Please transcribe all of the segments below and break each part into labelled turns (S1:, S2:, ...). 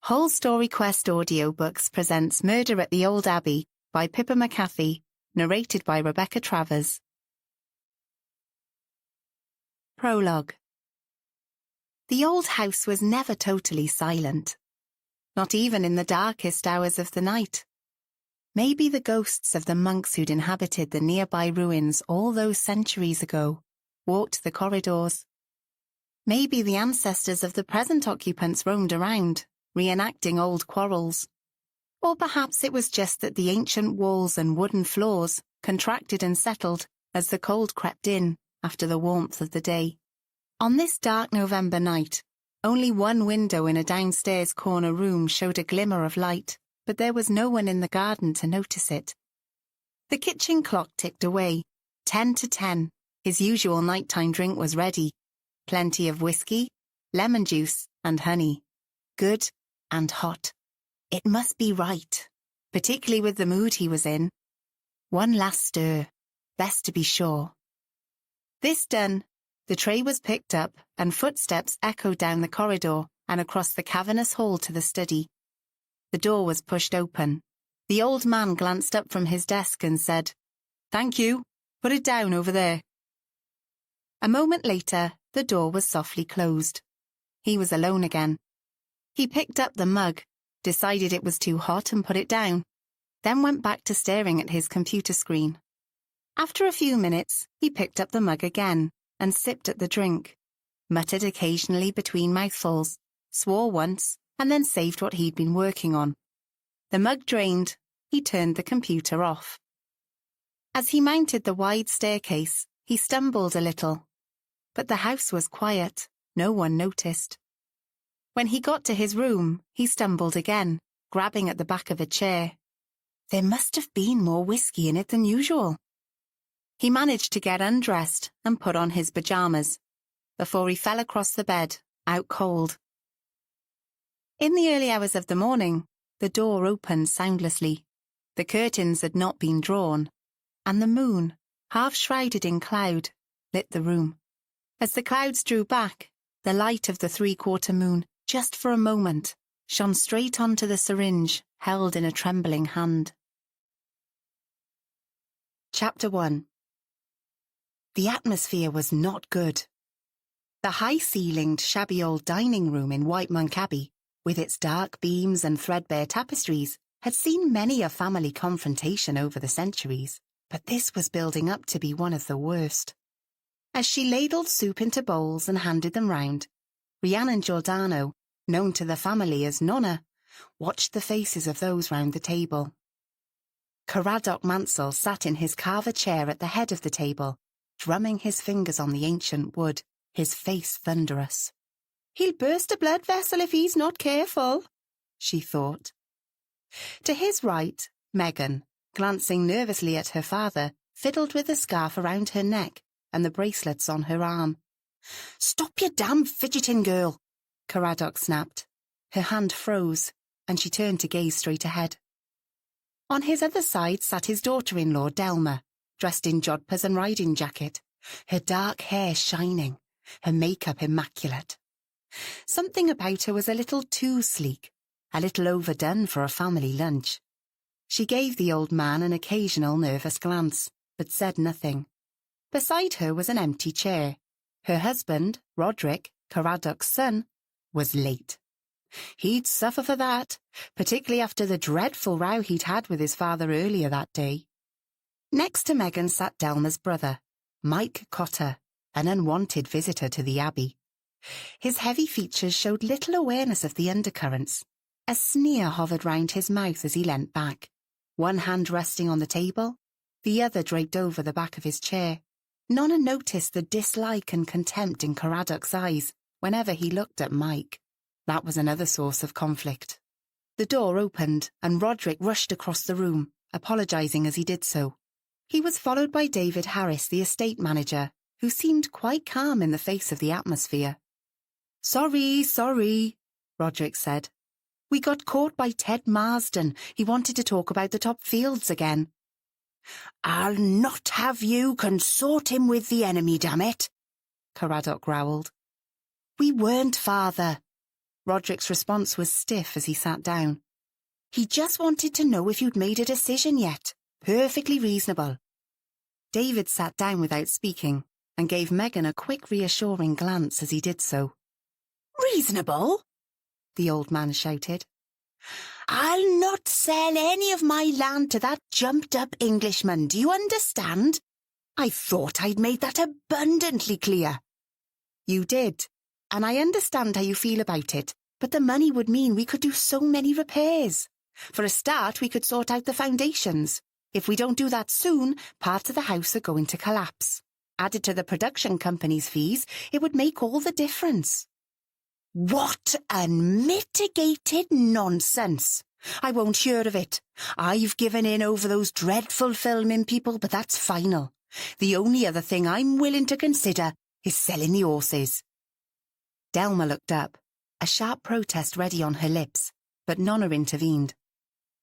S1: Whole Story Quest Audiobooks presents Murder at the Old Abbey by Pippa McAfee, narrated by Rebecca Travers. Prologue. The old house was never totally silent, not even in the darkest hours of the night. Maybe the ghosts of the monks who'd inhabited the nearby ruins all those centuries ago walked the corridors. Maybe the ancestors of the present occupants roamed around, reenacting old quarrels. Or perhaps it was just that the ancient walls and wooden floors contracted and settled as the cold crept in after the warmth of the day. On this dark November night, only one window in a downstairs corner room showed a glimmer of light, but there was no one in the garden to notice it. The kitchen clock ticked away, 10 to 10. His usual nighttime drink was ready. Plenty of whiskey, lemon juice, and honey. Good and hot. It must be right, particularly with the mood he was in. One last stir, best to be sure. This done, the tray was picked up and footsteps echoed down the corridor and across the cavernous hall to the study. The door was pushed open. The old man glanced up from his desk and said, "Thank you. Put it down over there." A moment later, the door was softly closed. He was alone again. He picked up the mug, decided it was too hot and put it down, then went back to staring at his computer screen. After a few minutes, he picked up the mug again and sipped at the drink, muttered occasionally between mouthfuls, swore once, and then saved what he'd been working on. The mug drained, he turned the computer off. As he mounted the wide staircase, he stumbled a little. But the house was quiet, no one noticed. When he got to his room, he stumbled again, grabbing at the back of a chair. There must have been more whiskey in it than usual. He managed to get undressed and put on his pajamas, before he fell across the bed, out cold. In the early hours of the morning, the door opened soundlessly. The curtains had not been drawn, and the moon, half shrouded in cloud, lit the room. As the clouds drew back, the light of the three-quarter moon, just for a moment, shone straight onto the syringe held in a trembling hand. Chapter 1. The atmosphere was not good. The high-ceilinged, shabby old dining room in White Monk Abbey, with its dark beams and threadbare tapestries, had seen many a family confrontation over the centuries, but this was building up to be one of the worst. As she ladled soup into bowls and handed them round, Rhiannon Giordano, known to the family as Nonna, watched the faces of those round the table. Caradoc Mansell sat in his carver chair at the head of the table, drumming his fingers on the ancient wood, his face thunderous. "He'll burst a blood vessel if he's not careful," she thought. To his right, Megan, glancing nervously at her father, fiddled with the scarf around her neck and the bracelets on her arm. "Stop your damn fidgeting, girl," Caradoc snapped. Her hand froze, and she turned to gaze straight ahead. On his other side sat his daughter-in-law, Delma, dressed in jodhpurs and riding jacket, her dark hair shining, her makeup immaculate. Something about her was a little too sleek, a little overdone for a family lunch. She gave the old man an occasional nervous glance, but said nothing. Beside her was an empty chair. Her husband, Roderick, Caradoc's son, was late. He'd suffer for that, particularly after the dreadful row he'd had with his father earlier that day. Next to Megan sat Delma's brother, Mike Cotter, an unwanted visitor to the Abbey. His heavy features showed little awareness of the undercurrents. A sneer hovered round his mouth as he leant back, one hand resting on the table, the other draped over the back of his chair. Nonna noticed the dislike and contempt in Caradoc's eyes whenever he looked at Mike. That was another source of conflict. The door opened, and Roderick rushed across the room, apologising as he did so. He was followed by David Harris, the estate manager, who seemed quite calm in the face of the atmosphere. Sorry, Roderick said. "We got caught by Ted Marsden. He wanted to talk about the top fields again." "I'll not have you consort him with the enemy, damn it," Caradoc growled. "We weren't, father," Roderick's response was stiff as he sat down. He just wanted to know if you'd made a decision yet. Perfectly reasonable. David sat down without speaking and gave Megan a quick reassuring glance as he did so. Reasonable? The old man shouted. I'll not sell any of my land to that jumped-up Englishman, do you understand? I thought I'd made that abundantly clear. You did, and I understand how you feel about it, but the money would mean we could do so many repairs. For a start, we could sort out the foundations. If we don't do that soon, parts of the house are going to collapse. Added to the production company's fees, it would make all the difference. What unmitigated nonsense! I won't hear of it. I've given in over those dreadful filming people, but that's final. The only other thing I'm willing to consider is selling the horses. Delma looked up, a sharp protest ready on her lips, but Nonna intervened.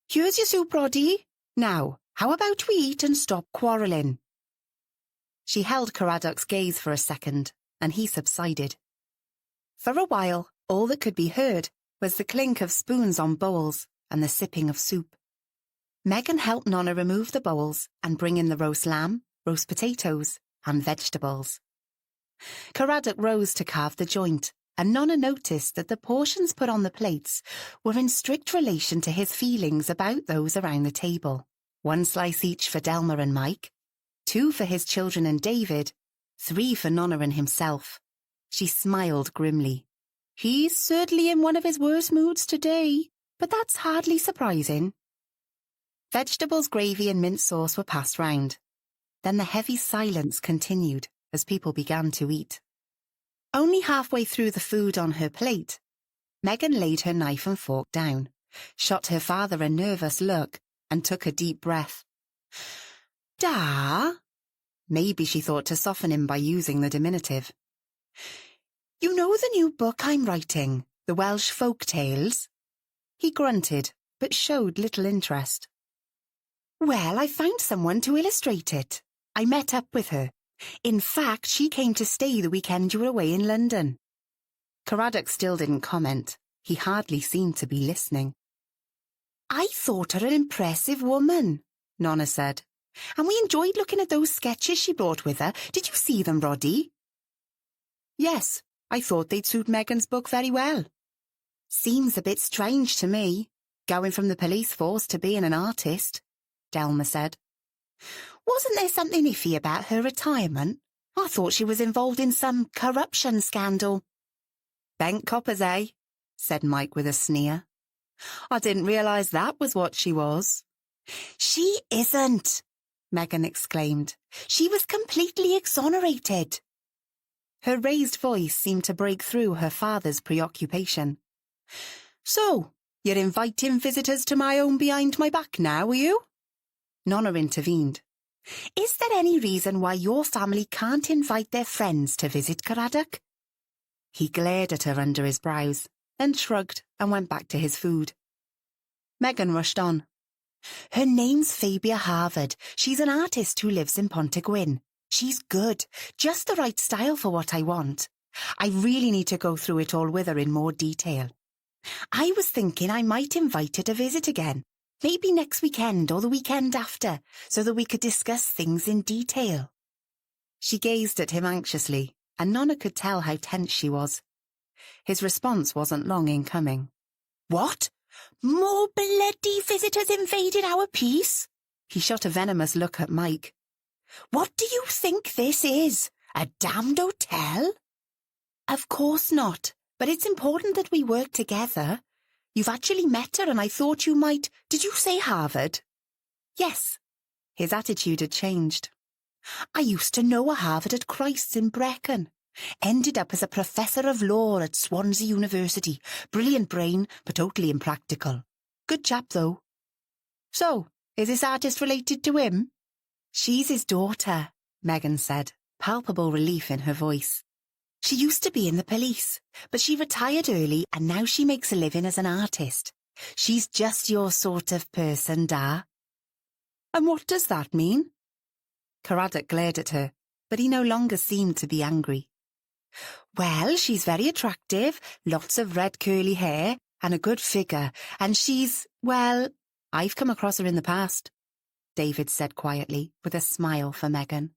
S1: Here's your soup, Roddy. Now, how about we eat and stop quarrelling? She held Caradoc's gaze for a second, and he subsided. For a while, all that could be heard was the clink of spoons on bowls and the sipping of soup. Megan helped Nonna remove the bowls and bring in the roast lamb, roast potatoes, and vegetables. Caradoc rose to carve the joint, and Nonna noticed that the portions put on the plates were in strict relation to his feelings about those around the table. 1 slice each for Delma and Mike, 2 for his children and David, 3 for Nonna and himself. She smiled grimly. He's certainly in one of his worst moods today, but that's hardly surprising. Vegetables, gravy and mint sauce were passed round. Then the heavy silence continued as people began to eat. Only halfway through the food on her plate, Megan laid her knife and fork down, shot her father a nervous look, and took a deep breath. Da? Maybe she thought to soften him by using the diminutive. You know the new book I'm writing, The Welsh Folk Tales? He grunted, but showed little interest. Well, I found someone to illustrate it. I met up with her. In fact, she came to stay the weekend you were away in London. Caradoc still didn't comment. He hardly seemed to be listening. I thought her an impressive woman, Nonna said. And we enjoyed looking at those sketches she brought with her. Did you see them, Roddy? Yes, I thought they'd suit Megan's book very well. Seems a bit strange to me, going from the police force to being an artist, Delma said. Wasn't there something iffy about her retirement? I thought she was involved in some corruption scandal. Bank coppers, eh? Said Mike with a sneer. I didn't realise that was what she was. She isn't, Megan exclaimed. She was completely exonerated. Her raised voice seemed to break through her father's preoccupation. So, you're inviting visitors to my home behind my back now, are you? Nonna intervened. Is there any reason why your family can't invite their friends to visit Caradoc? He glared at her under his brows, then shrugged and went back to his food. Megan rushed on. Her name's Fabia Harvard. She's an artist who lives in Pontygwyn. She's good, just the right style for what I want. I really need to go through it all with her in more detail. I was thinking I might invite her to visit again, maybe next weekend or the weekend after, so that we could discuss things in detail. She gazed at him anxiously, and Nonna could tell how tense she was. His response wasn't long in coming. What? More bloody visitors invaded our peace? He shot a venomous look at Mike. What do you think this is? A damned hotel? Of course not, but it's important that we work together. You've actually met her and I thought you might... Did you say Harvard? Yes. His attitude had changed. I used to know a Harvard at Christ's in Brecon. Ended up as a professor of law at Swansea University. Brilliant brain, but totally impractical. Good chap, though. So, is this artist related to him? She's his daughter, Megan said, palpable relief in her voice. She used to be in the police, but she retired early and now she makes a living as an artist. She's just your sort of person, Da. And what does that mean? Caradoc glared at her, but he no longer seemed to be angry. Well, she's very attractive, lots of red curly hair, and a good figure, and well, I've come across her in the past, David said quietly, with a smile for Megan.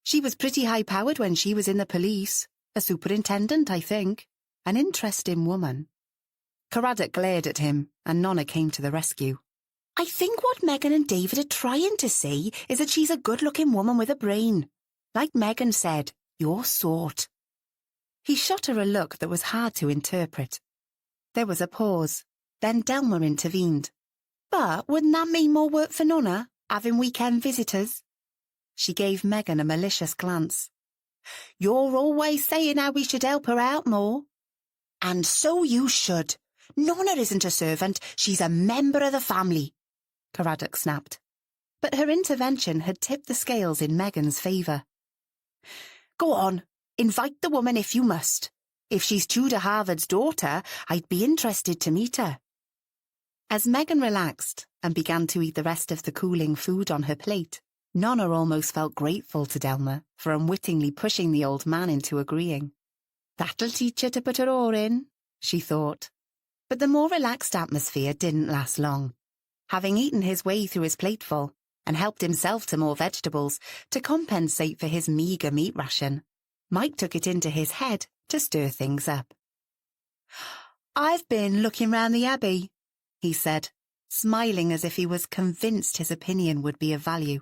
S1: She was pretty high-powered when she was in the police. A superintendent, I think. An interesting woman. Caradoc glared at him, and Nonna came to the rescue. I think what Megan and David are trying to say is that she's a good-looking woman with a brain. Like Megan said, your sort. He shot her a look that was hard to interpret. There was a pause. Then Delma intervened. But wouldn't that mean more work for Nonna, having weekend visitors? She gave Megan a malicious glance. You're always saying how we should help her out more. And so you should. Nonna isn't a servant, she's a member of the family, Caradoc snapped. But her intervention had tipped the scales in Megan's favour. Go on, invite the woman if you must. If she's Tudor Harvard's daughter, I'd be interested to meet her. As Megan relaxed and began to eat the rest of the cooling food on her plate, Nonna almost felt grateful to Delma for unwittingly pushing the old man into agreeing. That'll teach her to put her oar in, she thought. But the more relaxed atmosphere didn't last long. Having eaten his way through his plateful and helped himself to more vegetables to compensate for his meagre meat ration, Mike took it into his head to stir things up. I've been looking round the Abbey, he said, smiling as if he was convinced his opinion would be of value.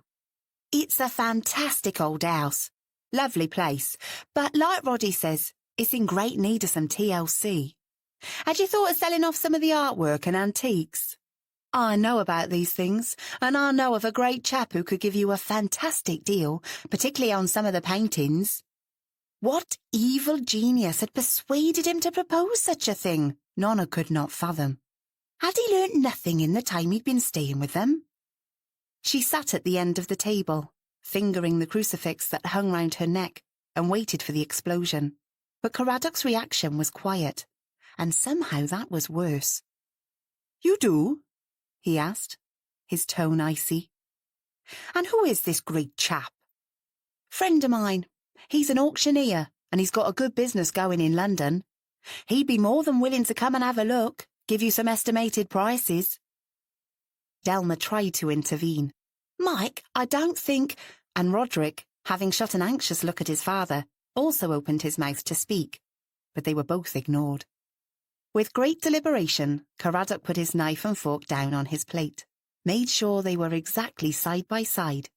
S1: It's a fantastic old house. Lovely place, but like Roddy says, it's in great need of some TLC. Had you thought of selling off some of the artwork and antiques? I know about these things, and I know of a great chap who could give you a fantastic deal, particularly on some of the paintings. What evil genius had persuaded him to propose such a thing? Nonna could not fathom. Had he learnt nothing in the time he'd been staying with them? She sat at the end of the table, fingering the crucifix that hung round her neck, and waited for the explosion. But Caradoc's reaction was quiet, and somehow that was worse. You do? He asked, his tone icy. And who is this great chap? Friend of mine. He's an auctioneer, and he's got a good business going in London. He'd be more than willing to come and have a look, give you some estimated prices. Delma tried to intervene. Mike, I don't think... And Roderick, having shot an anxious look at his father, also opened his mouth to speak, but they were both ignored. With great deliberation, Caradoc put his knife and fork down on his plate, made sure they were exactly side by side.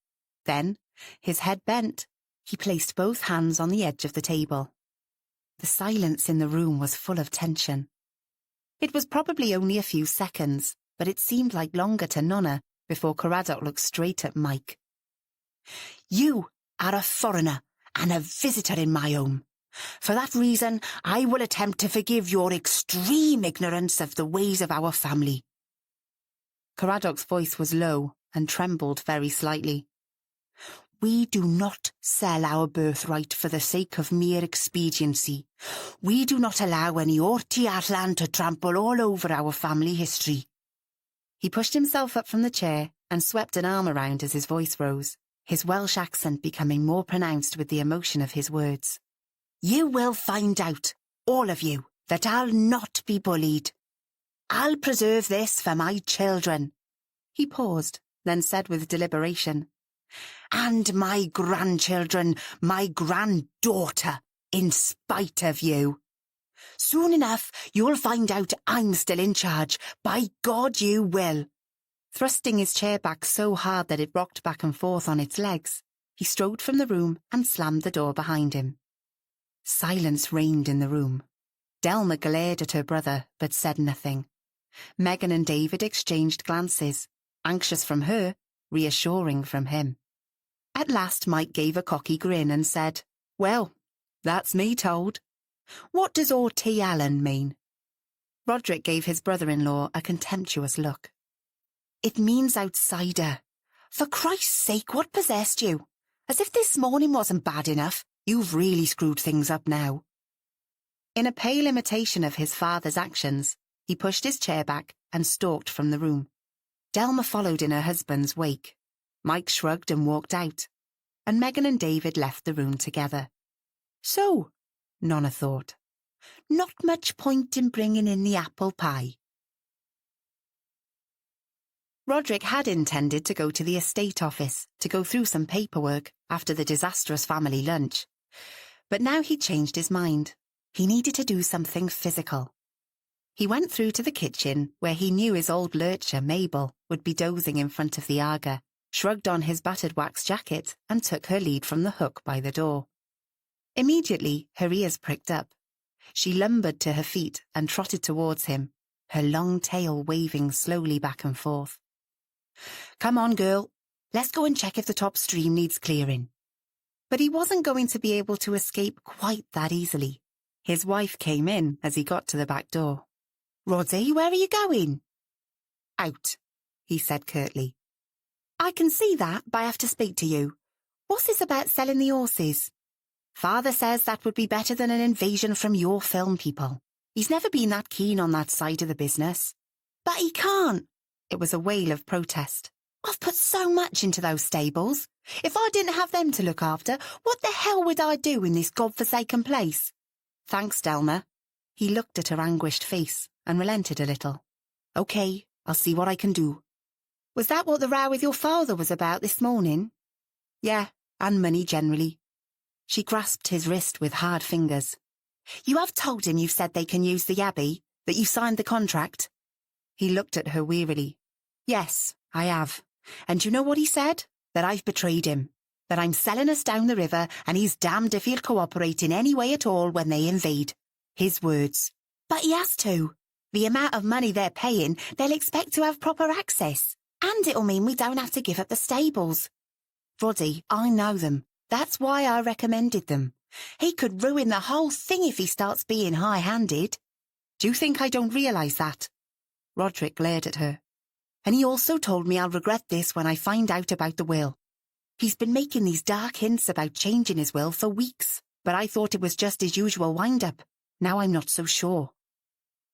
S1: Then, his head bent, he placed both hands on the edge of the table. The silence in the room was full of tension. It was probably only a few seconds, but it seemed like longer to Nonna before Caradoc looked straight at Mike. You are a foreigner and a visitor in my home. For that reason, I will attempt to forgive your extreme ignorance of the ways of our family. Caradoc's voice was low and trembled very slightly. We do not sell our birthright for the sake of mere expediency. We do not allow any Orty Atlan to trample all over our family history. He pushed himself up from the chair and swept an arm around as his voice rose, his Welsh accent becoming more pronounced with the emotion of his words. You will find out, all of you, that I'll not be bullied. I'll preserve this for my children. He paused, then said with deliberation, and my grandchildren, my granddaughter, in spite of you. Soon enough, you'll find out I'm still in charge. By God, you will. Thrusting his chair back so hard that it rocked back and forth on its legs, he strode from the room and slammed the door behind him. Silence reigned in the room. Delma glared at her brother, but said nothing. Megan and David exchanged glances, anxious from her, reassuring from him. At last Mike gave a cocky grin and said, Well, that's me told. What does O.T. Allen mean? Roderick gave his brother-in-law a contemptuous look. It means outsider. For Christ's sake, what possessed you? As if this morning wasn't bad enough, you've really screwed things up now. In a pale imitation of his father's actions, he pushed his chair back and stalked from the room. Delma followed in her husband's wake. Mike shrugged and walked out, and Megan and David left the room together. So, Nonna thought. Not much point in bringing in the apple pie. Roderick had intended to go to the estate office to go through some paperwork after the disastrous family lunch. But now he'd changed his mind. He needed to do something physical. He went through to the kitchen where he knew his old lurcher, Mabel, would be dozing in front of the Aga, shrugged on his battered wax jacket and took her lead from the hook by the door. Immediately, her ears pricked up. She lumbered to her feet and trotted towards him, her long tail waving slowly back and forth. Come on, girl. Let's go and check if the top stream needs clearing. But he wasn't going to be able to escape quite that easily. His wife came in as he got to the back door. Roddy, where are you going? Out, he said curtly. I can see that, but I have to speak to you. What's this about selling the horses? Father says that would be better than an invasion from your film people. He's never been that keen on that side of the business. But he can't. It was a wail of protest. I've put so much into those stables. If I didn't have them to look after, what the hell would I do in this godforsaken place? Thanks, Delma. He looked at her anguished face and relented a little. OK, I'll see what I can do. Was that what the row with your father was about this morning? Yeah, and money generally. She grasped his wrist with hard fingers. You have told him you've said they can use the Abbey, that you signed the contract? He looked at her wearily. Yes, I have. And you know what he said? That I've betrayed him. That I'm selling us down the river and he's damned if he'll cooperate in any way at all when they invade. His words. But he has to. The amount of money they're paying, they'll expect to have proper access. And it'll mean we don't have to give up the stables. Roddy, I know them. That's why I recommended them. He could ruin the whole thing if he starts being high-handed. Do you think I don't realise that? Roderick glared at her. And he also told me I'll regret this when I find out about the will. He's been making these dark hints about changing his will for weeks, but I thought it was just his usual wind-up. Now I'm not so sure.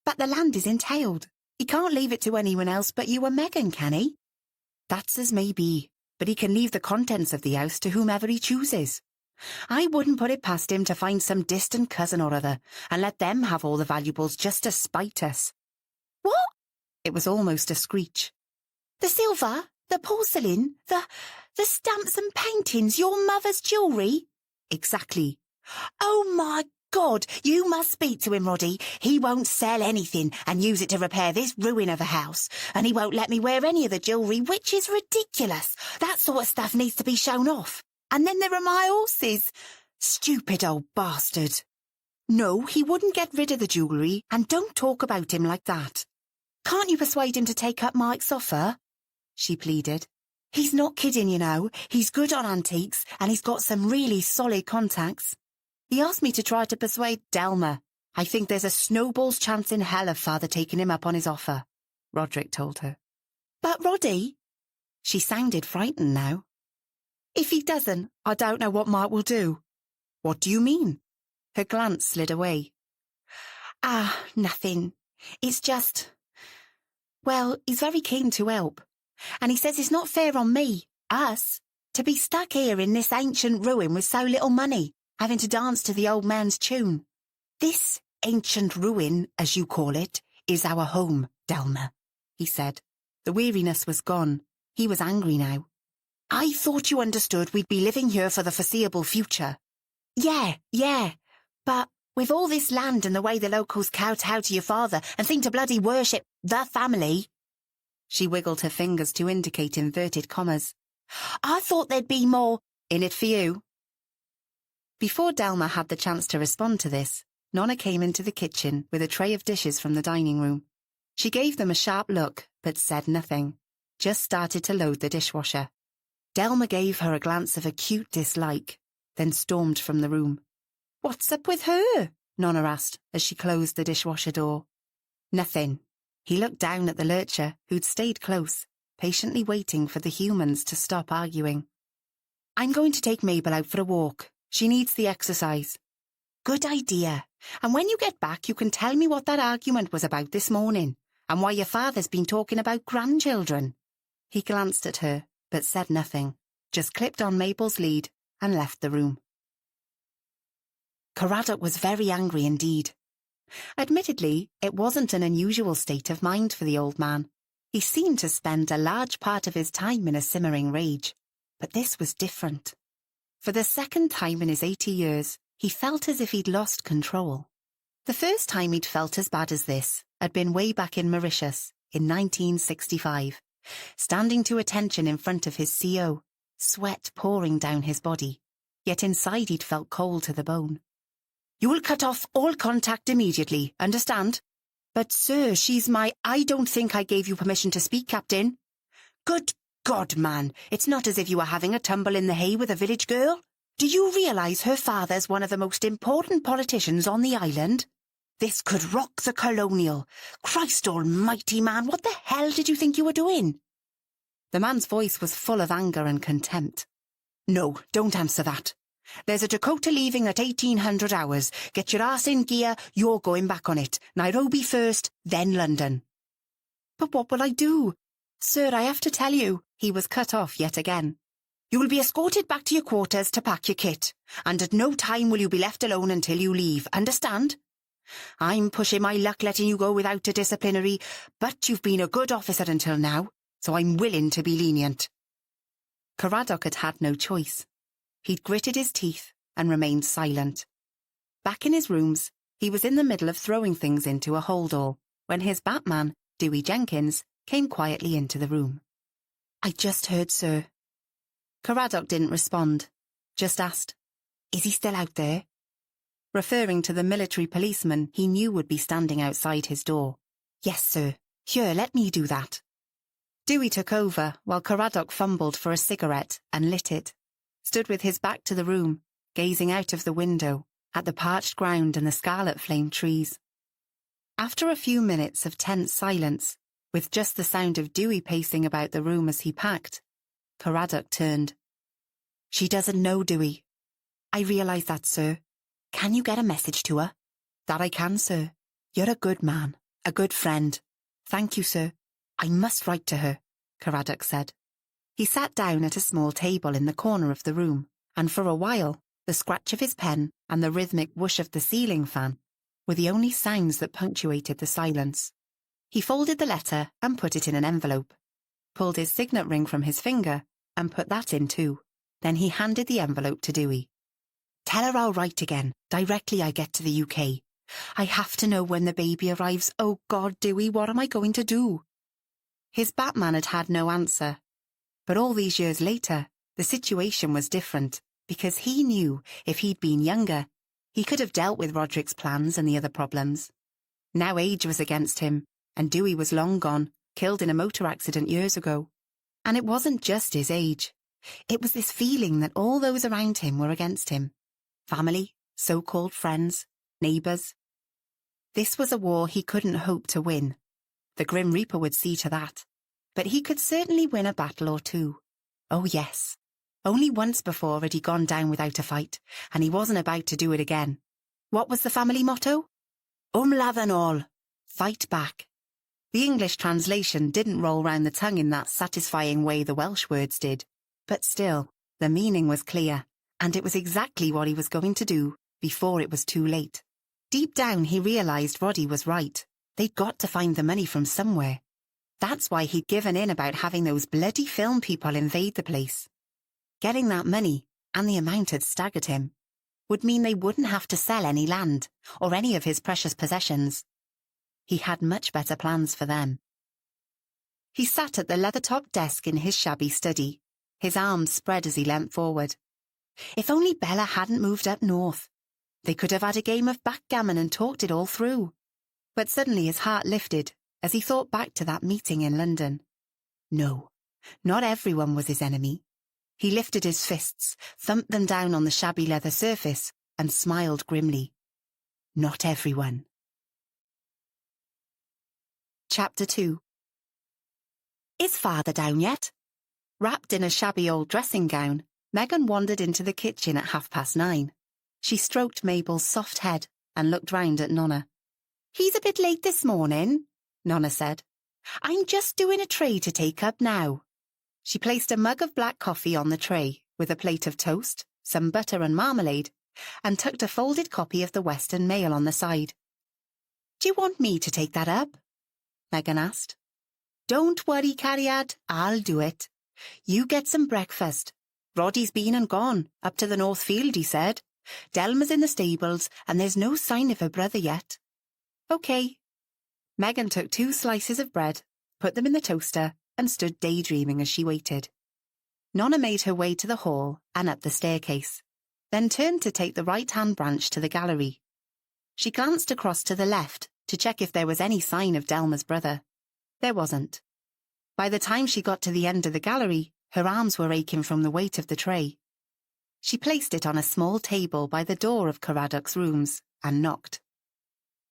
S1: But the land is entailed. He can't leave it to anyone else but you and Megan, can he? That's as may be, but he can leave the contents of the house to whomever he chooses. I wouldn't put it past him to find some distant cousin or other and let them have all the valuables just to spite us. What? It was almost a screech. The silver, the porcelain, the stamps and paintings, your mother's jewellery? Exactly. Oh my God, you must speak to him, Roddy. He won't sell anything and use it to repair this ruin of a house. And he won't let me wear any of the jewellery, which is ridiculous. That sort of stuff needs to be shown off. And then there are my horses. Stupid old bastard. No, he wouldn't get rid of the jewellery, and don't talk about him like that. Can't you persuade him to take up Mike's offer? She pleaded. He's not kidding, you know. He's good on antiques, and he's got some really solid contacts. He asked me to try to persuade Delma. I think there's a snowball's chance in hell of Father taking him up on his offer, Roderick told her. But Roddy? She sounded frightened now. If he doesn't, I don't know what Mike will do. What do you mean? Her glance slid away. Nothing. It's just... Well, he's very keen to help. And he says it's not fair on me, us, to be stuck here in this ancient ruin with so little money, having to dance to the old man's tune. This ancient ruin, as you call it, is our home, Delma, he said. The weariness was gone. He was angry now. I thought you understood we'd be living here for the foreseeable future. Yeah, but with all this land and the way the locals kowtow to your father and seem to bloody worship the family... She wiggled her fingers to indicate inverted commas. I thought there'd be more in it for you. Before Delma had the chance to respond to this, Nonna came into the kitchen with a tray of dishes from the dining room. She gave them a sharp look, but said nothing, just started to load the dishwasher. Delma gave her a glance of acute dislike, then stormed from the room. What's up with her? Nonna asked as she closed the dishwasher door. Nothing. He looked down at the lurcher, who'd stayed close, patiently waiting for the humans to stop arguing. I'm going to take Mabel out for a walk. She needs the exercise. Good idea. And when you get back, you can tell me what that argument was about this morning, and why your father's been talking about grandchildren. He glanced at her, but said nothing, just clipped on Mabel's lead and left the room. Caradoc was very angry indeed. Admittedly, it wasn't an unusual state of mind for the old man. He seemed to spend a large part of his time in a simmering rage. But this was different. For the second time in his 80 years, he felt as if he'd lost control. The first time he'd felt as bad as this had been way back in Mauritius in 1965, standing to attention in front of his CO, sweat pouring down his body, yet inside he'd felt cold to the bone. "You'll cut off all contact immediately, understand? But sir, I don't think I gave you permission to speak, Captain." "Good God, man, it's not as if you were having a tumble in the hay with a village girl. Do you realise her father's one of the most important politicians on the island? This could rock the colonial. Christ almighty, man, what the hell did you think you were doing?" The man's voice was full of anger and contempt. "No, don't answer that. There's a Dakota leaving at 1800 hours. Get your ass in gear, you're going back on it. Nairobi first, then London." "But what will I do? Sir, I have to tell you." He was cut off yet again. "You will be escorted back to your quarters to pack your kit, and at no time will you be left alone until you leave, understand? I'm pushing my luck letting you go without a disciplinary, but you've been a good officer until now, so I'm willing to be lenient." Caradoc had had no choice. He'd gritted his teeth and remained silent. Back in his rooms, he was in the middle of throwing things into a holdall when his Batman, Dewey Jenkins, came quietly into the room. "I just heard, sir." Caradoc didn't respond, just asked, "Is he still out there?" Referring to the military policeman he knew would be standing outside his door. "Yes, sir. Here, let me do that." Dewey took over while Caradoc fumbled for a cigarette and lit it, stood with his back to the room, gazing out of the window at the parched ground and the scarlet flame trees. After a few minutes of tense silence, with just the sound of Dewey pacing about the room as he packed, Caradoc turned. "She doesn't know, Dewey." "I realise that, sir. Can you get a message to her?" "That I can, sir. You're a good man, a good friend." "Thank you, sir. I must write to her," Caradoc said. He sat down at a small table in the corner of the room, and for a while, the scratch of his pen and the rhythmic whoosh of the ceiling fan were the only sounds that punctuated the silence. He folded the letter and put it in an envelope, pulled his signet ring from his finger and put that in too. Then he handed the envelope to Dewey. "Tell her I'll write again, directly I get to the UK. I have to know when the baby arrives. Oh God, Dewey, what am I going to do?" His Batman had had no answer. But all these years later, the situation was different, because he knew if he'd been younger, he could have dealt with Roderick's plans and the other problems. Now age was against him, and Dewey was long gone, killed in a motor accident years ago. And it wasn't just his age. It was this feeling that all those around him were against him. Family, so-called friends, neighbours. This was a war he couldn't hope to win. The Grim Reaper would see to that. But he could certainly win a battle or two. Oh yes. Only once before had he gone down without a fight, and he wasn't about to do it again. What was the family motto? Umladd all. Fight back. The English translation didn't roll round the tongue in that satisfying way the Welsh words did. But still, the meaning was clear, and it was exactly what he was going to do before it was too late. Deep down he realised Roddy was right. They'd got to find the money from somewhere. That's why he'd given in about having those bloody film people invade the place. Getting that money, and the amount had staggered him, would mean they wouldn't have to sell any land or any of his precious possessions. He had much better plans for them. He sat at the leather-topped desk in his shabby study, his arms spread as he leant forward. If only Bella hadn't moved up north. They could have had a game of backgammon and talked it all through. But suddenly his heart lifted as he thought back to that meeting in London. No, not everyone was his enemy. He lifted his fists, thumped them down on the shabby leather surface, and smiled grimly. Not everyone. Chapter 2. Is father down yet? Wrapped in a shabby old dressing gown, Megan wandered into the kitchen at 9:30. She stroked Mabel's soft head and looked round at Nonna. "He's a bit late this morning," Nonna said. "I'm just doing a tray to take up now." She placed a mug of black coffee on the tray, with a plate of toast, some butter and marmalade, and tucked a folded copy of the Western Mail on the side. "Do you want me to take that up?" Megan asked. "Don't worry, Cariad, I'll do it. You get some breakfast. Roddy's been and gone, up to the North Field, he said. Delma's in the stables, and there's no sign of her brother yet." "OK." Megan took 2 slices of bread, put them in the toaster, and stood daydreaming as she waited. Nonna made her way to the hall and up the staircase, then turned to take the right-hand branch to the gallery. She glanced across to the left to check if there was any sign of Delma's brother. There wasn't. By the time she got to the end of the gallery, her arms were aching from the weight of the tray. She placed it on a small table by the door of Caradoc's rooms and knocked.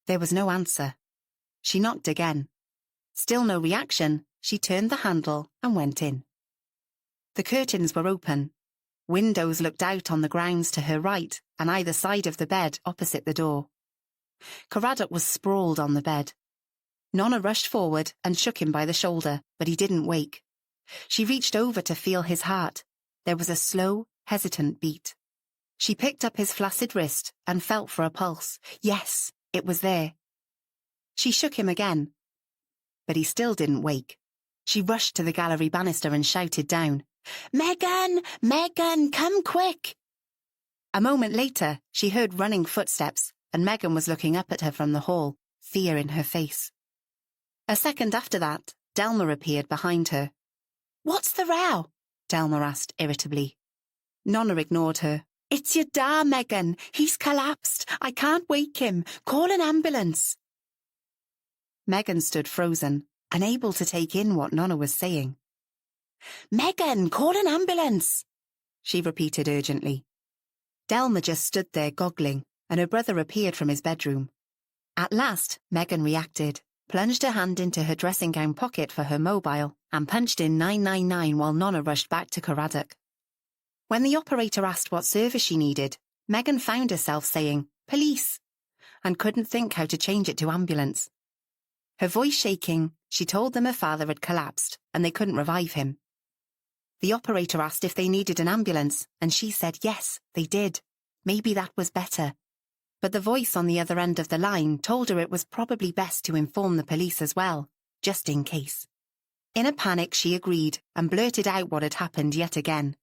S1: There was no answer. She knocked again. Still no reaction, she turned the handle and went in. The curtains were open. Windows looked out on the grounds to her right and either side of the bed opposite the door. Caradoc was sprawled on the bed. Nonna rushed forward and shook him by the shoulder, but he didn't wake. She reached over to feel his heart. There was a slow, hesitant beat. She picked up his flaccid wrist and felt for a pulse. Yes, it was there. She shook him again, but he still didn't wake. She rushed to the gallery banister and shouted down, "Megan! Megan, come quick!" A moment later, she heard running footsteps, and Megan was looking up at her from the hall, fear in her face. A second after that, Delma appeared behind her. "What's the row?" Delma asked irritably. Nonna ignored her. "It's your da, Megan. He's collapsed. I can't wake him. Call an ambulance." Megan stood frozen, unable to take in what Nonna was saying. "Megan, call an ambulance," she repeated urgently. Delma just stood there goggling, and her brother appeared from his bedroom. At last, Megan reacted, plunged her hand into her dressing gown pocket for her mobile, and punched in 999 while Nonna rushed back to Caradoc. When the operator asked what service she needed, Megan found herself saying, "Police," and couldn't think how to change it to ambulance. Her voice shaking, she told them her father had collapsed, and they couldn't revive him. The operator asked if they needed an ambulance, and she said yes, they did. Maybe that was better. But the voice on the other end of the line told her it was probably best to inform the police as well, just in case. In a panic, she agreed and blurted out what had happened yet again.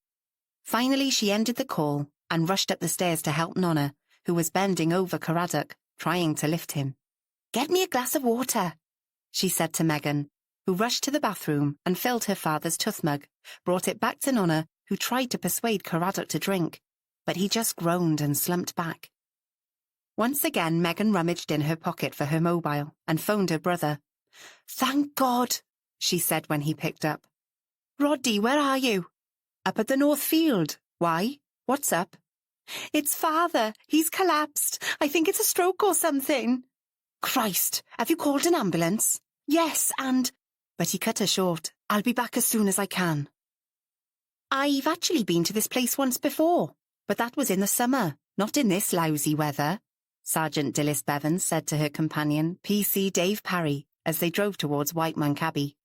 S1: Finally, she ended the call and rushed up the stairs to help Nonna, who was bending over Caradoc, trying to lift him. "Get me a glass of water," she said to Megan, who rushed to the bathroom and filled her father's tooth mug, brought it back to Nonna, who tried to persuade Caradoc to drink, but he just groaned and slumped back. Once again, Megan rummaged in her pocket for her mobile and phoned her brother. "Thank God," she said when he picked up. "Roddy, where are you?" "Up at the North Field. Why? What's up?" "It's father. He's collapsed. I think it's a stroke or something." "Christ, have you called an ambulance?" "Yes, and—" But he cut her short. "I'll be back as soon as I can." "I've actually been to this place once before, but that was in the summer, not in this lousy weather," Sergeant Dilys Bevans said to her companion, PC Dave Parry, as they drove towards White Monk Abbey.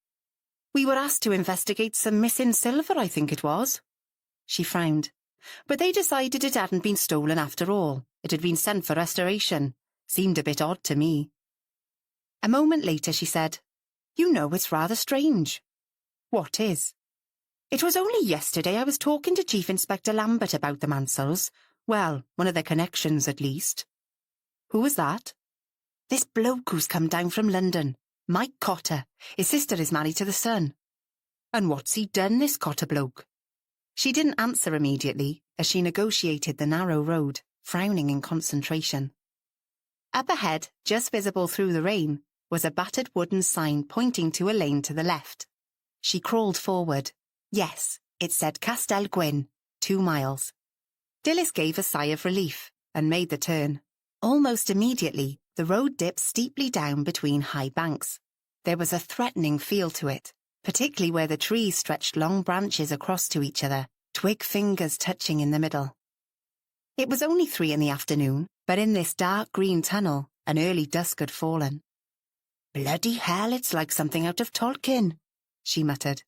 S1: "We were asked to investigate some missing silver, I think it was." She frowned. "But they decided it hadn't been stolen after all. It had been sent for restoration. Seemed a bit odd to me." A moment later she said, "You know, it's rather strange." "What is?" "It was only yesterday I was talking to Chief Inspector Lambert about the Mansells. Well, one of their connections at least." "Who was that?" "This bloke who's come down from London. Mike Cotter. His sister is married to the son." "And what's he done, this Cotter bloke?" She didn't answer immediately as she negotiated the narrow road, frowning in concentration. Up ahead, just visible through the rain, was a battered wooden sign pointing to a lane to the left. She crawled forward. Yes, it said Castell Gwyn, 2 miles. Dilys gave a sigh of relief and made the turn. Almost immediately, the road dipped steeply down between high banks. There was a threatening feel to it, particularly where the trees stretched long branches across to each other, twig fingers touching in the middle. It was only 3 in the afternoon, but in this dark green tunnel, an early dusk had fallen. "Bloody hell, it's like something out of Tolkien," she muttered.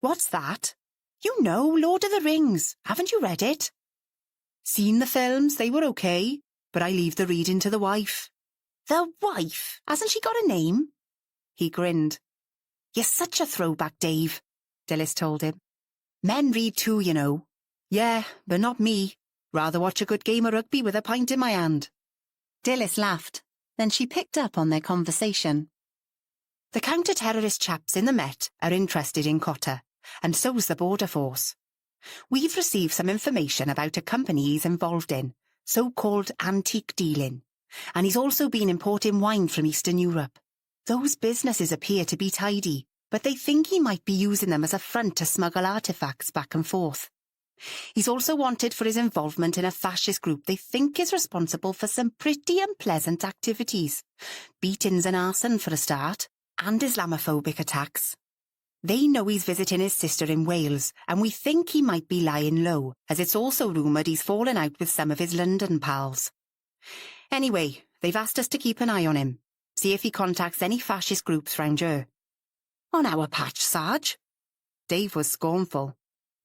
S1: "What's that?" "You know, Lord of the Rings. Haven't you read it?" Seen the films, they were okay, but I leave the reading to the wife. The wife? Hasn't she got a name? He grinned. You're such a throwback, Dave, Dilys told him. Men read too, you know. Yeah, but not me. Rather watch a good game of rugby with a pint in my hand. Dilys laughed. Then she picked up on their conversation. The counter-terrorist chaps in the Met are interested in Cotter, and so's the Border Force. We've received some information about a company he's involved in, so-called antique dealing, and he's also been importing wine from Eastern Europe. Those businesses appear to be tidy, but they think he might be using them as a front to smuggle artefacts back and forth. He's also wanted for his involvement in a fascist group they think is responsible for some pretty unpleasant activities. Beatings and arson for a start, and Islamophobic attacks. They know he's visiting his sister in Wales, and we think he might be lying low, as it's also rumoured he's fallen out with some of his London pals. Anyway, they've asked us to keep an eye on him, see if he contacts any fascist groups round here. On our patch, Sarge? Dave was scornful.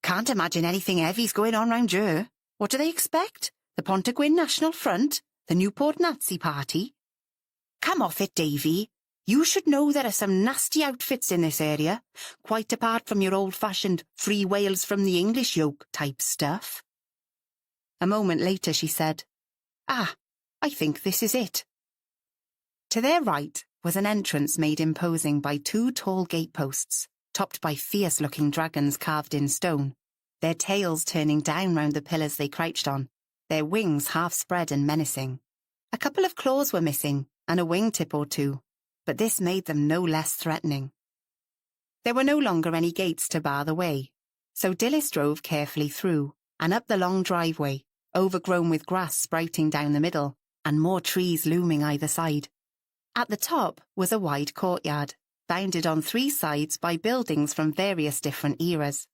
S1: Can't imagine anything heavy's going on round here. What do they expect? The Pontypridd National Front? The Newport Nazi Party? Come off it, Davy. You should know there are some nasty outfits in this area, quite apart from your old-fashioned free Wales from the English yoke type stuff. A moment later she said, I think this is it. To their right was an entrance made imposing by two tall gateposts, topped by fierce-looking dragons carved in stone, their tails turning down round the pillars they crouched on, their wings half spread and menacing. A couple of claws were missing, and a wingtip or two, but this made them no less threatening. There were no longer any gates to bar the way, so Dilys drove carefully through, and up the long driveway, overgrown with grass sprouting down the middle, and more trees looming either side. At the top was a wide courtyard, bounded on three sides by buildings from various different eras.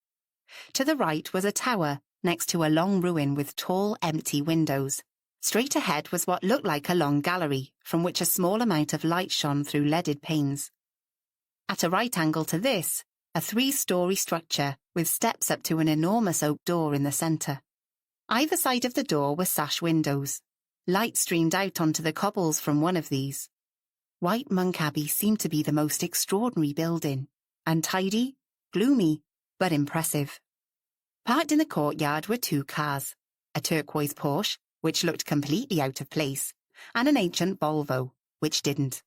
S1: To the right was a tower next to a long ruin with tall, empty windows. Straight ahead was what looked like a long gallery, from which a small amount of light shone through leaded panes. At a right angle to this, a 3-storey structure with steps up to an enormous oak door in the centre. Either side of the door were sash windows. Light streamed out onto the cobbles from one of these. White Monk Abbey seemed to be the most extraordinary building, untidy, gloomy, but impressive. Parked in the courtyard were 2 cars, a turquoise Porsche, which looked completely out of place, and an ancient Volvo, which didn't.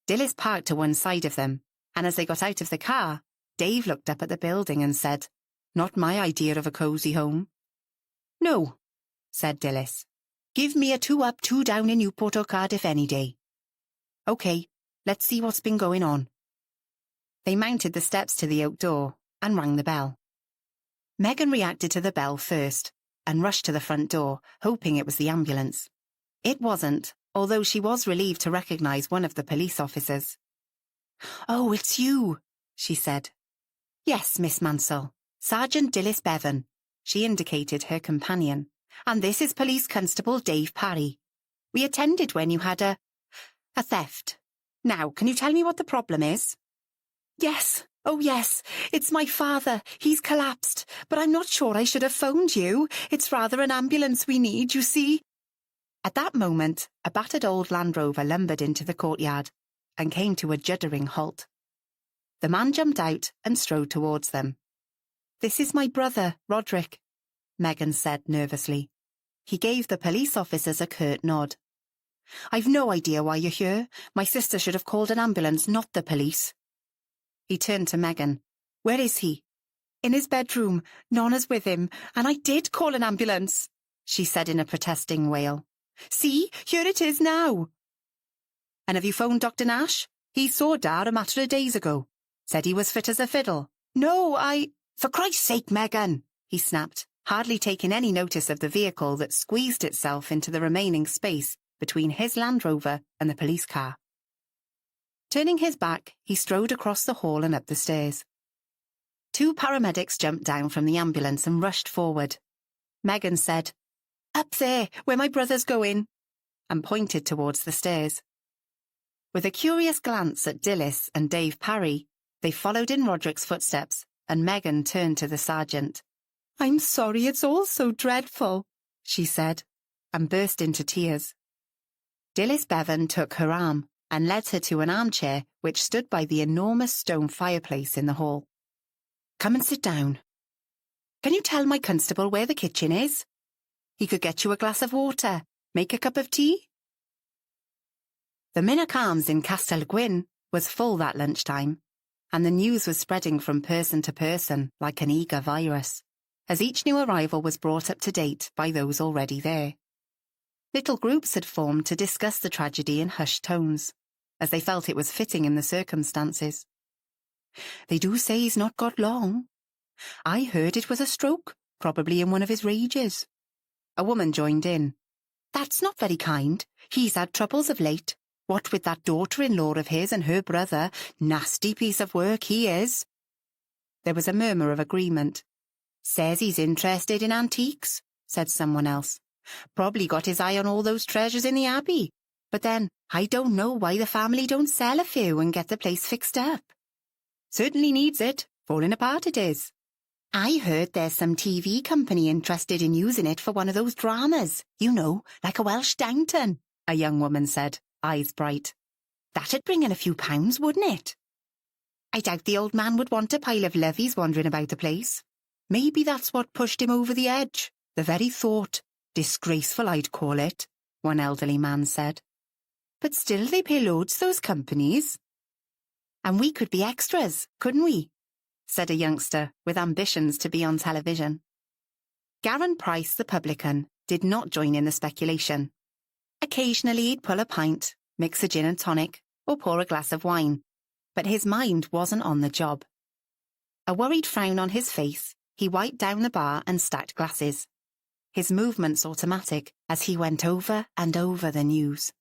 S1: Dilys parked to one side of them, and as they got out of the car, Dave looked up at the building and said, "Not my idea of a cosy home." "No," said Dilys. "Give me a 2 up, 2 down in Newport or Cardiff any day." "OK, let's see what's been going on." They mounted the steps to the oak door and rang the bell. Megan reacted to the bell first and rushed to the front door, hoping it was the ambulance. It wasn't, although she was relieved to recognise one of the police officers. "Oh, it's you," she said. "Yes, Miss Mansell. Sergeant Dilys Bevan." She indicated her companion. "And this is Police Constable Dave Parry. We attended when you had a theft. Now, can you tell me what the problem is?" "Yes. Oh, yes. It's my father. He's collapsed. But I'm not sure I should have phoned you. It's rather an ambulance we need, you see." At that moment, a battered old Land Rover lumbered into the courtyard and came to a juddering halt. The man jumped out and strode towards them. "This is my brother, Roderick," Megan said nervously. He gave the police officers a curt nod. "I've no idea why you're here. My sister should have called an ambulance, not the police." He turned to Megan. "Where is he?" "In his bedroom. Nonna's with him, and I did call an ambulance," she said in a protesting wail. "See, here it is now." "And have you phoned Dr. Nash? He saw Dad a matter of days ago. Said he was fit as a fiddle." "No, For Christ's sake, Megan," he snapped, hardly taking any notice of the vehicle that squeezed itself into the remaining space between his Land Rover and the police car. Turning his back, he strode across the hall and up the stairs. 2 paramedics jumped down from the ambulance and rushed forward. Megan said, "Up there, where my brother's going," and pointed towards the stairs. With a curious glance at Dilys and Dave Parry, they followed in Roderick's footsteps, and Megan turned to the sergeant. "I'm sorry it's all so dreadful," she said, and burst into tears. Dilys Bevan took her arm and led her to an armchair which stood by the enormous stone fireplace in the hall. Come and sit down. Can you tell my constable where the kitchen is? He could get you a glass of water, make a cup of tea. The Minnoch Arms in Castell Gwyn was full that lunchtime, and the news was spreading from person to person like an eager virus, as each new arrival was brought up to date by those already there. Little groups had formed to discuss the tragedy in hushed tones, as they felt it was fitting in the circumstances. They do say he's not got long. I heard it was a stroke, probably in one of his rages. A woman joined in. That's not very kind. He's had troubles of late. What with that daughter-in-law of his and her brother, nasty piece of work he is. There was a murmur of agreement. Says he's interested in antiques, said someone else. Probably got his eye on all those treasures in the Abbey. But then, I don't know why the family don't sell a few and get the place fixed up. Certainly needs it. Falling apart it is. I heard there's some TV company interested in using it for one of those dramas. You know, like a Welsh Downton, a young woman said, eyes bright. That'd bring in a few pounds, wouldn't it? I doubt the old man would want a pile of lovies wandering about the place. Maybe that's what pushed him over the edge. The very thought. Disgraceful, I'd call it, one elderly man said. But still they pay loads, those companies. And we could be extras, couldn't we? Said a youngster with ambitions to be on television. Garan Price, the publican, did not join in the speculation. Occasionally he'd pull a pint, mix a gin and tonic, or pour a glass of wine, but his mind wasn't on the job. A worried frown on his face, he wiped down the bar and stacked glasses. His movements automatic as he went over and over the news.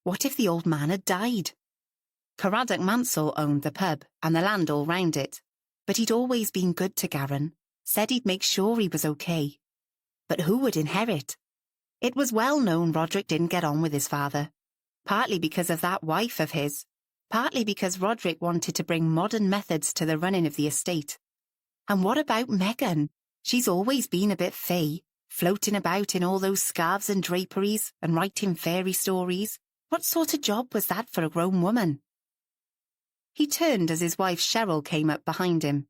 S1: What if the old man had died? Caraddoc Mansell owned the pub and the land all round it, but he'd always been good to Garan, said he'd make sure he was okay. But who would inherit? It was well known Roderick didn't get on with his father, partly because of that wife of his, partly because Roderick wanted to bring modern methods to the running of the estate. And what about Megan? She's always been a bit fey, floating about in all those scarves and draperies and writing fairy stories. What sort of job was that for a grown woman? He turned as his wife Cheryl came up behind him.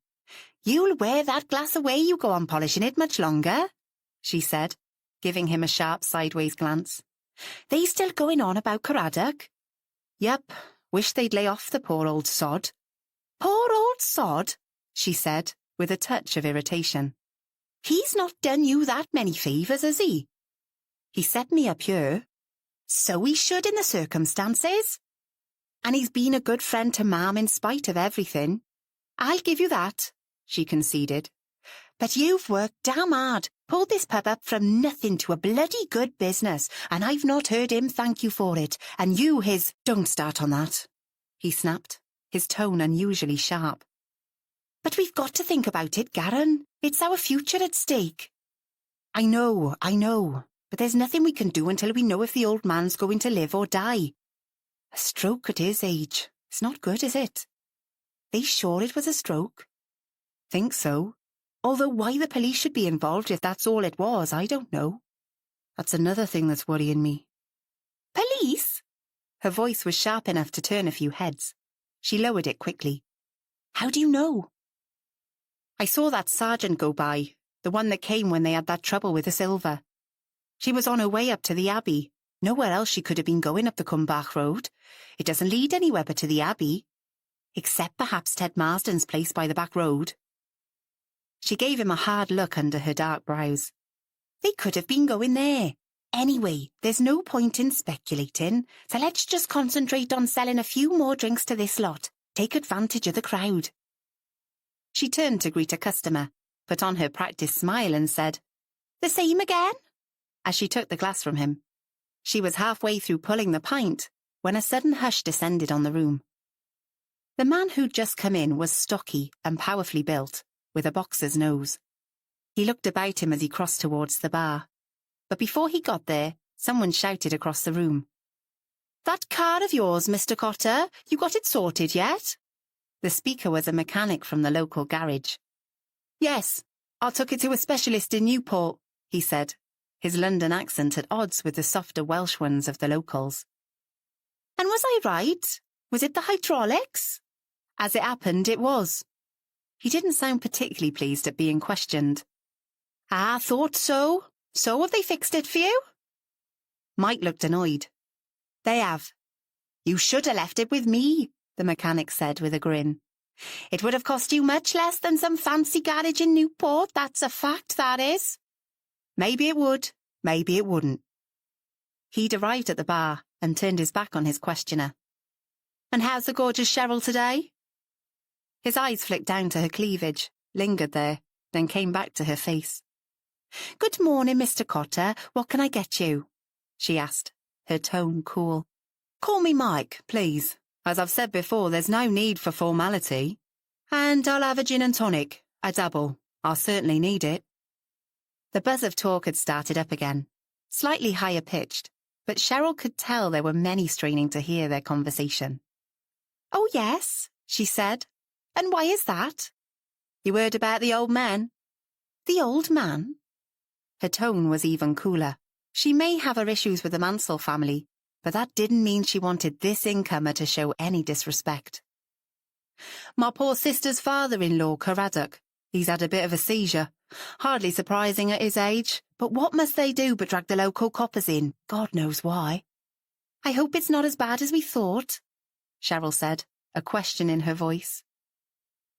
S1: You'll wear that glass away you go on polishing it much longer, she said, giving him a sharp sideways glance. They still going on about Caraddoc? Yup, wish they'd lay off the poor old sod. Poor old sod, she said, with a touch of irritation. He's not done you that many favours, has he? He set me up here. So he should in the circumstances. And he's been a good friend to Ma'am in spite of everything. I'll give you that, she conceded. But you've worked damn hard, pulled this pub up from nothing to a bloody good business, and I've not heard him thank you for it, and you his— Don't start on that, he snapped, his tone unusually sharp. But we've got to think about it, Garan. It's our future at stake. I know, but there's nothing we can do until we know if the old man's going to live or die. A stroke at his age. It's not good, is it? They sure it was a stroke? Think so. Although why the police should be involved if that's all it was, I don't know. That's another thing that's worrying me. Police? Her voice was sharp enough to turn a few heads. She lowered it quickly. How do you know? I saw that sergeant go by, the one that came when they had that trouble with the silver. She was on her way up to the Abbey. Nowhere else she could have been going up the Cumbach Road. It doesn't lead anywhere but to the Abbey. Except perhaps Ted Marsden's place by the back road. She gave him a hard look under her dark brows. They could have been going there. Anyway, there's no point in speculating, so let's just concentrate on selling a few more drinks to this lot. Take advantage of the crowd. She turned to greet a customer, put on her practiced smile and said, The same again? As she took the glass from him. She was halfway through pulling the pint when a sudden hush descended on the room. The man who'd just come in was stocky and powerfully built, with a boxer's nose. He looked about him as he crossed towards the bar. But before he got there, someone shouted across the room. That car of yours, Mr. Cotter, you got it sorted yet? The speaker was a mechanic from the local garage. Yes, I took it to a specialist in Newport, he said. his London accent at odds with the softer Welsh ones of the locals. "And was I right? Was it the hydraulics?" "As it happened, it was." He didn't sound particularly pleased at being questioned. "I thought so. So have they fixed it for you?" Mike looked annoyed. "They have." "You should have left it with me," the mechanic said with a grin. "It would have cost you much less than some fancy garage in Newport, that's a fact, that is." Maybe it would, maybe it wouldn't. He'd arrived at the bar and turned his back on his questioner. "And how's the gorgeous Cheryl today?" His eyes flicked down to her cleavage, lingered there, then came back to her face. "Good morning, Mr. Cotter. What can I get you?" she asked, her tone cool. "Call me Mike, please. As I've said before, there's no need for formality. And I'll have a gin and tonic, a double. I'll certainly need it." The buzz of talk had started up again, slightly higher pitched, but Cheryl could tell there were many straining to hear their conversation. "Oh, yes," she said. "And why is that?" "You heard about the old man?" "The old man?" Her tone was even cooler. She may have her issues with the Mansell family, but that didn't mean she wanted this incomer to show any disrespect. "My poor sister's father-in-law, Craddock. He's had a bit of a seizure. Hardly surprising at his age, but what must they do but drag the local coppers in? God knows why." "I hope it's not as bad as we thought," Cheryl said, a question in her voice.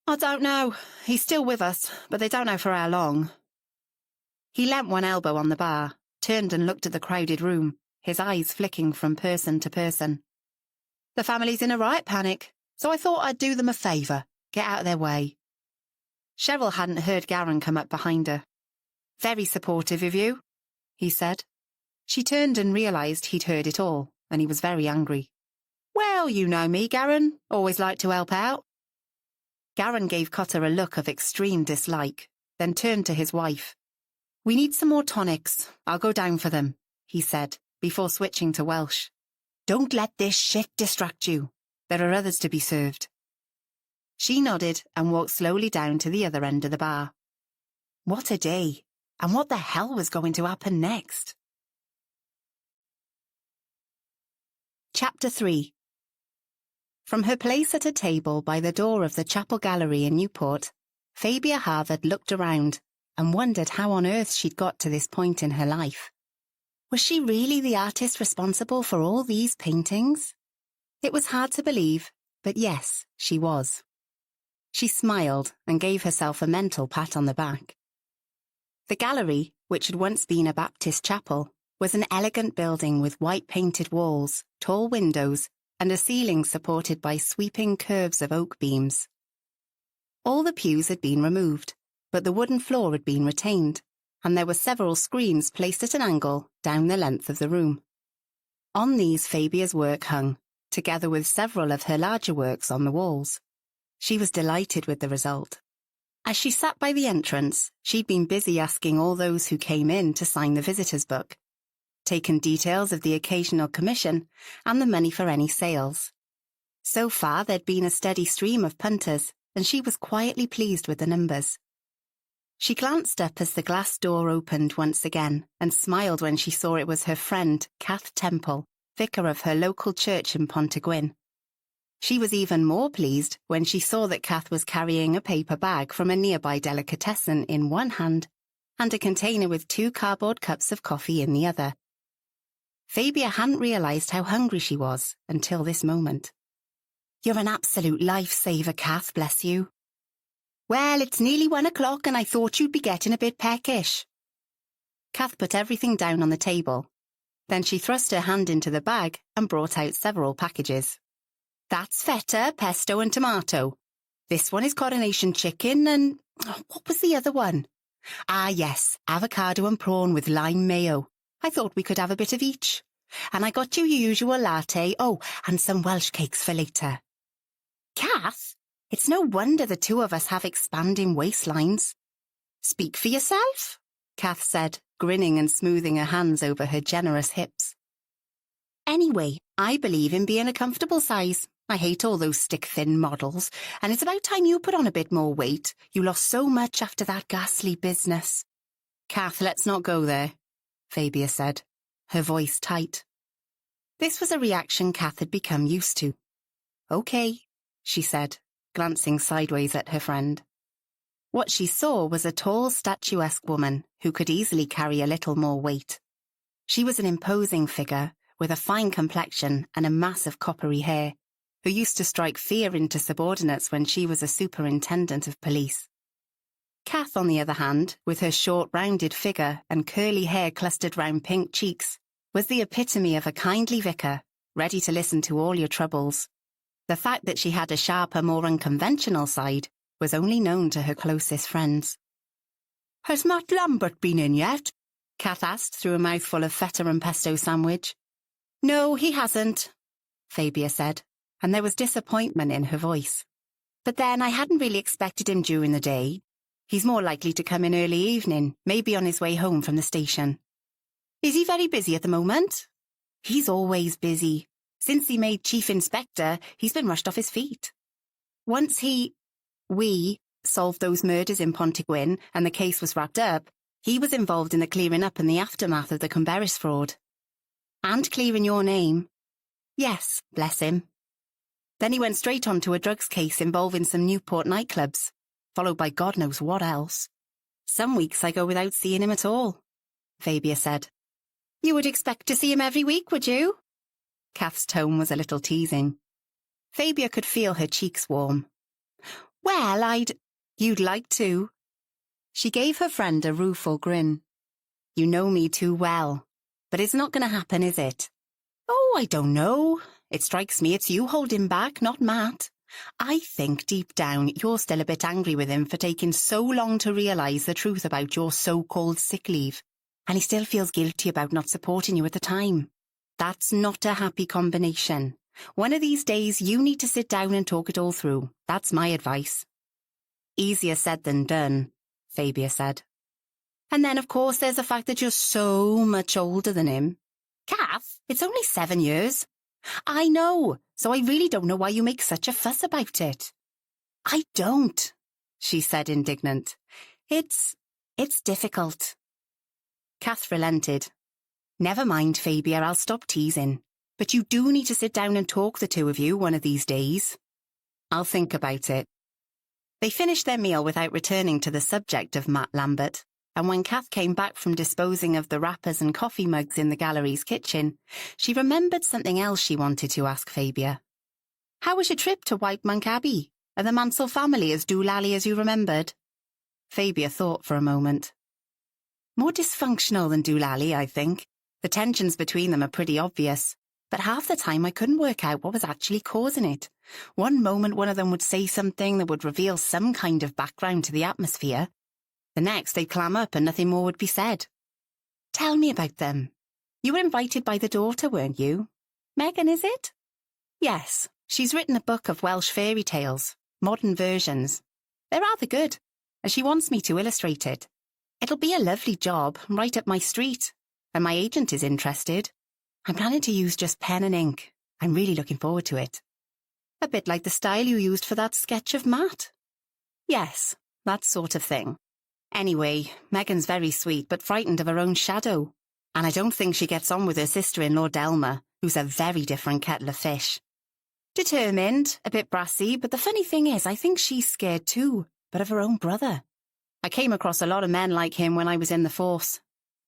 S1: "I don't know. He's still with us, but they don't know for how long." He leant one elbow on the bar, turned and looked at the crowded room, his eyes flicking from person to person. "The family's in a right panic, so I thought I'd do them a favour, get out of their way." Cheryl hadn't heard Garen come up behind her. "Very supportive of you," he said. She turned and realised he'd heard it all, and he was very angry. "Well, you know me, Garen. Always like to help out." Garen gave Cotter a look of extreme dislike, then turned to his wife. "We need some more tonics. I'll go down for them," he said, before switching to Welsh. "Don't let this shit distract you. There are others to be served." She nodded and walked slowly down to the other end of the bar. What a day, and what the hell was going to happen next? Chapter 3. From her place at a table by the door of the Chapel Gallery in Newport, Fabia Harvard looked around and wondered how on earth she'd got to this point in her life. Was she really the artist responsible for all these paintings? It was hard to believe, but yes, she was. She smiled and gave herself a mental pat on the back. The gallery, which had once been a Baptist chapel, was an elegant building with white painted walls, tall windows, and a ceiling supported by sweeping curves of oak beams. All the pews had been removed, but the wooden floor had been retained, and there were several screens placed at an angle down the length of the room. On these Fabia's work hung, together with several of her larger works on the walls. She was delighted with the result. As she sat by the entrance, she'd been busy asking all those who came in to sign the visitor's book, taken details of the occasional commission and the money for any sales. So far there'd been a steady stream of punters, and she was quietly pleased with the numbers. She glanced up as the glass door opened once again and smiled when she saw it was her friend, Kath Temple, vicar of her local church in Pontygwyn. She was even more pleased when she saw that Kath was carrying a paper bag from a nearby delicatessen in one hand and a container with 2 cardboard cups of coffee in the other. Fabia hadn't realised how hungry she was until this moment. "You're an absolute lifesaver, Kath, bless you." "Well, it's nearly 1 o'clock and I thought you'd be getting a bit peckish." Kath put everything down on the table. Then she thrust her hand into the bag and brought out several packages. "That's feta, pesto and tomato. This one is coronation chicken and... what was the other one? Ah, yes, avocado and prawn with lime mayo. I thought we could have a bit of each. And I got you your usual latte, and some Welsh cakes for later." "Kath, it's no wonder the two of us have expanding waistlines." "Speak for yourself," Kath said, grinning and smoothing her hands over her generous hips. "Anyway, I believe in being a comfortable size. I hate all those stick-thin models, and it's about time you put on a bit more weight. You lost so much after that ghastly business." "Kath, let's not go there." Fabia said, her voice tight. This was a reaction Kath had become used to. Okay, she said, glancing sideways at her friend. What she saw was a tall, statuesque woman who could easily carry a little more weight. She was an imposing figure with a fine complexion and a mass of coppery hair, who used to strike fear into subordinates when she was a superintendent of police. Kath, on the other hand, with her short, rounded figure and curly hair clustered round pink cheeks, was the epitome of a kindly vicar, ready to listen to all your troubles. The fact that she had a sharper, more unconventional side was only known to her closest friends. "Has Matt Lambert been in yet?" Kath asked through a mouthful of feta and pesto sandwich. "No, he hasn't," Fabia said, and there was disappointment in her voice. "But then I hadn't really expected him during the day. He's more likely to come in early evening, maybe on his way home from the station." "Is he very busy at the moment?" "He's always busy. Since he made chief inspector, he's been rushed off his feet. Once we solved those murders in Pontygwyn and the case was wrapped up, he was involved in the clearing up and the aftermath of the Cumberris fraud. And clearing your name." "Yes, bless him." Then he went straight on to a drugs case involving some Newport nightclubs, followed by God knows what else. "Some weeks I go without seeing him at all," Fabia said. "You would expect to see him every week, would you?" Kath's tone was a little teasing. Fabia could feel her cheeks warm. "Well, You'd like to." She gave her friend a rueful grin. "You know me too well. But it's not going to happen, is it?" "Oh, I don't know. It strikes me it's you holding back, not Matt. I think deep down you're still a bit angry with him for taking so long to realise the truth about your so-called sick leave, and he still feels guilty about not supporting you at the time. That's not a happy combination. One of these days you need to sit down and talk it all through. That's my advice." "Easier said than done," Fabia said. "And then, of course, there's the fact that you're so much older than him." "Kath, it's only 7 years." "I know, so I really don't know why you make such a fuss about it." "I don't," she said, indignant. It's difficult." Kath relented. "Never mind, Fabia, I'll stop teasing. But you do need to sit down and talk, the two of you, one of these days." "I'll think about it." They finished their meal without returning to the subject of Matt Lambert, and when Kath came back from disposing of the wrappers and coffee mugs in the gallery's kitchen, she remembered something else she wanted to ask Fabia. "How was your trip to White Monk Abbey? Are the Mansell family as doolally as you remembered?" Fabia thought for a moment. "More dysfunctional than doolally, I think. The tensions between them are pretty obvious. But half the time I couldn't work out what was actually causing it. One moment one of them would say something that would reveal some kind of background to the atmosphere. The next they'd clam up and nothing more would be said." "Tell me about them. You were invited by the daughter, weren't you? Megan, is it?" "Yes, she's written a book of Welsh fairy tales, modern versions. They're rather good, and she wants me to illustrate it. It'll be a lovely job, right up my street, and my agent is interested. I'm planning to use just pen and ink. I'm really looking forward to it." "A bit like the style you used for that sketch of Matt." "Yes, that sort of thing. Anyway, Megan's very sweet but frightened of her own shadow. And I don't think she gets on with her sister-in-law Delma, who's a very different kettle of fish. Determined, a bit brassy, but the funny thing is I think she's scared too, but of her own brother. I came across a lot of men like him when I was in the force.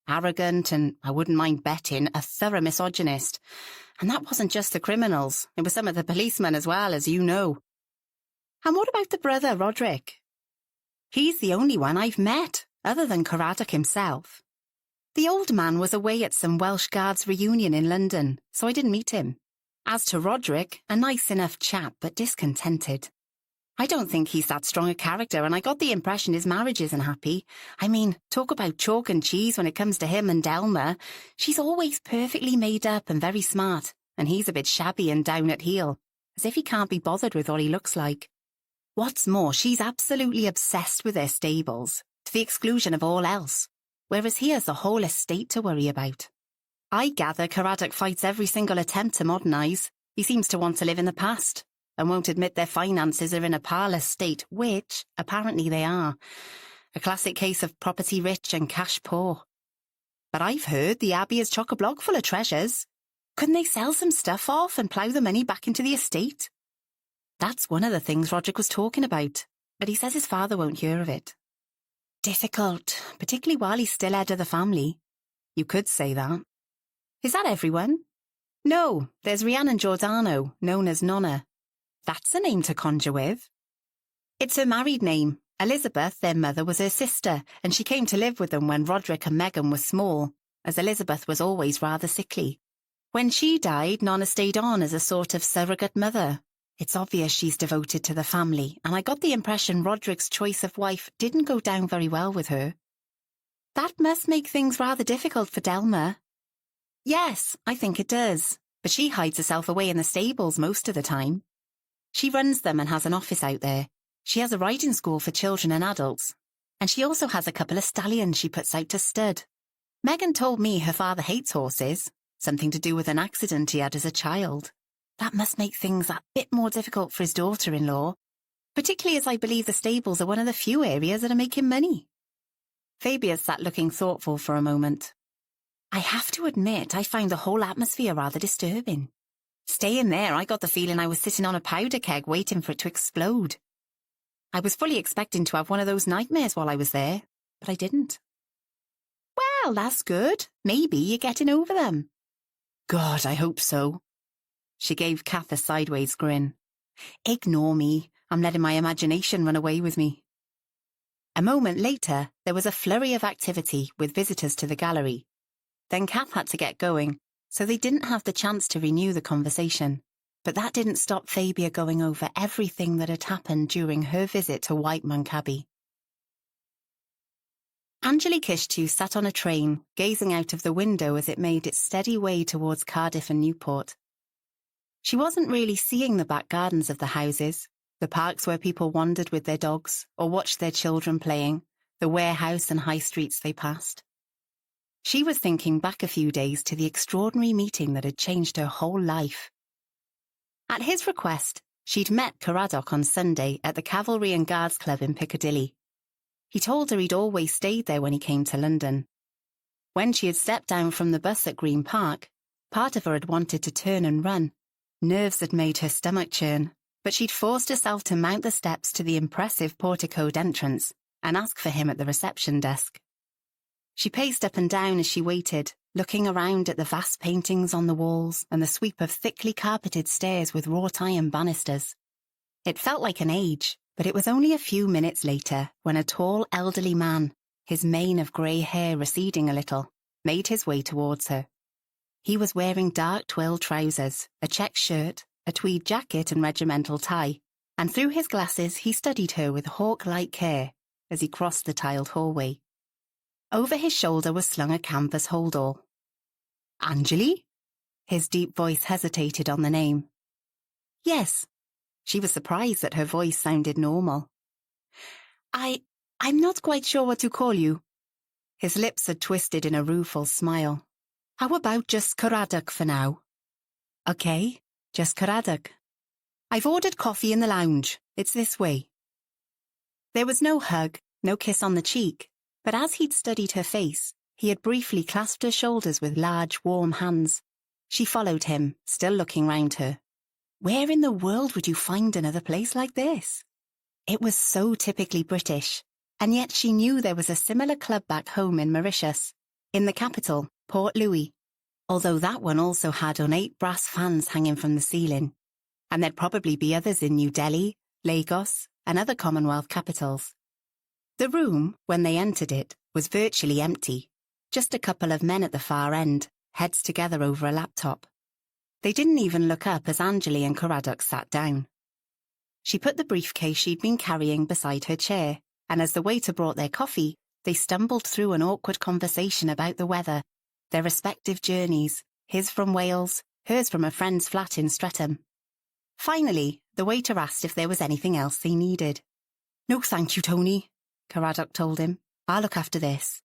S1: Arrogant and, I wouldn't mind betting, a thorough misogynist. And that wasn't just the criminals, it was some of the policemen as well, as you know." "And what about the brother, Roderick?" "He's the only one I've met, other than Caradoc himself. The old man was away at some Welsh Guards reunion in London, so I didn't meet him. As to Roderick, a nice enough chap, but discontented. I don't think he's that strong a character, and I got the impression his marriage isn't happy. I mean, talk about chalk and cheese when it comes to him and Delma. She's always perfectly made up and very smart, and he's a bit shabby and down at heel, as if he can't be bothered with what he looks like. What's more, she's absolutely obsessed with their stables, to the exclusion of all else, whereas he has the whole estate to worry about. I gather Caradoc fights every single attempt to modernise. He seems to want to live in the past, and won't admit their finances are in a parlous state, which, apparently they are. A classic case of property rich and cash poor. But I've heard the Abbey is chock-a-block full of treasures. Couldn't they sell some stuff off and plough the money back into the estate? That's one of the things Roderick was talking about, but he says his father won't hear of it. Difficult, particularly while he's still head of the family. You could say that. Is that everyone? No, there's Rhiannon Giordano, known as Nonna. That's a name to conjure with. It's her married name. Elizabeth, their mother, was her sister, and she came to live with them when Roderick and Meghan were small, as Elizabeth was always rather sickly. When she died, Nonna stayed on as a sort of surrogate mother. It's obvious she's devoted to the family, and I got the impression Roderick's choice of wife didn't go down very well with her. That must make things rather difficult for Delma. Yes, I think it does, but she hides herself away in the stables most of the time. She runs them and has an office out there. She has a riding school for children and adults, and she also has a couple of stallions she puts out to stud. Meghan told me her father hates horses, something to do with an accident he had as a child. That must make things a bit more difficult for his daughter-in-law, particularly as I believe the stables are one of the few areas that are making money. Fabia sat looking thoughtful for a moment. I have to admit I found the whole atmosphere rather disturbing. Staying there, I got the feeling I was sitting on a powder keg waiting for it to explode. I was fully expecting to have one of those nightmares while I was there, but I didn't. Well, that's good. Maybe you're getting over them. God, I hope so. She gave Kath a sideways grin. Ignore me. I'm letting my imagination run away with me. A moment later, there was a flurry of activity with visitors to the gallery. Then Kath had to get going, so they didn't have the chance to renew the conversation. But that didn't stop Fabia going over everything that had happened during her visit to White Monk Abbey. Anjali Kishtu sat on a train, gazing out of the window as it made its steady way towards Cardiff and Newport. She wasn't really seeing the back gardens of the houses, the parks where people wandered with their dogs or watched their children playing, the warehouse and high streets they passed. She was thinking back a few days to the extraordinary meeting that had changed her whole life. At his request, she'd met Caradoc on Sunday at the Cavalry and Guards Club in Piccadilly. He told her he'd always stayed there when he came to London. When she had stepped down from the bus at Green Park, part of her had wanted to turn and run. Nerves had made her stomach churn, but she'd forced herself to mount the steps to the impressive porticoed entrance and ask for him at the reception desk. She paced up and down as she waited, looking around at the vast paintings on the walls and the sweep of thickly carpeted stairs with wrought iron banisters. It felt like an age, but it was only a few minutes later when a tall, elderly man, his mane of grey hair receding a little, made his way towards her. He was wearing dark twill trousers, a check shirt, a tweed jacket and regimental tie, and through his glasses he studied her with hawk-like care as he crossed the tiled hallway. Over his shoulder was slung a canvas holdall. Anjali? His deep voice hesitated on the name. Yes. She was surprised that her voice sounded normal. I'm not quite sure what to call you. His lips had twisted in a rueful smile. How about just Caradoc for now? Okay, just Caradoc. I've ordered coffee in the lounge. It's this way. There was no hug, no kiss on the cheek, but as he'd studied her face, he had briefly clasped her shoulders with large, warm hands. She followed him, still looking round her. Where in the world would you find another place like this? It was so typically British, and yet she knew there was a similar club back home in Mauritius, in the capital, Port Louis, although that one also had ornate brass fans hanging from the ceiling, and there'd probably be others in New Delhi, Lagos, and other Commonwealth capitals. The room, when they entered it, was virtually empty, just a couple of men at the far end, heads together over a laptop. They didn't even look up as Anjali and Caradoc sat down. She put the briefcase she'd been carrying beside her chair, and as the waiter brought their coffee, they stumbled through an awkward conversation about the weather, their respective journeys, his from Wales, hers from a friend's flat in Streatham. Finally, the waiter asked if there was anything else they needed. No thank you, Tony, Caradoc told him. I'll look after this.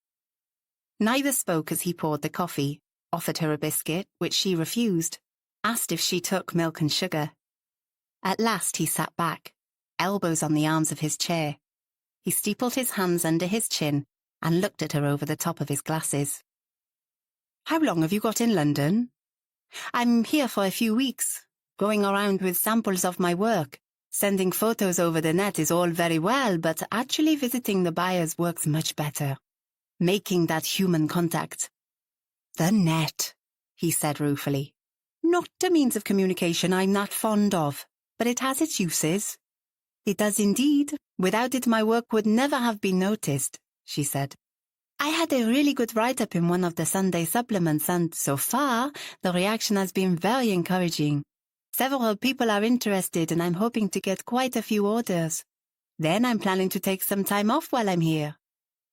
S1: Neither spoke as he poured the coffee, offered her a biscuit, which she refused, asked if she took milk and sugar. At last he sat back, elbows on the arms of his chair. He steepled his hands under his chin and looked at her over the top of his glasses. How long have you got in London? I'm here for a few weeks, going around with samples of my work. Sending photos over the net is all very well, but actually visiting the buyers works much better. Making that human contact. The net, he said ruefully. Not a means of communication I'm not fond of, but it has its uses. It does indeed. Without it my work would never have been noticed, she said. I had a really good write-up in one of the Sunday supplements and, so far, the reaction has been very encouraging. Several people are interested and I'm hoping to get quite a few orders. Then I'm planning to take some time off while I'm here.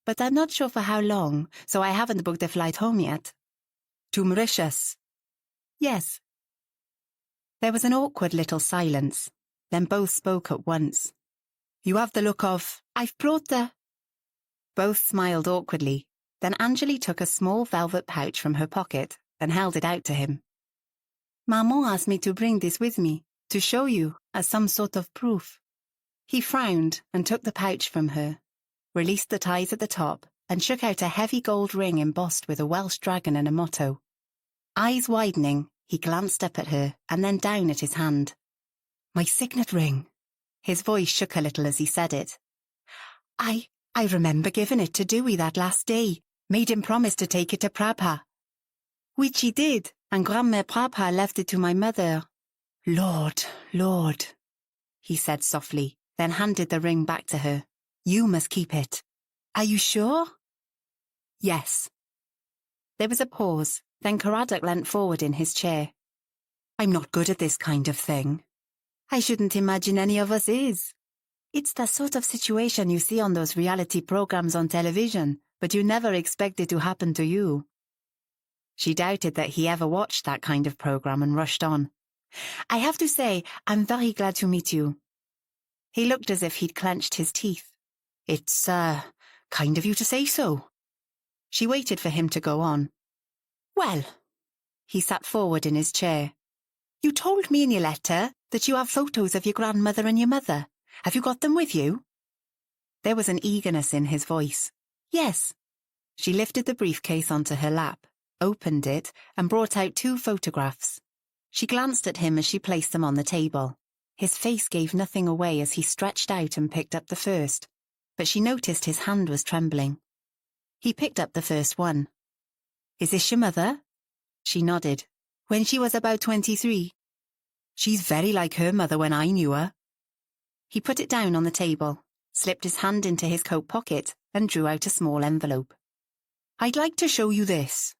S1: But I'm not sure for how long, so I haven't booked a flight home yet. To Mauritius? Yes. There was an awkward little silence. Then both spoke at once. You have the look of, I've brought the... Both smiled awkwardly. Then Anjali took a small velvet pouch from her pocket and held it out to him. Maman asked me to bring this with me, to show you, as some sort of proof. He frowned and took the pouch from her, released the ties at the top, and shook out a heavy gold ring embossed with a Welsh dragon and a motto. Eyes widening, he glanced up at her and then down at his hand. My signet ring. His voice shook a little as he said it. I remember giving it to Dewey that last day, made him promise to take it to Prabha. Which he did, and Grandmère Prabha left it to my mother. Lord, he said softly, then handed the ring back to her. You must keep it. Are you sure? Yes. There was a pause, then Caradoc leant forward in his chair. I'm not good at this kind of thing. I shouldn't imagine any of us is. It's the sort of situation you see on those reality programs on television, but you never expect it to happen to you. She doubted that he ever watched that kind of program and rushed on. I have to say, I'm very glad to meet you. He looked as if he'd clenched his teeth. It's, kind of you to say so. She waited for him to go on. Well, he sat forward in his chair. You told me in your letter that you have photos of your grandmother and your mother. Have you got them with you? There was an eagerness in his voice. Yes. She lifted the briefcase onto her lap, opened it, and brought out 2 photographs. She glanced at him as she placed them on the table. His face gave nothing away as he stretched out and picked up the first, but she noticed his hand was trembling. He picked up the first one. Is this your mother? She nodded. When she was about 23. She's very like her mother when I knew her. He put it down on the table, slipped his hand into his coat pocket, and drew out a small envelope. I'd like to show you this.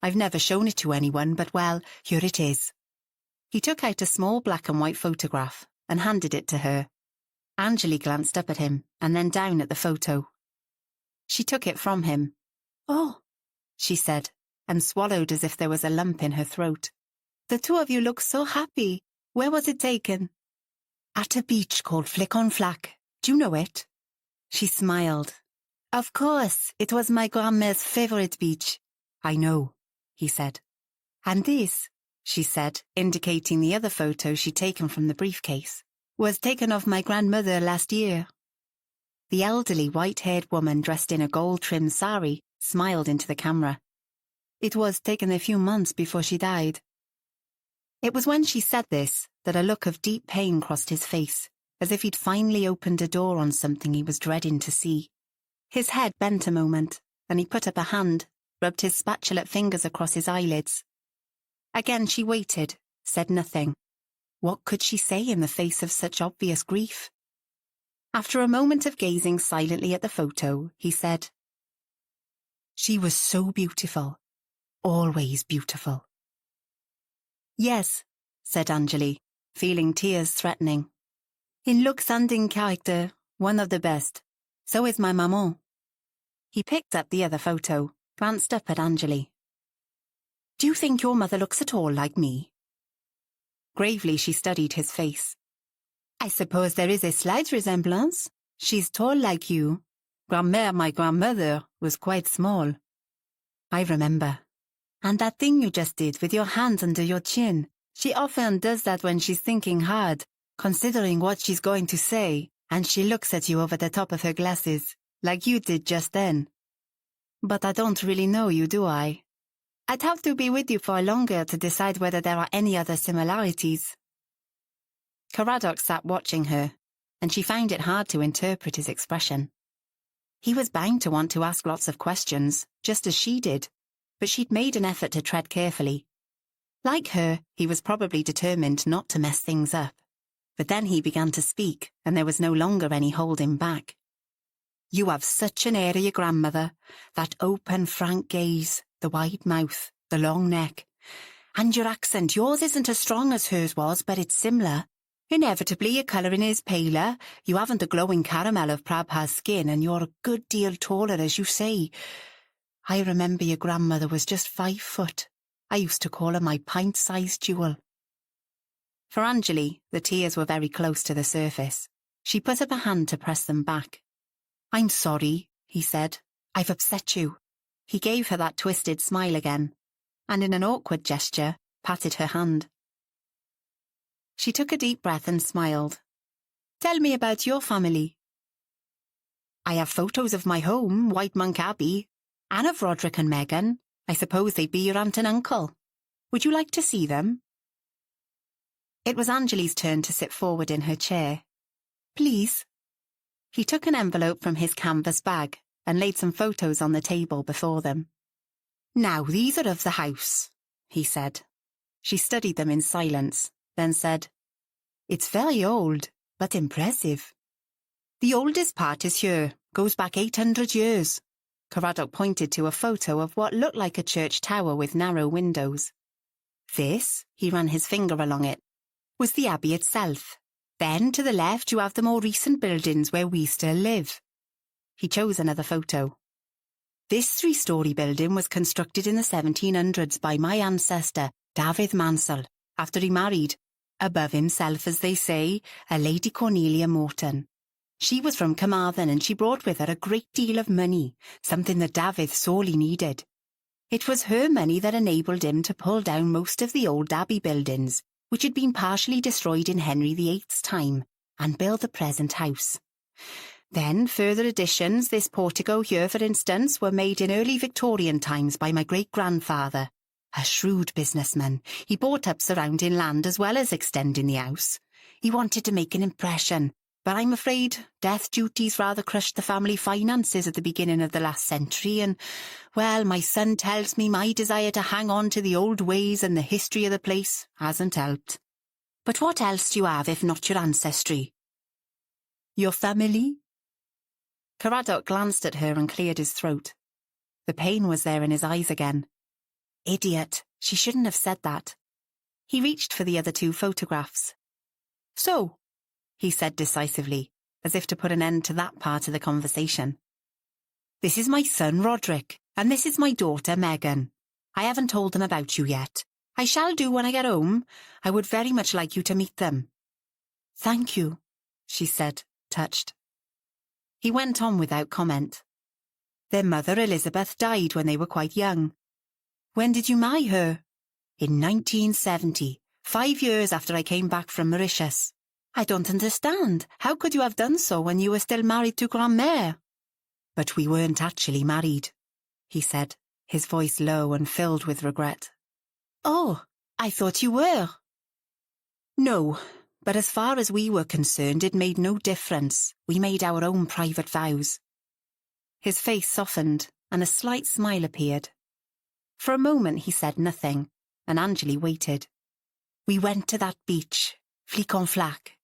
S1: I've never shown it to anyone, but well, here it is. He took out a small black and white photograph and handed it to her. Anjali glanced up at him and then down at the photo. She took it from him. Oh, she said, and swallowed as if there was a lump in her throat. The 2 of you look so happy. Where was it taken? At a beach called Flick on Flack. Do you know it? She smiled. Of course, it was my grandma's favourite beach. I know, he said. And this, she said, indicating the other photo she'd taken from the briefcase, was taken of my grandmother last year. The elderly white-haired woman dressed in a gold-trimmed sari smiled into the camera. It was taken a few months before she died. It was when she said this that a look of deep pain crossed his face, as if he'd finally opened a door on something he was dreading to see. His head bent a moment, and he put up a hand, rubbed his spatulate fingers across his eyelids. Again she waited, said nothing. What could she say in the face of such obvious grief? After a moment of gazing silently at the photo, he said, She was so beautiful. Always beautiful. Yes, said Anjali, feeling tears threatening. In looks and in character, one of the best. So is my maman. He picked up the other photo, glanced up at Anjali. Do you think your mother looks at all like me? Gravely she studied his face. I suppose there is a slight resemblance. She's tall like you. Grandmère, my grandmother, was quite small. I remember. And that thing you just did with your hands under your chin, she often does that when she's thinking hard, considering what she's going to say, and she looks at you over the top of her glasses, like you did just then. But I don't really know you, do I? I'd have to be with you for longer to decide whether there are any other similarities. Caradoc sat watching her, and she found it hard to interpret his expression. He was bound to want to ask lots of questions, just as she did, but she'd made an effort to tread carefully. Like her, he was probably determined not to mess things up. But then he began to speak, and there was no longer any holding back. You have such an air of your grandmother, that open, frank gaze, the wide mouth, the long neck. And your accent, yours isn't as strong as hers was, but it's similar. Inevitably, your colouring is paler, you haven't the glowing caramel of Prabha's skin, and you're a good deal taller, as you say. I remember your grandmother was just 5 foot. I used to call her my pint-sized jewel. For Anjali, the tears were very close to the surface. She put up a hand to press them back. I'm sorry, he said. I've upset you. He gave her that twisted smile again, and in an awkward gesture, patted her hand. She took a deep breath and smiled. Tell me about your family. I have photos of my home, White Monk Abbey, and of Roderick and Megan. I suppose they'd be your aunt and uncle. Would you like to see them? It was Anjali's turn to sit forward in her chair. Please. He took an envelope from his canvas bag and laid some photos on the table before them. Now, these are of the house, he said. She studied them in silence, then said, It's very old, but impressive. The oldest part is here, goes back 800 years. Caradoc pointed to a photo of what looked like a church tower with narrow windows. This, he ran his finger along it, was the abbey itself. Then, to the left, you have the more recent buildings where we still live. He chose another photo. This 3-story building was constructed in the 1700s by my ancestor, David Mansell, after he married, above himself as they say, a Lady Cornelia Morton. She was from Carmarthen and she brought with her a great deal of money, something that David sorely needed. It was her money that enabled him to pull down most of the old abbey buildings, which had been partially destroyed in Henry VIII's time, and build the present house. Then further additions, this portico here for instance, were made in early Victorian times by my great-grandfather. A shrewd businessman, he bought up surrounding land as well as extending the house. He wanted to make an impression, but I'm afraid death duties rather crushed the family finances at the beginning of the last century, and, well, my son tells me my desire to hang on to the old ways and the history of the place hasn't helped. But what else do you have if not your ancestry? Your family? Caradoc glanced at her and cleared his throat. The pain was there in his eyes again. Idiot, she shouldn't have said that. He reached for the other 2 photographs. So, he said decisively, as if to put an end to that part of the conversation. This is my son, Roderick, and this is my daughter, Megan. I haven't told them about you yet. I shall do when I get home. I would very much like you to meet them. Thank you, she said, touched. He went on without comment. Their mother, Elizabeth, died when they were quite young. When did you marry her? In 1970, 5 years after I came back from Mauritius. I don't understand. How could you have done so when you were still married to Grand-mère? But we weren't actually married, he said, his voice low and filled with regret. Oh, I thought you were. No, but as far as we were concerned, it made no difference. We made our own private vows. His face softened, and a slight smile appeared. For a moment he said nothing, and Anjali waited. We went to that beach, Flic-en-Flac.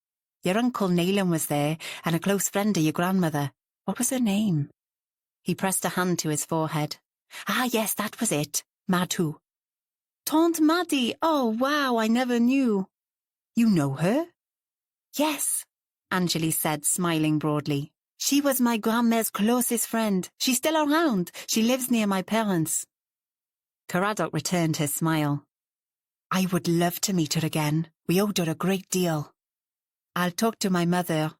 S1: Your uncle Nayland was there, and a close friend of your grandmother. What was her name? He pressed a hand to his forehead. Ah, yes, that was it. Madhu. Tante Maddie. Oh, wow, I never knew. You know her? Yes, Anjali said, smiling broadly. She was my grandma's closest friend. She's still around. She lives near my parents. Caradoc returned his smile. I would love to meet her again. We owed her a great deal. I'll talk to my mother.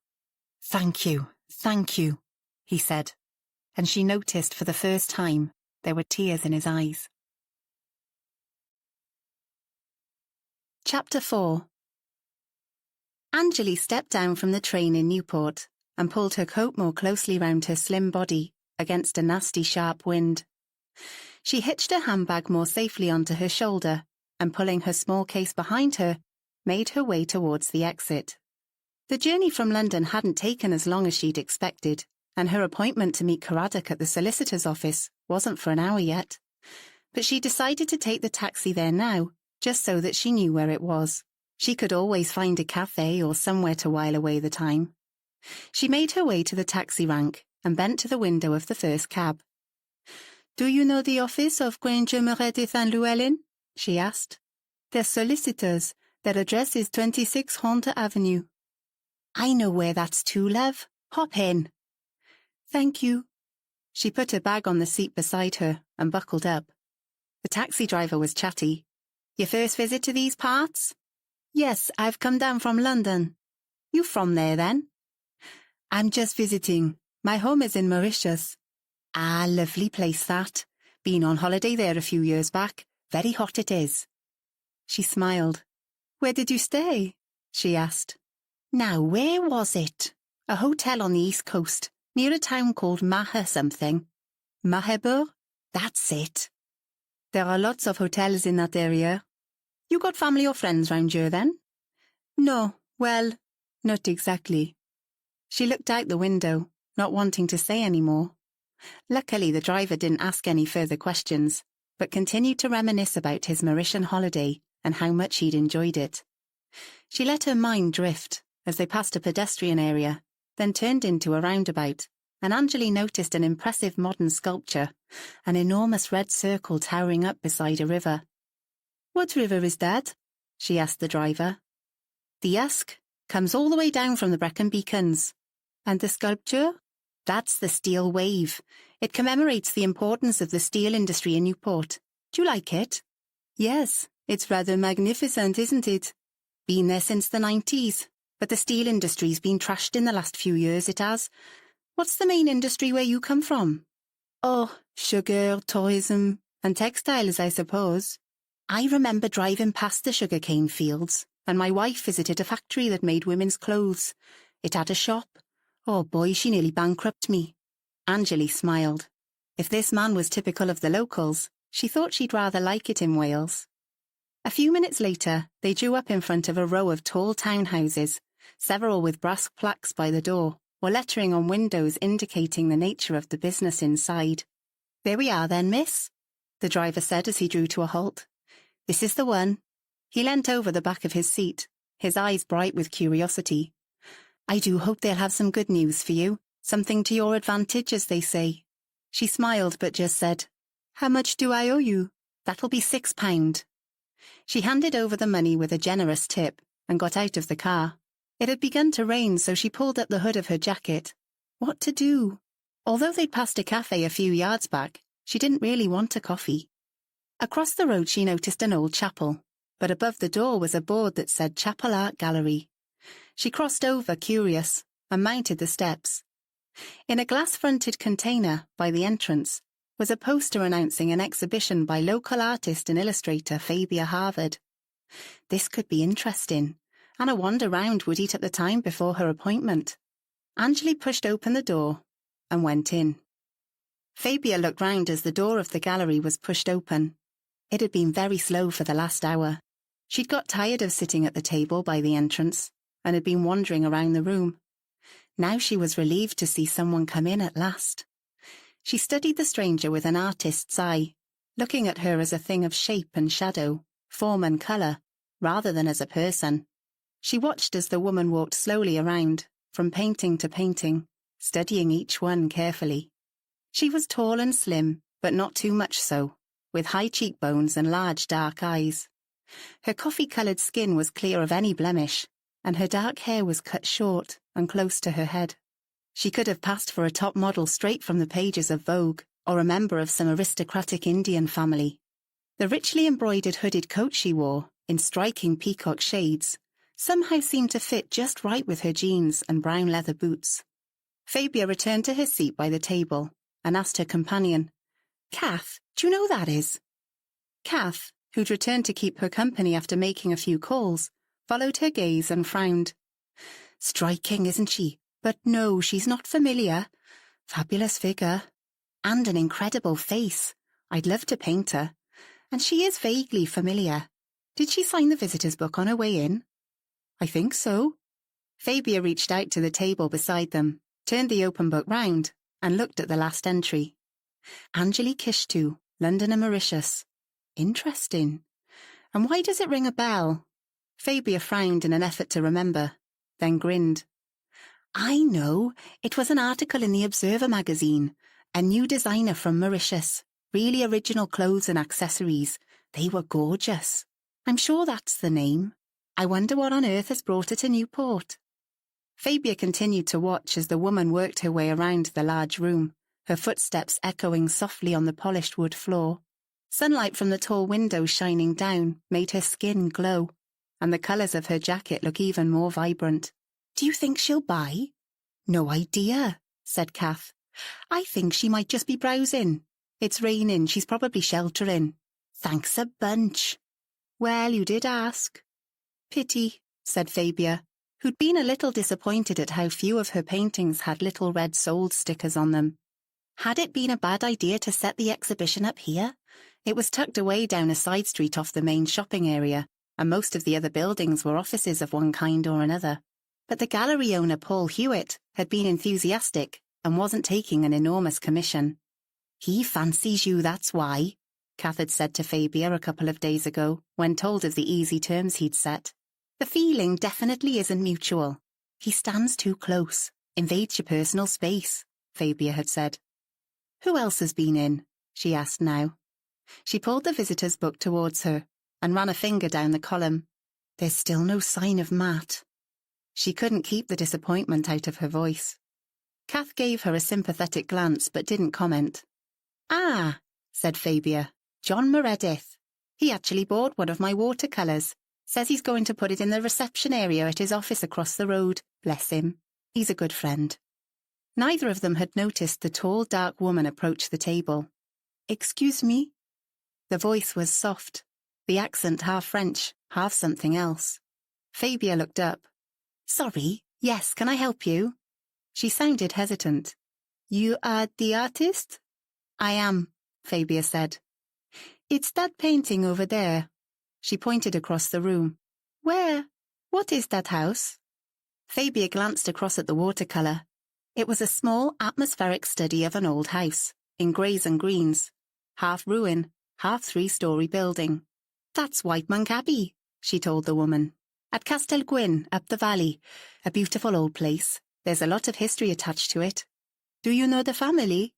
S1: Thank you, he said, and she noticed for the first time there were tears in his eyes. Chapter 4. Anjali stepped down from the train in Newport and pulled her coat more closely round her slim body against a nasty sharp wind. She hitched her handbag more safely onto her shoulder and, pulling her small case behind her, made her way towards the exit. The journey from London hadn't taken as long as she'd expected, and her appointment to meet Craddock at the solicitor's office wasn't for an hour yet. But she decided to take the taxi there now, just so that she knew where it was. She could always find a cafe or somewhere to while away the time. She made her way to the taxi rank and bent to the window of the first cab. "Do you know the office of Granger, Meredith and Llewellyn?" she asked. "They're solicitors. Their address is 26 Haunter Avenue." "I know where that's to, love. Hop in." "Thank you." She put her bag on the seat beside her and buckled up. The taxi driver was chatty. "Your first visit to these parts?" "Yes, I've come down from London." "You from there, then?" "I'm just visiting. My home is in Mauritius." "Ah, lovely place that. Been on holiday there a few years back. Very hot it is." She smiled. "Where did you stay?" she asked. "Now, where was it?" "A hotel on the East Coast, near a town called Mahe something." "Mahebur? That's it." "There are lots of hotels in that area." "You got family or friends round here, then?" "No, well, not exactly." She looked out the window, not wanting to say any more. Luckily, the driver didn't ask any further questions, but continued to reminisce about his Mauritian holiday and how much he'd enjoyed it. She let her mind drift as they passed a pedestrian area, then turned into a roundabout, and Anjali noticed an impressive modern sculpture, an enormous red circle towering up beside a river. "What river is that?" she asked the driver. "The Usk. Comes all the way down from the Brecon Beacons." "And the sculpture?" "That's the Steel Wave. It commemorates the importance of the steel industry in Newport. Do you like it?" "Yes, it's rather magnificent, isn't it?" "Been there since the 90s, but the steel industry's been trashed in the last few years, it has. What's the main industry where you come from?" "Oh, sugar, tourism, and textiles, I suppose." "I remember driving past the sugarcane fields, and my wife visited a factory that made women's clothes. It had a shop. Oh boy, she nearly bankrupted me." Anjali smiled. If this man was typical of the locals, she thought she'd rather like it in Wales. A few minutes later, they drew up in front of a row of tall townhouses, several with brass plaques by the door, or lettering on windows indicating the nature of the business inside. "There we are then, miss," the driver said as he drew to a halt. "This is the one." He leant over the back of his seat, his eyes bright with curiosity. "I do hope they'll have some good news for you, something to your advantage, as they say." She smiled but just said, "How much do I owe you?" "That'll be £6." She handed over the money with a generous tip and got out of the car. It had begun to rain, so she pulled up the hood of her jacket. What to do? Although they'd passed a cafe a few yards back, she didn't really want a coffee. Across the road she noticed an old chapel, but above the door was a board that said Chapel Art Gallery. She crossed over, curious, and mounted the steps. In a glass-fronted container by the entrance was a poster announcing an exhibition by local artist and illustrator Fabia Harvard. This could be interesting, and a wander round would eat up the time before her appointment. Anjali pushed open the door and went in. Fabia looked round as the door of the gallery was pushed open. It had been very slow for the last hour. She'd got tired of sitting at the table by the entrance and had been wandering around the room. Now she was relieved to see someone come in at last. She studied the stranger with an artist's eye, looking at her as a thing of shape and shadow, form and colour, rather than as a person. She watched as the woman walked slowly around, from painting to painting, studying each one carefully. She was tall and slim, but not too much so, with high cheekbones and large dark eyes. Her coffee-coloured skin was clear of any blemish, and her dark hair was cut short and close to her head. She could have passed for a top model straight from the pages of Vogue, or a member of some aristocratic Indian family. The richly embroidered hooded coat she wore, in striking peacock shades, somehow seemed to fit just right with her jeans and brown leather boots. Fabia returned to her seat by the table and asked her companion, "Kath, do you know who that is?" Kath, who'd returned to keep her company after making a few calls, followed her gaze and frowned. "Striking, isn't she? But no, she's not familiar. Fabulous figure. And an incredible face. I'd love to paint her. And she is vaguely familiar. Did she sign the visitor's book on her way in? I think so. Fabia reached out to the table beside them, turned the open book round, and looked at the last entry. Anjali Kishtu, London and Mauritius. Interesting. And why does it ring a bell? Fabia frowned in an effort to remember, then grinned. I know. It was an article in the Observer magazine. A new designer from Mauritius. Really original clothes and accessories. They were gorgeous. I'm sure that's the name. I wonder what on earth has brought her to Newport. Fabia continued to watch as the woman worked her way around the large room, her footsteps echoing softly on the polished wood floor. Sunlight from the tall windows shining down made her skin glow, and the colours of her jacket look even more vibrant. Do you think she'll buy? No idea, said Kath. I think she might just be browsing. It's raining, she's probably sheltering. Thanks a bunch. Well, you did ask. Pity, said Fabia, who'd been a little disappointed at how few of her paintings had little red sold stickers on them. Had it been a bad idea to set the exhibition up here? It was tucked away down a side street off the main shopping area, and most of the other buildings were offices of one kind or another. But the gallery owner, Paul Hewitt, had been enthusiastic and wasn't taking an enormous commission. He fancies you, that's why, Kath had said to Fabia a couple of days ago, when told of the easy terms he'd set. The feeling definitely isn't mutual. He stands too close, invades your personal space, Fabia had said. Who else has been in? She asked now. She pulled the visitor's book towards her and ran a finger down the column. There's still no sign of Matt. She couldn't keep the disappointment out of her voice. Kath gave her a sympathetic glance but didn't comment. Ah, said Fabia. John Meredith. He actually bought one of my watercolours. Says he's going to put it in the reception area at his office across the road. Bless him. He's a good friend. Neither of them had noticed the tall, dark woman approach the table. Excuse me? The voice was soft, the accent half French, half something else. Fabia looked up. Sorry, yes, can I help you? She sounded hesitant. You are the artist? I am, Fabia said. It's that painting over there. She pointed across the room. Where? What is that house? Fabia glanced across at the watercolour. It was a small, atmospheric study of an old house, in greys and greens, half ruin, half three-storey building. That's White Monk Abbey, she told the woman. At Castel Gwyn, up the valley. A beautiful old place. There's a lot of history attached to it. Do you know the family?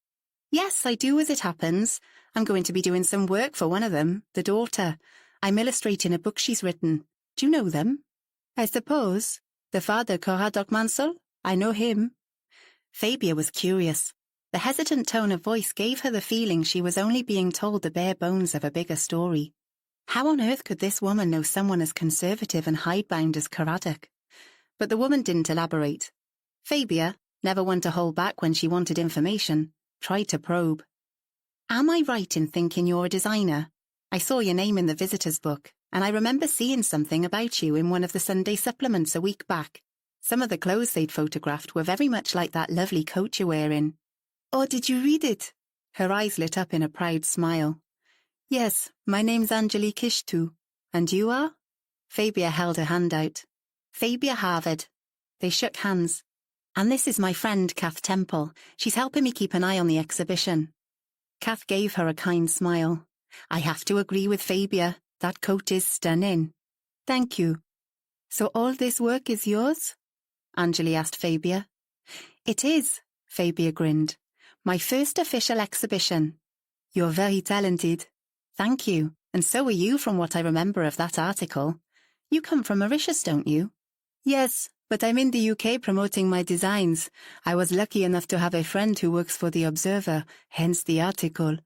S1: Yes, I do, as it happens. I'm going to be doing some work for one of them, the daughter. I'm illustrating a book she's written. Do you know them? I suppose. The father, Conrad Mansell? I know him. Fabia was curious. The hesitant tone of voice gave her the feeling she was only being told the bare bones of a bigger story. How on earth could this woman know someone as conservative and hidebound as Caradoc? But the woman didn't elaborate. Fabia, never one to hold back when she wanted information, tried to probe. Am I right in thinking you're a designer? I saw your name in the visitor's book, and I remember seeing something about you in one of the Sunday supplements a week back. Some of the clothes they'd photographed were very much like that lovely coat you're wearing. Oh, did you read it? Her eyes lit up in a proud smile. Yes, my name's Anjali Kishtu. And you are? Fabia held her hand out. Fabia Harvard. They shook hands. And this is my friend, Kath Temple. She's helping me keep an eye on the exhibition. Kath gave her a kind smile. I have to agree with Fabia. That coat is stunning. Thank you. So all this work is yours? Anjali asked Fabia. It is, Fabia grinned. My first official exhibition. You're very talented. Thank you, and so are you from what I remember of that article. You come from Mauritius, don't you? Yes, but I'm in the UK promoting my designs. I was lucky enough to have a friend who works for the Observer, hence the article.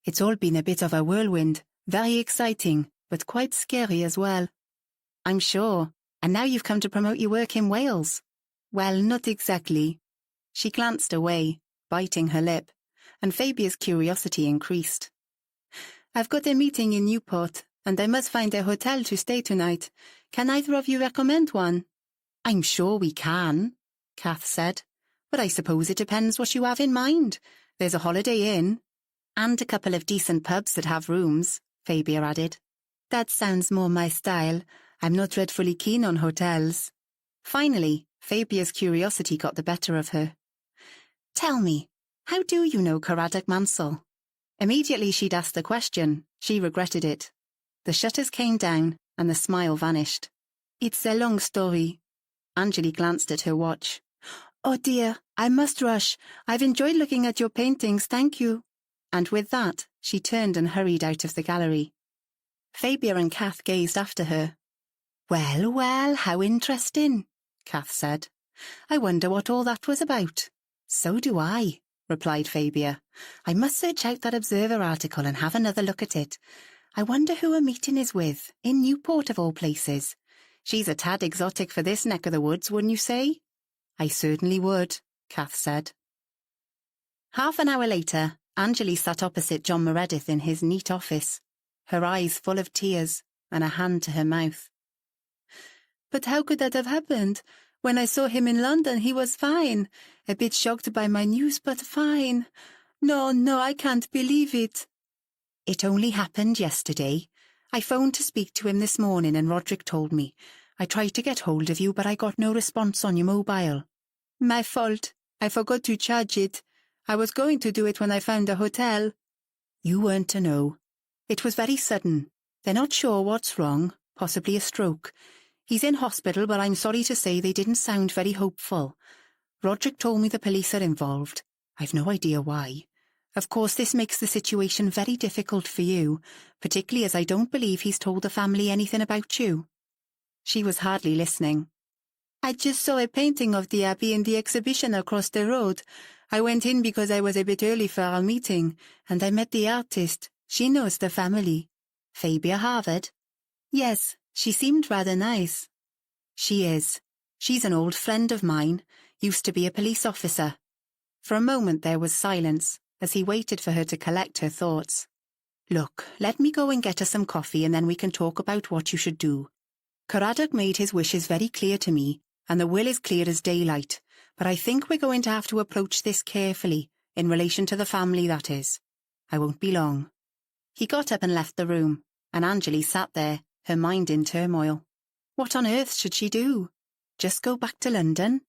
S1: It's all been a bit of a whirlwind, very exciting, but quite scary as well. I'm sure. And now you've come to promote your work in Wales. Well, not exactly. She glanced away, biting her lip, and Fabia's curiosity increased. I've got a meeting in Newport, and I must find a hotel to stay tonight. Can either of you recommend one? I'm sure we can, Kath said, but I suppose it depends what you have in mind. There's a Holiday Inn. And a couple of decent pubs that have rooms, Fabia added. That sounds more my style. I'm not dreadfully keen on hotels. Finally, Fabia's curiosity got the better of her. Tell me, how do you know Caradoc Mansell? Immediately she'd asked the question, she regretted it. The shutters came down and the smile vanished. It's a long story. Anjali glanced at her watch. Oh dear, I must rush. I've enjoyed looking at your paintings, thank you. And with that, she turned and hurried out of the gallery. Fabia and Kath gazed after her. Well, well, how interesting, Kath said. I wonder what all that was about. So do I, replied Fabia. I must search out that Observer article and have another look at it. I wonder who her meeting is with, in Newport of all places. She's a tad exotic for this neck of the woods, wouldn't you say? I certainly would, Kath said. Half an hour later, Anjali sat opposite John Meredith in his neat office, her eyes full of tears and a hand to her mouth. But how could that have happened? When I saw him in London, he was fine. A bit shocked by my news, but fine. No, I can't believe it. It only happened yesterday. I phoned to speak to him this morning and Roderick told me. I tried to get hold of you, but I got no response on your mobile. My fault. I forgot to charge it. I was going to do it when I found a hotel. You weren't to know. It was very sudden. They're not sure what's wrong, possibly a stroke. He's in hospital, but I'm sorry to say they didn't sound very hopeful. Roderick told me the police are involved. I've no idea why. Of course, this makes the situation very difficult for you, particularly as I don't believe he's told the family anything about you. She was hardly listening. I just saw a painting of the Abbey in the exhibition across the road. I went in because I was a bit early for our meeting, and I met the artist. She knows the family. Fabia Harvard? Yes, she seemed rather nice. She is. She's an old friend of mine, used to be a police officer. For a moment there was silence, as he waited for her to collect her thoughts. Look, let me go and get her some coffee and then we can talk about what you should do. Caradoc made his wishes very clear to me, and the will is clear as daylight, but I think we're going to have to approach this carefully, in relation to the family, that is. I won't be long. He got up and left the room, and Anjali sat there, her mind in turmoil. What on earth should she do? Just go back to London?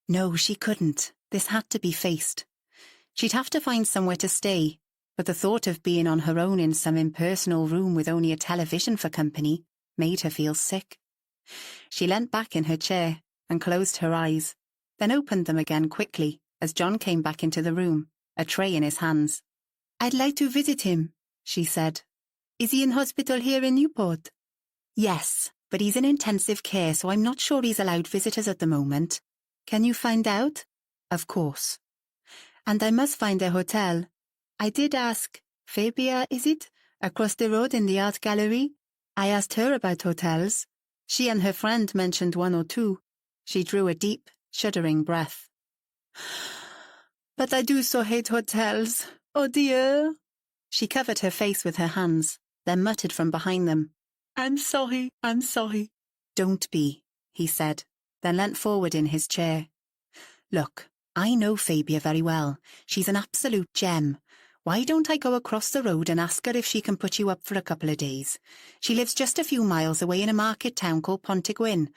S1: No, she couldn't. This had to be faced. She'd have to find somewhere to stay, but the thought of being on her own in some impersonal room with only a television for company made her feel sick. She leant back in her chair and closed her eyes, then opened them again quickly as John came back into the room, a tray in his hands. I'd like to visit him, she said. Is he in hospital here in Newport? Yes, but he's in intensive care, so I'm not sure he's allowed visitors at the moment. Can you find out? Of course. And I must find a hotel. I did ask, Fabia, is it? Across the road in the art gallery? I asked her about hotels. She and her friend mentioned one or two. She drew a deep, shuddering breath. But I do so hate hotels. Oh dear. She covered her face with her hands, then muttered from behind them. I'm sorry. Don't be, he said, then leant forward in his chair. Look, I know Fabia very well. She's an absolute gem. Why don't I go across the road and ask her if she can put you up for a couple of days? She lives just a few miles away in a market town called Pontygwyn.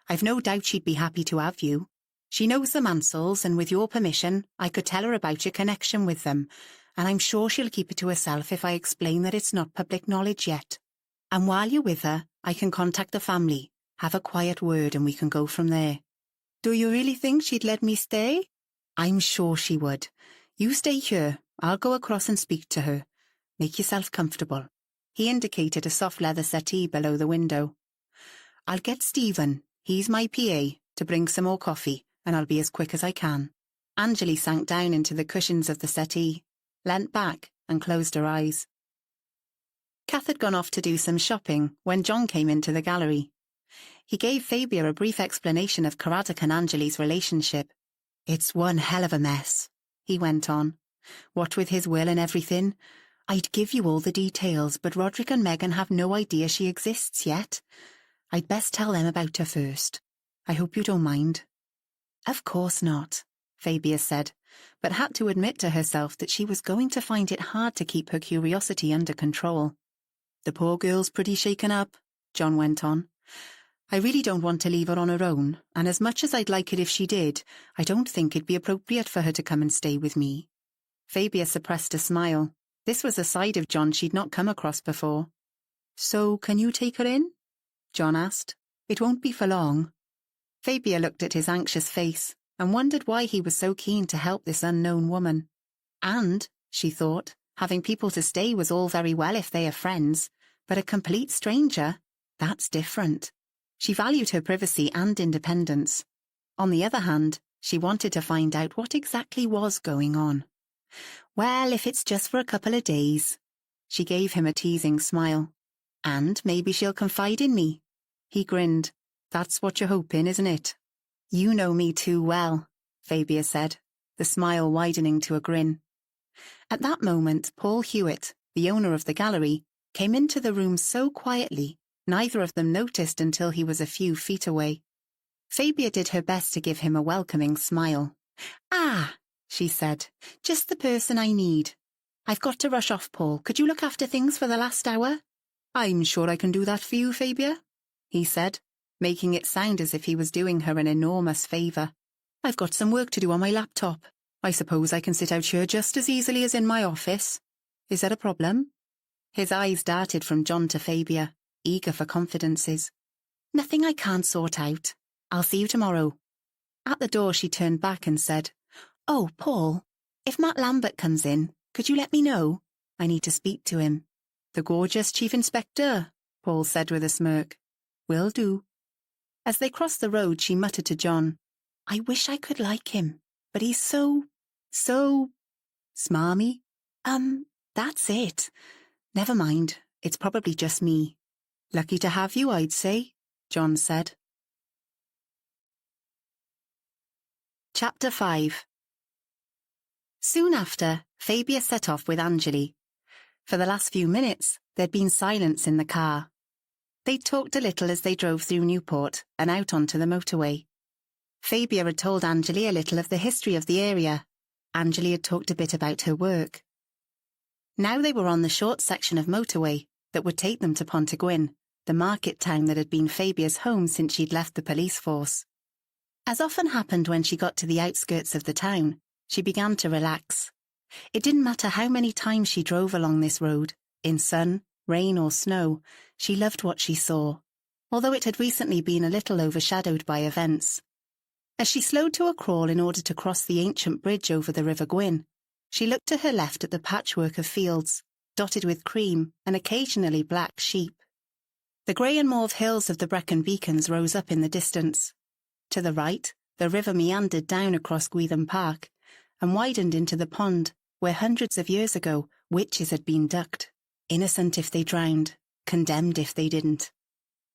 S1: I've no doubt she'd be happy to have you. She knows the Mansells, and with your permission, I could tell her about your connection with them, and I'm sure she'll keep it to herself if I explain that it's not public knowledge yet. And while you're with her, I can contact the family, have a quiet word, and we can go from there. Do you really think she'd let me stay? I'm sure she would. You stay here. I'll go across and speak to her. Make yourself comfortable. He indicated a soft leather settee below the window. I'll get Stephen, he's my PA, to bring some more coffee, and I'll be as quick as I can. Anjali sank down into the cushions of the settee, leant back and closed her eyes. Kath had gone off to do some shopping when John came into the gallery. He gave Fabia a brief explanation of Caradoc and Anjali's relationship. It's one hell of a mess, he went on. What with his will and everything, I'd give you all the details, but Roderick and Megan have no idea she exists yet. I'd best tell them about her first. I hope you don't mind. Of course not, Fabia said, but had to admit to herself that she was going to find it hard to keep her curiosity under control. "The poor girl's pretty shaken up," John went on. "I really don't want to leave her on her own, and as much as I'd like it if she did, I don't think it'd be appropriate for her to come and stay with me." Fabia suppressed a smile. This was a side of John she'd not come across before. "So, can you take her in?" John asked. "It won't be for long." Fabia looked at his anxious face and wondered why he was so keen to help this unknown woman. And, she thought, having people to stay was all very well if they are friends, but a complete stranger, that's different. She valued her privacy and independence. On the other hand, she wanted to find out what exactly was going on. "Well, if it's just for a couple of days." She gave him a teasing smile. "And maybe she'll confide in me." He grinned. "That's what you're hoping, isn't it?" "You know me too well," Fabia said, the smile widening to a grin. At that moment, Paul Hewitt, the owner of the gallery, came into the room so quietly, neither of them noticed until he was a few feet away. Fabia did her best to give him a welcoming smile. "Ah," she said, "just the person I need. I've got to rush off, Paul. Could you look after things for the last hour?" "I'm sure I can do that for you, Fabia," he said, making it sound as if he was doing her an enormous favour. "I've got some work to do on my laptop. I suppose I can sit out here just as easily as in my office. Is that a problem?" His eyes darted from John to Fabia, eager for confidences. "Nothing I can't sort out. I'll see you tomorrow." At the door she turned back and said, "Oh, Paul, if Matt Lambert comes in, could you let me know? I need to speak to him." "The gorgeous Chief Inspector," Paul said with a smirk. "Will do." As they crossed the road, she muttered to John, "I wish I could like him, but he's so smarmy." That's it. Never mind, it's probably just me." "Lucky to have you, I'd say," John said. Chapter 5. Soon after, Fabia set off with Anjali. For the last few minutes, there'd been silence in the car. They talked a little as they drove through Newport and out onto the motorway. Fabia had told Anjali a little of the history of the area. Anjali had talked a bit about her work. Now they were on the short section of motorway that would take them to Pontygwyn, the market town that had been Fabia's home since she'd left the police force. As often happened when she got to the outskirts of the town, she began to relax. It didn't matter how many times she drove along this road, in sun, rain or snow, she loved what she saw, although it had recently been a little overshadowed by events. As she slowed to a crawl in order to cross the ancient bridge over the River Gwyn, she looked to her left at the patchwork of fields, dotted with cream and occasionally black sheep. The grey and mauve hills of the Brecon Beacons rose up in the distance. To the right, the river meandered down across Gwytham Park and widened into the pond where hundreds of years ago witches had been ducked, innocent if they drowned, condemned if they didn't.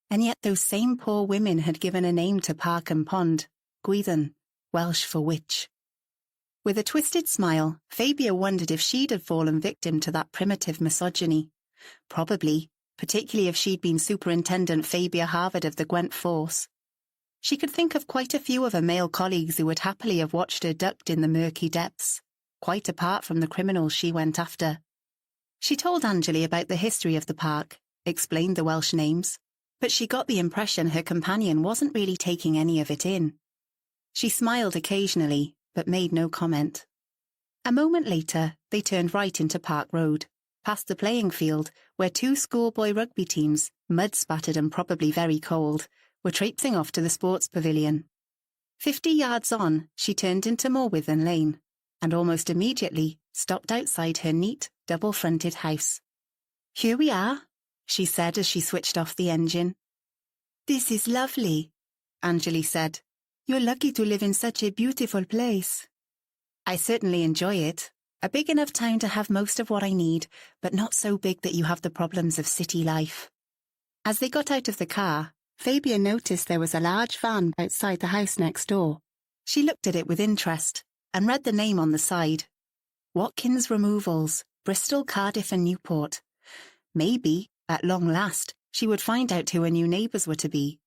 S1: And yet those same poor women had given a name to park and pond, Gwython, Welsh for witch. With a twisted smile, Fabia wondered if she'd have fallen victim to that primitive misogyny. Probably, particularly if she'd been Superintendent Fabia Harvard of the Gwent Force. She could think of quite a few of her male colleagues who would happily have watched her ducked in the murky depths, quite apart from the criminals she went after. She told Anjali about the history of the park, explained the Welsh names, but she got the impression her companion wasn't really taking any of it in. She smiled occasionally, but made no comment. A moment later, they turned right into Park Road, past the playing field, where two schoolboy rugby teams, mud-spattered and probably very cold, were traipsing off to the sports pavilion. 50 yards on, she turned into Morwithen Lane, and almost immediately stopped outside her neat, double-fronted house. "Here we are," she said as she switched off the engine. "This is lovely," Anjali said. "You're lucky to live in such a beautiful place." "I certainly enjoy it. A big enough town to have most of what I need, but not so big that you have the problems of city life." As they got out of the car, Fabia noticed there was a large van outside the house next door. She looked at it with interest and read the name on the side. Watkins Removals, Bristol, Cardiff and Newport. Maybe, at long last, she would find out who her new neighbours were to be.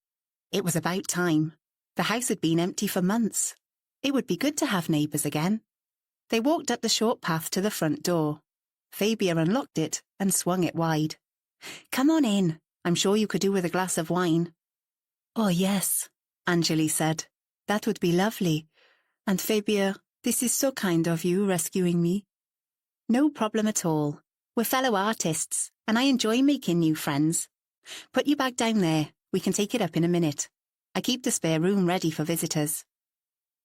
S1: It was about time. The house had been empty for months. It would be good to have neighbours again. They walked up the short path to the front door. Fabia unlocked it and swung it wide. "Come on in. I'm sure you could do with a glass of wine." "Oh, yes," Anjali said. "That would be lovely. And Fabia, this is so kind of you rescuing me." "No problem at all. We're fellow artists, and I enjoy making new friends. Put your bag down there. We can take it up in a minute. I keep the spare room ready for visitors."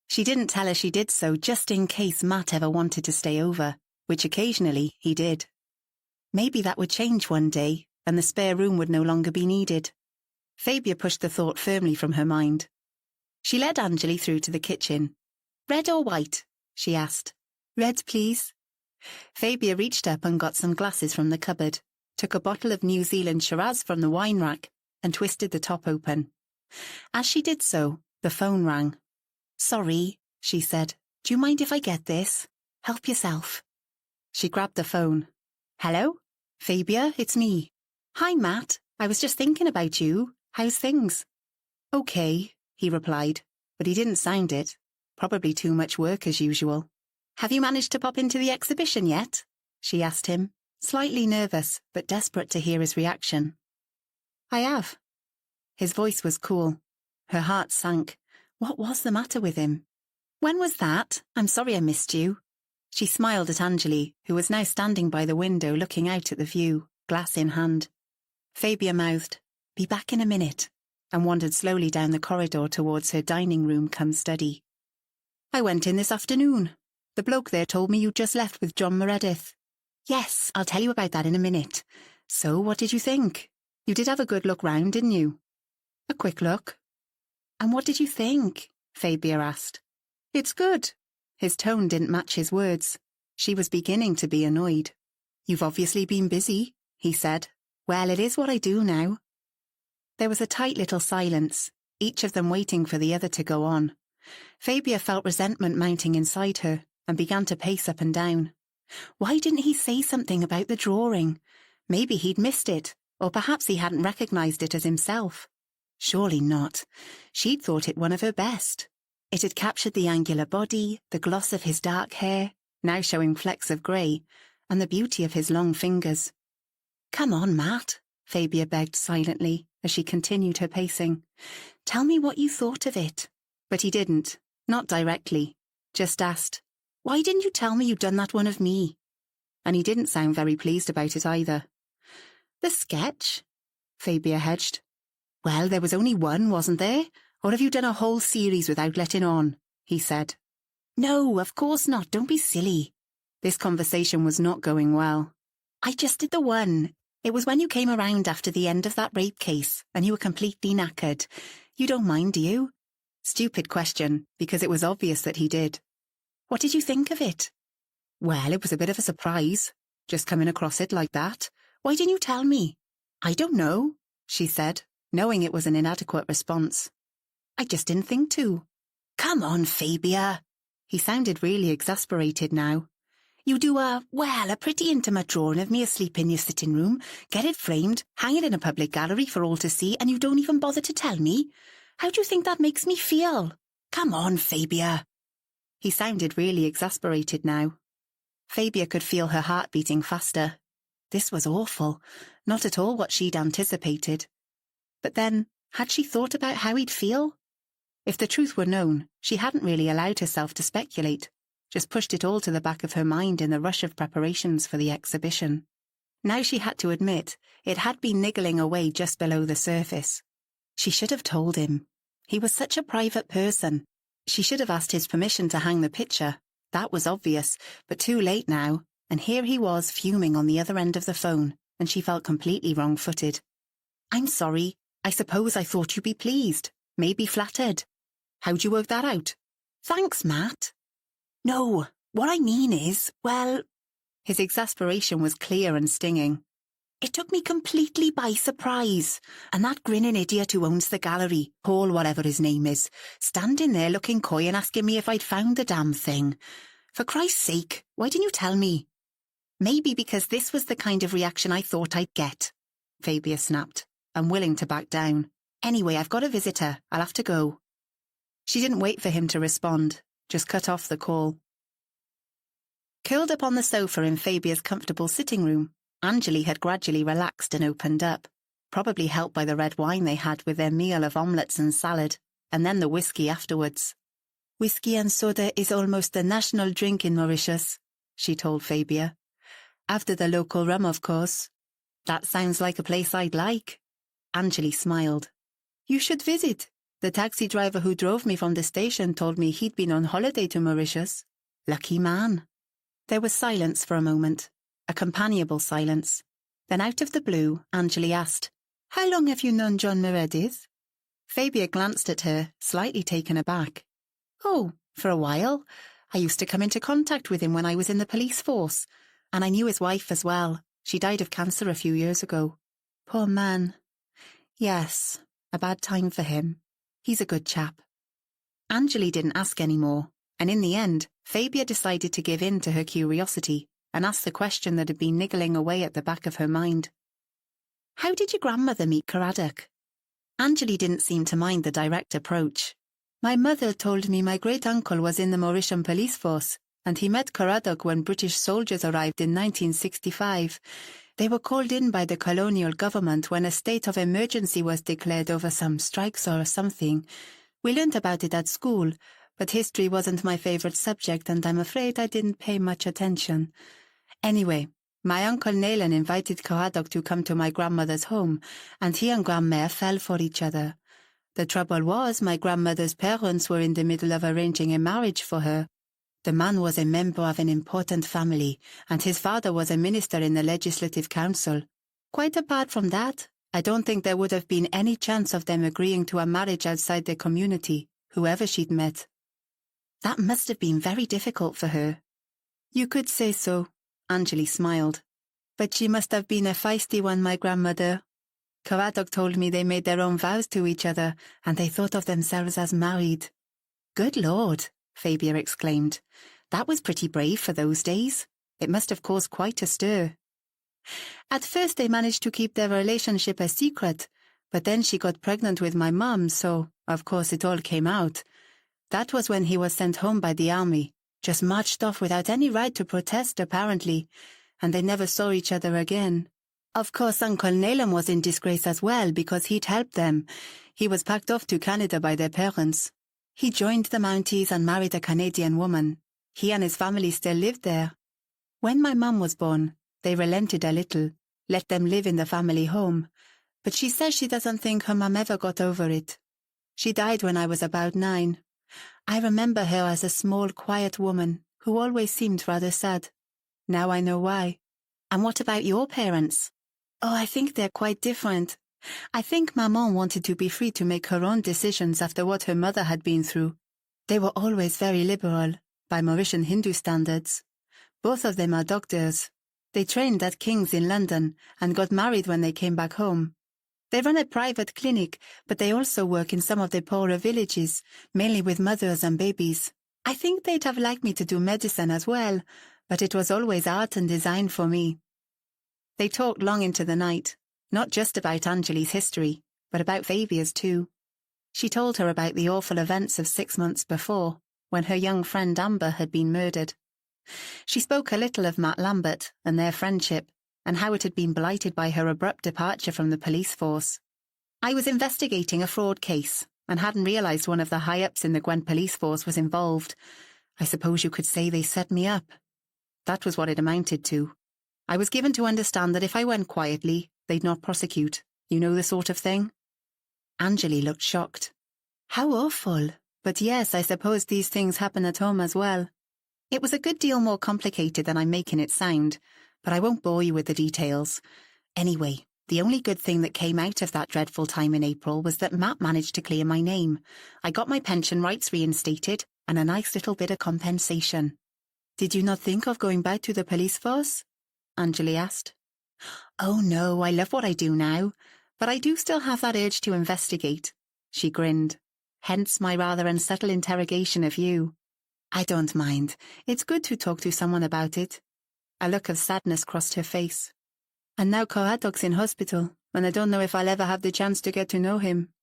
S1: She didn't tell her she did so just in case Matt ever wanted to stay over, which occasionally he did. Maybe that would change one day, and the spare room would no longer be needed. Fabia pushed the thought firmly from her mind. She led Anjali through to the kitchen. "Red or white?" she asked. "Red, please." Fabia reached up and got some glasses from the cupboard, took a bottle of New Zealand Shiraz from the wine rack, and twisted the top open. As she did so, the phone rang. "Sorry," she said. "Do you mind if I get this? Help yourself." She grabbed the phone. "Hello? Fabia, it's me." "Hi, Matt. I was just thinking about you. How's things?" "Okay," he replied, but he didn't sound it. Probably too much work as usual. "Have you managed to pop into the exhibition yet?" she asked him, slightly nervous but desperate to hear his reaction. "I have." His voice was cool. Her heart sank. What was the matter with him? "When was that? I'm sorry I missed you." She smiled at Anjali, who was now standing by the window looking out at the view, glass in hand. Fabia mouthed, "Be back in a minute," and wandered slowly down the corridor towards her dining room cum study. "I went in this afternoon. The bloke there told me you'd just left with John Meredith." "Yes, I'll tell you about that in a minute. So, what did you think? You did have a good look round, didn't you?" "A quick look." "And what did you think?" Fabia asked. "It's good." His tone didn't match his words. She was beginning to be annoyed. "You've obviously been busy," he said. "Well, it is what I do now." There was a tight little silence, each of them waiting for the other to go on. Fabia felt resentment mounting inside her and began to pace up and down. Why didn't he say something about the drawing? Maybe he'd missed it, or perhaps he hadn't recognised it as himself. Surely not. She'd thought it one of her best. It had captured the angular body, the gloss of his dark hair, now showing flecks of grey, and the beauty of his long fingers. "Come on, Matt," Fabia begged silently as she continued her pacing. "Tell me what you thought of it." But he didn't, not directly, just asked, "Why didn't you tell me you'd done that one of me?" And he didn't sound very pleased about it either. "The sketch?" Fabia hedged. "Well, there was only one, wasn't there? Or have you done a whole series without letting on?" he said. "No, of course not. Don't be silly." This conversation was not going well. "I just did the one. It was when you came around after the end of that rape case, and you were completely knackered. You don't mind, do you?" Stupid question, because it was obvious that he did. "What did you think of it?" "Well, it was a bit of a surprise, just coming across it like that. Why didn't you tell me?" "I don't know," she said, knowing it was an inadequate response. "I just didn't think to." "Come on, Fabia." He sounded really exasperated now. "You do a pretty intimate drawing of me asleep in your sitting room, get it framed, hang it in a public gallery for all to see, and you don't even bother to tell me? How do you think that makes me feel? Come on, Fabia." He sounded really exasperated now. Fabia could feel her heart beating faster. This was awful, not at all what she'd anticipated. But then, had she thought about how he'd feel? If the truth were known, she hadn't really allowed herself to speculate, just pushed it all to the back of her mind in the rush of preparations for the exhibition. Now she had to admit it had been niggling away just below the surface. She should have told him. He was such a private person. She should have asked his permission to hang the picture. That was obvious, but too late now, and here he was fuming on the other end of the phone, and she felt completely wrong-footed. "I'm sorry. I suppose I thought you'd be pleased, maybe flattered." "How'd you work that out?" "Thanks, Matt." "No, what I mean is, well..." His exasperation was clear and stinging. "It took me completely by surprise, and that grinning idiot who owns the gallery, Paul whatever his name is, standing there looking coy and asking me if I'd found the damn thing. For Christ's sake, why didn't you tell me?" "Maybe because this was the kind of reaction I thought I'd get," Fabia snapped, unwilling to back down. "Anyway, I've got a visitor. I'll have to go." She didn't wait for him to respond, just cut off the call. Curled up on the sofa in Fabia's comfortable sitting room, Anjali had gradually relaxed and opened up, probably helped by the red wine they had with their meal of omelettes and salad, and then the whiskey afterwards. "Whiskey and soda is almost the national drink in Mauritius," she told Fabia. "After the local rum, of course." "That sounds like a place I'd like." Anjali smiled. "You should visit. The taxi driver who drove me from the station told me he'd been on holiday to Mauritius. Lucky man." There was silence for a moment, a companionable silence. Then out of the blue, Anjali asked, "How long have you known John Meredith?" Fabia glanced at her, slightly taken aback. "Oh, for a while. I used to come into contact with him when I was in the police force, and I knew his wife as well. She died of cancer a few years ago." "Poor man." "Yes, a bad time for him. He's a good chap." Anjali didn't ask any more, and in the end, Fabia decided to give in to her curiosity and ask the question that had been niggling away at the back of her mind. "How did your grandmother meet Caradoc?" Anjali didn't seem to mind the direct approach. "My mother told me my great-uncle was in the Mauritian police force, and he met Caradoc when British soldiers arrived in 1965. They were called in by the colonial government when a state of emergency was declared over some strikes or something. We learnt about it at school, but history wasn't my favourite subject and I'm afraid I didn't pay much attention. Anyway, my Uncle Nayland invited Caradoc to come to my grandmother's home, and he and Grandmère fell for each other. The trouble was my grandmother's parents were in the middle of arranging a marriage for her. The man was a member of an important family, and his father was a minister in the Legislative Council. Quite apart from that, I don't think there would have been any chance of them agreeing to a marriage outside the community, whoever she'd met. That must have been very difficult for her." "You could say so," Anjali smiled. "But she must have been a feisty one, my grandmother. Caradoc told me they made their own vows to each other, and they thought of themselves as married." "Good Lord," Fabia exclaimed. "That was pretty brave for those days. It must have caused quite a stir." "At first they managed to keep their relationship a secret, but then she got pregnant with my mum, so, of course, it all came out. That was when he was sent home by the army, just marched off without any right to protest, apparently, and they never saw each other again. Of course, Uncle Nayland was in disgrace as well because he'd helped them. He was packed off to Canada by their parents. He joined the Mounties and married a Canadian woman. He and his family still lived there. When my mum was born, they relented a little, let them live in the family home, but she says she doesn't think her mum ever got over it. She died when I was about 9. I remember her as a small, quiet woman who always seemed rather sad. Now I know why." "And what about your parents?" "Oh, I think they're quite different. I think Maman wanted to be free to make her own decisions after what her mother had been through. They were always very liberal, by Mauritian Hindu standards. Both of them are doctors. They trained at King's in London and got married when they came back home. They run a private clinic, but they also work in some of the poorer villages, mainly with mothers and babies. I think they'd have liked me to do medicine as well, but it was always art and design for me." They talked long into the night, not just about Anjali's history, but about Fabia's too. She told her about the awful events of 6 months before, when her young friend Amber had been murdered. She spoke a little of Matt Lambert and their friendship, and how it had been blighted by her abrupt departure from the police force. "I was investigating a fraud case, and hadn't realised one of the high-ups in the Gwent police force was involved. I suppose you could say they set me up. That was what it amounted to. I was given to understand that if I went quietly, they'd not prosecute. You know the sort of thing?" Anjali looked shocked. "How awful. But yes, I suppose these things happen at home as well." "It was a good deal more complicated than I'm making it sound, but I won't bore you with the details. Anyway, the only good thing that came out of that dreadful time in April was that Matt managed to clear my name. I got my pension rights reinstated, and a nice little bit of compensation." "Did you not think of going back to the police force?" Anjali asked. "Oh no, I love what I do now, but I do still have that urge to investigate." She grinned. "Hence my rather unsettled interrogation of you." "I don't mind. It's good to talk to someone about it." A look of sadness crossed her face. "And now Caradoc's in hospital, and I don't know if I'll ever have the chance to get to know him."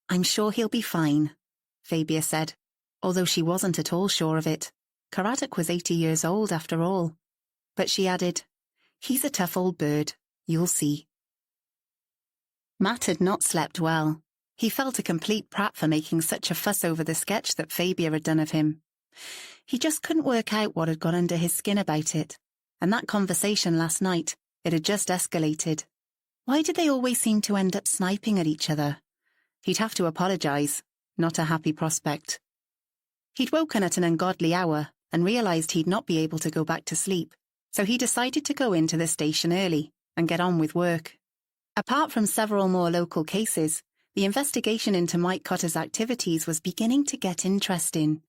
S1: "I'm sure he'll be fine," Fabia said, although she wasn't at all sure of it. Caradoc was 80 years old after all. But she added, "He's a tough old bird. You'll see." Matt had not slept well. He felt a complete prat for making such a fuss over the sketch that Fabia had done of him. He just couldn't work out what had got under his skin about it. And that conversation last night, it had just escalated. Why did they always seem to end up sniping at each other? He'd have to apologise. Not a happy prospect. He'd woken at an ungodly hour and realised he'd not be able to go back to sleep, so he decided to go into the station early and get on with work. Apart from several more local cases, the investigation into Mike Cotter's activities was beginning to get interesting.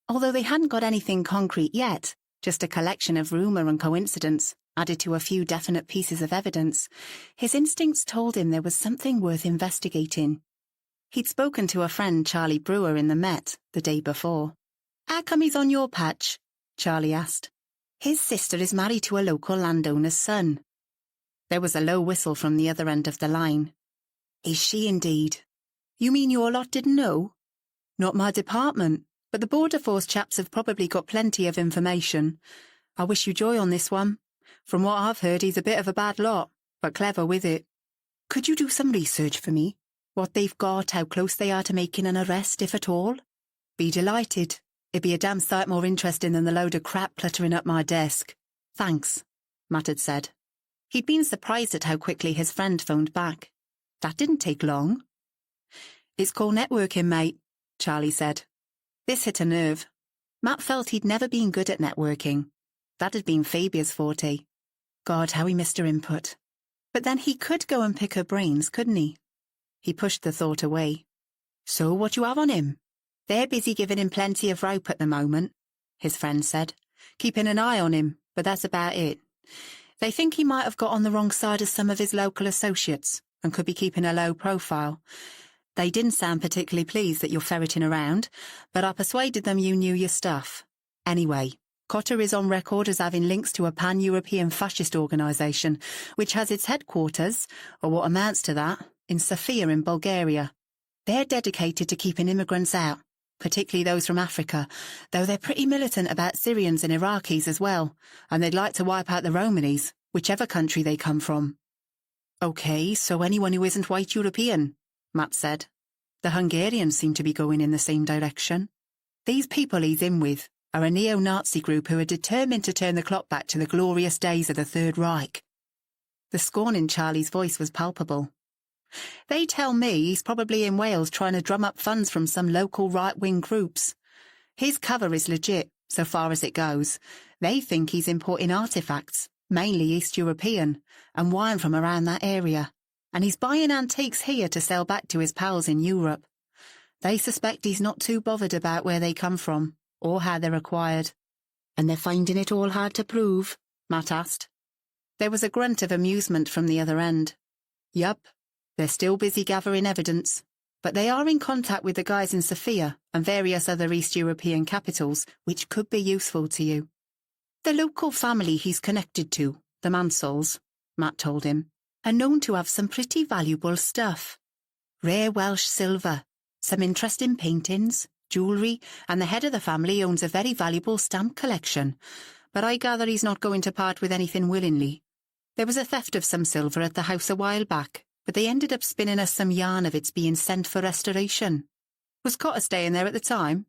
S1: Although they hadn't got anything concrete yet, just a collection of rumour and coincidence, added to a few definite pieces of evidence, his instincts told him there was something worth investigating. He'd spoken to a friend, Charlie Brewer, in the Met the day before. "How come he's on your patch?" Charlie asked. "His sister is married to a local landowner's son." There was a low whistle from the other end of the line. "Is she indeed? You mean your lot didn't know?" "Not my department, but the Border Force chaps have probably got plenty of information. I wish you joy on this one. From what I've heard, he's a bit of a bad lot, but clever with it. Could you do some research for me? What they've got, how close they are to making an arrest, if at all?" "Be delighted. It'd be a damn sight more interesting than the load of crap cluttering up my desk." "Thanks," Matt had said. He'd been surprised at how quickly his friend phoned back. That didn't take long. "It's called networking, mate," Charlie said. This hit a nerve. Matt felt he'd never been good at networking. That had been Fabia's forte. God, how he missed her input. But then he could go and pick her brains, couldn't he? He pushed the thought away. "So what you have on him?" "They're busy giving him plenty of rope at the moment," his friend said. "Keeping an eye on him, but that's about it. They think he might have got on the wrong side of some of his local associates and could be keeping a low profile. They didn't sound particularly pleased that you're ferreting around, but I persuaded them you knew your stuff. Anyway, Cotter is on record as having links to a pan-European fascist organisation, which has its headquarters, or what amounts to that, in Sofia in Bulgaria. They're dedicated to keeping immigrants out, particularly those from Africa, though they're pretty militant about Syrians and Iraqis as well, and they'd like to wipe out the Romanis, whichever country they come from." "OK, so anyone who isn't white European," Matt said. The Hungarians seem to be going in the same direction. These people he's in with are a neo-Nazi group who are determined to turn the clock back to the glorious days of the Third Reich. The scorn in Charlie's voice was palpable. "They tell me he's probably in Wales trying to drum up funds from some local right-wing groups. His cover is legit, so far as it goes. They think he's importing artefacts, mainly East European, and wine from around that area. And he's buying antiques here to sell back to his pals in Europe. They suspect he's not too bothered about where they come from, or how they're acquired." "And they're finding it all hard to prove?" Matt asked. There was a grunt of amusement from the other end. "Yup. They're still busy gathering evidence, but they are in contact with the guys in Sofia and various other East European capitals, which could be useful to you." "The local family he's connected to, the Mansells," Matt told him, "are known to have some pretty valuable stuff. Rare Welsh silver, some interesting paintings, jewellery, and the head of the family owns a very valuable stamp collection, but I gather he's not going to part with anything willingly. There was a theft of some silver at the house a while back, but they ended up spinning us some yarn of its being sent for restoration. Was Cotter staying there at the time?"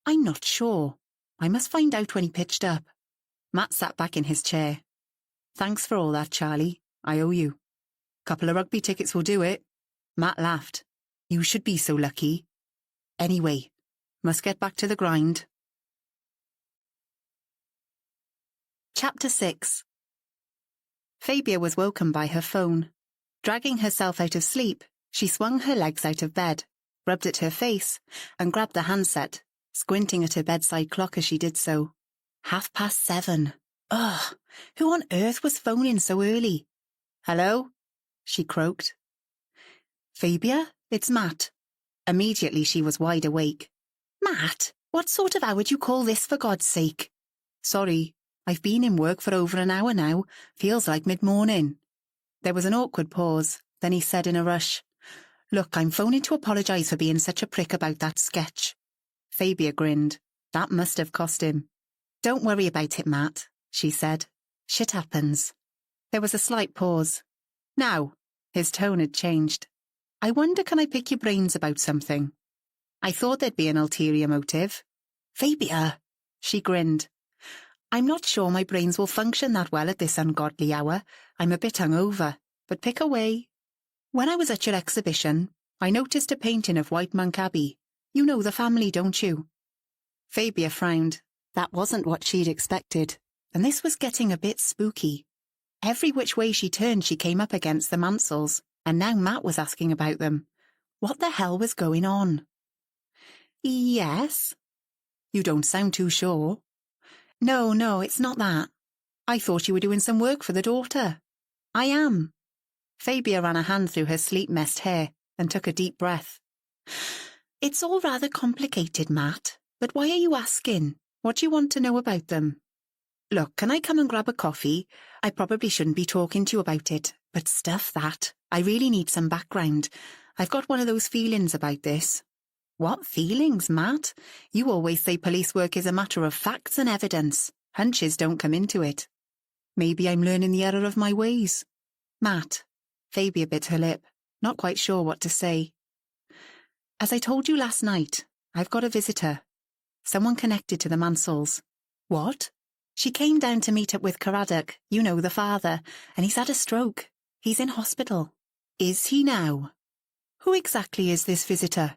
S1: "I'm not sure. I must find out when he pitched up." Matt sat back in his chair. "Thanks for all that, Charlie. I owe you. Couple of rugby tickets will do it." Matt laughed. "You should be so lucky. Anyway, must get back to the grind." Chapter 6. Fabia was woken by her phone. Dragging herself out of sleep, she swung her legs out of bed, rubbed at her face, and grabbed the handset, squinting at her bedside clock as she did so. 7:30. Ugh, who on earth was phoning so early? "Hello?" she croaked. "Fabia, it's Matt." Immediately she was wide awake. "Matt, what sort of hour would you call this, for God's sake?" "Sorry, I've been in work for over an hour now. Feels like mid-morning." There was an awkward pause, then he said in a rush, "Look, I'm phoning to apologise for being such a prick about that sketch." Fabia grinned. That must have cost him. Don't worry about it, Matt, she said. Shit happens. There was a slight pause. Now, his tone had changed. I wonder can I pick your brains about something? I thought there'd be an ulterior motive. Fabia, she grinned. I'm not sure my brains will function that well at this ungodly hour. I'm a bit hungover, but pick away. When I was at your exhibition, I noticed a painting of White Monk Abbey. You know the family, don't you? Fabia frowned. That wasn't what she'd expected, and this was getting a bit spooky. Every which way she turned she came up against the Mansells, and now Matt was asking about them. What the hell was going on? Yes? You don't sound too sure. No, it's not that. I thought you were doing some work for the daughter. I am. Fabia ran a hand through her sleep-messed hair and took a deep breath. It's all rather complicated, Matt, but why are you asking? What do you want to know about them? Look, can I come and grab a coffee? I probably shouldn't be talking to you about it, but stuff that. I really need some background. I've got one of those feelings about this. What feelings, Matt? You always say police work is a matter of facts and evidence. Hunches don't come into it. Maybe I'm learning the error of my ways. Matt. Fabia bit her lip, not quite sure what to say. As I told you last night, I've got a visitor. Someone connected to the Mansells. What? She came down to meet up with Caradoc, you know, the father, and he's had a stroke. He's in hospital. Is he now? Who exactly is this visitor?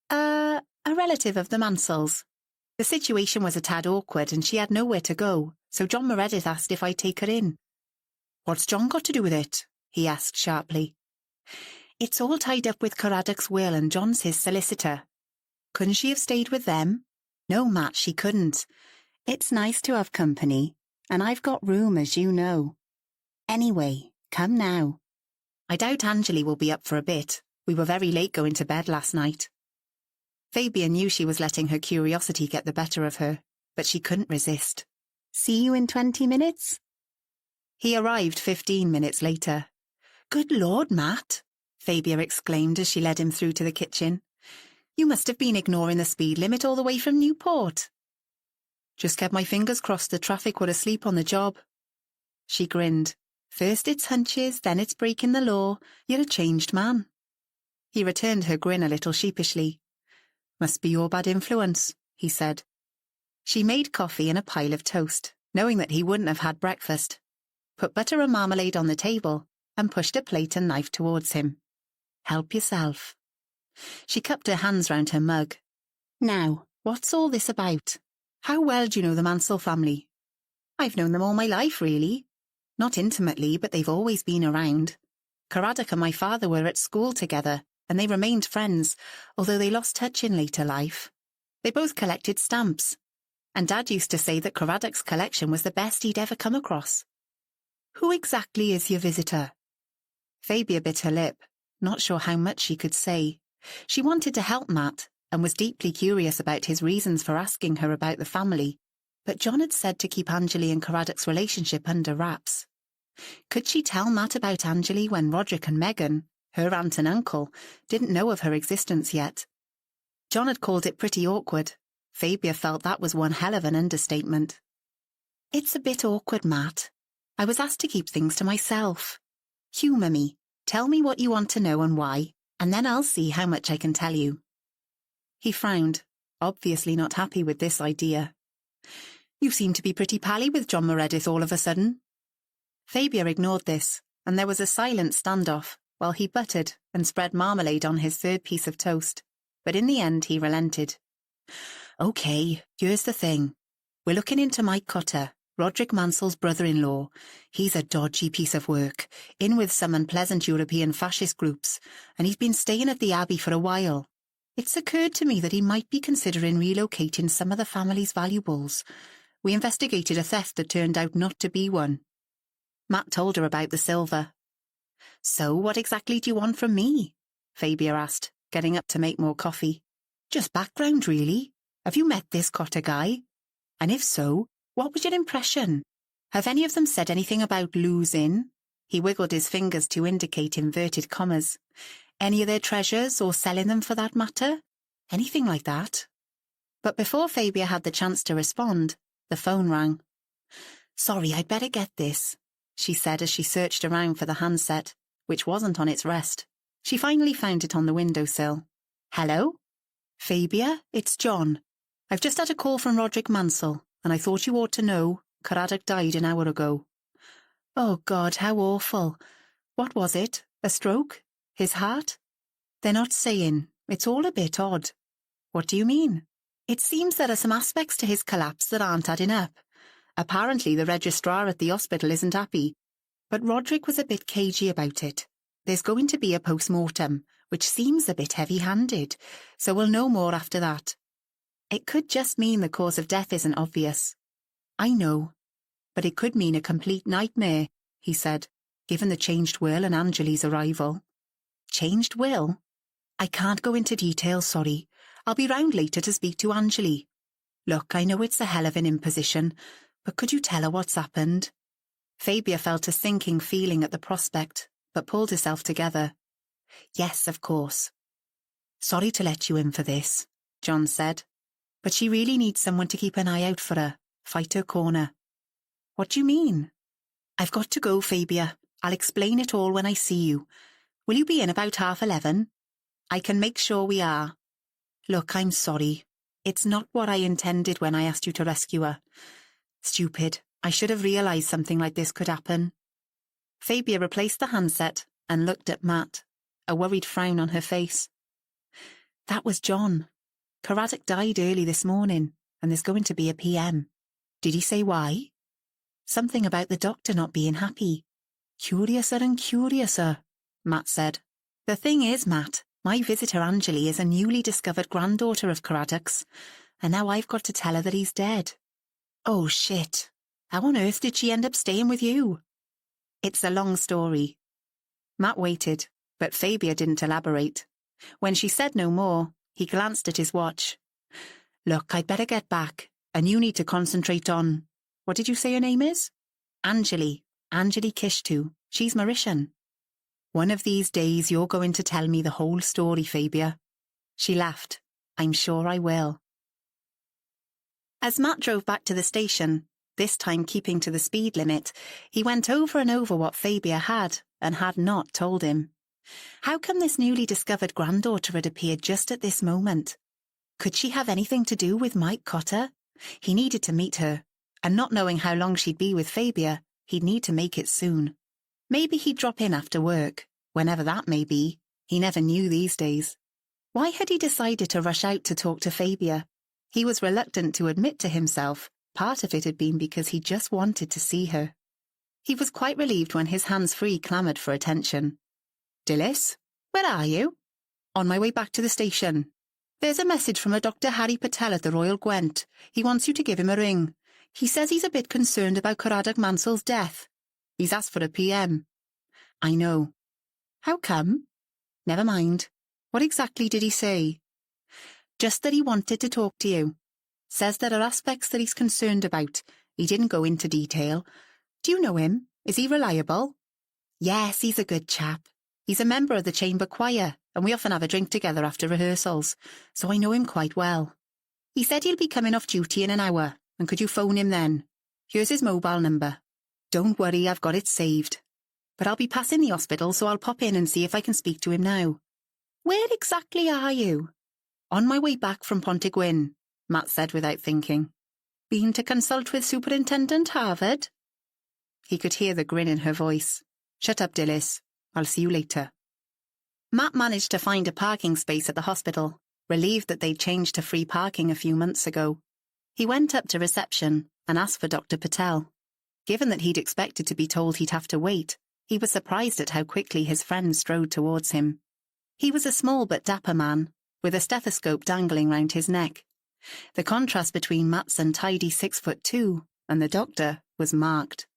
S1: A relative of the Mansells. The situation was a tad awkward and she had nowhere to go, so John Meredith asked if I'd take her in. What's John got to do with it? He asked sharply. It's all tied up with Caradoc's will and John's his solicitor. Couldn't she have stayed with them? No, Matt, she couldn't. It's nice to have company, and I've got room, as you know. Anyway, come now. I doubt Angeli will be up for a bit. We were very late going to bed last night. Fabia knew she was letting her curiosity get the better of her, but she couldn't resist. See you in 20 minutes? He arrived 15 minutes later. Good Lord, Matt, Fabia exclaimed as she led him through to the kitchen. You must have been ignoring the speed limit all the way from Newport. Just kept my fingers crossed the traffic were asleep on the job. She grinned. First it's hunches, then it's breaking the law. You're a changed man. He returned her grin a little sheepishly. Must be your bad influence, he said. She made coffee and a pile of toast, knowing that he wouldn't have had breakfast, put butter and marmalade on the table, and pushed a plate and knife towards him. Help yourself. She cupped her hands round her mug. Now, what's all this about? How well do you know the Mansell family? I've known them all my life, really. Not intimately, but they've always been around. Caradoc and my father were at school together, and they remained friends, although they lost touch in later life. They both collected stamps, and Dad used to say that Caradoc's collection was the best he'd ever come across. Who exactly is your visitor? Fabia bit her lip, not sure how much she could say. She wanted to help Matt, and was deeply curious about his reasons for asking her about the family, but John had said to keep Angeli and Caradoc's relationship under wraps. Could she tell Matt about Angeli when Roderick and Megan, her aunt and uncle, didn't know of her existence yet? John had called it pretty awkward. Fabia felt that was one hell of an understatement. It's a bit awkward, Matt. I was asked to keep things to myself. Humour me. Tell me what you want to know and why, and then I'll see how much I can tell you. He frowned, obviously not happy with this idea. You seem to be pretty pally with John Meredith all of a sudden. Fabia ignored this, and there was a silent standoff while he buttered and spread marmalade on his third piece of toast. But in the end he relented. OK, here's the thing. We're looking into Mike Cotter, Roderick Mansell's brother-in-law. He's a dodgy piece of work, in with some unpleasant European fascist groups, and he's been staying at the Abbey for a while. It's occurred to me that he might be considering relocating some of the family's valuables. We investigated a theft that turned out not to be one. Matt told her about the silver. So what exactly do you want from me? Fabia asked, getting up to make more coffee. Just background, really. Have you met this Cotter guy? And if so, what was your impression? Have any of them said anything about losing? He wiggled his fingers to indicate inverted commas. Any of their treasures, or selling them for that matter? Anything like that? But before Fabia had the chance to respond, the phone rang. "Sorry, I'd better get this," she said as she searched around for the handset, which wasn't on its rest. She finally found it on the windowsill. "Hello? Fabia, it's John. I've just had a call from Roderick Mansell, and I thought you ought to know. Caradoc died an hour ago." "Oh God, how awful. What was it? A stroke? His heart?" "They're not saying. It's all a bit odd." "What do you mean?" "It seems there are some aspects to his collapse that aren't adding up. Apparently the registrar at the hospital isn't happy, but Roderick was a bit cagey about it. There's going to be a post-mortem, which seems a bit heavy-handed, so we'll know more after that. It could just mean the cause of death isn't obvious." "I know, but it could mean a complete nightmare," he said, given the changed will and Anjali's arrival. "Changed will? I can't go into detail, sorry. I'll be round later to speak to Anjali. Look, I know it's a hell of an imposition, but could you tell her what's happened?" Fabia felt a sinking feeling at the prospect, but pulled herself together. "Yes, of course." "Sorry to let you in for this," John said, "but she really needs someone to keep an eye out for her, fight her corner." "What do you mean?" "I've got to go, Fabia. I'll explain it all when I see you. Will you be in about 11:30? "I can make sure we are." "Look, I'm sorry. It's not what I intended when I asked you to rescue her. Stupid. I should have realised something like this could happen." Fabia replaced the handset and looked at Matt, a worried frown on her face. "That was John. Caradoc died early this morning, and there's going to be a PM. Did he say why?" "Something about the doctor not being happy." "Curiouser and curiouser," Matt said. "The thing is, Matt, my visitor Anjali is a newly discovered granddaughter of Caradoc's, and now I've got to tell her that he's dead." "Oh, shit. How on earth did she end up staying with you?" "It's a long story." Matt waited, but Fabia didn't elaborate. When she said no more, he glanced at his watch. "Look, I'd better get back, and you need to concentrate on... What did you say her name is?" "Anjali. Anjali Kishtu. She's Mauritian." "One of these days you're going to tell me the whole story, Fabia." She laughed. "I'm sure I will." As Matt drove back to the station, this time keeping to the speed limit, he went over and over what Fabia had and had not told him. How come this newly discovered granddaughter had appeared just at this moment? Could she have anything to do with Mike Cotter? He needed to meet her, and not knowing how long she'd be with Fabia, he'd need to make it soon. Maybe he'd drop in after work, whenever that may be. He never knew these days. Why had he decided to rush out to talk to Fabia? He was reluctant to admit to himself part of it had been because he just wanted to see her. He was quite relieved when his hands-free clamoured for attention. "Dilys, where are you?" "On my way back to the station. There's a message from a Dr. Harry Patel at the Royal Gwent. He wants you to give him a ring. He says he's a bit concerned about Caradoc Mansell's death. He's asked for a PM." "I know." "How come?" "Never mind. What exactly did he say?" "Just that he wanted to talk to you. Says there are aspects that he's concerned about. He didn't go into detail. Do you know him? Is he reliable?" "Yes, he's a good chap. He's a member of the chamber choir, and we often have a drink together after rehearsals, so I know him quite well. He said he'll be coming off duty in an hour, and could you phone him then? Here's his mobile number." "Don't worry, I've got it saved. But I'll be passing the hospital, so I'll pop in and see if I can speak to him now." "Where exactly are you?" "On my way back from Pontygwyn," Matt said without thinking. "Been to consult with Superintendent Harvard?" He could hear the grin in her voice. "Shut up, Dilys. I'll see you later." Matt managed to find a parking space at the hospital, relieved that they'd changed to free parking a few months ago. He went up to reception and asked for Dr. Patel. Given that he'd expected to be told he'd have to wait, he was surprised at how quickly his friend strode towards him. He was a small but dapper man, with a stethoscope dangling round his neck. The contrast between Matt's untidy 6'2" and the doctor was marked.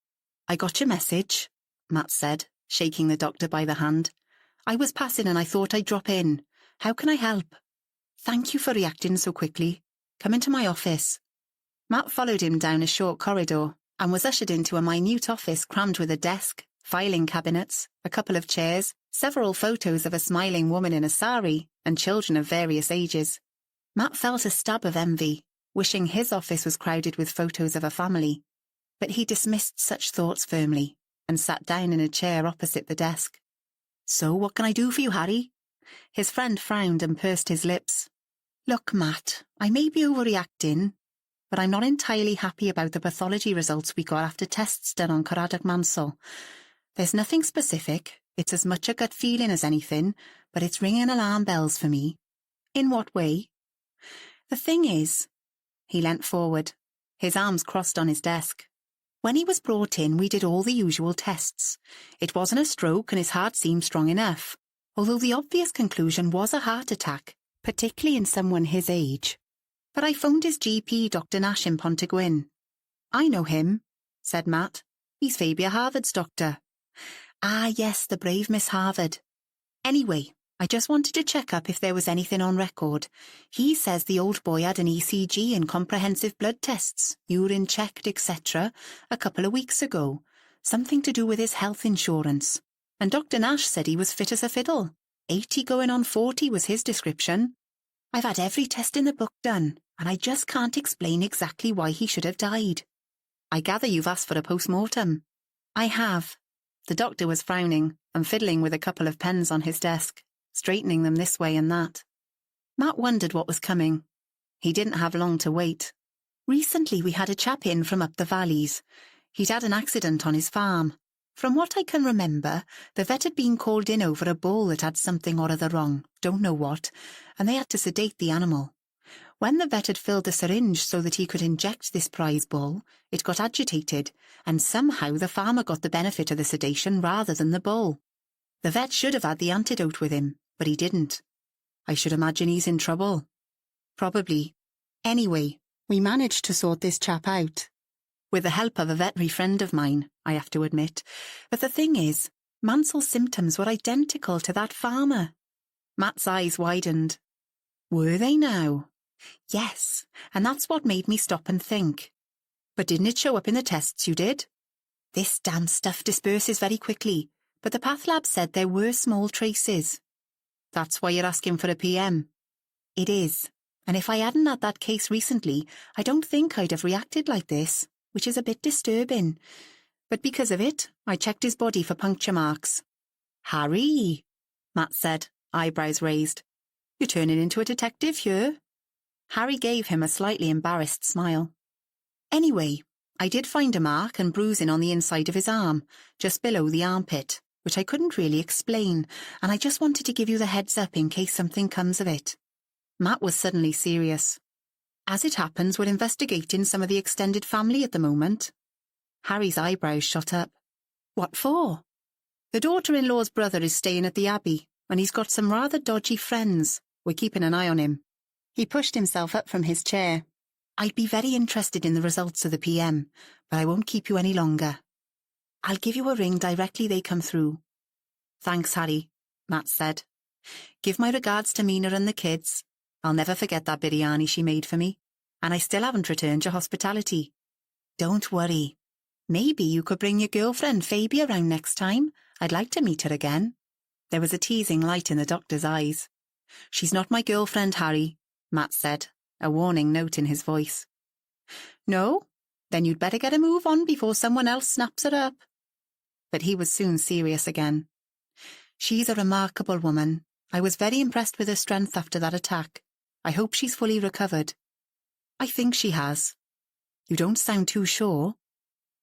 S1: "I got your message," Matt said, shaking the doctor by the hand. "I was passing and I thought I'd drop in. How can I help?" "Thank you for reacting so quickly. Come into my office." Matt followed him down a short corridor and was ushered into a minute office crammed with a desk, filing cabinets, a couple of chairs, several photos of a smiling woman in a sari, and children of various ages. Matt felt a stab of envy, wishing his office was crowded with photos of a family, but he dismissed such thoughts firmly and sat down in a chair opposite the desk. "So what can I do for you, Harry?" His friend frowned and pursed his lips. "Look, Matt, I may be overreacting, but I'm not entirely happy about the pathology results we got after tests done on Caradoc Mansell. There's nothing specific, it's as much a gut feeling as anything, but it's ringing alarm bells for me." "In what way?" "The thing is," he leant forward, his arms crossed on his desk. "When he was brought in, we did all the usual tests. It wasn't a stroke and his heart seemed strong enough, although the obvious conclusion was a heart attack, particularly in someone his age. But I phoned his GP, Dr. Nash in Pontegwyn." "I know him," said Matt. "He's Fabia Harvard's doctor." "Ah, yes, the brave Miss Harvard. Anyway, I just wanted to check up if there was anything on record. He says the old boy had an ECG and comprehensive blood tests, urine checked, etc., a couple of weeks ago. Something to do with his health insurance. And Dr. Nash said he was fit as a fiddle. 80 going on 40 was his description. I've had every test in the book done, and I just can't explain exactly why he should have died." "I gather you've asked for a post-mortem." "I have." The doctor was frowning and fiddling with a couple of pens on his desk, straightening them this way and that. Matt wondered what was coming. He didn't have long to wait. "Recently we had a chap in from up the valleys. He'd had an accident on his farm. From what I can remember, the vet had been called in over a bull that had something or other wrong, don't know what, and they had to sedate the animal. When the vet had filled the syringe so that he could inject this prize bull, it got agitated, and somehow the farmer got the benefit of the sedation rather than the bull. The vet should have had the antidote with him, but he didn't. I should imagine he's in trouble." "Probably. Anyway, we managed to sort this chap out. With the help of a veterinary friend of mine, I have to admit. But the thing is, Mansell's symptoms were identical to that farmer." Matt's eyes widened. "Were they now?" "Yes, and that's what made me stop and think." "But didn't it show up in the tests you did?" "This damn stuff disperses very quickly, but the path lab said there were small traces." "That's why you're asking for a PM?" "It is, and if I hadn't had that case recently, I don't think I'd have reacted like this, which is a bit disturbing. But because of it, I checked his body for puncture marks." "Harry," Matt said, eyebrows raised. "You're turning into a detective here." Harry gave him a slightly embarrassed smile. "Anyway, I did find a mark and bruising on the inside of his arm, just below the armpit, which I couldn't really explain, and I just wanted to give you the heads up in case something comes of it." Matt was suddenly serious. "As it happens, we're investigating some of the extended family at the moment." Harry's eyebrows shot up. "What for?" "The daughter-in-law's brother is staying at the Abbey, and he's got some rather dodgy friends. We're keeping an eye on him." He pushed himself up from his chair. "I'd be very interested in the results of the PM, but I won't keep you any longer. I'll give you a ring directly they come through." "Thanks, Harry," Matt said. "Give my regards to Mina and the kids. I'll never forget that biryani she made for me, and I still haven't returned your hospitality." "Don't worry. Maybe you could bring your girlfriend Fabia round next time. I'd like to meet her again." There was a teasing light in the doctor's eyes. "She's not my girlfriend, Harry," Matt said, a warning note in his voice. "No? Then you'd better get a move on before someone else snaps her up." But he was soon serious again. "She's a remarkable woman. I was very impressed with her strength after that attack. I hope she's fully recovered." "I think she has." "You don't sound too sure."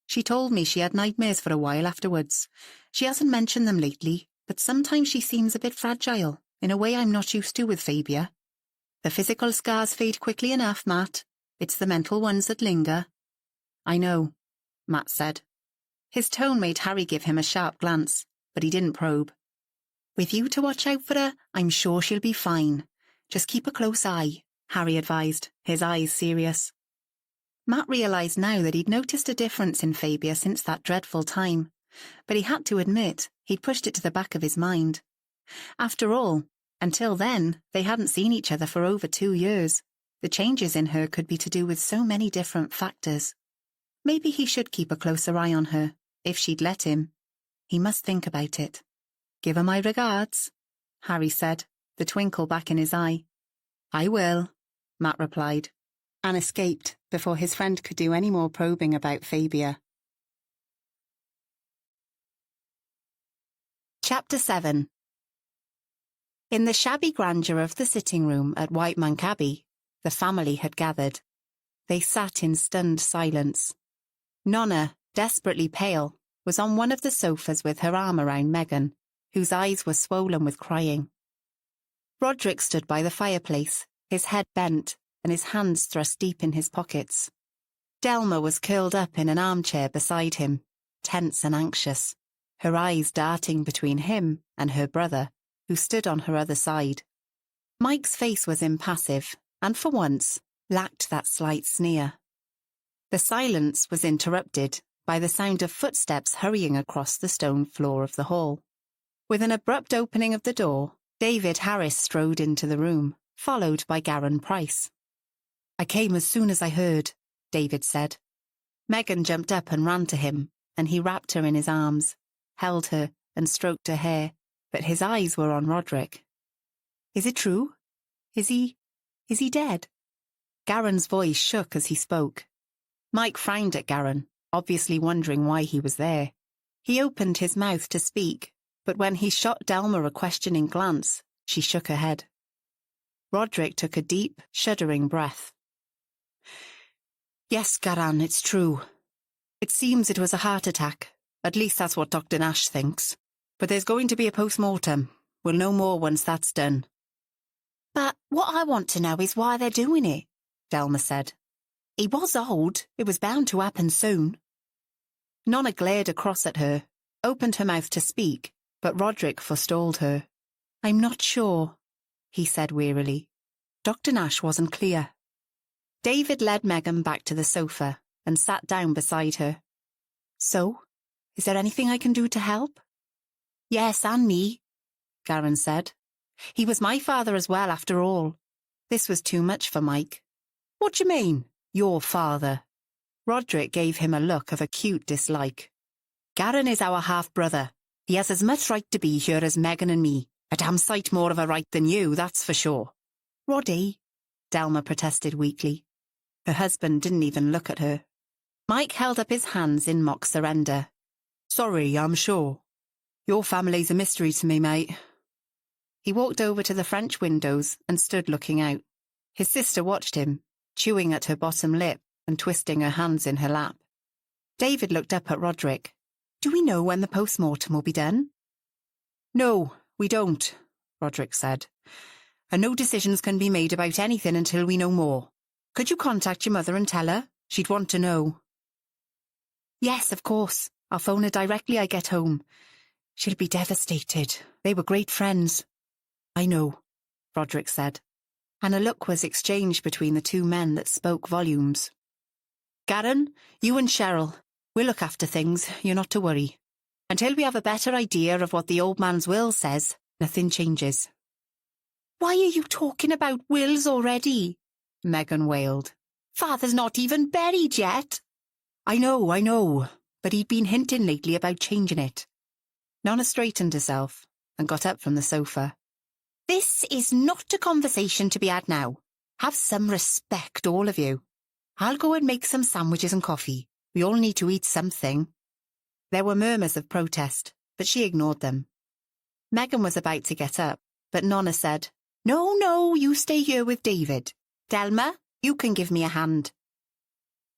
S1: "She told me she had nightmares for a while afterwards. She hasn't mentioned them lately, but sometimes she seems a bit fragile, in a way I'm not used to with Fabia. The physical scars fade quickly enough, Matt. It's the mental ones that linger." "I know," Matt said. His tone made Harry give him a sharp glance, but he didn't probe. "With you to watch out for her, I'm sure she'll be fine. Just keep a close eye," Harry advised, his eyes serious. Matt realised now that he'd noticed a difference in Fabia since that dreadful time, but he had to admit he'd pushed it to the back of his mind. After all, until then, they hadn't seen each other for over 2 years. The changes in her could be to do with so many different factors. Maybe he should keep a closer eye on her, if she'd let him. He must think about it. "Give her my regards," Harry said, the twinkle back in his eye. "I will." Matt replied, and escaped before his friend could do any more probing about Fabia. Chapter 7. In the shabby grandeur of the sitting room at White Monk Abbey, the family had gathered. They sat in stunned silence. Nonna, desperately pale, was on one of the sofas with her arm around Megan, whose eyes were swollen with crying. Roderick stood by the fireplace, his head bent and his hands thrust deep in his pockets. Delma was curled up in an armchair beside him, tense and anxious, her eyes darting between him and her brother, who stood on her other side. Mike's face was impassive, and for once, lacked that slight sneer. The silence was interrupted by the sound of footsteps hurrying across the stone floor of the hall. With an abrupt opening of the door, David Harris strode into the room, followed by Garen Price. "I came as soon as I heard," David said. Megan jumped up and ran to him, and he wrapped her in his arms, held her and stroked her hair, but his eyes were on Roderick. "Is it true? Is he dead?" Garen's voice shook as he spoke. Mike frowned at Garen, obviously wondering why he was there. He opened his mouth to speak, but when he shot Delma a questioning glance, she shook her head. Roderick took a deep, shuddering breath. "Yes, Garan, it's true. It seems it was a heart attack. At least that's what Dr. Nash thinks. But there's going to be a post-mortem. We'll know more once that's done." "But what I want to know is why they're doing it," Delma said. "He was old. It was bound to happen soon." Nonna glared across at her, opened her mouth to speak, but Roderick forestalled her. "I'm not sure," he said wearily. "Dr. Nash wasn't clear." David led Megan back to the sofa and sat down beside her. "So, is there anything I can do to help?" "Yes, and me," Garen said. "He was my father as well, after all." This was too much for Mike. "What do you mean, your father?" Roderick gave him a look of acute dislike. "Garen is our half-brother. He has as much right to be here as Megan and me. A damn sight more of a right than you, that's for sure." "Roddy," Delma protested weakly. Her husband didn't even look at her. Mike held up his hands in mock surrender. "Sorry, I'm sure. Your family's a mystery to me, mate." He walked over to the French windows and stood looking out. His sister watched him, chewing at her bottom lip and twisting her hands in her lap. David looked up at Roderick. "Do we know when the post-mortem will be done?" "No, we don't," Roderick said. "And no decisions can be made about anything until we know more. Could you contact your mother and tell her? She'd want to know." "Yes, of course. I'll phone her directly I get home. She'll be devastated. They were great friends." "I know," Roderick said, and a look was exchanged between the two men that spoke volumes. "Garen, you and Cheryl, we'll look after things, you're not to worry. Until we have a better idea of what the old man's will says, nothing changes." "Why are you talking about wills already?" Megan wailed. "Father's not even buried yet." I know, but he'd been hinting lately about changing it." Nonna straightened herself and got up from the sofa. "This is not a conversation to be had now. Have some respect, all of you. I'll go and make some sandwiches and coffee. We all need to eat something." There were murmurs of protest, but she ignored them. Megan was about to get up, but Nonna said, No, you stay here with David. Delma, you can give me a hand."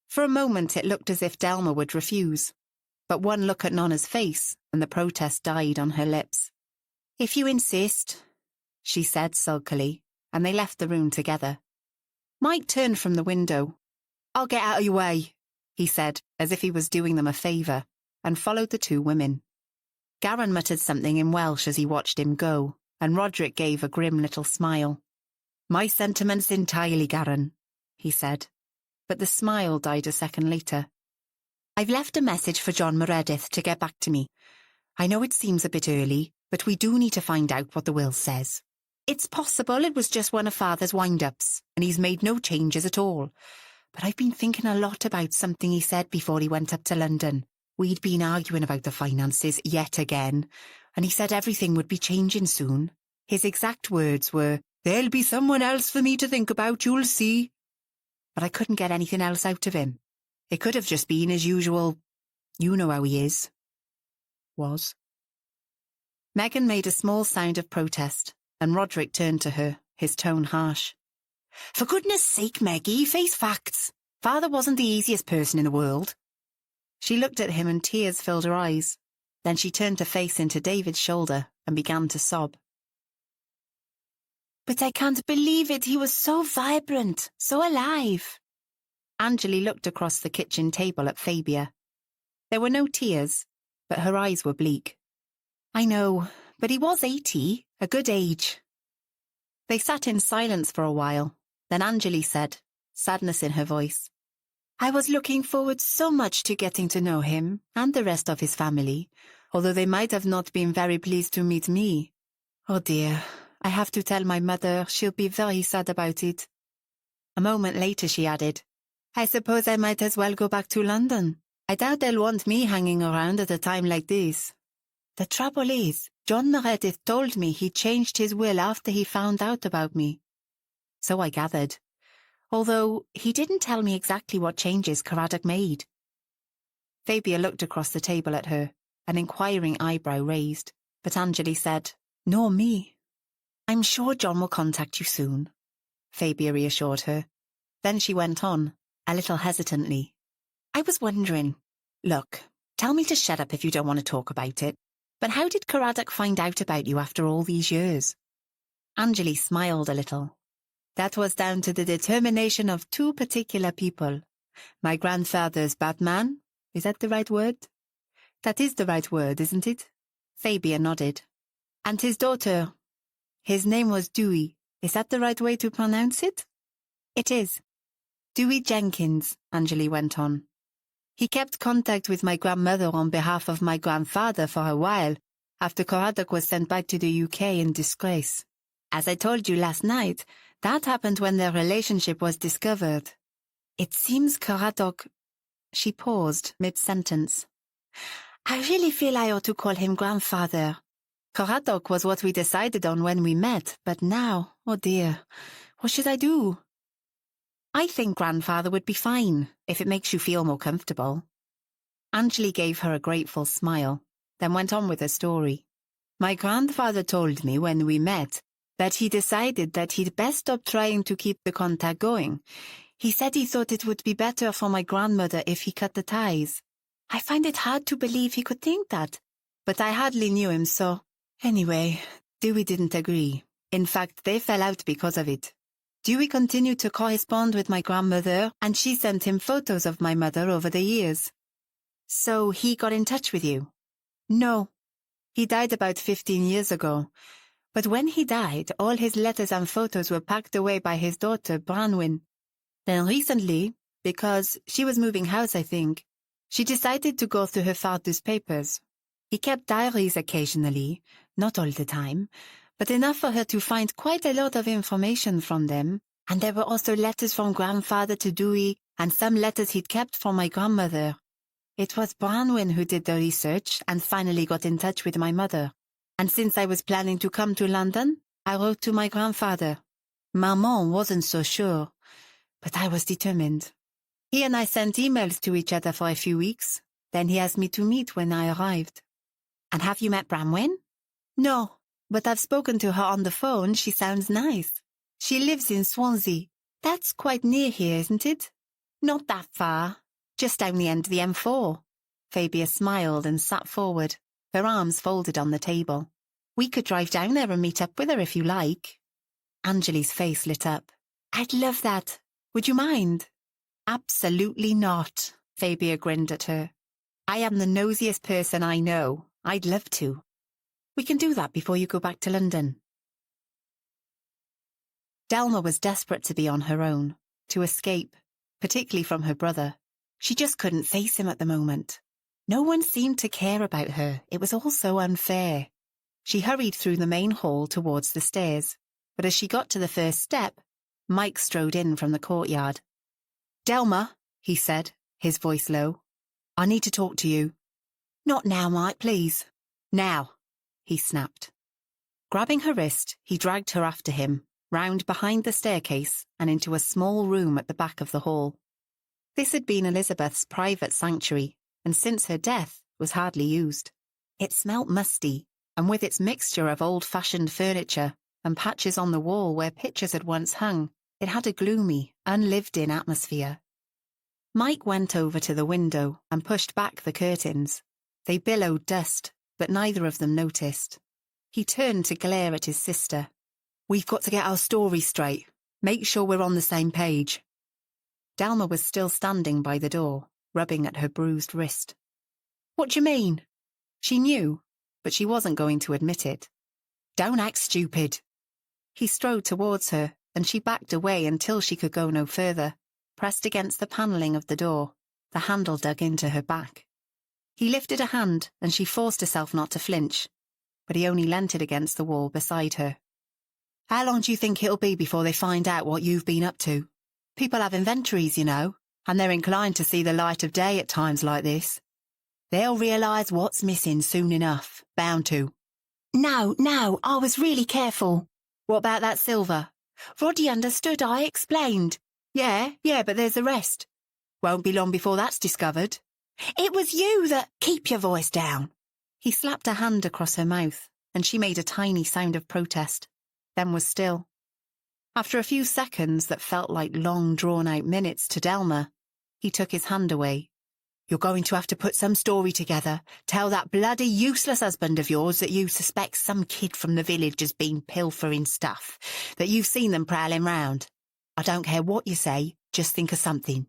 S1: For a moment it looked as if Delma would refuse, but one look at Nonna's face and the protest died on her lips. "If you insist," she said sulkily, and they left the room together. Mike turned from the window. "I'll get out of your way," he said, as if he was doing them a favour, and followed the two women. Garen muttered something in Welsh as he watched him go, and Roderick gave a grim little smile. "My sentiments entirely, Garen," he said, but the smile died a second later. "I've left a message for John Meredith to get back to me. I know it seems a bit early, but we do need to find out what the will says. It's possible it was just one of Father's wind-ups, and he's made no changes at all. But I've been thinking a lot about something he said before he went up to London. We'd been arguing about the finances yet again, and he said everything would be changing soon. His exact words were, There'll be someone else for me to think about, you'll see. But I couldn't get anything else out of him. It could have just been his usual, you know how he is. Was. Megan made a small sound of protest, and Roderick turned to her, his tone harsh. For goodness sake, Meggie, face facts. Father wasn't the easiest person in the world. She looked at him and tears filled her eyes. Then she turned her face into David's shoulder and began to sob. But I can't believe it. He was so vibrant, so alive. Angeli looked across the kitchen table at Fabia. There were no tears, but her eyes were bleak. I know, but he was 80, a good age. They sat in silence for a while. Then Angeli said, sadness in her voice, I was looking forward so much to getting to know him and the rest of his family, although they might have not been very pleased to meet me. Oh dear, I have to tell my mother. She'll be very sad about it. A moment later she added, I suppose I might as well go back to London. I doubt they'll want me hanging around at a time like this. The trouble is, John Meredith told me he changed his will after he found out about me. So I gathered. Although he didn't tell me exactly what changes Caradoc made. Fabia looked across the table at her, an inquiring eyebrow raised, but Angeli said, Nor me. I'm sure John will contact you soon, Fabia reassured her. Then she went on, a little hesitantly. I was wondering, look, tell me to shut up if you don't want to talk about it, but how did Caradoc find out about you after all these years? Angeli smiled a little. That was down to the determination of two particular people. My grandfather's Batman, is that the right word? That is the right word, isn't it? Fabia nodded. And his daughter, his name was Dewey, is that the right way to pronounce it? It is. Dewey Jenkins, Angeli went on. He kept contact with my grandmother on behalf of my grandfather for a while, after Caradoc was sent back to the UK in disgrace. As I told you last night, that happened when their relationship was discovered. It seems Caradoc... She paused mid-sentence. I really feel I ought to call him grandfather. Caradoc was what we decided on when we met, but now, oh dear, what should I do? I think grandfather would be fine, if it makes you feel more comfortable. Angeli gave her a grateful smile, then went on with her story. My grandfather told me when we met that he decided that he'd best stop trying to keep the contact going. He said he thought it would be better for my grandmother if he cut the ties. I find it hard to believe he could think that, but I hardly knew him, so... Anyway, Dewey didn't agree. In fact, they fell out because of it. Dewey continued to correspond with my grandmother, and she sent him photos of my mother over the years. So he got in touch with you? No. He died about 15 years ago. But when he died, all his letters and photos were packed away by his daughter, Branwen. Then recently, because she was moving house, I think, she decided to go through her father's papers. He kept diaries occasionally, not all the time, but enough for her to find quite a lot of information from them, and there were also letters from grandfather to Dewey, and some letters he'd kept from my grandmother. It was Branwen who did the research and finally got in touch with my mother. And since I was planning to come to London, I wrote to my grandfather. Maman wasn't so sure, but I was determined. He and I sent emails to each other for a few weeks. Then he asked me to meet when I arrived. And have you met Branwen? No, but I've spoken to her on the phone. She sounds nice. She lives in Swansea. That's quite near here, isn't it? Not that far. Just down the end of the M4. Fabia smiled and sat forward, her arms folded on the table. We could drive down there and meet up with her if you like. Angeli's face lit up. I'd love that. Would you mind? Absolutely not, Fabia grinned at her. I am the nosiest person I know. I'd love to. We can do that before you go back to London. Delma was desperate to be on her own, to escape, particularly from her brother. She just couldn't face him at the moment. No one seemed to care about her. It was all so unfair. She hurried through the main hall towards the stairs, but as she got to the first step, Mike strode in from the courtyard. Delma, he said, his voice low. I need to talk to you. Not now, Mike, please. Now, he snapped. Grabbing her wrist, he dragged her after him, round behind the staircase and into a small room at the back of the hall. This had been Elizabeth's private sanctuary, and since her death was hardly used. It smelt musty, and with its mixture of old-fashioned furniture and patches on the wall where pictures had once hung, it had a gloomy, unlived-in atmosphere. Mike went over to the window and pushed back the curtains. They billowed dust, but neither of them noticed. He turned to glare at his sister. "We've got to get our story straight. Make sure we're on the same page." Delma was still standing by the door, rubbing at her bruised wrist. "What do you mean?" She knew, but she wasn't going to admit it. "Don't act stupid." He strode towards her, and she backed away until she could go no further, pressed against the panelling of the door, the handle dug into her back. He lifted a hand, and she forced herself not to flinch, but he only leant it against the wall beside her. "How long do you think it'll be before they find out what you've been up to? People have inventories, you know, and they're inclined to see the light of day at times like this. They'll realise what's missing soon enough, bound to." No, I was really careful." "What about that silver?" "Roddy understood, I explained." Yeah, but there's the rest. Won't be long before that's discovered." "It was you that—" "Keep your voice down." He slapped a hand across her mouth, and she made a tiny sound of protest, then was still. After a few seconds that felt like long drawn-out minutes to Delma, he took his hand away. "You're going to have to put some story together. Tell that bloody useless husband of yours that you suspect some kid from the village has been pilfering stuff, that you've seen them prowling round. I don't care what you say, just think of something."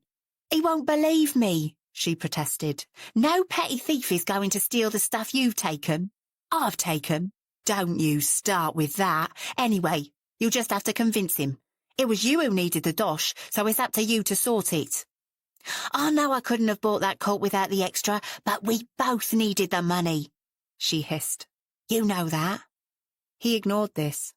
S1: "He won't believe me," she protested. "No petty thief is going to steal the stuff you've taken. I've taken. Don't you start with that. Anyway, you'll just have to convince him. It was you who needed the dosh, so it's up to you to sort it." "I know I couldn't have bought that colt without the extra, but we both needed the money," she hissed. "You know that." He ignored this.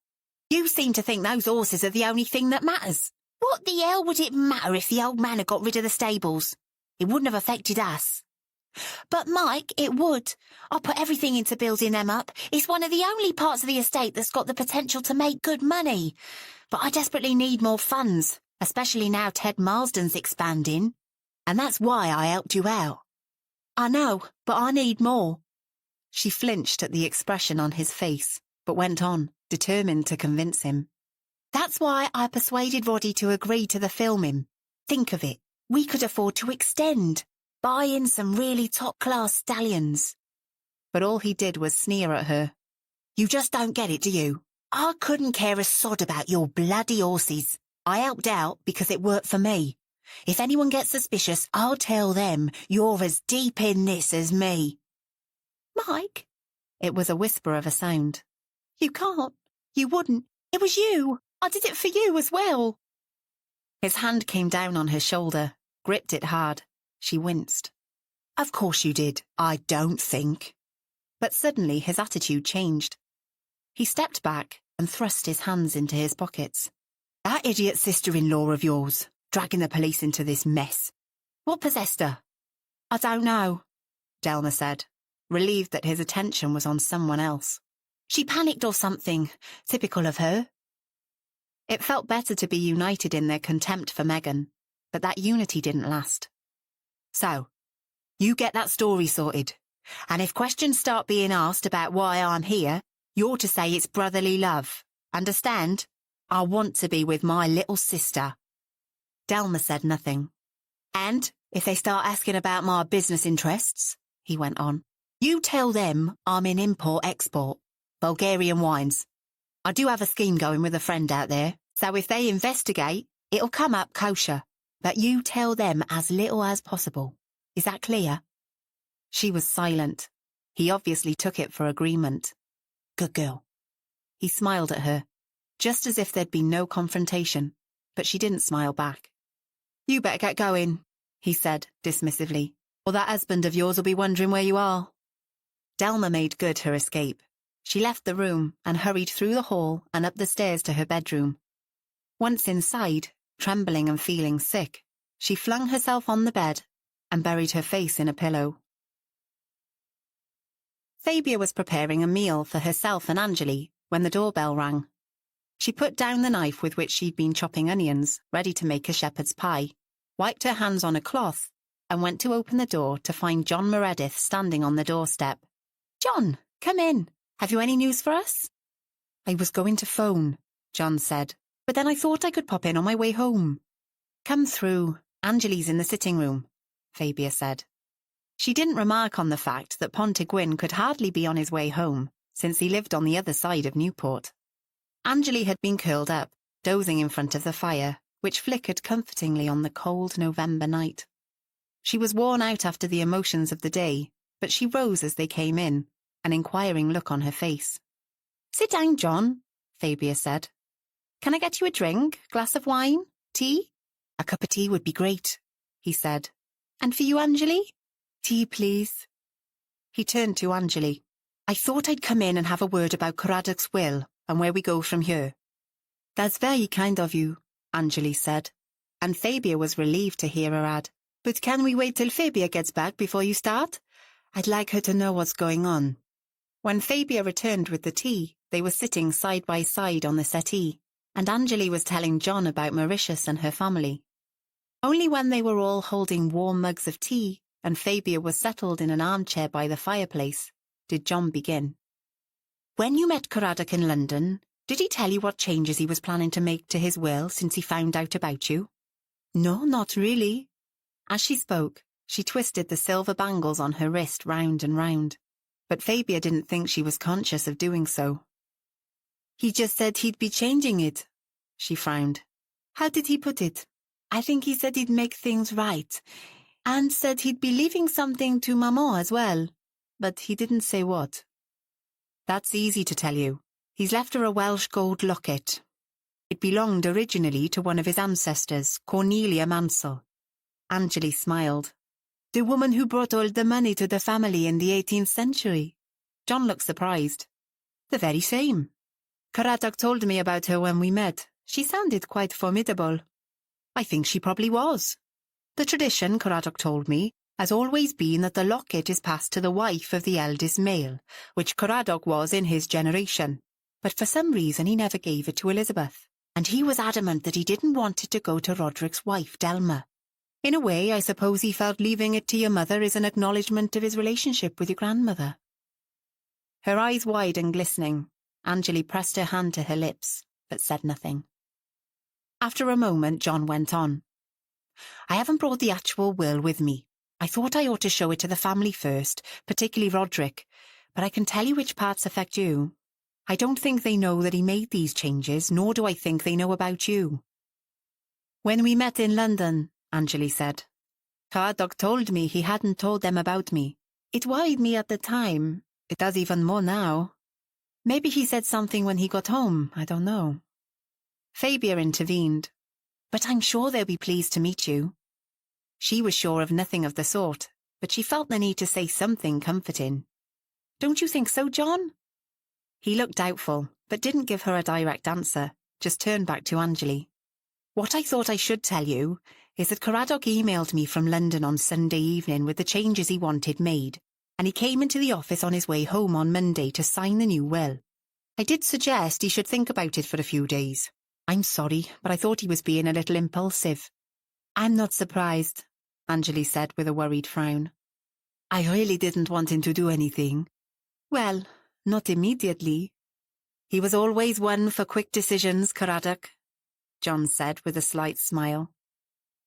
S1: "You seem to think those horses are the only thing that matters. What the hell would it matter if the old man had got rid of the stables? It wouldn't have affected us." "But Mike, it would. I put everything into building them up. It's one of the only parts of the estate that's got the potential to make good money. But I desperately need more funds, especially now Ted Marsden's expanding. And that's why I helped you out." "I know, but I need more." She flinched at the expression on his face, but went on, determined to convince him. "That's why I persuaded Roddy to agree to the filming. Think of it. We could afford to extend, buy in some really top-class stallions." But all he did was sneer at her. "You just don't get it, do you? I couldn't care a sod about your bloody horses. I helped out because it worked for me. If anyone gets suspicious, I'll tell them you're as deep in this as me." "Mike?" It was a whisper of a sound. "You can't. You wouldn't. It was you. I did it for you as well." His hand came down on her shoulder, gripped it hard. She winced. "Of course you did. I don't think." But suddenly his attitude changed. He stepped back and thrust his hands into his pockets. "That idiot sister-in-law of yours, dragging the police into this mess. What possessed her?" "I don't know," Delma said, relieved that his attention was on someone else. "She panicked or something. Typical of her." It felt better to be united in their contempt for Megan, but that unity didn't last. "So, you get that story sorted, and if questions start being asked about why I'm here, you're to say it's brotherly love. Understand? I want to be with my little sister." Delma said nothing. "And if they start asking about my business interests," he went on, "you tell them I'm in import-export, Bulgarian wines. I do have a scheme going with a friend out there, so if they investigate, it'll come up kosher. But you tell them as little as possible. Is that clear?" She was silent. He obviously took it for agreement. "Good girl." He smiled at her, just as if there'd been no confrontation, but she didn't smile back. "You better get going," he said dismissively, "or that husband of yours will be wondering where you are." Delma made good her escape. She left the room and hurried through the hall and up the stairs to her bedroom. Once inside, trembling and feeling sick, she flung herself on the bed and buried her face in a pillow. Fabia was preparing a meal for herself and Anjali when the doorbell rang. She put down the knife with which she'd been chopping onions, ready to make a shepherd's pie, wiped her hands on a cloth, and went to open the door to find John Meredith standing on the doorstep. "John, come in. Have you any news for us?" "I was going to phone," John said, "but then I thought I could pop in on my way home." "Come through. Angeli's in the sitting room," Fabia said. She didn't remark on the fact that Pontygwyn could hardly be on his way home, since he lived on the other side of Newport. Angeli had been curled up, dozing in front of the fire, which flickered comfortingly on the cold November night. She was worn out after the emotions of the day, but she rose as they came in, an inquiring look on her face. "Sit down, John," Fabia said. "Can I get you a drink? Glass of wine? Tea?" "A cup of tea would be great," he said. "And for you, Angeli?" "Tea, please." He turned to Angeli. "I thought I'd come in and have a word about Caradoc's will and where we go from here." "That's very kind of you," Angeli said, and Fabia was relieved to hear her add, "But can we wait till Fabia gets back before you start? I'd like her to know what's going on." When Fabia returned with the tea, they were sitting side by side on the settee, and Angeli was telling John about Mauritius and her family. Only when they were all holding warm mugs of tea and Fabia was settled in an armchair by the fireplace did John begin. "When you met Caradoc in London, did he tell you what changes he was planning to make to his will since he found out about you?" "No, not really." As she spoke, she twisted the silver bangles on her wrist round and round, but Fabia didn't think she was conscious of doing so. "He just said he'd be changing it." She frowned. "How did he put it? I think he said he'd make things right, and said he'd be leaving something to Maman as well, but he didn't say what." "That's easy to tell you. He's left her a Welsh gold locket. It belonged originally to one of his ancestors, Cornelia Mansell." Angeli smiled. "The woman who brought all the money to the family in the 18th century?" John looked surprised. "The very same. Caradoc told me about her when we met. She sounded quite formidable." "I think she probably was. The tradition, Caradoc told me, has always been that the locket is passed to the wife of the eldest male, which Caradoc was in his generation. But for some reason he never gave it to Elizabeth, and he was adamant that he didn't want it to go to Roderick's wife, Delma. In a way, I suppose he felt leaving it to your mother is an acknowledgement of his relationship with your grandmother." Her eyes wide and glistening, Angeli pressed her hand to her lips, but said nothing. After a moment, John went on. "I haven't brought the actual will with me. I thought I ought to show it to the family first, particularly Roderick, but I can tell you which parts affect you. I don't think they know that he made these changes, nor do I think they know about you." "When we met in London," Angeli said, "Caradoc told me he hadn't told them about me. It worried me at the time. It does even more now. Maybe he said something when he got home, I don't know." Fabia intervened. "But I'm sure they'll be pleased to meet you." She was sure of nothing of the sort, but she felt the need to say something comforting. "Don't you think so, John?" He looked doubtful, but didn't give her a direct answer, just turned back to Angeli. "What I thought I should tell you is that Caradoc emailed me from London on Sunday evening with the changes he wanted made, and he came into the office on his way home on Monday to sign the new will. I did suggest he should think about it for a few days. I'm sorry, but I thought he was being a little impulsive." "I'm not surprised," Angeli said with a worried frown. "I really didn't want him to do anything. Well, not immediately." "He was always one for quick decisions, Caradoc," John said with a slight smile.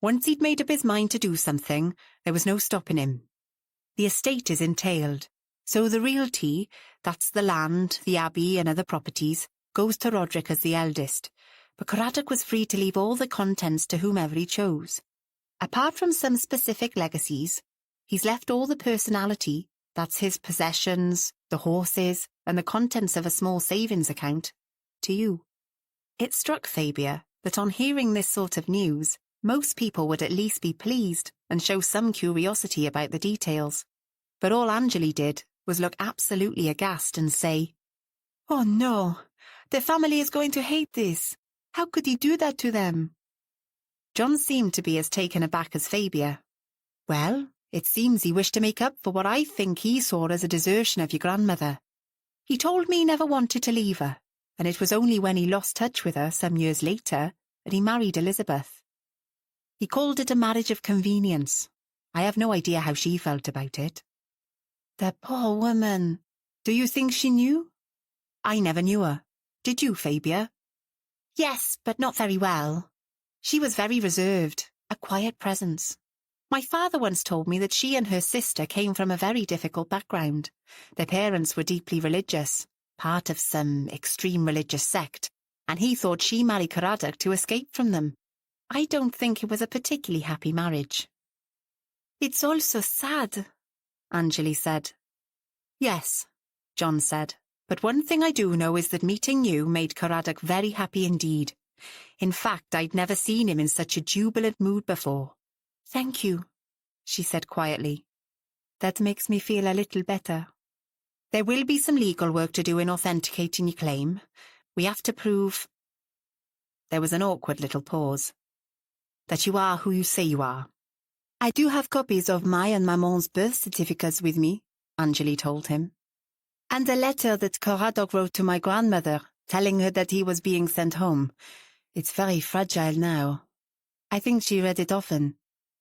S1: "Once he'd made up his mind to do something, there was no stopping him. The estate is entailed, so the realty, that's the land, the abbey and other properties, goes to Roderick as the eldest, but Caradoc was free to leave all the contents to whomever he chose. Apart from some specific legacies, he's left all the personality, that's his possessions, the horses, and the contents of a small savings account, to you." It struck Fabia that on hearing this sort of news, most people would at least be pleased and show some curiosity about the details. But all Angeli did was look absolutely aghast and say, "Oh no, the family is going to hate this. How could he do that to them?" John seemed to be as taken aback as Fabia. "Well, it seems he wished to make up for what I think he saw as a desertion of your grandmother. He told me he never wanted to leave her, and it was only when he lost touch with her some years later that he married Elizabeth. He called it a marriage of convenience. I have no idea how she felt about it. The poor woman. Do you think she knew? I never knew her. Did you, Fabia? Yes, but not very well. She was very reserved, a quiet presence. My father once told me that she and her sister came from a very difficult background. Their parents were deeply religious, part of some extreme religious sect, and he thought she married Caradoc to escape from them. I don't think it was a particularly happy marriage. It's all so sad, Anjali said. Yes, John said, but one thing I do know is that meeting you made Caradoc very happy indeed. In fact, I'd never seen him in such a jubilant mood before. Thank you, she said quietly. That makes me feel a little better. There will be some legal work to do in authenticating your claim. We have to prove... There was an awkward little pause. That you are who you say you are. I do have copies of my and Maman's birth certificates with me, Anjali told him. And a letter that Caradoc wrote to my grandmother, telling her that he was being sent home. It's very fragile now. I think she read it often.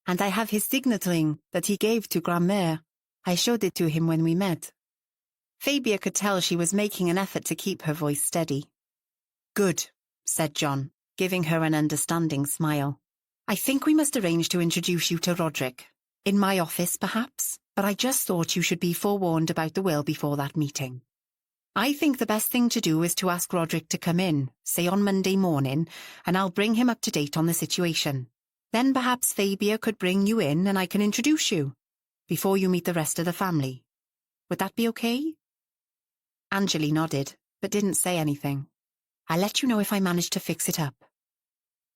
S1: And I have his signet ring that he gave to Grandmère. I showed it to him when we met. Fabia could tell she was making an effort to keep her voice steady. Good, said John, giving her an understanding smile. I think we must arrange to introduce you to Roderick. In my office, perhaps, but I just thought you should be forewarned about the will before that meeting. I think the best thing to do is to ask Roderick to come in, say on Monday morning, and I'll bring him up to date on the situation. Then perhaps Fabia could bring you in and I can introduce you, before you meet the rest of the family. Would that be okay? Anjali nodded, but didn't say anything. I'll let you know if I manage to fix it up.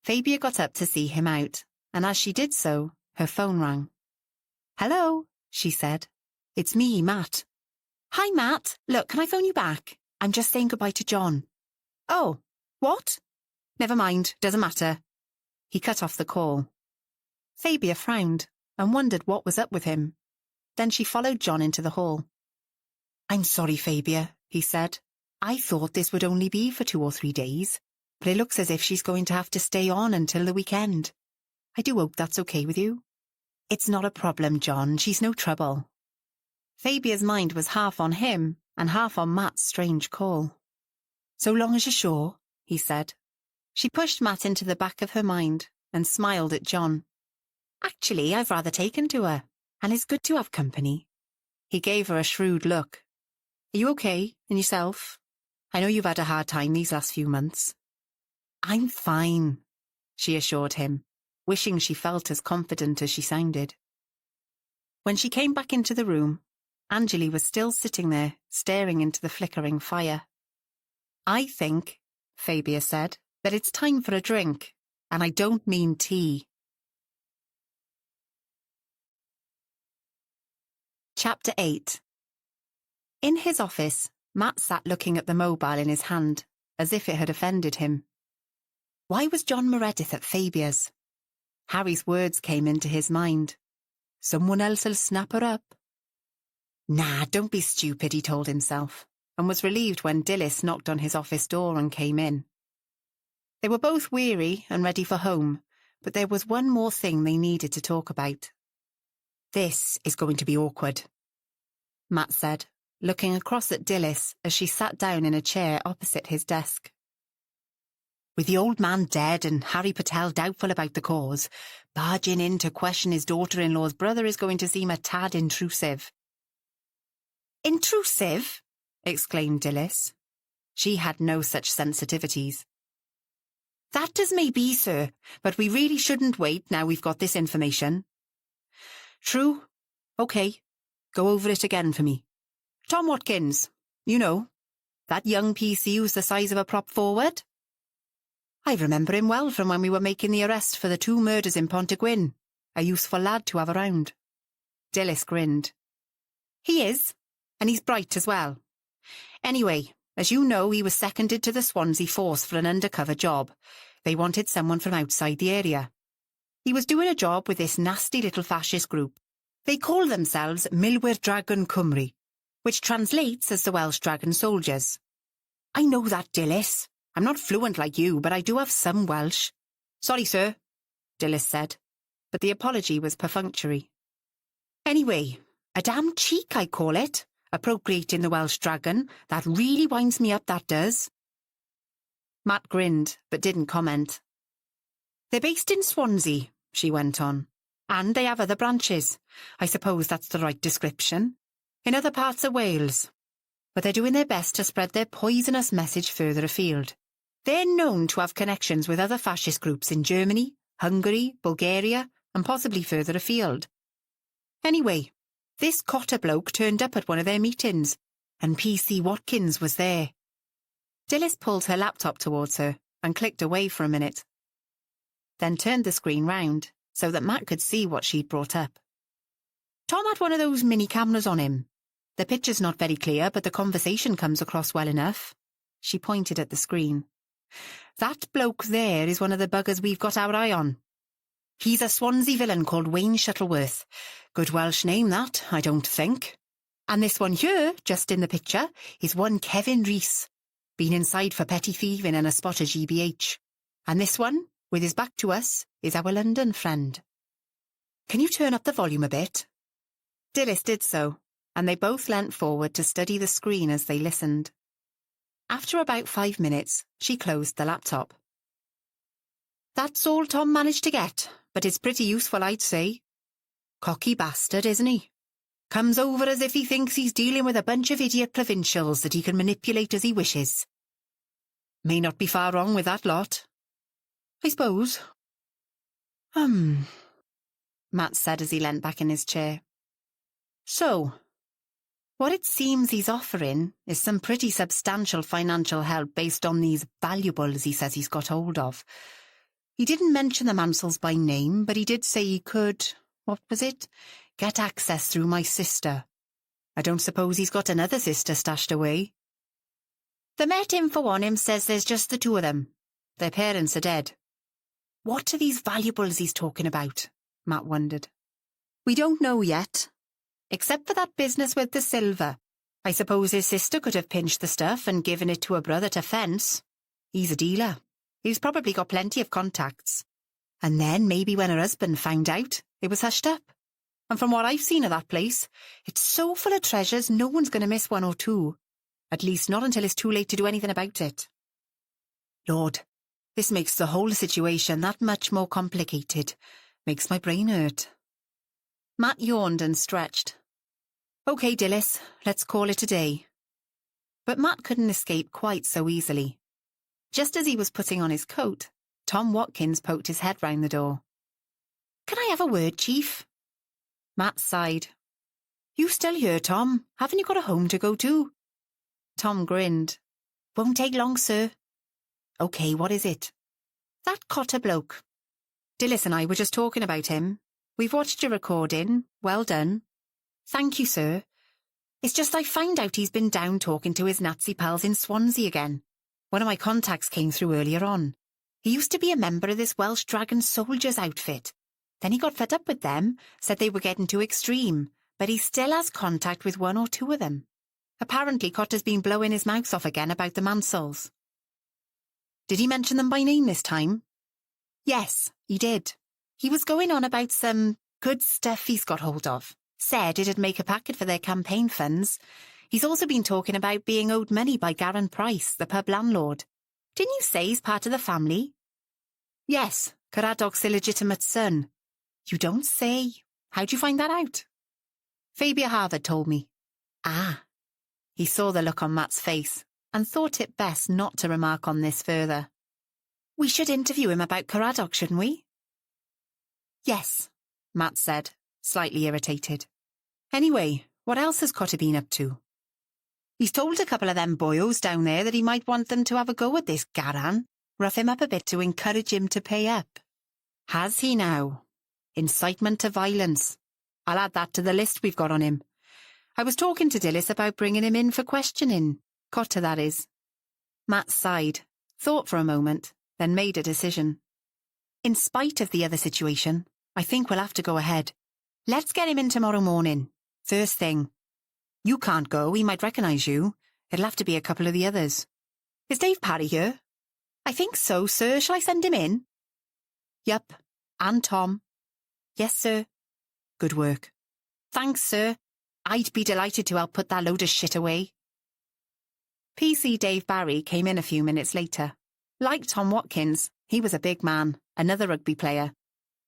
S1: Fabia got up to see him out, and as she did so, her phone rang. Hello, she said. It's me, Matt. Hi, Matt. Look, can I phone you back? I'm just saying goodbye to John. Oh, what? Never mind, doesn't matter. He cut off the call. Fabia frowned and wondered what was up with him. Then she followed John into the hall. I'm sorry, Fabia, he said. I thought this would only be for 2 or 3 days, but it looks as if she's going to have to stay on until the weekend. I do hope that's okay with you. It's not a problem, John. She's no trouble. Fabia's mind was half on him and half on Matt's strange call. So long as you're sure, he said. She pushed Matt into the back of her mind and smiled at John. Actually, I've rather taken to her, and it's good to have company. He gave her a shrewd look. Are you okay? And yourself? I know you've had a hard time these last few months. I'm fine, she assured him, wishing she felt as confident as she sounded. When she came back into the room, Anjali was still sitting there, staring into the flickering fire. I think, Fabia said, that it's time for a drink, and I don't mean tea. Chapter 8. In his office, Matt sat looking at the mobile in his hand, as if it had offended him. Why was John Meredith at Fabia's? Harry's words came into his mind. Someone else'll snap her up. Nah, don't be stupid, he told himself, and was relieved when Dilys knocked on his office door and came in. They were both weary and ready for home, but there was one more thing they needed to talk about. This is going to be awkward, Matt said, looking across at Dilys as she sat down in a chair opposite his desk. With the old man dead and Harry Patel doubtful about the cause, barging in to question his daughter-in-law's brother is going to seem a tad intrusive. Intrusive? Exclaimed Dilys. She had no such sensitivities. That does may be, sir, but we really shouldn't wait now we've got this information. True. OK. Go over it again for me. Tom Watkins, you know, that young PC who's the size of a prop forward? I remember him well from when we were making the arrest for the 2 murders in Pontygwyn. A useful lad to have around. Dilys grinned. He is, and he's bright as well. Anyway, as you know, he was seconded to the Swansea Force for an undercover job. They wanted someone from outside the area. He was doing a job with this nasty little fascist group. They call themselves Milwyr Dragon Cymru, which translates as the Welsh Dragon Soldiers. I know that, Dilys. I'm not fluent like you, but I do have some Welsh. Sorry, sir, Dilys said, but the apology was perfunctory. Anyway, a damn cheek, I call it, appropriating the Welsh dragon. That really winds me up, that does. Matt grinned, but didn't comment. They're based in Swansea, she went on, and they have other branches. I suppose that's the right description. In other parts of Wales. But they're doing their best to spread their poisonous message further afield. They're known to have connections with other fascist groups in Germany, Hungary, Bulgaria, and possibly further afield. Anyway, this Cotter bloke turned up at one of their meetings, and PC Watkins was there. Dilys pulled her laptop towards her and clicked away for a minute. Then turned the screen round so that Matt could see what she'd brought up. Tom had one of those mini cameras on him. The picture's not very clear, but the conversation comes across well enough. She pointed at the screen. That bloke there is one of the buggers we've got our eye on. He's a Swansea villain called Wayne Shuttleworth. Good Welsh name, that, I don't think. And this one here, just in the picture, is one Kevin Rees. Been inside for petty thieving and a spot of GBH. And this one, with his back to us, is our London friend. Can you turn up the volume a bit? Dilys did so, and they both leant forward to study the screen as they listened. After about 5 minutes, she closed the laptop. That's all Tom managed to get, but it's pretty useful, I'd say. Cocky bastard, isn't he? Comes over as if he thinks he's dealing with a bunch of idiot provincials that he can manipulate as he wishes. May not be far wrong with that lot. I suppose. Matt said as he leant back in his chair. So, what it seems he's offering is some pretty substantial financial help based on these valuables he says he's got hold of. He didn't mention the Mansells by name, but he did say he could, what was it, get access through my sister. I don't suppose he's got another sister stashed away. The Met info on him says there's just the two of them. Their parents are dead. What are these valuables he's talking about? Matt wondered. We don't know yet. Except for that business with the silver. I suppose his sister could have pinched the stuff and given it to her brother to fence. He's a dealer. He's probably got plenty of contacts. And then maybe when her husband found out, it was hushed up. And from what I've seen of that place, it's so full of treasures no one's going to miss one or two. At least not until it's too late to do anything about it. Lord, this makes the whole situation that much more complicated. Makes my brain hurt. Matt yawned and stretched. OK, Dilys, let's call it a day. But Matt couldn't escape quite so easily. Just as he was putting on his coat, Tom Watkins poked his head round the door. Can I have a word, Chief? Matt sighed. You still here, Tom? Haven't you got a home to go to? Tom grinned. Won't take long, sir. OK, what is it? That Cotter bloke. Dilys and I were just talking about him. We've watched your recording. Well done. Thank you, sir. It's just I found out he's been down talking to his Nazi pals in Swansea again. One of my contacts came through earlier on. He used to be a member of this Welsh Dragon soldiers outfit. Then he got fed up with them, said they were getting too extreme, but he still has contact with one or two of them. Apparently Cotter's been blowing his mouth off again about the Mansells. Did he mention them by name this time? Yes, he did. He was going on about some good stuff he's got hold of. Said it'd make a packet for their campaign funds. He's also been talking about being owed money by Garen Price, the pub landlord. Didn't you say he's part of the family? Yes, Caradoc's illegitimate son. You don't say. How'd you find that out? Fabia Harvard told me. Ah. He saw the look on Matt's face and thought it best not to remark on this further. We should interview him about Caradoc, shouldn't we? Yes, Matt said, slightly irritated. Anyway, what else has Cotter been up to? He's told a couple of them boyos down there that he might want them to have a go at this Garan, rough him up a bit to encourage him to pay up. Has he now? Incitement to violence. I'll add that to the list we've got on him. I was talking to Dilys about bringing him in for questioning. Cotter, that is. Matt sighed, thought for a moment, then made a decision. In spite of the other situation, I think we'll have to go ahead. Let's get him in tomorrow morning. First thing. You can't go, he might recognise you. It'll have to be a couple of the others. Is Dave Parry here? I think so, sir. Shall I send him in? Yup. And Tom. Yes, sir. Good work. Thanks, sir. I'd be delighted to help put that load of shit away. PC Dave Barry came in a few minutes later. Like Tom Watkins, he was a big man, another rugby player,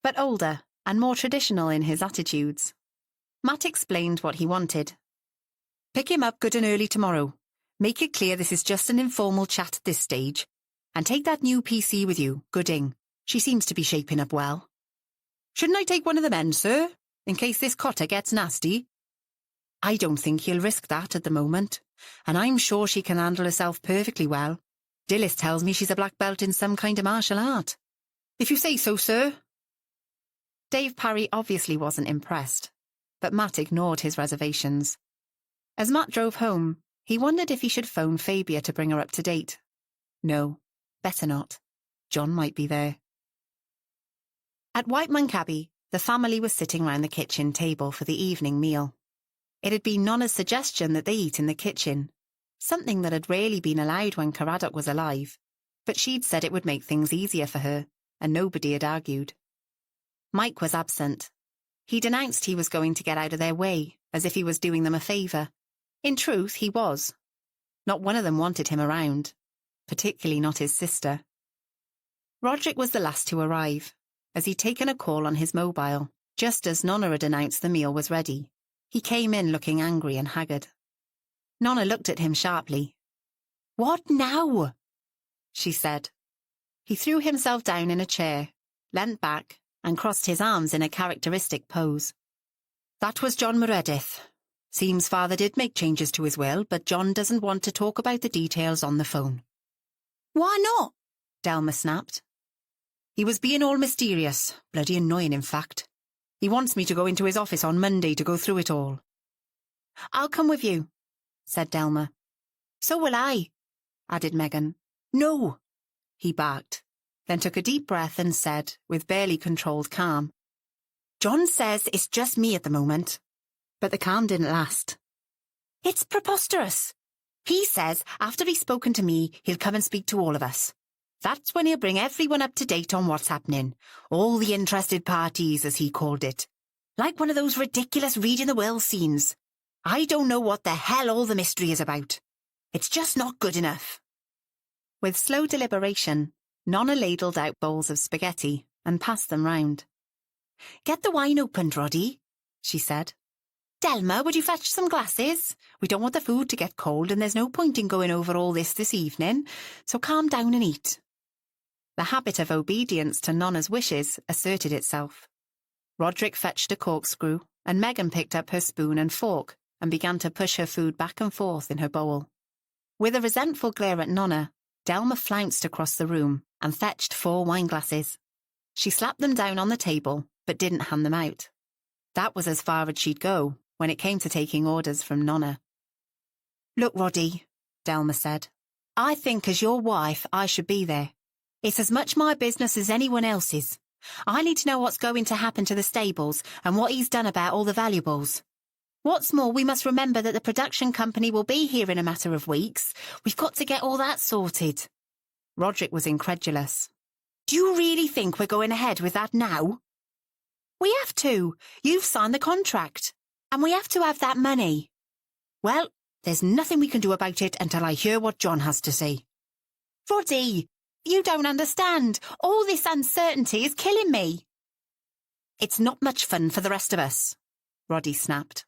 S1: but older and more traditional in his attitudes. Matt explained what he wanted. Pick him up good and early tomorrow. Make it clear this is just an informal chat at this stage. And take that new PC with you, Gooding. She seems to be shaping up well. Shouldn't I take one of the men, sir, in case this Cotter gets nasty? I don't think he'll risk that at the moment, and I'm sure she can handle herself perfectly well. Dillis tells me she's a black belt in some kind of martial art. If you say so, sir. Dave Parry obviously wasn't impressed, but Matt ignored his reservations. As Matt drove home, he wondered if he should phone Fabia to bring her up to date. No, better not. John might be there. At Whiteman Abbey, the family was sitting round the kitchen table for the evening meal. It had been Nonna's suggestion that they eat in the kitchen, something that had rarely been allowed when Caradoc was alive, but she'd said it would make things easier for her, and nobody had argued. Mike was absent. He'd announced he was going to get out of their way, as if he was doing them a favour. In truth, he was. Not one of them wanted him around, particularly not his sister. Roderick was the last to arrive, as he'd taken a call on his mobile, just as Nonna had announced the meal was ready. He came in looking angry and haggard. Nonna looked at him sharply. "What now?" she said. He threw himself down in a chair, leant back, and crossed his arms in a characteristic pose. "That was John Meredith. Seems father did make changes to his will, but John doesn't want to talk about the details on the phone." "Why not?" Delma snapped. "He was being all mysterious, bloody annoying in fact. He wants me to go into his office on Monday to go through it all." "I'll come with you," said Delma. "So will I," added Megan. "No," he barked, then took a deep breath and said, with barely controlled calm, "John says it's just me at the moment." But the calm didn't last. "It's preposterous. He says after he's spoken to me, he'll come and speak to all of us. That's when he'll bring everyone up to date on what's happening. All the interested parties, as he called it. Like one of those ridiculous reading the will scenes. I don't know what the hell all the mystery is about. It's just not good enough." With slow deliberation, Nonna ladled out bowls of spaghetti and passed them round. "Get the wine opened, Roddy," she said. "Delma, would you fetch some glasses? We don't want the food to get cold and there's no point in going over all this evening, so calm down and eat." The habit of obedience to Nonna's wishes asserted itself. Roderick fetched a corkscrew, and Megan picked up her spoon and fork and began to push her food back and forth in her bowl. With a resentful glare at Nonna, Delma flounced across the room and fetched 4 wineglasses. She slapped them down on the table, but didn't hand them out. That was as far as she'd go when it came to taking orders from Nonna. "Look, Roddy," Delma said, "I think as your wife I should be there. It's as much my business as anyone else's. I need to know what's going to happen to the stables and what he's done about all the valuables. What's more, we must remember that the production company will be here in a matter of weeks. We've got to get all that sorted." Roderick was incredulous. "Do you really think we're going ahead with that now?" "We have to. You've signed the contract. And we have to have that money." "Well, there's nothing we can do about it until I hear what John has to say." "Roddy, you don't understand. All this uncertainty is killing me." "It's not much fun for the rest of us," Roddy snapped.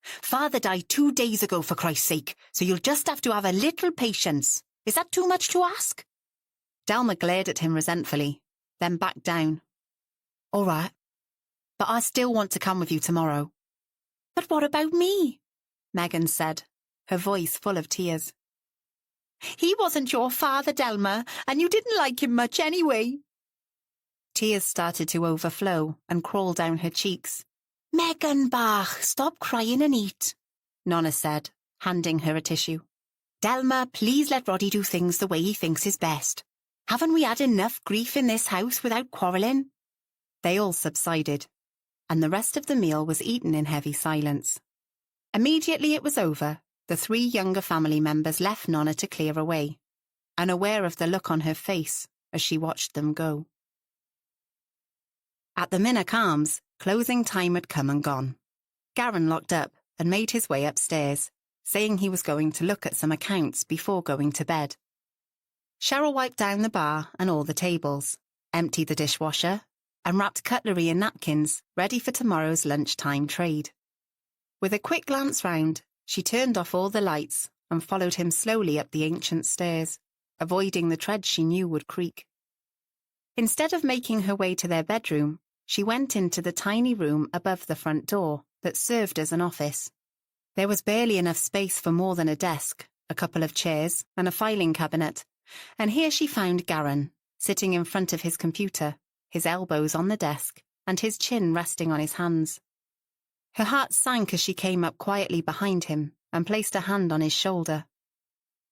S1: "Father died 2 days ago, for Christ's sake, so you'll just have to have a little patience. Is that too much to ask?" Delma glared at him resentfully, then backed down. "All right, but I still want to come with you tomorrow." "But what about me?" Megan said, her voice full of tears. "He wasn't your father, Delma, and you didn't like him much anyway." Tears started to overflow and crawl down her cheeks. "Megan Bach, stop crying and eat," Nonna said, handing her a tissue. "Delma, please let Roddy do things the way he thinks is best. Haven't we had enough grief in this house without quarrelling?" They all subsided, and the rest of the meal was eaten in heavy silence. Immediately it was over, the 3 younger family members left Nonna to clear away. unaware of the look on her face as she watched them go. At the Minnock Arms, closing time had come and gone. Garin locked up and made his way upstairs, saying he was going to look at some accounts before going to bed. Cheryl wiped down the bar and all the tables, emptied the dishwasher, and wrapped cutlery in napkins ready for tomorrow's lunchtime trade. With a quick glance round, she turned off all the lights and followed him slowly up the ancient stairs, avoiding the tread she knew would creak. Instead of making her way to their bedroom, she went into the tiny room above the front door that served as an office. There was barely enough space for more than a desk, a couple of chairs, and a filing cabinet, and here she found Garin, sitting in front of his computer, his elbows on the desk, and his chin resting on his hands. Her heart sank as she came up quietly behind him and placed a hand on his shoulder.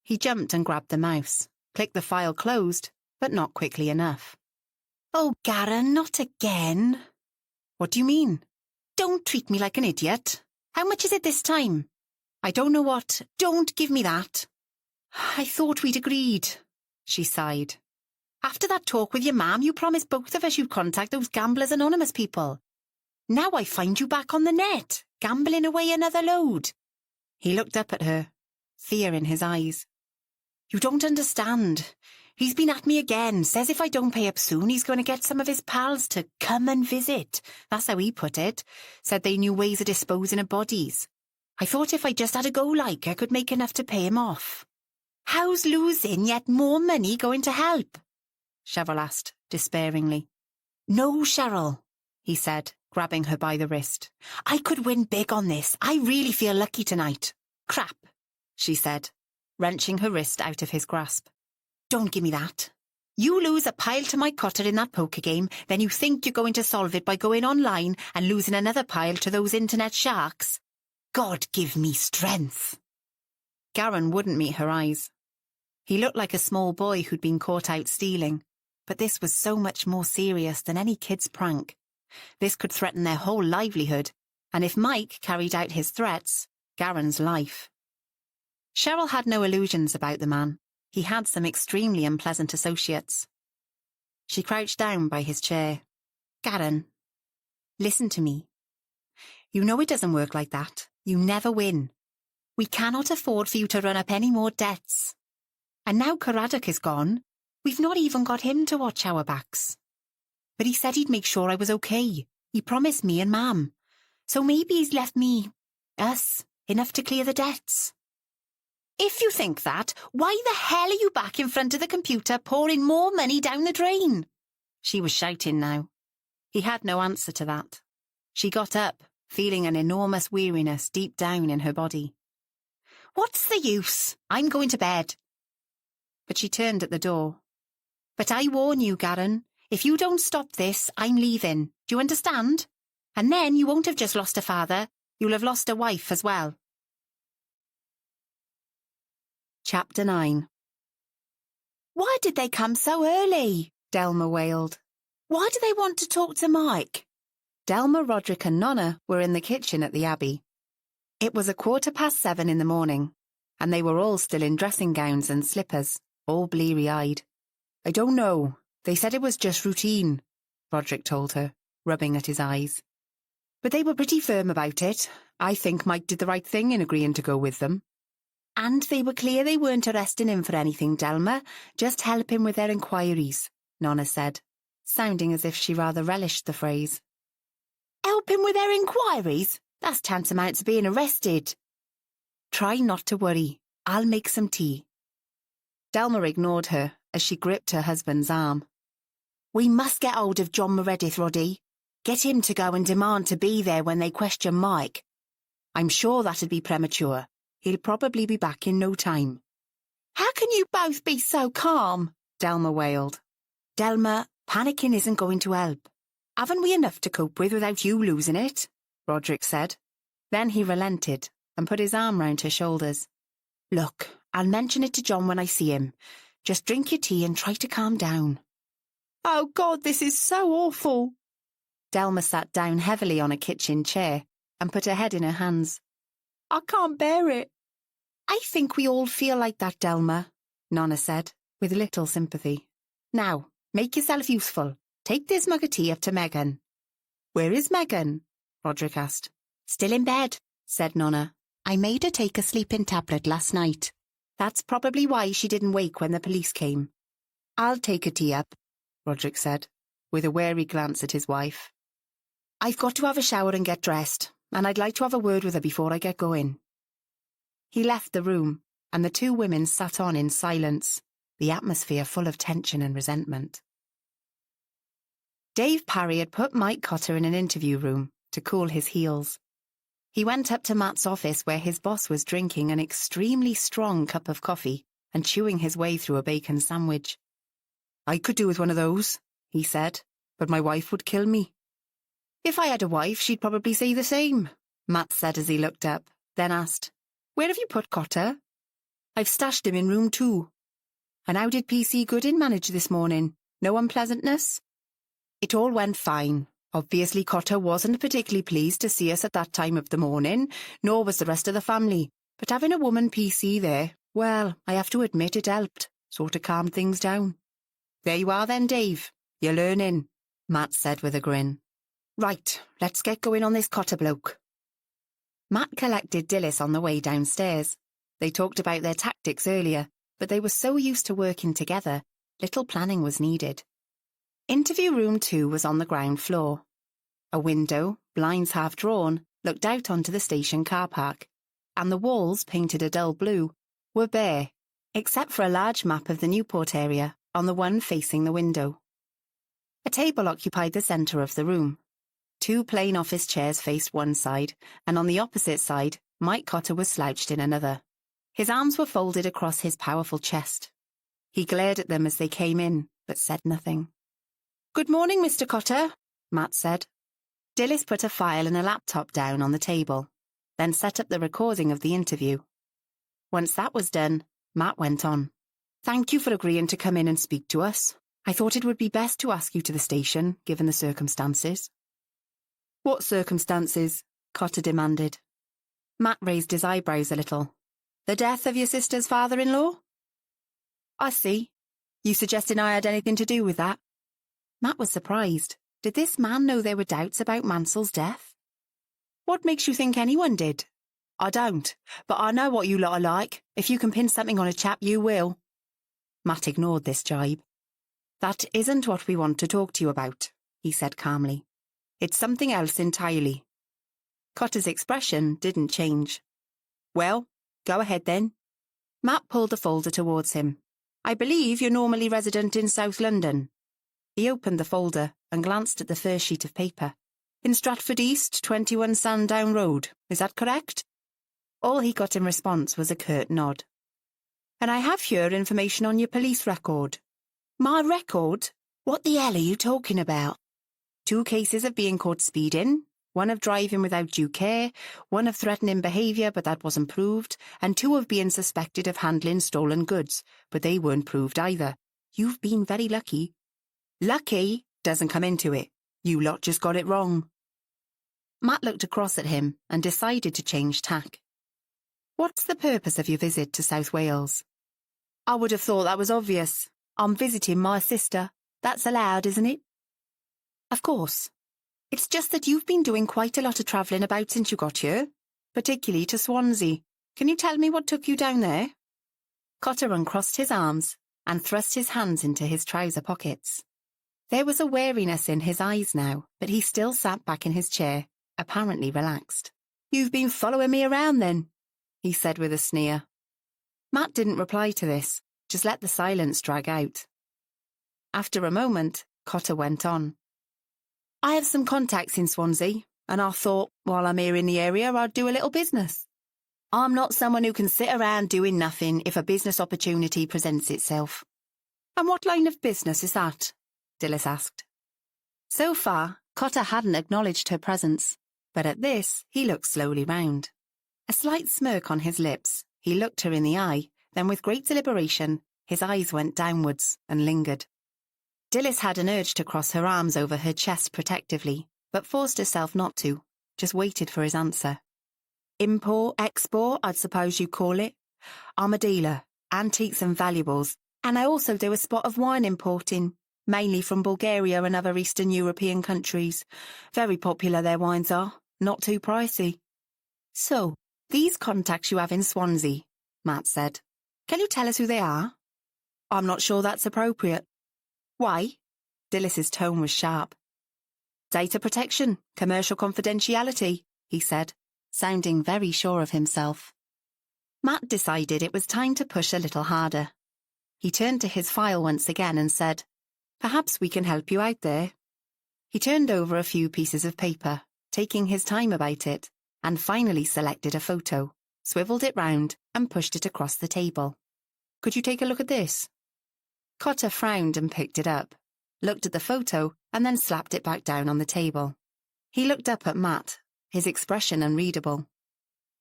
S1: He jumped and grabbed the mouse, clicked the file closed, but not quickly enough. "Oh, Garin, not again." "What do you mean?" "Don't treat me like an idiot. How much is it this time?" "I don't know what." "Don't give me that." "I thought we'd agreed," she sighed. "After that talk with your mam, you promised both of us you'd contact those Gamblers Anonymous people. Now I find you back on the net, gambling away another load." He looked up at her, fear in his eyes. "You don't understand. He's been at me again, says if I don't pay up soon, he's going to get some of his pals to come and visit. That's how he put it. Said they knew ways of disposing of bodies. I thought if I just had a go like, I could make enough to pay him off." "How's losing yet more money going to help?" Cheryl asked, despairingly. "No, Cheryl," he said, grabbing her by the wrist. "I could win big on this. I really feel lucky tonight." "Crap," she said, wrenching her wrist out of his grasp. "Don't give me that. You lose a pile to my cutter in that poker game, then you think you're going to solve it by going online and losing another pile to those internet sharks. God give me strength." Garin wouldn't meet her eyes. He looked like a small boy who'd been caught out stealing, but this was so much more serious than any kid's prank. This could threaten their whole livelihood, and if Mike carried out his threats, Garin's life. Cheryl had no illusions about the man. He had some extremely unpleasant associates. She crouched down by his chair. "Garin, listen to me. You know it doesn't work like that. You never win. We cannot afford for you to run up any more debts. And now Caradoc is gone, we've not even got him to watch our backs. But he said he'd make sure I was okay. He promised me and Mam. So maybe he's left us, enough to clear the debts." "If you think that, why the hell are you back in front of the computer pouring more money down the drain?" She was shouting now. He had no answer to that. She got up, feeling an enormous weariness deep down in her body. "What's the use? I'm going to bed." But she turned at the door. "But I warn you, Garin, if you don't stop this, I'm leaving. Do you understand? And then you won't have just lost a father, you'll have lost a wife as well." Chapter 9. "Why did they come so early?" Delma wailed. "Why do they want to talk to Mike?" Delma, Roderick and Nonna were in the kitchen at the Abbey. It was 7:15 in the morning, and they were all still in dressing gowns and slippers, all bleary-eyed. "I don't know. They said it was just routine," Roderick told her, rubbing at his eyes. "But they were pretty firm about it. I think Mike did the right thing in agreeing to go with them." "And they were clear they weren't arresting him for anything, Delma, just helping with their inquiries," Nonna said, sounding as if she rather relished the phrase. "Help him with their inquiries? That's tantamount to being arrested." "Try not to worry. I'll make some tea." Delma ignored her as she gripped her husband's arm. "We must get hold of John Meredith, Roddy. Get him to go and demand to be there when they question Mike. I'm sure that'd be premature. He'll probably be back in no time." "How can you both be so calm?" Delma wailed. "Delma, panicking isn't going to help. Haven't we enough to cope with without you losing it?" Roderick said. Then he relented and put his arm round her shoulders. "Look, I'll mention it to John when I see him. Just drink your tea and try to calm down." "Oh God, this is so awful." Delma sat down heavily on a kitchen chair and put her head in her hands. "I can't bear it." "I think we all feel like that, Delma," Nonna said, with little sympathy. Now, make yourself useful. Take this mug of tea up to Megan. Where is Megan? Roderick asked. Still in bed, said Nonna. I made her take a sleeping tablet last night. That's probably why she didn't wake when the police came. I'll take her tea up, Roderick said, with a wary glance at his wife. I've got to have a shower and get dressed, and I'd like to have a word with her before I get going. He left the room, and the two women sat on in silence, the atmosphere full of tension and resentment. Dave Parry had put Mike Cotter in an interview room to cool his heels. He went up to Matt's office where his boss was drinking an extremely strong cup of coffee and chewing his way through a bacon sandwich. I could do with one of those, he said, but my wife would kill me. If I had a wife, she'd probably say the same, Matt said as he looked up, then asked, Where have you put Cotter? I've stashed him in room 2. And how did PC Goodin manage this morning? No unpleasantness? It all went fine. Obviously Cotter wasn't particularly pleased to see us at that time of the morning, nor was the rest of the family. But having a woman PC there, well, I have to admit it helped, sort of calmed things down. There you are then, Dave. You're learning, Matt said with a grin. Right, let's get going on this Cotter bloke. Matt collected Dilys on the way downstairs. They talked about their tactics earlier, but they were so used to working together, little planning was needed. Interview room 2 was on the ground floor. A window, blinds half drawn, looked out onto the station car park, and the walls, painted a dull blue, were bare, except for a large map of the Newport area on the one facing the window. A table occupied the centre of the room. 2 plain office chairs faced one side, and on the opposite side, Mike Cotter was slouched in another. His arms were folded across his powerful chest. He glared at them as they came in, but said nothing. Good morning, Mr. Cotter, Matt said. Dilys put a file and a laptop down on the table, then set up the recording of the interview. Once that was done, Matt went on. Thank you for agreeing to come in and speak to us. I thought it would be best to ask you to the station, given the circumstances. What circumstances? Cotter demanded. Matt raised his eyebrows a little. The death of your sister's father-in-law? I see. You suggesting I had anything to do with that? Matt was surprised. Did this man know there were doubts about Mansell's death? What makes you think anyone did? I don't, but I know what you lot are like. If you can pin something on a chap, you will. Matt ignored this jibe. That isn't what we want to talk to you about, he said calmly. It's something else entirely. Cotter's expression didn't change. Well, go ahead then. Matt pulled the folder towards him. I believe you're normally resident in South London. He opened the folder and glanced at the first sheet of paper. In Stratford East, 21 Sandown Road. Is that correct? All he got in response was a curt nod. And I have here information on your police record. My record? What the hell are you talking about? 2 cases of being caught speeding, 1 of driving without due care, 1 of threatening behaviour but that wasn't proved, and 2 of being suspected of handling stolen goods, but they weren't proved either. You've been very lucky. Lucky doesn't come into it. You lot just got it wrong. Matt looked across at him and decided to change tack. What's the purpose of your visit to South Wales? I would have thought that was obvious. I'm visiting my sister. That's allowed, isn't it? Of course. It's just that you've been doing quite a lot of travelling about since you got here, particularly to Swansea. Can you tell me what took you down there? Cotter uncrossed his arms and thrust his hands into his trouser pockets. There was a wariness in his eyes now, but he still sat back in his chair, apparently relaxed. You've been following me around then, he said with a sneer. Matt didn't reply to this, just let the silence drag out. After a moment, Cotter went on. I have some contacts in Swansea, and I thought, while I'm here in the area, I'd do a little business. I'm not someone who can sit around doing nothing if a business opportunity presents itself. And what line of business is that? Dilys asked. So far, Cotter hadn't acknowledged her presence, but at this, he looked slowly round. A slight smirk on his lips, he looked her in the eye, then with great deliberation, his eyes went downwards and lingered. Dilys had an urge to cross her arms over her chest protectively, but forced herself not to, just waited for his answer. Import, export, I'd suppose you'd call it. I'm a dealer, antiques and valuables, And I also do a spot of wine importing, mainly from Bulgaria and other Eastern European countries. Very popular their wines are, not too pricey. So, these contacts you have in Swansea, Matt said. Can you tell us who they are? I'm not sure that's appropriate. Why? Dillis's tone was sharp. Data protection, commercial confidentiality, he said, sounding very sure of himself. Matt decided it was time to push a little harder. He turned to his file once again and said, Perhaps we can help you out there. He turned over a few pieces of paper, taking his time about it, and finally selected a photo, swiveled it round, and pushed it across the table. Could you take a look at this? Cotter frowned and picked it up, looked at the photo, and then slapped it back down on the table. He looked up at Matt, his expression unreadable.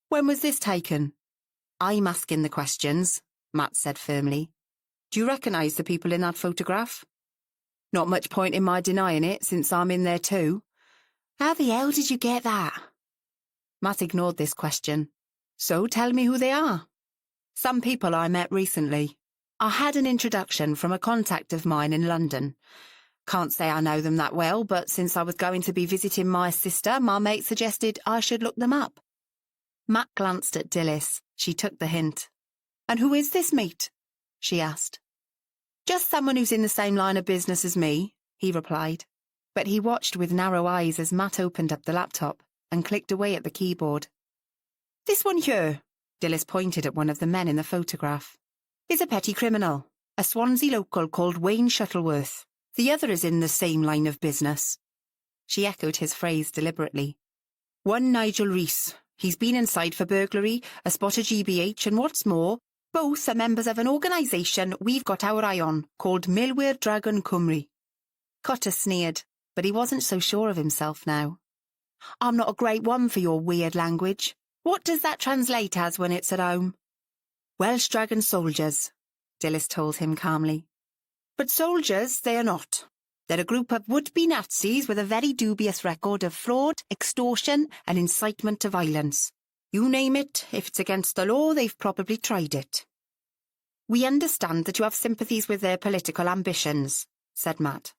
S1: When was this taken? I'm asking the questions, Matt said firmly. Do you recognise the people in that photograph? Not much point in my denying it, since I'm in there too. How the hell did you get that? Matt ignored this question. So tell me who they are. Some people I met recently. I had an introduction from a contact of mine in London. Can't say I know them that well, but since I was going to be visiting my sister, my mate suggested I should look them up. Matt glanced at Dillis. She took the hint. And who is this mate? She asked. Just someone who's in the same line of business as me, he replied. But he watched with narrow eyes as Matt opened up the laptop and clicked away at the keyboard. This one here, Dillis pointed at one of the men in the photograph, is a petty criminal, a Swansea local called Wayne Shuttleworth. The other is in the same line of business. She echoed his phrase deliberately. One Nigel Rees. He's been inside for burglary, a spot of GBH, and what's more, both are members of an organisation we've got our eye on, called Milwyr Dragon Cymru. Cotter sneered, but he wasn't so sure of himself now. I'm not a great one for your weird language. What does that translate as when it's at home? Welsh Dragon Soldiers, Dillis told him calmly. But soldiers they are not. They're a group of would-be Nazis with a very dubious record of fraud, extortion and incitement to violence. You name it, if it's against the law, they've probably tried it. We understand that you have sympathies with their political ambitions, said Matt.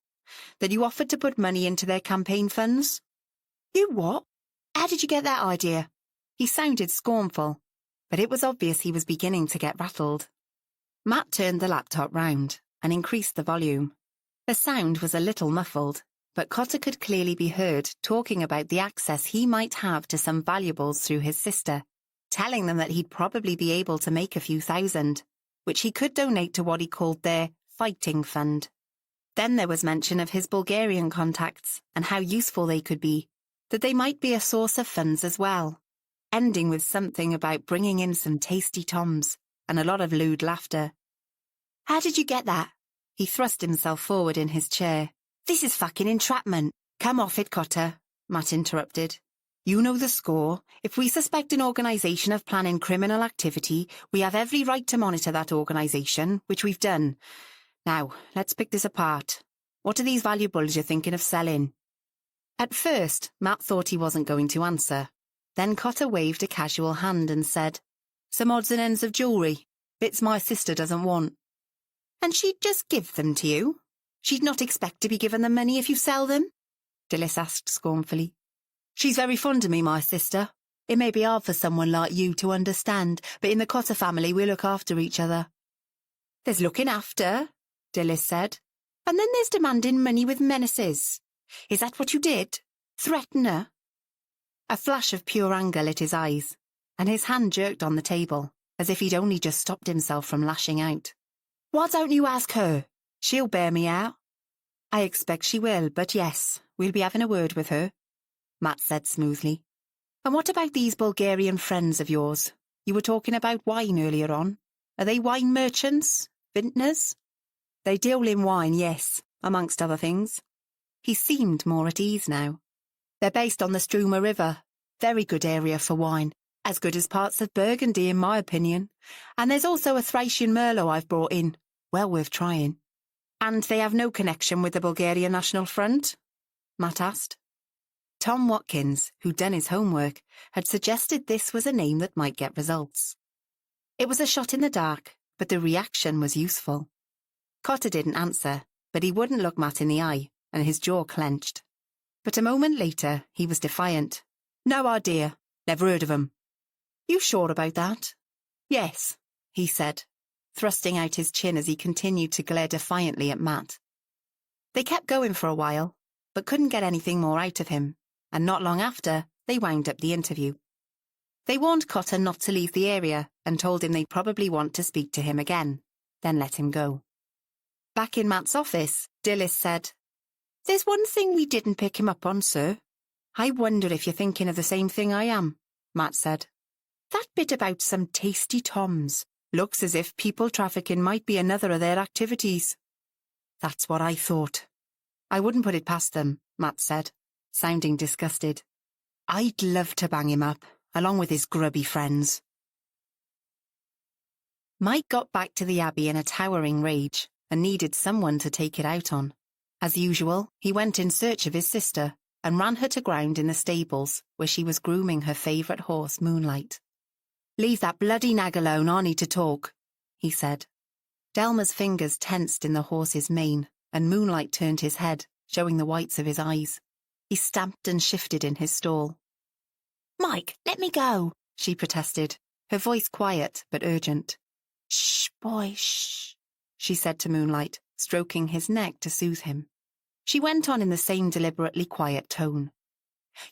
S1: That you offered to put money into their campaign funds. You what? How did you get that idea? He sounded scornful, but it was obvious he was beginning to get rattled. Matt turned the laptop round and increased the volume. The sound was a little muffled, but Cotter could clearly be heard talking about the access he might have to some valuables through his sister, telling them that he'd probably be able to make a few thousand, which he could donate to what he called their fighting fund. Then there was mention of his Bulgarian contacts and how useful they could be, that they might be a source of funds as well, ending with something about bringing in some tasty toms and a lot of lewd laughter. How did you get that? He thrust himself forward in his chair. This is fucking entrapment. Come off it, Cotter, Matt interrupted. You know the score. If we suspect an organisation of planning criminal activity, we have every right to monitor that organisation, which we've done. Now, let's pick this apart. What are these valuables you're thinking of selling? At first, Matt thought he wasn't going to answer. Then Cotter waved a casual hand and said, Some odds and ends of jewellery. Bits my sister doesn't want. And she'd just give them to you? She'd not expect to be given the money if you sell them? Dillis asked scornfully. She's very fond of me, my sister. It may be hard for someone like you to understand, but in the Cotter family we look after each other. There's looking after, Dillis said. And then there's demanding money with menaces. Is that what you did? Threaten her? A flash of pure anger lit his eyes, and his hand jerked on the table, as if he'd only just stopped himself from lashing out. Why don't you ask her? She'll bear me out. I expect she will, but yes, we'll be having a word with her, Matt said smoothly. And what about these Bulgarian friends of yours? You were talking about wine earlier on. Are they wine merchants? Vintners? They deal in wine, yes, amongst other things. He seemed more at ease now. They're based on the Struma River. Very good area for wine. As good as parts of Burgundy, in my opinion. And there's also a Thracian Merlot I've brought in. Well worth trying. And they have no connection with the Bulgarian National Front? Matt asked. Tom Watkins, who'd done his homework, had suggested this was a name that might get results. It was a shot in the dark, but the reaction was useful. Cotter didn't answer, but he wouldn't look Matt in the eye, and his jaw clenched. But a moment later, he was defiant. No idea. Never heard of 'em. You sure about that? Yes, he said, thrusting out his chin as he continued to glare defiantly at Matt. They kept going for a while, but couldn't get anything more out of him, and not long after, they wound up the interview. They warned Cotter not to leave the area and told him they'd probably want to speak to him again, then let him go. Back in Matt's office, Dilys said, There's one thing we didn't pick him up on, sir. I wonder if you're thinking of the same thing I am, Matt said. That bit about some tasty Toms looks as if people trafficking might be another of their activities. That's what I thought. I wouldn't put it past them, Matt said, sounding disgusted. I'd love to bang him up, along with his grubby friends. Mike got back to the Abbey in a towering rage and needed someone to take it out on. As usual, he went in search of his sister and ran her to ground in the stables where she was grooming her favourite horse, Moonlight. Leave that bloody nag alone, I need to talk, he said. Delma's fingers tensed in the horse's mane, and Moonlight turned his head, showing the whites of his eyes. He stamped and shifted in his stall. Mike, let me go, she protested, her voice quiet but urgent. Shh, boy, shh, she said to Moonlight, stroking his neck to soothe him. She went on in the same deliberately quiet tone.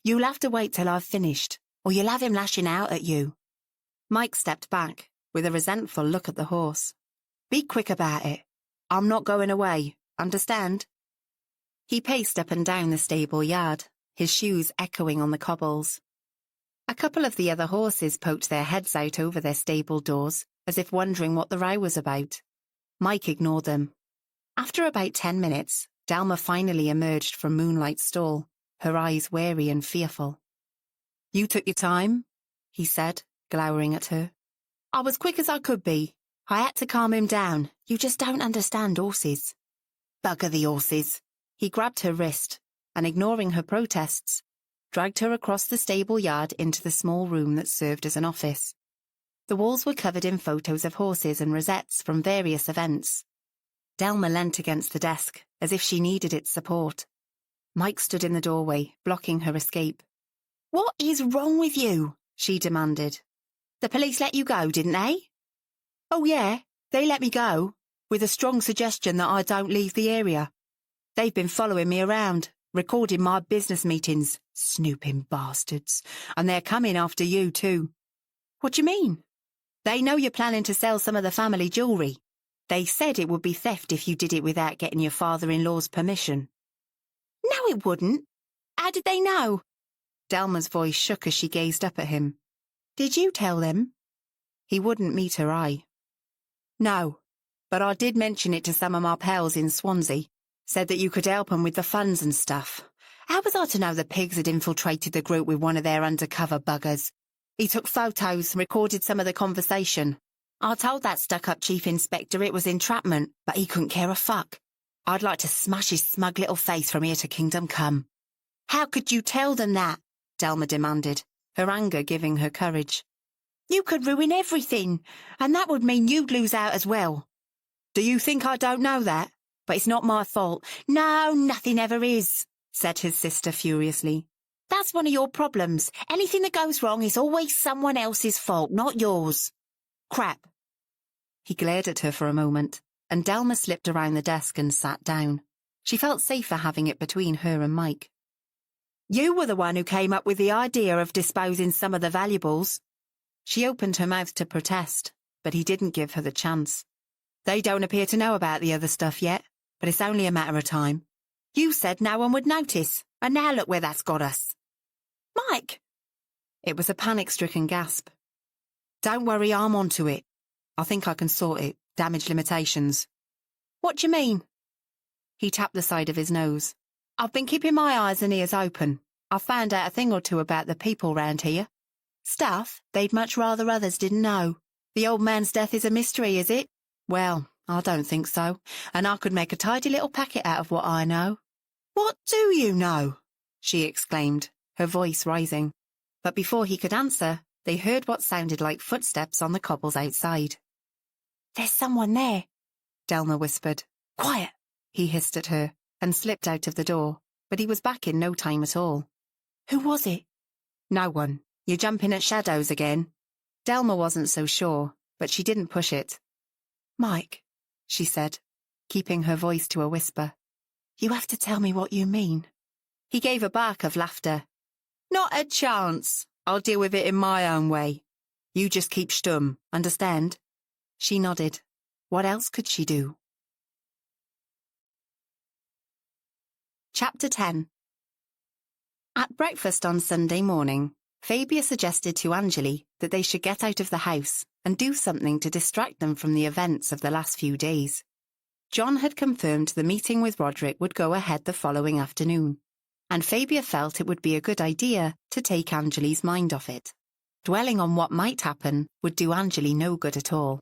S1: You'll have to wait till I've finished, or you'll have him lashing out at you. Mike stepped back, with a resentful look at the horse. Be quick about it. I'm not going away, understand? He paced up and down the stable yard, his shoes echoing on the cobbles. A couple of the other horses poked their heads out over their stable doors, as if wondering what the row was about. Mike ignored them. After about 10 minutes, Delma finally emerged from Moonlight's stall, her eyes wary and fearful. You took your time, he said, glowering at her. I was quick as I could be. I had to calm him down. You just don't understand horses. Bugger the horses. He grabbed her wrist, and ignoring her protests, dragged her across the stable yard into the small room that served as an office. The walls were covered in photos of horses and rosettes from various events. Delma leant against the desk, as if she needed its support. Mike stood in the doorway, blocking her escape. What is wrong with you? She demanded. The police let you go, didn't they? Oh yeah, they let me go, with a strong suggestion that I don't leave the area. They've been following me around, recording my business meetings, snooping bastards, and they're coming after you too. What do you mean? They know you're planning to sell some of the family jewellery. They said it would be theft if you did it without getting your father-in-law's permission. No, it wouldn't. How did they know? Delma's voice shook as she gazed up at him. Did you tell them? He wouldn't meet her eye. No, but I did mention it to some of my pals in Swansea. Said that you could help them with the funds and stuff. How was I to know the pigs had infiltrated the group with one of their undercover buggers? He took photos and recorded some of the conversation. I told that stuck-up chief inspector it was entrapment, but he couldn't care a fuck. I'd like to smash his smug little face from here to Kingdom Come. How could you tell them that? Delma demanded, her anger giving her courage. You could ruin everything, and that would mean you'd lose out as well. Do you think I don't know that? But it's not my fault. No, nothing ever is, said his sister furiously. That's one of your problems. Anything that goes wrong is always someone else's fault, not yours. Crap. He glared at her for a moment, and Delma slipped around the desk and sat down. She felt safer having it between her and Mike. You were the one who came up with the idea of disposing some of the valuables. She opened her mouth to protest, but he didn't give her the chance. They don't appear to know about the other stuff yet, but it's only a matter of time. You said no one would notice, and now look where that's got us. Mike! It was a panic-stricken gasp. Don't worry, I'm onto it. I think I can sort it. Damage limitations. What do you mean? He tapped the side of his nose. I've been keeping my eyes and ears open. I've found out a thing or two about the people round here. Stuff they'd much rather others didn't know. The old man's death is a mystery, is it? Well, I don't think so, and I could make a tidy little packet out of what I know. What do you know? She exclaimed, her voice rising. But before he could answer, they heard what sounded like footsteps on the cobbles outside. There's someone there, Delma whispered, Quiet, he hissed at her and slipped out of the door, but he was back in no time at all. Who was it? No one. You're jumping at shadows again. Delma wasn't so sure, but she didn't push it. Mike, she said, keeping her voice to a whisper. You have to tell me what you mean. He gave a bark of laughter. Not a chance. I'll deal with it in my own way. You just keep stum, understand? She nodded. What else could she do? Chapter 10. At breakfast on Sunday morning, Fabia suggested to Anjali that they should get out of the house and do something to distract them from the events of the last few days. John had confirmed the meeting with Roderick would go ahead the following afternoon, and Fabia felt it would be a good idea to take Anjali's mind off it. Dwelling on what might happen would do Anjali no good at all.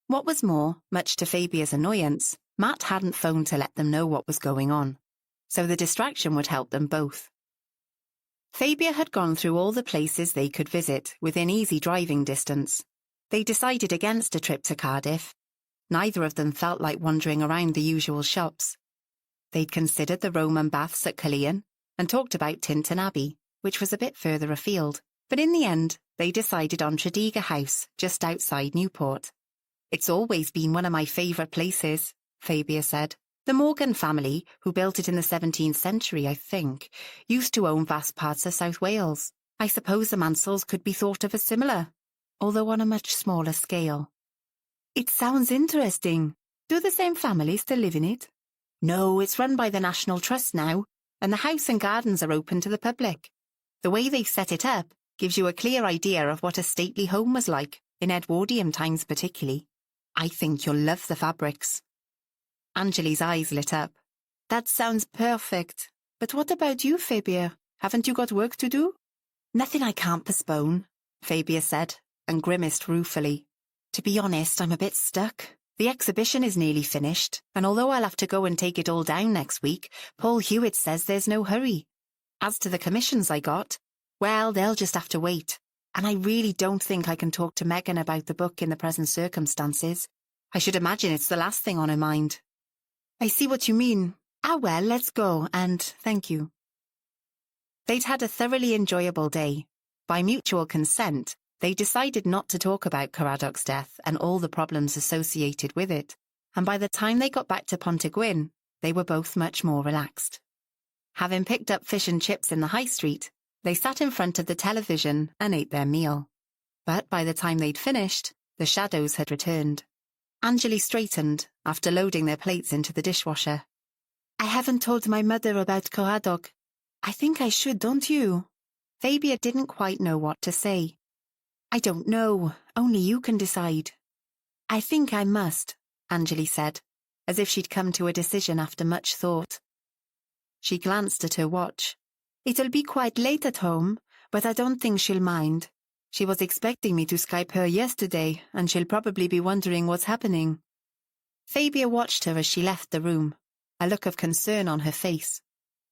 S1: What was more, much to Fabia's annoyance, Matt hadn't phoned to let them know what was going on, so the distraction would help them both. Fabia had gone through all the places they could visit within easy driving distance. They decided against a trip to Cardiff. Neither of them felt like wandering around the usual shops. They'd considered the Roman baths at Culzean and talked about Tintern Abbey, which was a bit further afield, but in the end they decided on Tredegar House, just outside Newport. It's always been one of my favourite places, Fabia said. The Morgan family, who built it in the 17th century, I think, used to own vast parts of South Wales. I suppose the Mansells could be thought of as similar, although on a much smaller scale. It sounds interesting. Do the same family still live in it? No, it's run by the National Trust now, and the house and gardens are open to the public. The way they've set it up gives you a clear idea of what a stately home was like, in Edwardian times particularly. I think you'll love the fabrics. Anjali's eyes lit up. That sounds perfect. But what about you, Fabia? Haven't you got work to do? Nothing I can't postpone, Fabia said, and grimaced ruefully. To be honest, I'm a bit stuck. The exhibition is nearly finished, and although I'll have to go and take it all down next week, Paul Hewitt says there's no hurry. As to the commissions I got, well, they'll just have to wait. And I really don't think I can talk to Megan about the book in the present circumstances. I should imagine it's the last thing on her mind. I see what you mean. Ah well, let's go, and thank you. They'd had a thoroughly enjoyable day. By mutual consent, they decided not to talk about Caradoc's death and all the problems associated with it, and by the time they got back to Pontygwyn, they were both much more relaxed. Having picked up fish and chips in the high street, they sat in front of the television and ate their meal. But by the time they'd finished, the shadows had returned. Anjali straightened after loading their plates into the dishwasher. I haven't told my mother about Caradoc. I think I should, don't you? Fabia didn't quite know what to say. I don't know. Only you can decide. I think I must, Anjali said, as if she'd come to a decision after much thought. She glanced at her watch. It'll be quite late at home, but I don't think she'll mind. She was expecting me to Skype her yesterday, and she'll probably be wondering what's happening. Fabia watched her as she left the room, a look of concern on her face.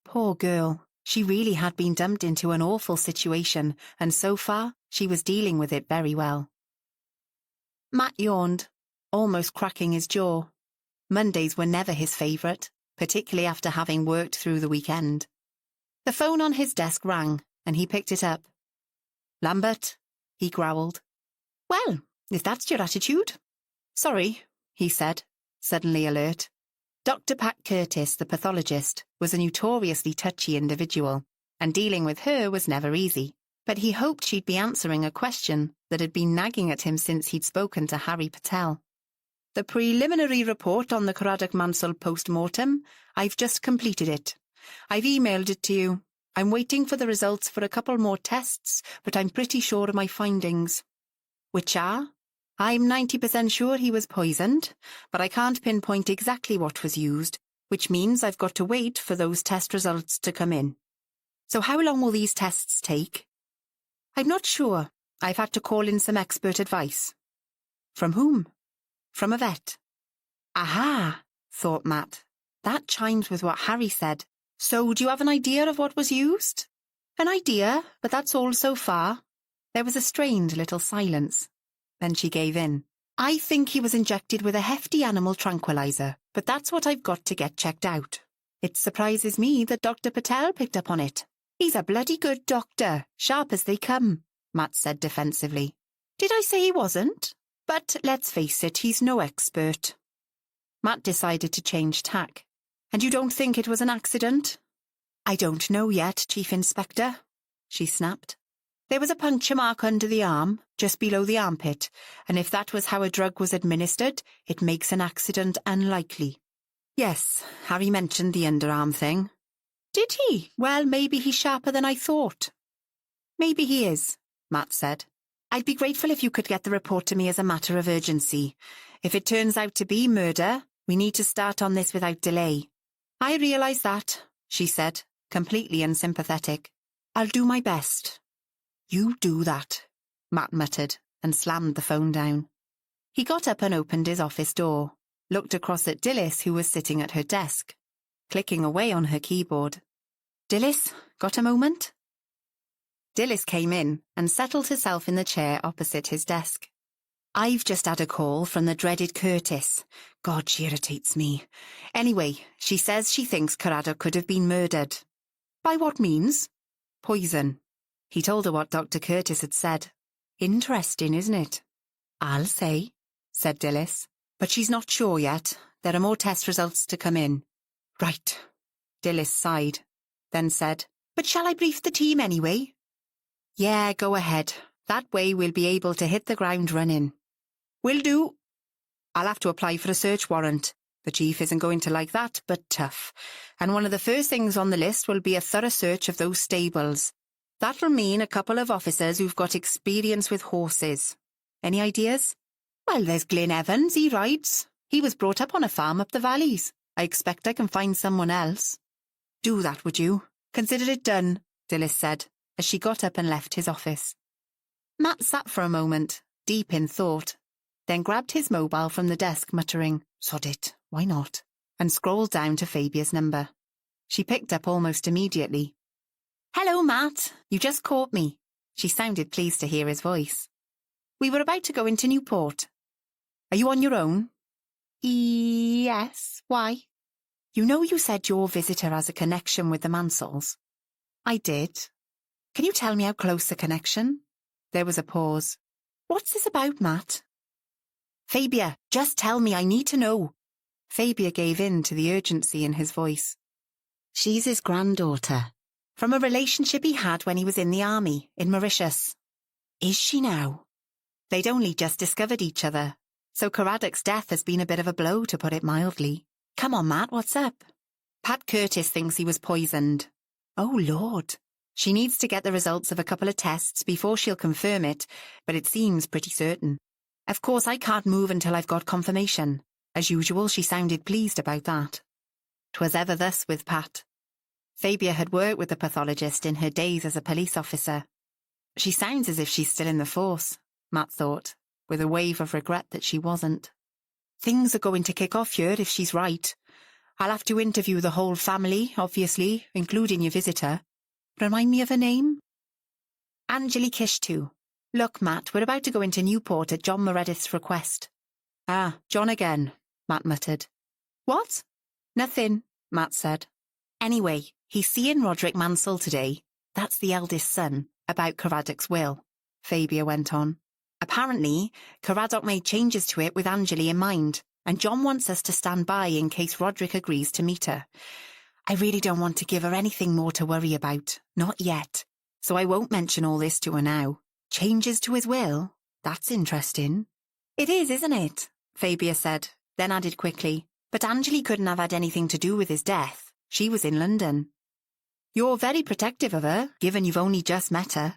S1: Poor girl, she really had been dumped into an awful situation, and so far, she was dealing with it very well. Matt yawned, almost cracking his jaw. Mondays were never his favourite, particularly after having worked through the weekend. The phone on his desk rang, and he picked it up. Lambert, he growled. Well, if that's your attitude. Sorry, he said, suddenly alert. Dr. Pat Curtis, the pathologist, was a notoriously touchy individual, and dealing with her was never easy, but he hoped she'd be answering a question that had been nagging at him since he'd spoken to Harry Patel. The preliminary report on the Caradoc Mansell post-mortem, I've just completed it. I've emailed it to you. I'm waiting for the results for a couple more tests, but I'm pretty sure of my findings. Which are? I'm 90% sure he was poisoned, but I can't pinpoint exactly what was used, which means I've got to wait for those test results to come in. So how long will these tests take? I'm not sure. I've had to call in some expert advice. From whom? From a vet. Aha, thought Matt. That chimes with what Harry said. So, do you have an idea of what was used? An idea, but that's all so far. There was a strained little silence. Then she gave in. I think he was injected with a hefty animal tranquilizer, but that's what I've got to get checked out. It surprises me that Dr. Patel picked up on it. He's a bloody good doctor, sharp as they come, Matt said defensively. Did I say he wasn't? But let's face it, he's no expert. Matt decided to change tack. And you don't think it was an accident? I don't know yet, Chief Inspector, she snapped. There was a puncture mark under the arm, just below the armpit, and if that was how a drug was administered, it makes an accident unlikely. Yes, Harry mentioned the underarm thing. Did he? Well, maybe he's sharper than I thought. Maybe he is, Matt said. I'd be grateful if you could get the report to me as a matter of urgency. If it turns out to be murder, we need to start on this without delay. I realise that, she said, completely unsympathetic. I'll do my best. You do that, Matt muttered and slammed the phone down. He got up and opened his office door, looked across at Dilys, who was sitting at her desk, clicking away on her keyboard. Dilys, got a moment? Dilys came in and settled herself in the chair opposite his desk. I've just had a call from the dreaded Curtis. God, she irritates me. Anyway, she says she thinks Caradoc could have been murdered. By what means? Poison. He told her what Dr. Curtis had said. Interesting, isn't it? I'll say, said Dilys. But she's not sure yet. There are more test results to come in. Right. Dilys sighed, then said, But shall I brief the team anyway? Yeah, go ahead. That way we'll be able to hit the ground running. Will do. I'll have to apply for a search warrant. The chief isn't going to like that, but tough. And one of the first things on the list will be a thorough search of those stables. That'll mean a couple of officers who've got experience with horses. Any ideas? Well, there's Glyn Evans, he rides. He was brought up on a farm up the valleys. I expect I can find someone else. Do that, would you? Consider it done, Dilys said, as she got up and left his office. Matt sat for a moment, deep in thought, then grabbed his mobile from the desk, muttering, Sod it, why not? And scrolled down to Fabia's number. She picked up almost immediately. Hello, Matt. You just caught me. She sounded pleased to hear his voice. We were about to go into Newport. Are you on your own? Yes. Why? You know you said your visitor has a connection with the Mansells. I did. Can you tell me how close a connection? There was a pause. What's this about, Matt? Fabia, just tell me, I need to know. Fabia gave in to the urgency in his voice. She's his granddaughter. From a relationship he had when he was in the army, in Mauritius. Is she now? They'd only just discovered each other, so Caradoc's death has been a bit of a blow, to put it mildly. Come on, Matt, what's up? Pat Curtis thinks he was poisoned. Oh, Lord. She needs to get the results of a couple of tests before she'll confirm it, but it seems pretty certain. Of course, I can't move until I've got confirmation. As usual, she sounded pleased about that. 'Twas ever thus with Pat. Fabia had worked with the pathologist in her days as a police officer. She sounds as if she's still in the force, Matt thought, with a wave of regret that she wasn't. Things are going to kick off here if she's right. I'll have to interview the whole family, obviously, including your visitor. Remind me of her name? Anjali Kishtu. Look, Matt, we're about to go into Newport at John Meredith's request. Ah, John again, Matt muttered. What? Nothing, Matt said. Anyway, he's seeing Roderick Mansell today. That's the eldest son, about Caradoc's will, Fabia went on. Apparently, Caradoc made changes to it with Anjali in mind, and John wants us to stand by in case Roderick agrees to meet her. I really don't want to give her anything more to worry about, not yet, so I won't mention all this to her now. Changes to his will? That's interesting. It is, isn't it? Fabia said, then added quickly, but Anjali couldn't have had anything to do with his death. She was in London. You're very protective of her, given you've only just met her.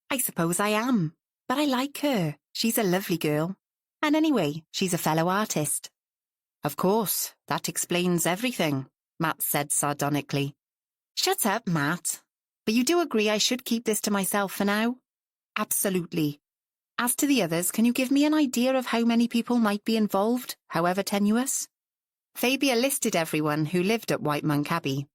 S1: I suppose I am, but I like her. She's a lovely girl. And anyway, she's a fellow artist. Of course, that explains everything, Matt said sardonically. Shut up, Matt. But you do agree I should keep this to myself for now? Absolutely. As to the others, can you give me an idea of how many people might be involved, however tenuous? Fabia listed everyone who lived at White Monk Abbey.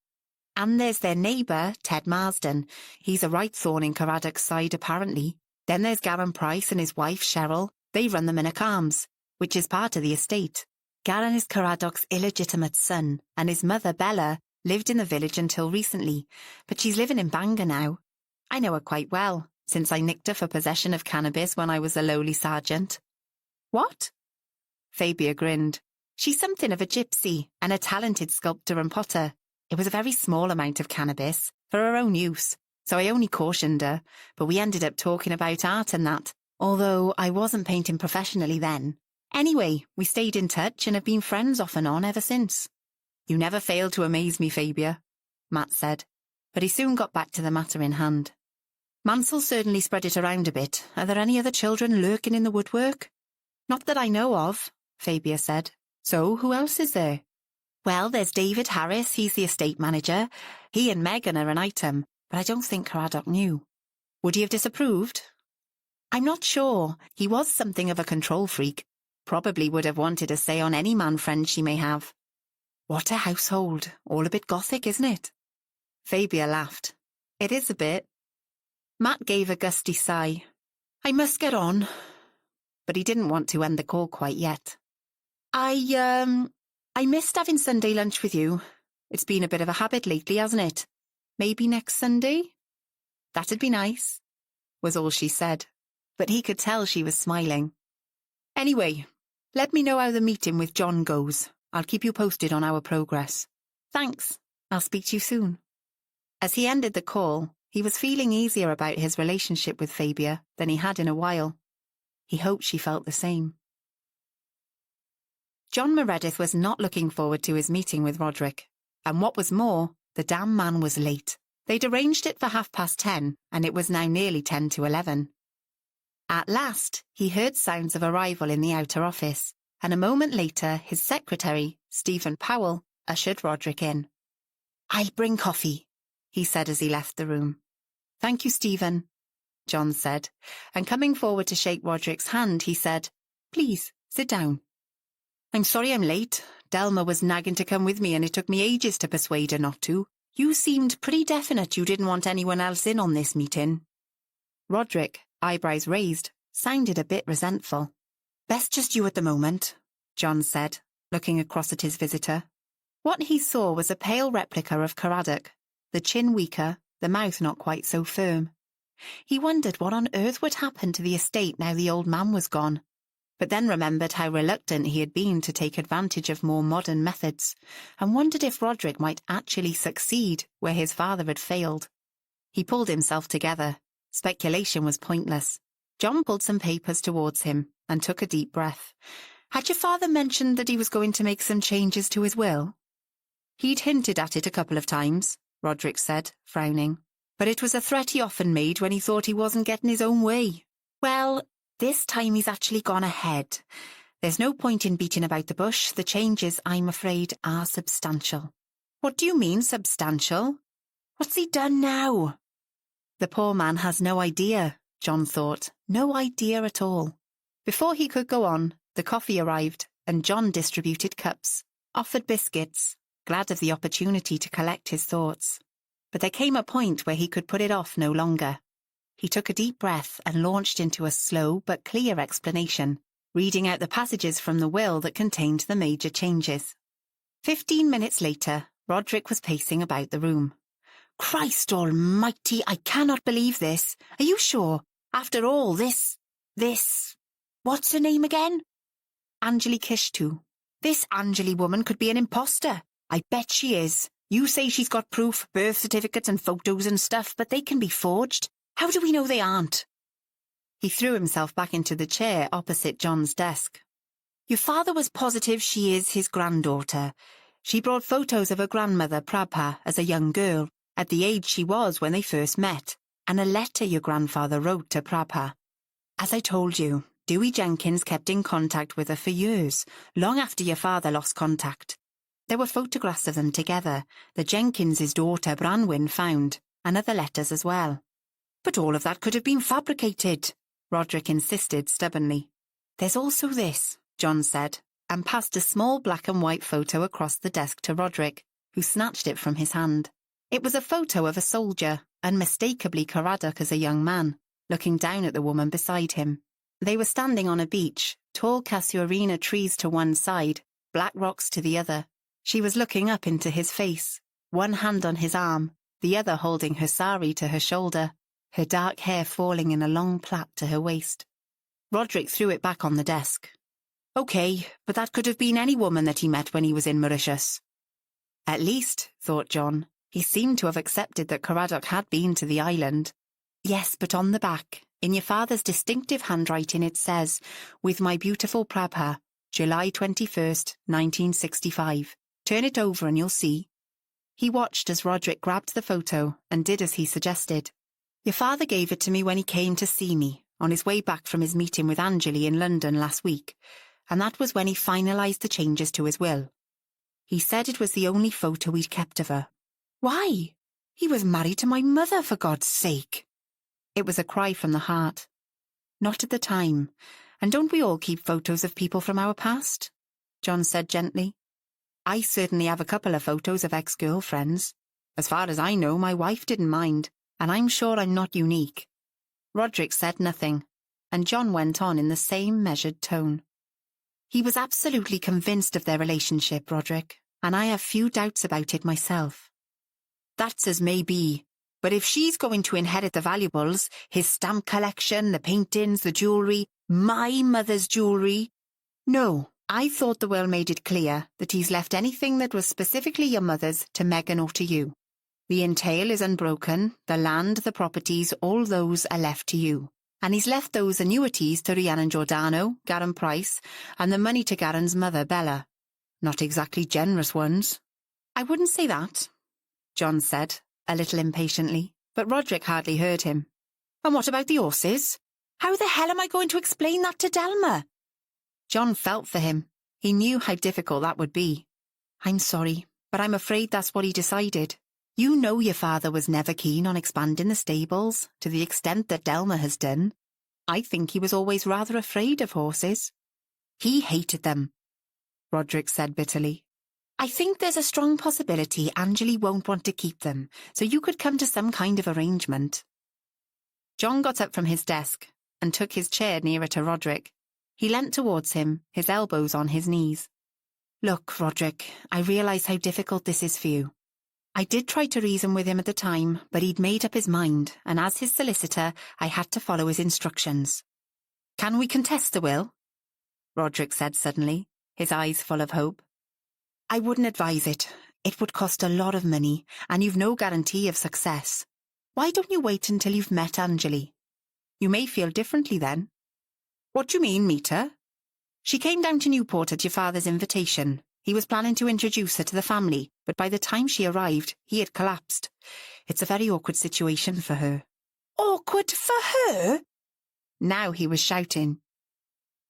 S1: And there's their neighbour, Ted Marsden. He's a right thorn in Caradoc's side, apparently. Then there's Gavin Price and his wife, Cheryl. They run the Minnock Arms. which is part of the estate. Garan is Caradoc's illegitimate son, and his mother, Bella, lived in the village until recently, but she's living in Bangor now. I know her quite well, since I nicked her for possession of cannabis when I was a lowly sergeant. What? Fabia grinned. She's something of a gypsy and a talented sculptor and potter. It was a very small amount of cannabis, for her own use, so I only cautioned her, but we ended up talking about art and that, although I wasn't painting professionally then. Anyway, we stayed in touch and have been friends off and on ever since. You never fail to amaze me, Fabia, Matt said, but he soon got back to the matter in hand. Mansell certainly spread it around a bit. Are there any other children lurking in the woodwork? Not that I know of, Fabia said. So, who else is there? Well, there's David Harris, he's the estate manager. He and Megan are an item, but I don't think Caradoc knew. Would he have disapproved? I'm not sure. He was something of a control freak. Probably would have wanted a say on any man friend she may have. What a household. All a bit gothic, isn't it? Fabia laughed. It is a bit. Matt gave a gusty sigh. I must get on. But he didn't want to end the call quite yet. I missed having Sunday lunch with you. It's been a bit of a habit lately, hasn't it? Maybe next Sunday? That'd be nice, was all she said. But he could tell she was smiling. Anyway, let me know how the meeting with John goes. I'll keep you posted on our progress. Thanks. I'll speak to you soon. As he ended the call, he was feeling easier about his relationship with Fabia than he had in a while. He hoped she felt the same. John Meredith was not looking forward to his meeting with Roderick. And what was more, the damn man was late. They'd arranged it for 10:30, and it was now nearly 10 to 11. At last, he heard sounds of arrival in the outer office, and a moment later his secretary, Stephen Powell, ushered Roderick in. I'll bring coffee, he said as he left the room. Thank you, Stephen, John said, and coming forward to shake Roderick's hand, he said, Please, sit down. I'm sorry I'm late. Delma was nagging to come with me and it took me ages to persuade her not to. You seemed pretty definite you didn't want anyone else in on this meeting. Roderick, eyebrows raised, sounded a bit resentful. Best just you at the moment, John said, looking across at his visitor. What he saw was a pale replica of Caradoc, the chin weaker, the mouth not quite so firm. He wondered what on earth would happen to the estate now the old man was gone, but then remembered how reluctant he had been to take advantage of more modern methods, and wondered if Roderick might actually succeed where his father had failed. He pulled himself together. Speculation was pointless. John pulled some papers towards him and took a deep breath. Had your father mentioned that he was going to make some changes to his will? He'd hinted at it a couple of times, Roderick said, frowning. But it was a threat he often made when he thought he wasn't getting his own way. Well, this time he's actually gone ahead. There's no point in beating about the bush. The changes, I'm afraid, are substantial. What do you mean, substantial? What's he done now? The poor man has no idea, John thought. No idea at all. Before he could go on, the coffee arrived, and John distributed cups, offered biscuits, glad of the opportunity to collect his thoughts. But there came a point where he could put it off no longer. He took a deep breath and launched into a slow but clear explanation, reading out the passages from the will that contained the major changes. 15 minutes later, Roderick was pacing about the room. Christ almighty, I cannot believe this. Are you sure? After all, this... What's her name again? Anjali Kishtu. This Anjali woman could be an imposter. I bet she is. You say she's got proof, birth certificates and photos and stuff, but they can be forged. How do we know they aren't? He threw himself back into the chair opposite John's desk. Your father was positive she is his granddaughter. She brought photos of her grandmother, Prabha, as a young girl, at the age she was when they first met, and a letter your grandfather wrote to Prabha. As I told you, Dewey Jenkins kept in contact with her for years, long after your father lost contact. There were photographs of them together, that Jenkins's daughter Branwyn found, and other letters as well. But all of that could have been fabricated, Roderick insisted stubbornly. There's also this, John said, and passed a small black and white photo across the desk to Roderick, who snatched it from his hand. It was a photo of a soldier, unmistakably Caradoc as a young man, looking down at the woman beside him. They were standing on a beach, Tall casuarina trees to one side, black rocks to the other. She was looking up into his face, one hand on his arm, the other holding her sari to her shoulder, her dark hair falling in a long plait to her waist. Roderick threw it back on the desk. Okay, but that could have been any woman that he met when he was in Mauritius. At least, thought John, he seemed to have accepted that Caradoc had been to the island. Yes, but on the back, in your father's distinctive handwriting it says, "With my beautiful Prabha, July 21st, 1965. Turn it over and you'll see." He watched as Roderick grabbed the photo and did as he suggested. Your father gave it to me when he came to see me, on his way back from his meeting with Anjali in London last week, and that was when he finalised the changes to his will. He said it was the only photo he'd kept of her. Why? He was married to my mother, for God's sake. It was a cry from the heart. Not at the time. And don't we all keep photos of people from our past? John said gently. I certainly have a couple of photos of ex-girlfriends. As far as I know, my wife didn't mind, and I'm sure I'm not unique. Roderick said nothing, and John went on in the same measured tone. He was absolutely convinced of their relationship, Roderick, and I have few doubts about it myself. That's as may be, but if she's going to inherit the valuables, his stamp collection, the paintings, the jewellery, my mother's jewellery... No, I thought the will made it clear that he's left anything that was specifically your mother's to Megan or to you. The entail is unbroken, the land, the properties, all those are left to you. And he's left those annuities to Rhiannon Giordano, Garen Price, and the money to Garen's mother, Bella. Not exactly generous ones. I wouldn't say that, John said, a little impatiently, but Roderick hardly heard him. And what about the horses? How the hell am I going to explain that to Delma? John felt for him. He knew how difficult that would be. I'm sorry, but I'm afraid that's what he decided. You know your father was never keen on expanding the stables, to the extent that Delma has done. I think he was always rather afraid of horses. He hated them, Roderick said bitterly. I think there's a strong possibility Anjali won't want to keep them, so you could come to some kind of arrangement. John got up from his desk and took his chair nearer to Roderick. He leant towards him, his elbows on his knees. Look, Roderick, I realise how difficult this is for you. I did try to reason with him at the time, but he'd made up his mind, and as his solicitor, I had to follow his instructions. Can we contest the will? Roderick said suddenly, his eyes full of hope. I wouldn't advise it. It would cost a lot of money, and you've no guarantee of success. Why don't you wait until you've met Anjali? You may feel differently then. What do you mean, meet her? She came down to Newport at your father's invitation. He was planning to introduce her to the family, but by the time she arrived, he had collapsed. It's a very awkward situation for her. Awkward for her? Now he was shouting.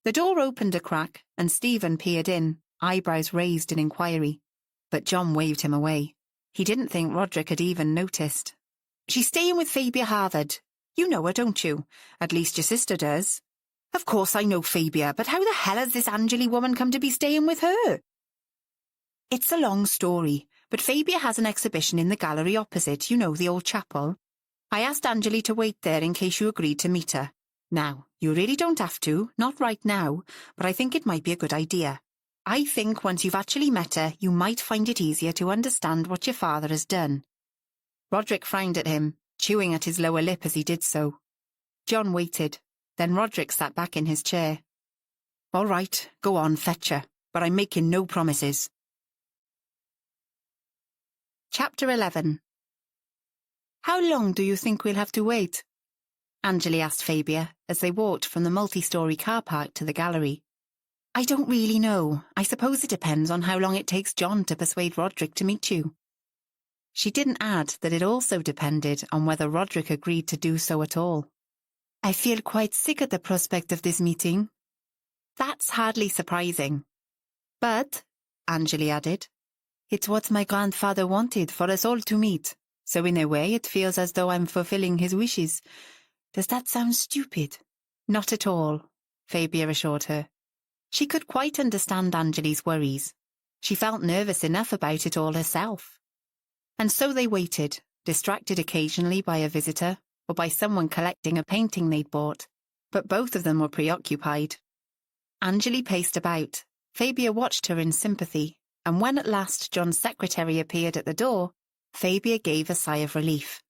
S1: The door opened a crack, and Stephen peered in, eyebrows raised in inquiry. But John waved him away. He didn't think Roderick had even noticed. She's staying with Fabia Harvard. You know her, don't you? At least your sister does. Of course I know Fabia, but how the hell has this Anjali woman come to be staying with her? It's a long story, but Fabia has an exhibition in the gallery opposite, you know, the old chapel. I asked Anjali to wait there in case you agreed to meet her. Now, you really don't have to, not right now, but I think it might be a good idea. I think once you've actually met her, you might find it easier to understand what your father has done. Roderick frowned at him, chewing at his lower lip as he did so. John waited. Then Roderick sat back in his chair. All right, go on, fetch her, but I'm making no promises. Chapter 11. How long do you think we'll have to wait? Anjali asked Fabia as they walked from the multi-storey car park to the gallery. I don't really know. I suppose it depends on how long it takes John to persuade Roderick to meet you. She didn't add that it also depended on whether Roderick agreed to do so at all. I feel quite sick at the prospect of this meeting. That's hardly surprising. But, Anjali added, it's what my grandfather wanted for us all to meet, so in a way it feels as though I'm fulfilling his wishes. Does that sound stupid? Not at all, Fabia assured her. She could quite understand Anjali's worries. She felt nervous enough about it all herself. And so they waited, distracted occasionally by a visitor or by someone collecting a painting they'd bought, but both of them were preoccupied. Anjali paced about. Fabia watched her in sympathy, and when at last John's secretary appeared at the door, Fabia gave a sigh of relief.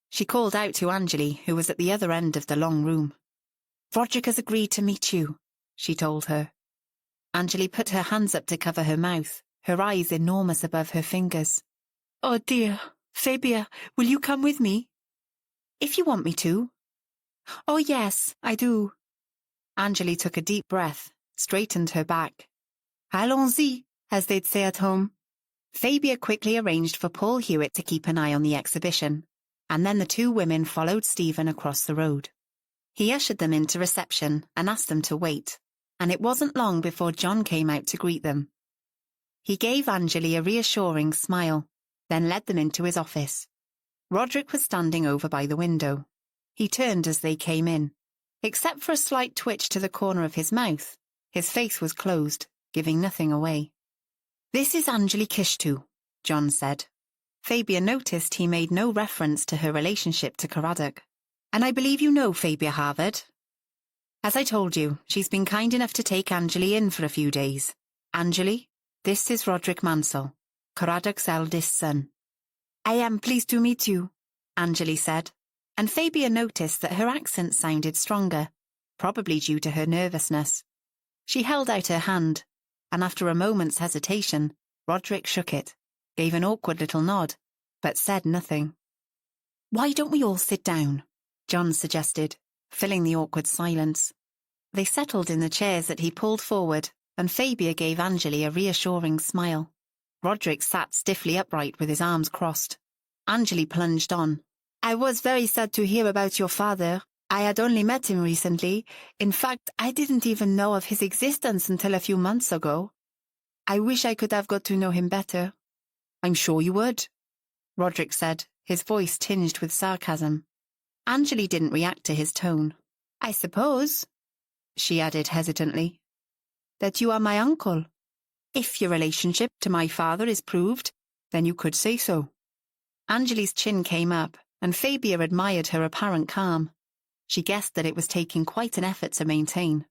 S1: She called out to Anjali, who was at the other end of the long room. "Roderick has agreed to meet you," she told her. Anjali put her hands up to cover her mouth, her eyes enormous above her fingers. "Oh dear, Fabia, will you come with me?" "If you want me to." "Oh yes, I do." Anjali took a deep breath, straightened her back. "Allons-y," as they'd say at home. Fabia quickly arranged for Paul Hewitt to keep an eye on the exhibition, and then the two women followed Stephen across the road. He ushered them into reception and asked them to wait, and it wasn't long before John came out to greet them. He gave Anjali a reassuring smile, then led them into his office. Roderick was standing over by the window. He turned as they came in. Except for a slight twitch to the corner of his mouth, his face was closed, giving nothing away. "This is Anjali Kishtu," John said. Fabia noticed he made no reference to her relationship to Caradoc. "And I believe you know Fabia Harvard." "As I told you, she's been kind enough to take Anjali in for a few days. Anjali, this is Roderick Mansell, Caradoc's eldest son." "I am pleased to meet you," Anjali said, and Fabia noticed that her accent sounded stronger, probably due to her nervousness. She held out her hand, and after a moment's hesitation, Roderick shook it, gave an awkward little nod, but said nothing. "Why don't we all sit down?" John suggested, filling the awkward silence. They settled in the chairs that he pulled forward, and Fabia gave Anjali a reassuring smile. Roderick sat stiffly upright with his arms crossed. Anjali plunged on. "I was very sad to hear about your father. I had only met him recently. In fact, I didn't even know of his existence until a few months ago. I wish I could have got to know him better." "I'm sure you would," Roderick said, his voice tinged with sarcasm. Anjali didn't react to his tone. "I suppose," she added hesitantly, "that you are my uncle. If your relationship to my father is proved, then you could say so." Anjali's chin came up, and Fabia admired her apparent calm. She guessed that it was taking quite an effort to maintain.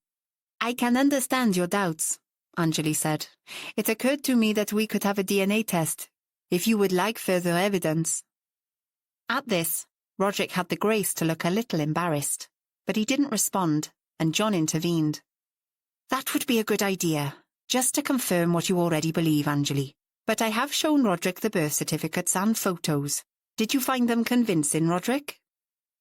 S1: "I can understand your doubts," Anjali said. "It occurred to me that we could have a DNA test, if you would like further evidence." At this, Roderick had the grace to look a little embarrassed, but he didn't respond, and John intervened. "That would be a good idea, just to confirm what you already believe, Anjali. But I have shown Roderick the birth certificates and photos. Did you find them convincing, Roderick?"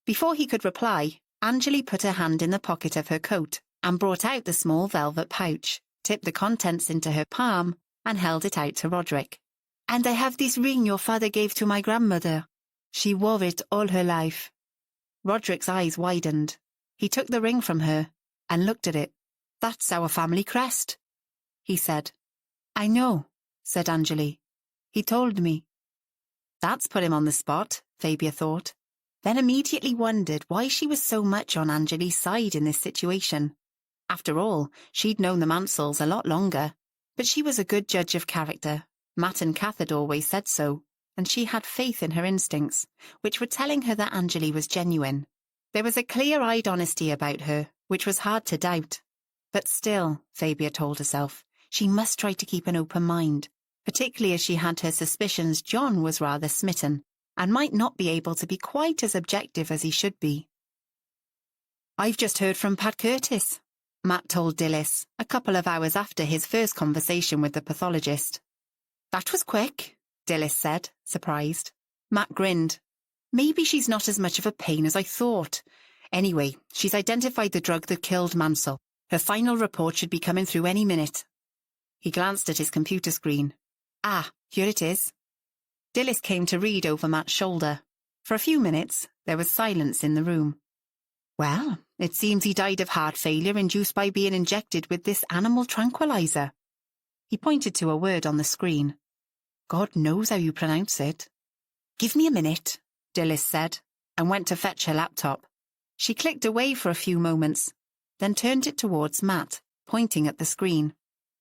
S1: Before he could reply, Anjali put her hand in the pocket of her coat and brought out the small velvet pouch, tipped the contents into her palm, and held it out to Roderick. "And I have this ring your father gave to my grandmother. She wore it all her life." Roderick's eyes widened. He took the ring from her and looked at it. "That's our family crest," he said. "I know," said Anjali. "He told me." That's put him on the spot, Fabia thought, then immediately wondered why she was so much on Anjali's side in this situation. After all, she'd known the Mansells a lot longer, but she was a good judge of character. Matt and Kath had always said so, and she had faith in her instincts, which were telling her that Anjali was genuine. There was a clear-eyed honesty about her, which was hard to doubt. But still, Fabia told herself, she must try to keep an open mind, particularly as she had her suspicions John was rather smitten, and might not be able to be quite as objective as he should be. "I've just heard from Pat Curtis," Matt told Dilys, a couple of hours after his first conversation with the pathologist. "That was quick," Dilys said, surprised. Matt grinned. "Maybe she's not as much of a pain as I thought. Anyway, she's identified the drug that killed Mansell. Her final report should be coming through any minute." He glanced at his computer screen. "Ah, here it is." Dilys came to read over Matt's shoulder. For a few minutes, there was silence in the room. "Well, it seems he died of heart failure induced by being injected with this animal tranquilizer." He pointed to a word on the screen. "God knows how you pronounce it." "Give me a minute," Dilys said, and went to fetch her laptop. She clicked away for a few moments, then turned it towards Matt, pointing at the screen.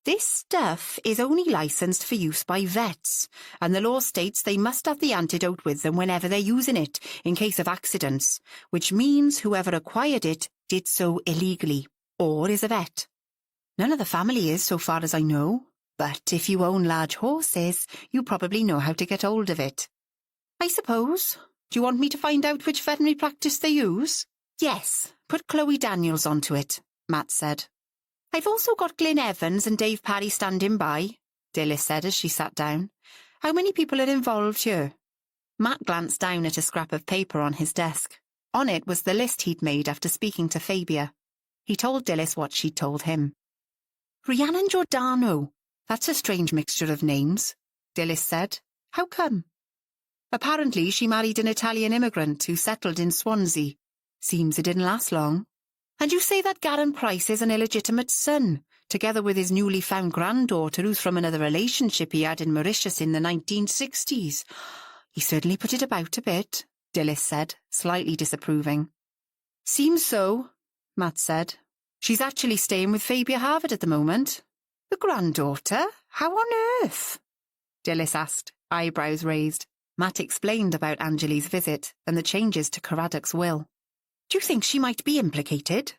S1: "This stuff is only licensed for use by vets, and the law states they must have the antidote with them whenever they're using it, in case of accidents, which means whoever acquired it did so illegally, or is a vet." None of the family is, so far as I know. But if you own large horses, you probably know how to get hold of it. I suppose. Do you want me to find out which veterinary practice they use? Yes, put Chloe Daniels onto it, Matt said. I've also got Glyn Evans and Dave Parry standing by, Dilys said as she sat down. How many people are involved here? Matt glanced down at a scrap of paper on his desk. On it was the list he'd made after speaking to Fabia. He told Dilys what she'd told him. Rhiannon Giordano. That's a strange mixture of names, Dilys said. How come? Apparently she married an Italian immigrant who settled in Swansea. Seems it didn't last long. And you say that Garen Price is an illegitimate son, together with his newly found granddaughter who's from another relationship he had in Mauritius in the 1960s. He certainly put it about a bit, Dilys said, slightly disapproving. Seems so, Matt said. She's actually staying with Fabia Harvard at the moment. The granddaughter? How on earth? Dilys asked, eyebrows raised. Matt explained about Anjali's visit and the changes to Caradoc's will. Do you think she might be implicated?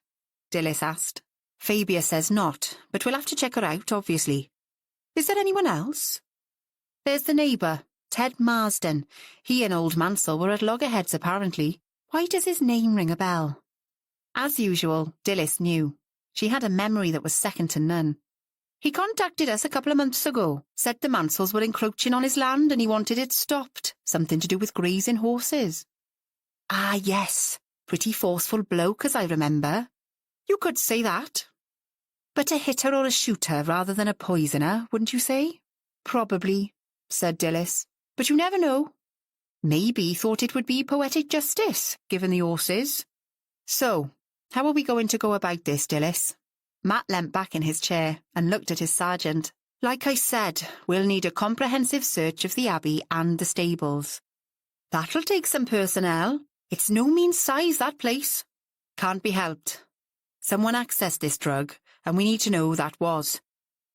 S1: Dilys asked. Fabia says not, but we'll have to check her out, obviously. Is there anyone else? There's the neighbour, Ted Marsden. He and old Mansell were at loggerheads, apparently. Why does his name ring a bell? As usual, Dilys knew. She had a memory that was second to none. He contacted us a couple of months ago, said the Mansells were encroaching on his land and he wanted it stopped. Something to do with grazing horses. Ah, yes. Pretty forceful bloke, as I remember. You could say that. But a hitter or a shooter rather than a poisoner, wouldn't you say? Probably, said Dilys. But you never know. Maybe he thought it would be poetic justice, given the horses. So, how are we going to go about this, Dilys? Matt leant back in his chair and looked at his sergeant. Like I said, we'll need a comprehensive search of the Abbey and the stables. That'll take some personnel. It's no mean size, that place. Can't be helped. Someone accessed this drug, and we need to know who that was.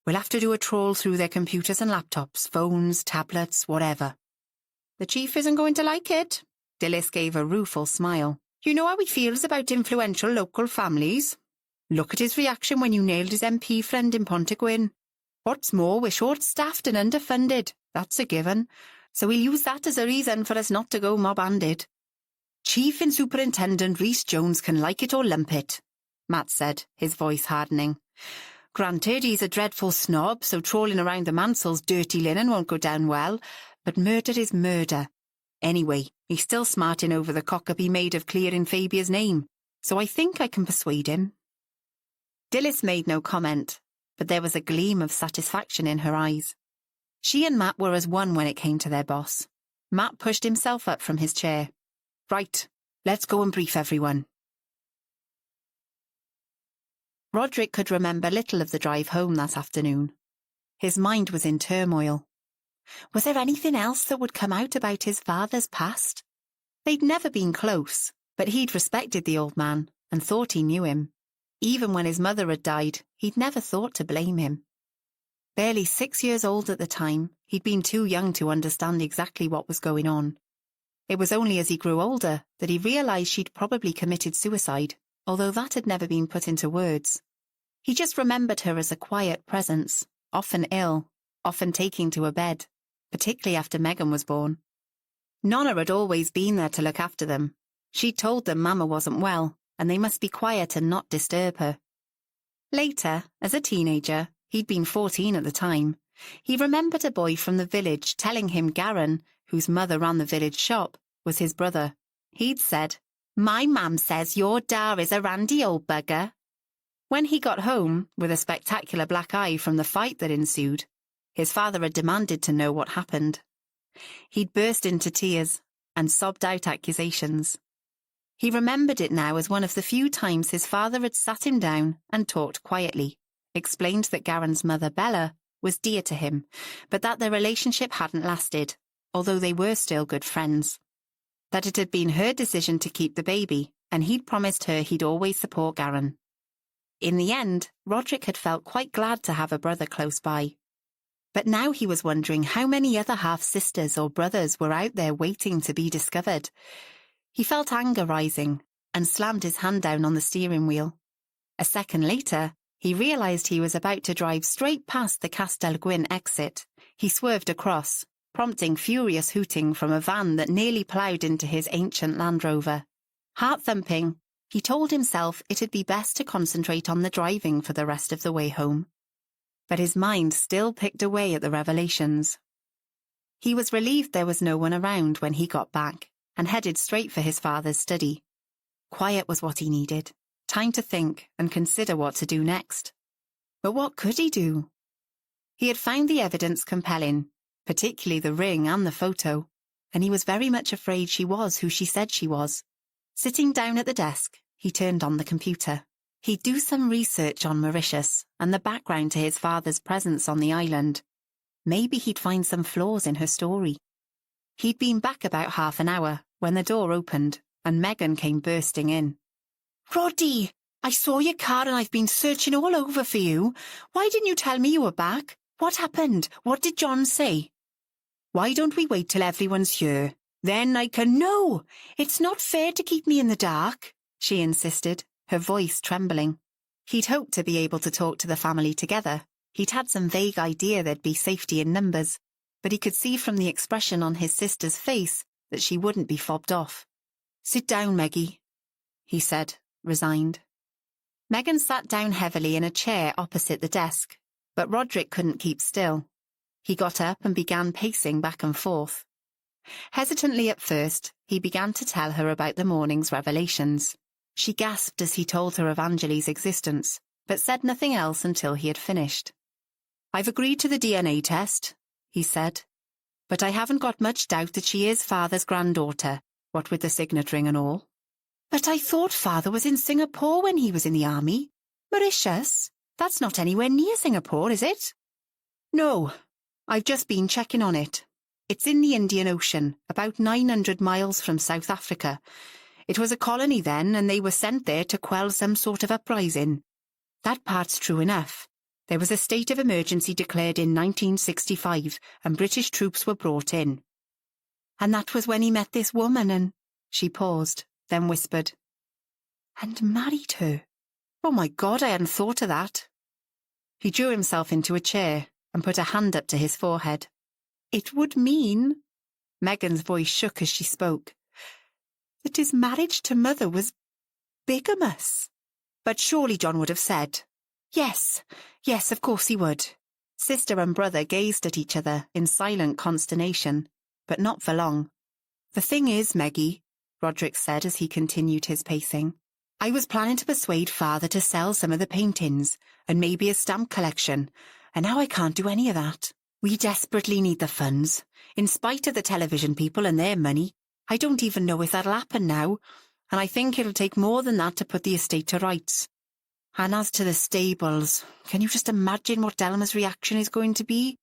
S1: We'll have to do a trawl through their computers and laptops, phones, tablets, whatever. The chief isn't going to like it. Dilys gave a rueful smile. You know how he feels about influential local families. Look at his reaction when you nailed his MP friend in Pontycwyn. What's more, we're short-staffed and underfunded. That's a given. So we'll use that as a reason for us not to go mob-handed. Chief and Superintendent Rhys-Jones can like it or lump it, Matt said, his voice hardening. Granted, he's a dreadful snob, so trawling around the Mansell's dirty linen won't go down well, but murder is murder. Anyway, he's still smarting over the cock-up he made of clearing Fabia's name, so I think I can persuade him. Dilys made no comment, but there was a gleam of satisfaction in her eyes. She and Matt were as one when it came to their boss. Matt pushed himself up from his chair. Right, let's go and brief everyone. Roderick could remember little of the drive home that afternoon. His mind was in turmoil. Was there anything else that would come out about his father's past? They'd never been close, but he'd respected the old man and thought he knew him. Even when his mother had died, he'd never thought to blame him. Barely 6 years old at the time, he'd been too young to understand exactly what was going on. It was only as he grew older that he realised she'd probably committed suicide, although that had never been put into words. He just remembered her as a quiet presence, often ill, often taking to her bed, particularly after Megan was born. Nonna had always been there to look after them. She'd told them Mama wasn't well, and they must be quiet and not disturb her. Later, as a teenager, he'd been 14 at the time, he remembered a boy from the village telling him Garen, whose mother ran the village shop, was his brother. He'd said, "My mam says your da is a randy old bugger." When he got home, with a spectacular black eye from the fight that ensued, his father had demanded to know what happened. He'd burst into tears and sobbed out accusations. He remembered it now as one of the few times his father had sat him down and talked quietly, explained that Garen's mother, Bella, was dear to him, but that their relationship hadn't lasted, although they were still good friends. That it had been her decision to keep the baby, and he'd promised her he'd always support Garen. In the end, Roderick had felt quite glad to have a brother close by. But now he was wondering how many other half-sisters or brothers were out there waiting to be discovered. He felt anger rising and slammed his hand down on the steering wheel. A second later, He realised he was about to drive straight past the Castell Gwyn exit. He swerved across, prompting furious hooting from a van that nearly ploughed into his ancient Land Rover. Heart-thumping, he told himself it'd be best to concentrate on the driving for the rest of the way home. But his mind still picked away at the revelations. He was relieved there was no one around when he got back, and headed straight for his father's study. Quiet was what he needed, time to think and consider what to do next. But what could he do? He had found the evidence compelling, particularly the ring and the photo, and he was very much afraid she was who she said she was. Sitting down at the desk, he turned on the computer. He'd do some research on Mauritius and the background to his father's presence on the island. Maybe he'd find some flaws in her story. He'd been back about half an hour when the door opened and Megan came bursting in. "Roddy, I saw your car and I've been searching all over for you. Why didn't you tell me you were back? What happened? What did John say?" "Why don't we wait till everyone's here? Then I can know. It's not fair to keep me in the dark," she insisted, her voice trembling. He'd hoped to be able to talk to the family together. He'd had some vague idea there'd be safety in numbers, but he could see from the expression on his sister's face that she wouldn't be fobbed off. "Sit down, Meggie," he said, resigned. Megan sat down heavily in a chair opposite the desk, but Roderick couldn't keep still. He got up and began pacing back and forth. Hesitantly at first, he began to tell her about the morning's revelations. She gasped as he told her of Angeli's existence, but said nothing else until he had finished. "I've agreed to the DNA test," he said, "but I haven't got much doubt that she is Father's granddaughter, what with the signet ring and all." "But I thought Father was in Singapore when he was in the army. Mauritius? That's not anywhere near Singapore, is it?" "No, I've just been checking on it. It's in the Indian Ocean, about 900 miles from South Africa. It was a colony then, and they were sent there to quell some sort of uprising. That part's true enough. There was a state of emergency declared in 1965, and British troops were brought in. And that was when he met this woman and—" She paused, then whispered, "And married her. Oh my God, I hadn't thought of that." He drew himself into a chair and put a hand up to his forehead. "It would mean," Megan's voice shook as she spoke, "that his marriage to Mother was bigamous." "But surely John would have said." Yes, of course he would." Sister and brother gazed at each other in silent consternation, but not for long. "The thing is, Meggie," Roderick said as he continued his pacing, "I was planning to persuade Father to sell some of the paintings and maybe a stamp collection, and now I can't do any of that. We desperately need the funds. In spite of the television people and their money, I don't even know if that'll happen now, and I think it'll take more than that to put the estate to rights. And as to the stables, can you just imagine what Delma's reaction is going to be?"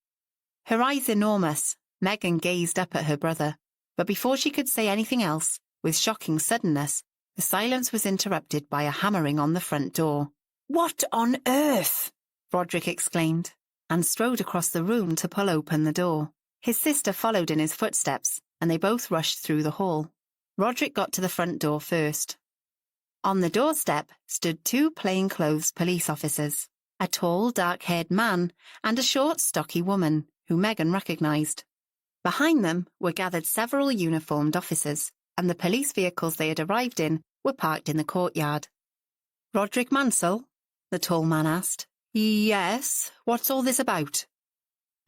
S1: Her eyes enormous, Megan gazed up at her brother, but before she could say anything else, with shocking suddenness, the silence was interrupted by a hammering on the front door. "What on earth?" Roderick exclaimed, and strode across the room to pull open the door. His sister followed in his footsteps, and they both rushed through the hall. Roderick got to the front door first. On the doorstep stood two plainclothes police officers, a tall, dark-haired man and a short, stocky woman, who Megan recognised. Behind them were gathered several uniformed officers, and the police vehicles they had arrived in were parked in the courtyard. "Roderick Mansell?" the tall man asked. "Yes, what's all this about?"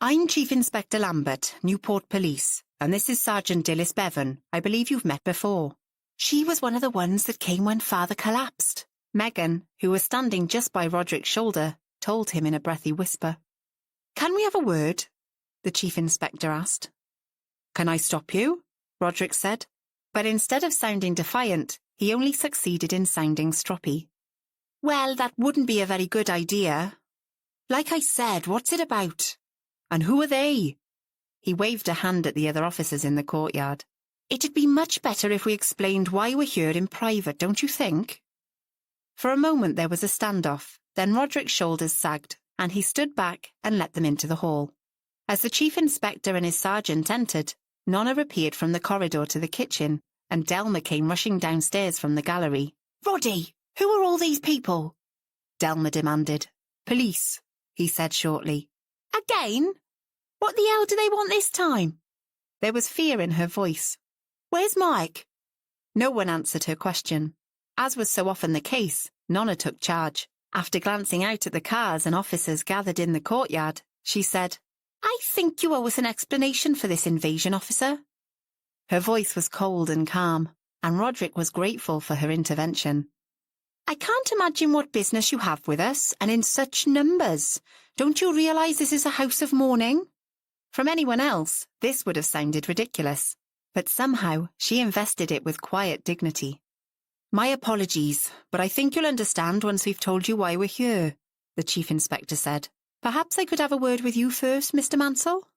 S1: "I'm Chief Inspector Lambert, Newport Police, and this is Sergeant Dilys Bevan. I believe you've met before." "She was one of the ones that came when Father collapsed," Megan, who was standing just by Roderick's shoulder, told him in a breathy whisper. "Can we have a word?" the Chief Inspector asked. "Can I stop you?" Roderick said, but instead of sounding defiant, he only succeeded in sounding stroppy. "Well, that wouldn't be a very good idea. Like I said, what's it about? And who are they?" He waved a hand at the other officers in the courtyard. "It'd be much better if we explained why we're here in private, don't you think?" For a moment there was a standoff, then Roderick's shoulders sagged, and he stood back and let them into the hall. As the Chief Inspector and his sergeant entered, Nonna appeared from the corridor to the kitchen, and Delma came rushing downstairs from the gallery. "Roddy, who are all these people?" Delma demanded, Police, he said shortly. Again? What the hell do they want this time? There was fear in her voice. Where's Mike? No one answered her question. As was so often the case, Nonna took charge. After glancing out at the cars and officers gathered in the courtyard, she said, I think you owe us an explanation for this invasion, officer. Her voice was cold and calm, and Roderick was grateful for her intervention. I can't imagine what business you have with us, and in such numbers. Don't you realise this is a house of mourning? From anyone else, this would have sounded ridiculous, but somehow she invested it with quiet dignity. My apologies, but I think you'll understand once we've told you why we're here, the Chief Inspector said. Perhaps I could have a word with you first, Mr. Mansell?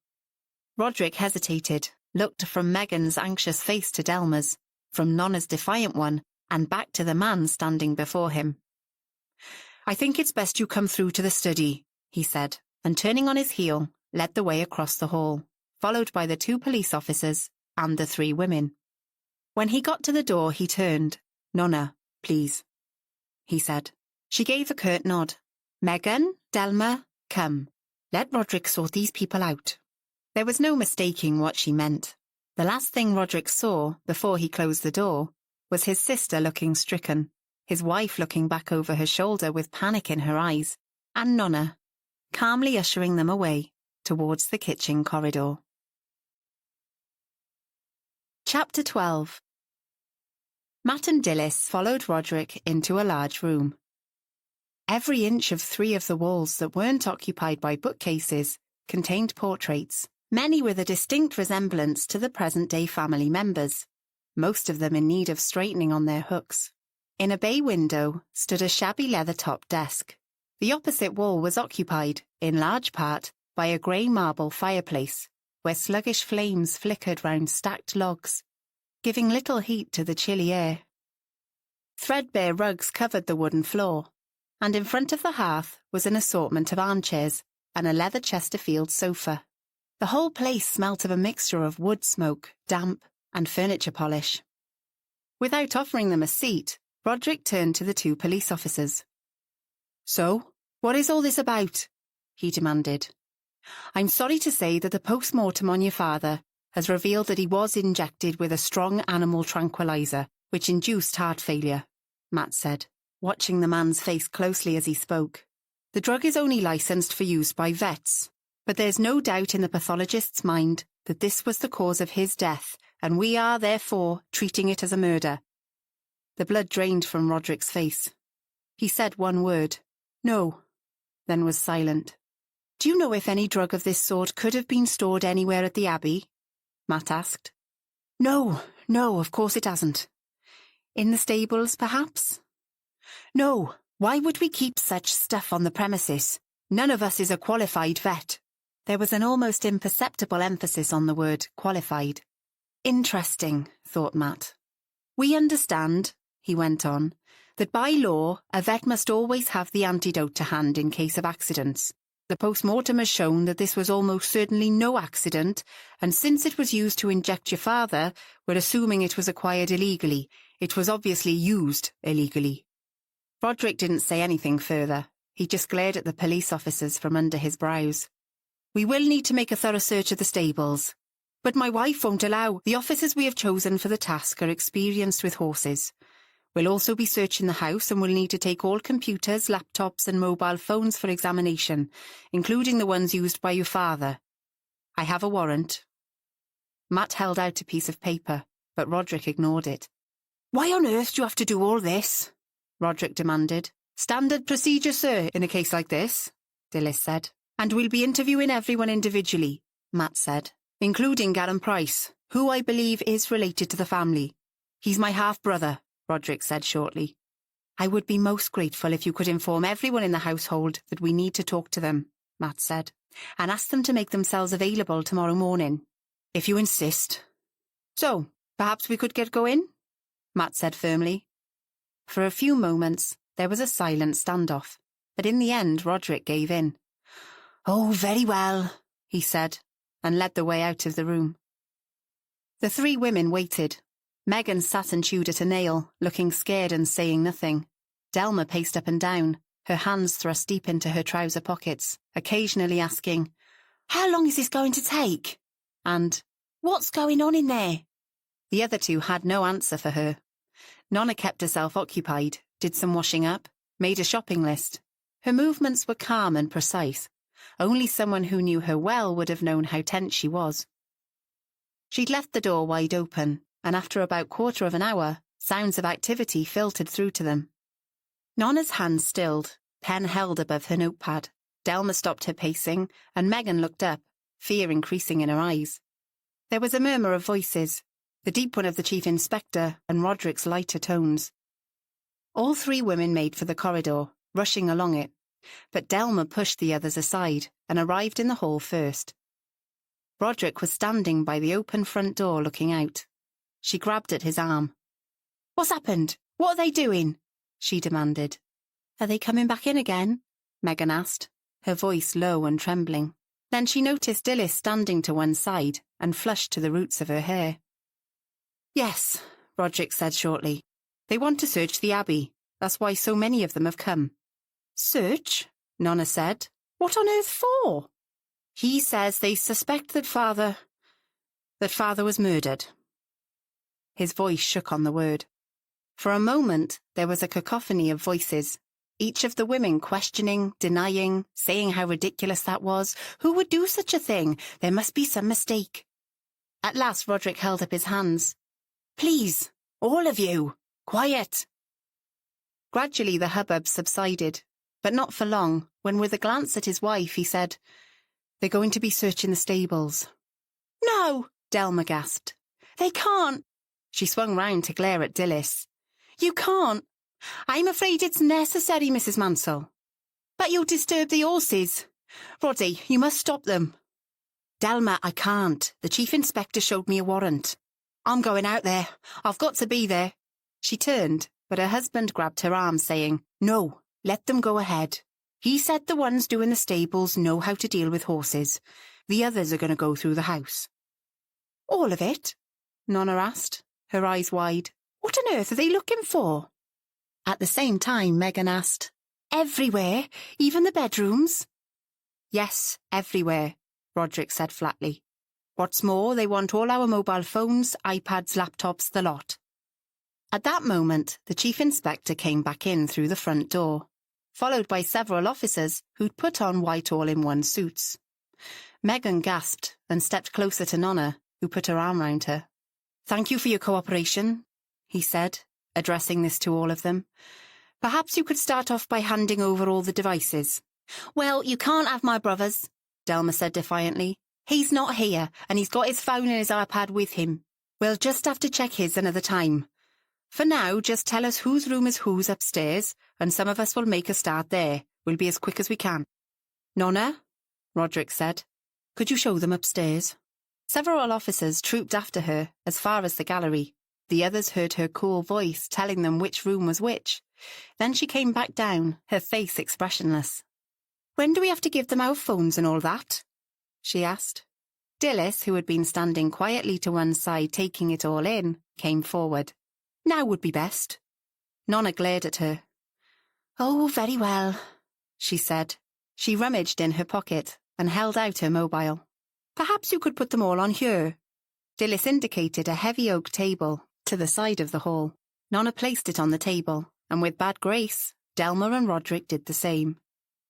S1: Roderick hesitated, looked from Megan's anxious face to Delma's, from Nonna's defiant one, and back to the man standing before him. I think it's best you come through to the study, he said, and turning on his heel, led the way across the hall, followed by the 2 police officers and the 3 women. When he got to the door, he turned. Nonna, please, he said. She gave a curt nod. Megan, Delma, come. Let Roderick sort these people out. There was no mistaking what she meant. The last thing Roderick saw, before he closed the door, was his sister looking stricken, his wife looking back over her shoulder with panic in her eyes, and Nonna, calmly ushering them away towards the kitchen corridor. Chapter 12. Matt and Dilys followed Roderick into a large room. Every inch of 3 of the walls that weren't occupied by bookcases contained portraits, many with a distinct resemblance to the present-day family members, most of them in need of straightening on their hooks. In a bay window stood a shabby leather-topped desk. The opposite wall was occupied, in large part, by a grey marble fireplace, where sluggish flames flickered round stacked logs, giving little heat to the chilly air. Threadbare rugs covered the wooden floor, and in front of the hearth was an assortment of armchairs and a leather Chesterfield sofa. The whole place smelt of a mixture of wood smoke, damp, and furniture polish. Without offering them a seat, Roderick turned to the 2 police officers. So, what is all this about? He demanded. I'm sorry to say that the post-mortem on your father has revealed that he was injected with a strong animal tranquilizer, which induced heart failure, Matt said, watching the man's face closely as he spoke. The drug is only licensed for use by vets, but there's no doubt in the pathologist's mind that this was the cause of his death, and we are, therefore, treating it as a murder. The blood drained from Roderick's face. He said one word, no, then was silent. Do you know if any drug of this sort could have been stored anywhere at the Abbey? Matt asked. No, of course it hasn't. In the stables, perhaps? No, why would we keep such stuff on the premises? None of us is a qualified vet. There was an almost imperceptible emphasis on the word qualified. Interesting, thought Matt. We understand, he went on, that by law, a vet must always have the antidote to hand in case of accidents. The post-mortem has shown that this was almost certainly no accident, and since it was used to inject your father, we're assuming it was acquired illegally. It was obviously used illegally. Roderick didn't say anything further. He just glared at the police officers from under his brows. We will need to make a thorough search of the stables. But my wife won't allow. The officers we have chosen for the task are experienced with horses. We'll also be searching the house and we'll need to take all computers, laptops and mobile phones for examination, including the ones used by your father. I have a warrant. Matt held out a piece of paper, but Roderick ignored it. Why on earth do you have to do all this? Roderick demanded. Standard procedure, sir, in a case like this, Dilys said. And we'll be interviewing everyone individually, Matt said, including Garen Price, who I believe is related to the family. He's my half-brother, Roderick said shortly. I would be most grateful if you could inform everyone in the household that we need to talk to them, Matt said, and ask them to make themselves available tomorrow morning, if you insist. So, perhaps we could get going? Matt said firmly. For a few moments, there was a silent standoff, but in the end Roderick gave in. Oh, very well, he said, and led the way out of the room. The 3 women waited. Megan sat and chewed at a nail, looking scared and saying nothing. Delma paced up and down, her hands thrust deep into her trouser pockets, occasionally asking, "How long is this going to take?" and "What's going on in there?" The other two had no answer for her. Nonna kept herself occupied, did some washing up, made a shopping list. Her movements were calm and precise. Only someone who knew her well would have known how tense she was. She'd left the door wide open, and after about 1/4 of an hour, sounds of activity filtered through to them. Nonna's hands stilled, pen held above her notepad. Delma stopped her pacing, and Megan looked up, fear increasing in her eyes. There was a murmur of voices, the deep one of the Chief Inspector and Roderick's lighter tones. All three women made for the corridor, rushing along it, but Delma pushed the others aside and arrived in the hall first. Roderick was standing by the open front door looking out. She grabbed at his arm. "What's happened? What are they doing?" she demanded. "Are they coming back in again?" Megan asked, her voice low and trembling. Then she noticed Dilys standing to one side and flushed to the roots of her hair. "Yes," Roderick said shortly. "They want to search the Abbey. That's why so many of them have come." "Search?" Nonna said. "What on earth for?" "He says they suspect that Father was murdered." His voice shook on the word. For a moment, there was a cacophony of voices, each of the women questioning, denying, saying how ridiculous that was. Who would do such a thing? There must be some mistake. At last, Roderick held up his hands. "Please, all of you, quiet." Gradually, the hubbub subsided, but not for long, when with a glance at his wife, he said, "They're going to be searching the stables." "No," Delma gasped. "They can't." She swung round to glare at Dilys. "You can't. I'm afraid it's necessary, Mrs. Mansell." "But you'll disturb the horses. Roddy, you must stop them." "Delma, I can't. The Chief Inspector showed me a warrant. I'm going out there. I've got to be there." She turned, but her husband grabbed her arm, saying, "No, let them go ahead. He said the ones doing the stables know how to deal with horses. The others are going to go through the house." "All of it?" Nonna asked, her eyes wide. "What on earth are they looking for?" At the same time, Megan asked, "Everywhere, even the bedrooms?" "Yes, everywhere," Roderick said flatly. "What's more, they want all our mobile phones, iPads, laptops, the lot." At that moment, the Chief Inspector came back in through the front door, followed by several officers who'd put on white all-in-one suits. Megan gasped and stepped closer to Nonna, who put her arm round her. "Thank you for your cooperation," he said, addressing this to all of them. "Perhaps you could start off by handing over all the devices." "Well, you can't have my brother's," Delma said defiantly. "He's not here, and he's got his phone and his iPad with him. We'll just have to check his another time. For now, just tell us whose room is whose upstairs, and some of us will make a start there. We'll be as quick as we can." "Nonna," Roderick said, "could you show them upstairs?" Several officers trooped after her as far as the gallery. The others heard her cool voice telling them which room was which. Then she came back down, her face expressionless. "When do we have to give them our phones and all that?" she asked. Dilys, who had been standing quietly to one side taking it all in, came forward. "Now would be best." Nonna glared at her. "Oh, very well," she said. She rummaged in her pocket and held out her mobile. "Perhaps you could put them all on here." Dilys indicated a heavy oak table to the side of the hall. Nonna placed it on the table, and with bad grace, Delma and Roderick did the same.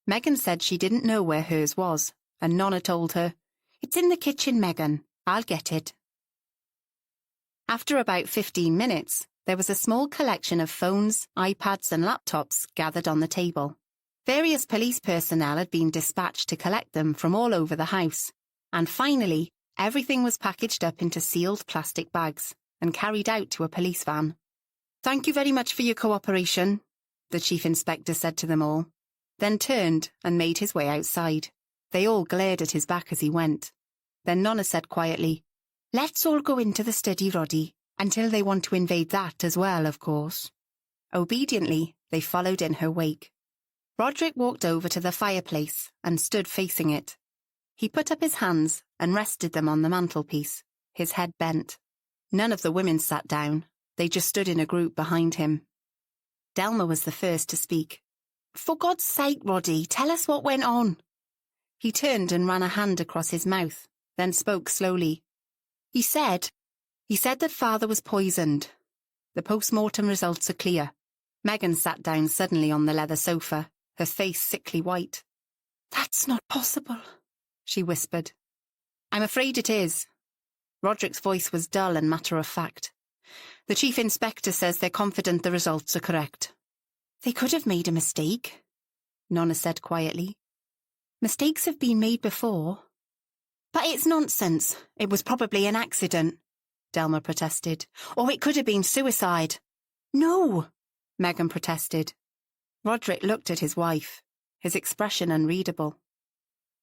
S1: Megan said she didn't know where hers was, and Nonna told her, "It's in the kitchen, Megan. I'll get it." After about 15 minutes, there was a small collection of phones, iPads and laptops gathered on the table. Various police personnel had been dispatched to collect them from all over the house, and finally, everything was packaged up into sealed plastic bags and carried out to a police van. "Thank you very much for your cooperation," the Chief Inspector said to them all, then turned and made his way outside. They all glared at his back as he went. Then Nonna said quietly, "Let's all go into the study, Roddy, until they want to invade that as well, of course." Obediently, they followed in her wake. Roderick walked over to the fireplace and stood facing it. He put up his hands and rested them on the mantelpiece, his head bent. None of the women sat down. They just stood in a group behind him. Delma was the first to speak. For God's sake, Roddy, tell us what went on. He turned and ran a hand across his mouth, then spoke slowly. He said that father was poisoned. The post-mortem results are clear. Megan sat down suddenly on the leather sofa, her face sickly white. That's not possible, she whispered. I'm afraid it is. Roderick's voice was dull and matter-of-fact. The chief inspector says they're confident the results are correct. They could have made a mistake, Nonna said quietly. Mistakes have been made before. But it's nonsense. It was probably an accident, Delma protested. Or it could have been suicide. No, Megan protested. Roderick looked at his wife, his expression unreadable.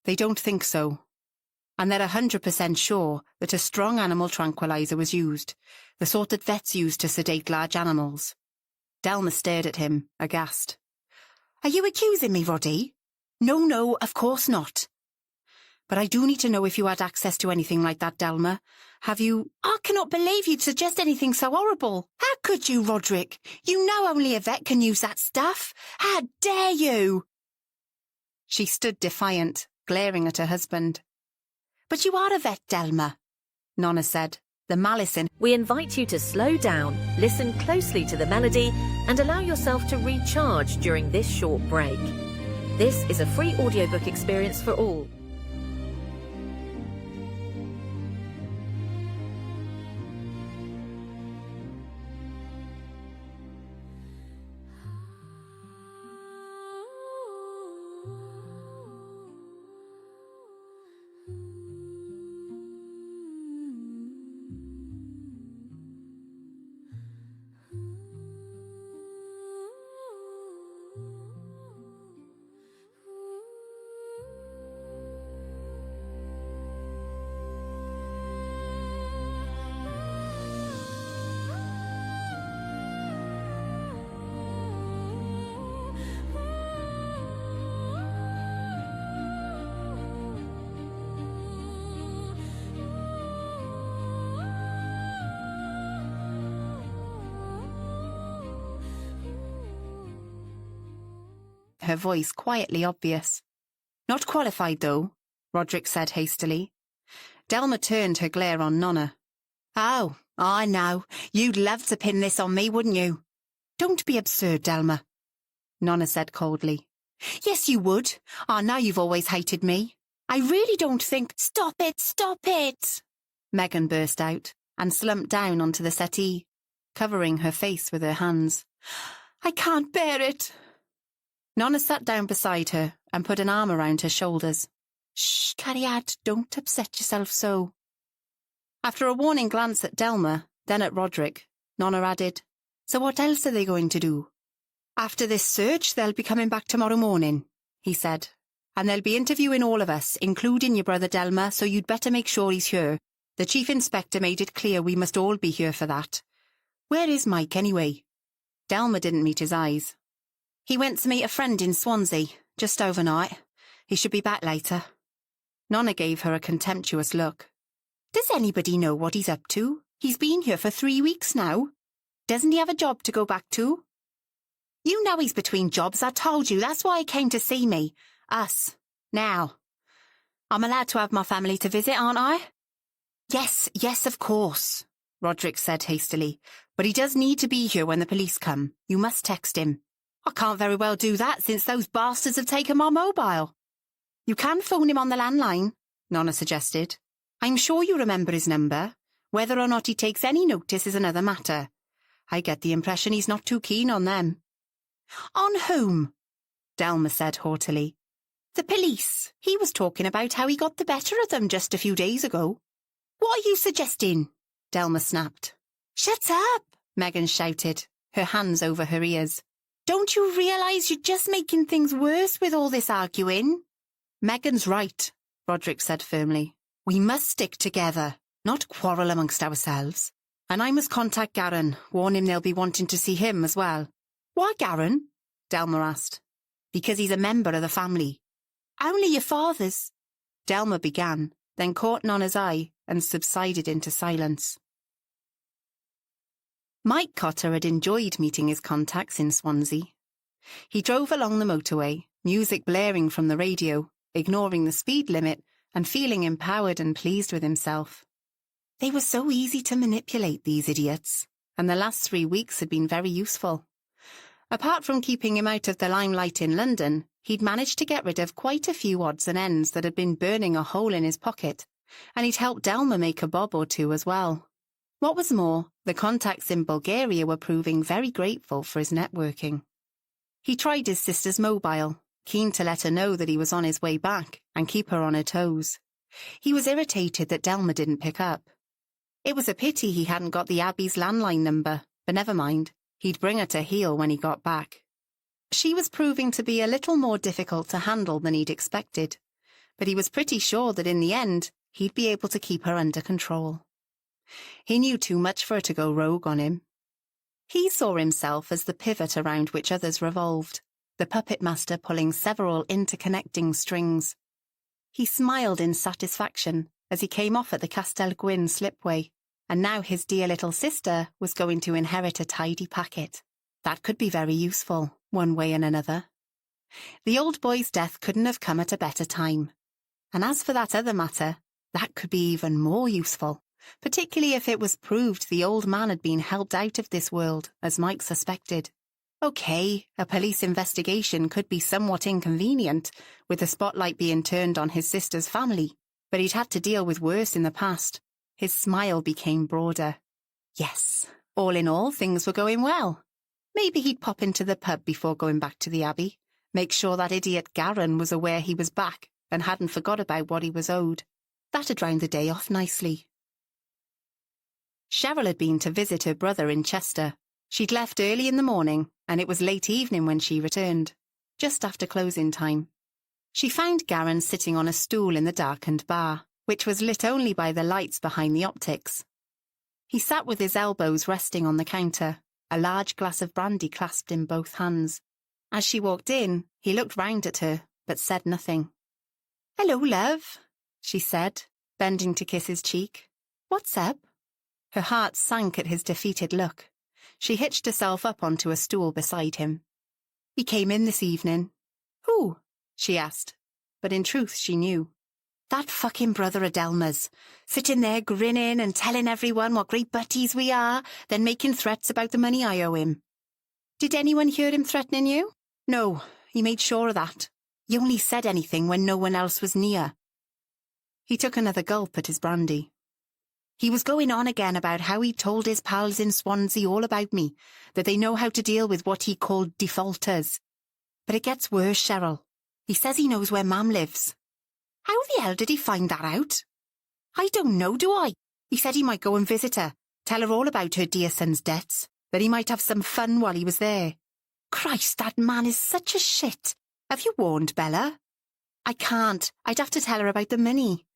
S1: They don't think so. And they're 100% sure that a strong animal tranquilizer was used, the sort that vets use to sedate large animals. Delma stared at him, aghast. Are you accusing me, Roddy? No, of course not. But I do need to know if you had access to anything like that, Delma. Have you... I cannot believe you'd suggest anything so horrible. How could you, Roderick? You know only a vet can use that stuff. How dare you? She stood defiant, glaring at her husband. But you are a vet, Delma, Nonna said, the malice in...
S2: We invite you to slow down, listen closely to the melody, and allow yourself to recharge during this short break. This is a free audiobook experience for all.
S1: Her voice quietly obvious. Not qualified, though, Roderick said hastily. Delma turned her glare on Nonna. Oh, I know. You'd love to pin this on me, wouldn't you? Don't be absurd, Delma, Nonna said coldly. Yes, you would. I know you've always hated me. I really don't think... Stop it! Megan burst out and slumped down onto the settee, covering her face with her hands. I can't bear it. Nonna sat down beside her and put an arm around her shoulders. Shh, Cariad, don't upset yourself so. After a warning glance at Delma, then at Roderick, Nonna added, So what else are they going to do? After this search, they'll be coming back tomorrow morning, he said. And they'll be interviewing all of us, including your brother Delma, so you'd better make sure he's here. The chief inspector made it clear we must all be here for that. Where is Mike, anyway? Delma didn't meet his eyes. He went to meet a friend in Swansea, just overnight. He should be back later. Nonna gave her a contemptuous look. Does anybody know what he's up to? He's been here for 3 weeks now. Doesn't he have a job to go back to? You know he's between jobs, I told you. That's why he came to see me. Us. Now. I'm allowed to have my family to visit, aren't I? Yes, of course, Roderick said hastily. But he does need to be here when the police come. You must text him. I can't very well do that since those bastards have taken my mobile. You can phone him on the landline, Nonna suggested. I'm sure you remember his number. Whether or not he takes any notice is another matter. I get the impression he's not too keen on them. On whom? Delma said haughtily. The police. He was talking about how he got the better of them just a few days ago. What are you suggesting? Delma snapped. Shut up, Megan shouted, her hands over her ears. Don't you realise you're just making things worse with all this arguing? Megan's right, Roderick said firmly. We must stick together, not quarrel amongst ourselves. And I must contact Garen, warn him they'll be wanting to see him as well. Why Garen? Delma asked. Because he's a member of the family. Only your father's. Delma began, then caught Nonna's eye and subsided into silence. Mike Cotter had enjoyed meeting his contacts in Swansea. He drove along the motorway, music blaring from the radio, ignoring the speed limit and feeling empowered and pleased with himself. They were so easy to manipulate, these idiots, and the last 3 weeks had been very useful. Apart from keeping him out of the limelight in London, he'd managed to get rid of quite a few odds and ends that had been burning a hole in his pocket, and he'd helped Delma make a bob or two as well. What was more, the contacts in Bulgaria were proving very grateful for his networking. He tried his sister's mobile, keen to let her know that he was on his way back and keep her on her toes. He was irritated that Delma didn't pick up. It was a pity he hadn't got the Abbey's landline number, but never mind. He'd bring her to heel when he got back. She was proving to be a little more difficult to handle than he'd expected, but he was pretty sure that in the end he'd be able to keep her under control. He knew too much for her to go rogue on him. He saw himself as the pivot around which others revolved, the puppet master pulling several interconnecting strings. He smiled in satisfaction as he came off at the Castell Gwyn slipway, and now his dear little sister was going to inherit a tidy packet. That could be very useful, one way and another. The old boy's death couldn't have come at a better time. And as for that other matter, that could be even more useful, particularly if it was proved the old man had been helped out of this world, as Mike suspected. Okay, a police investigation could be somewhat inconvenient, with the spotlight being turned on his sister's family, but he'd had to deal with worse in the past. His smile became broader. Yes, all in all, things were going well. Maybe he'd pop into the pub before going back to the Abbey, make sure that idiot Garin was aware he was back and hadn't forgot about what he was owed. That'd round the day off nicely. Cheryl had been to visit her brother in Chester. She'd left early in the morning, and it was late evening when she returned, just after closing time. She found Garin sitting on a stool in the darkened bar, which was lit only by the lights behind the optics. He sat with his elbows resting on the counter, a large glass of brandy clasped in both hands. As she walked in, he looked round at her, but said nothing. "Hello, love," she said, bending to kiss his cheek. "What's up?" Her heart sank at his defeated look. She hitched herself up onto a stool beside him. "He came in this evening." "Who?" she asked, but in truth she knew. "That fucking brother of Delma's, sitting there grinning and telling everyone what great butties we are, then making threats about the money I owe him." "Did anyone hear him threatening you?" "No, he made sure of that. He only said anything when no one else was near." He took another gulp at his brandy. "He was going on again about how he told his pals in Swansea all about me, that they know how to deal with what he called defaulters. But it gets worse, Cheryl. He says he knows where Mam lives." "How the hell did he find that out?" "I don't know, do I? He said he might go and visit her, tell her all about her dear son's debts, that he might have some fun while he was there. Christ, that man is such a shit. Have you warned Bella?" "I can't. I'd have to tell her about the money."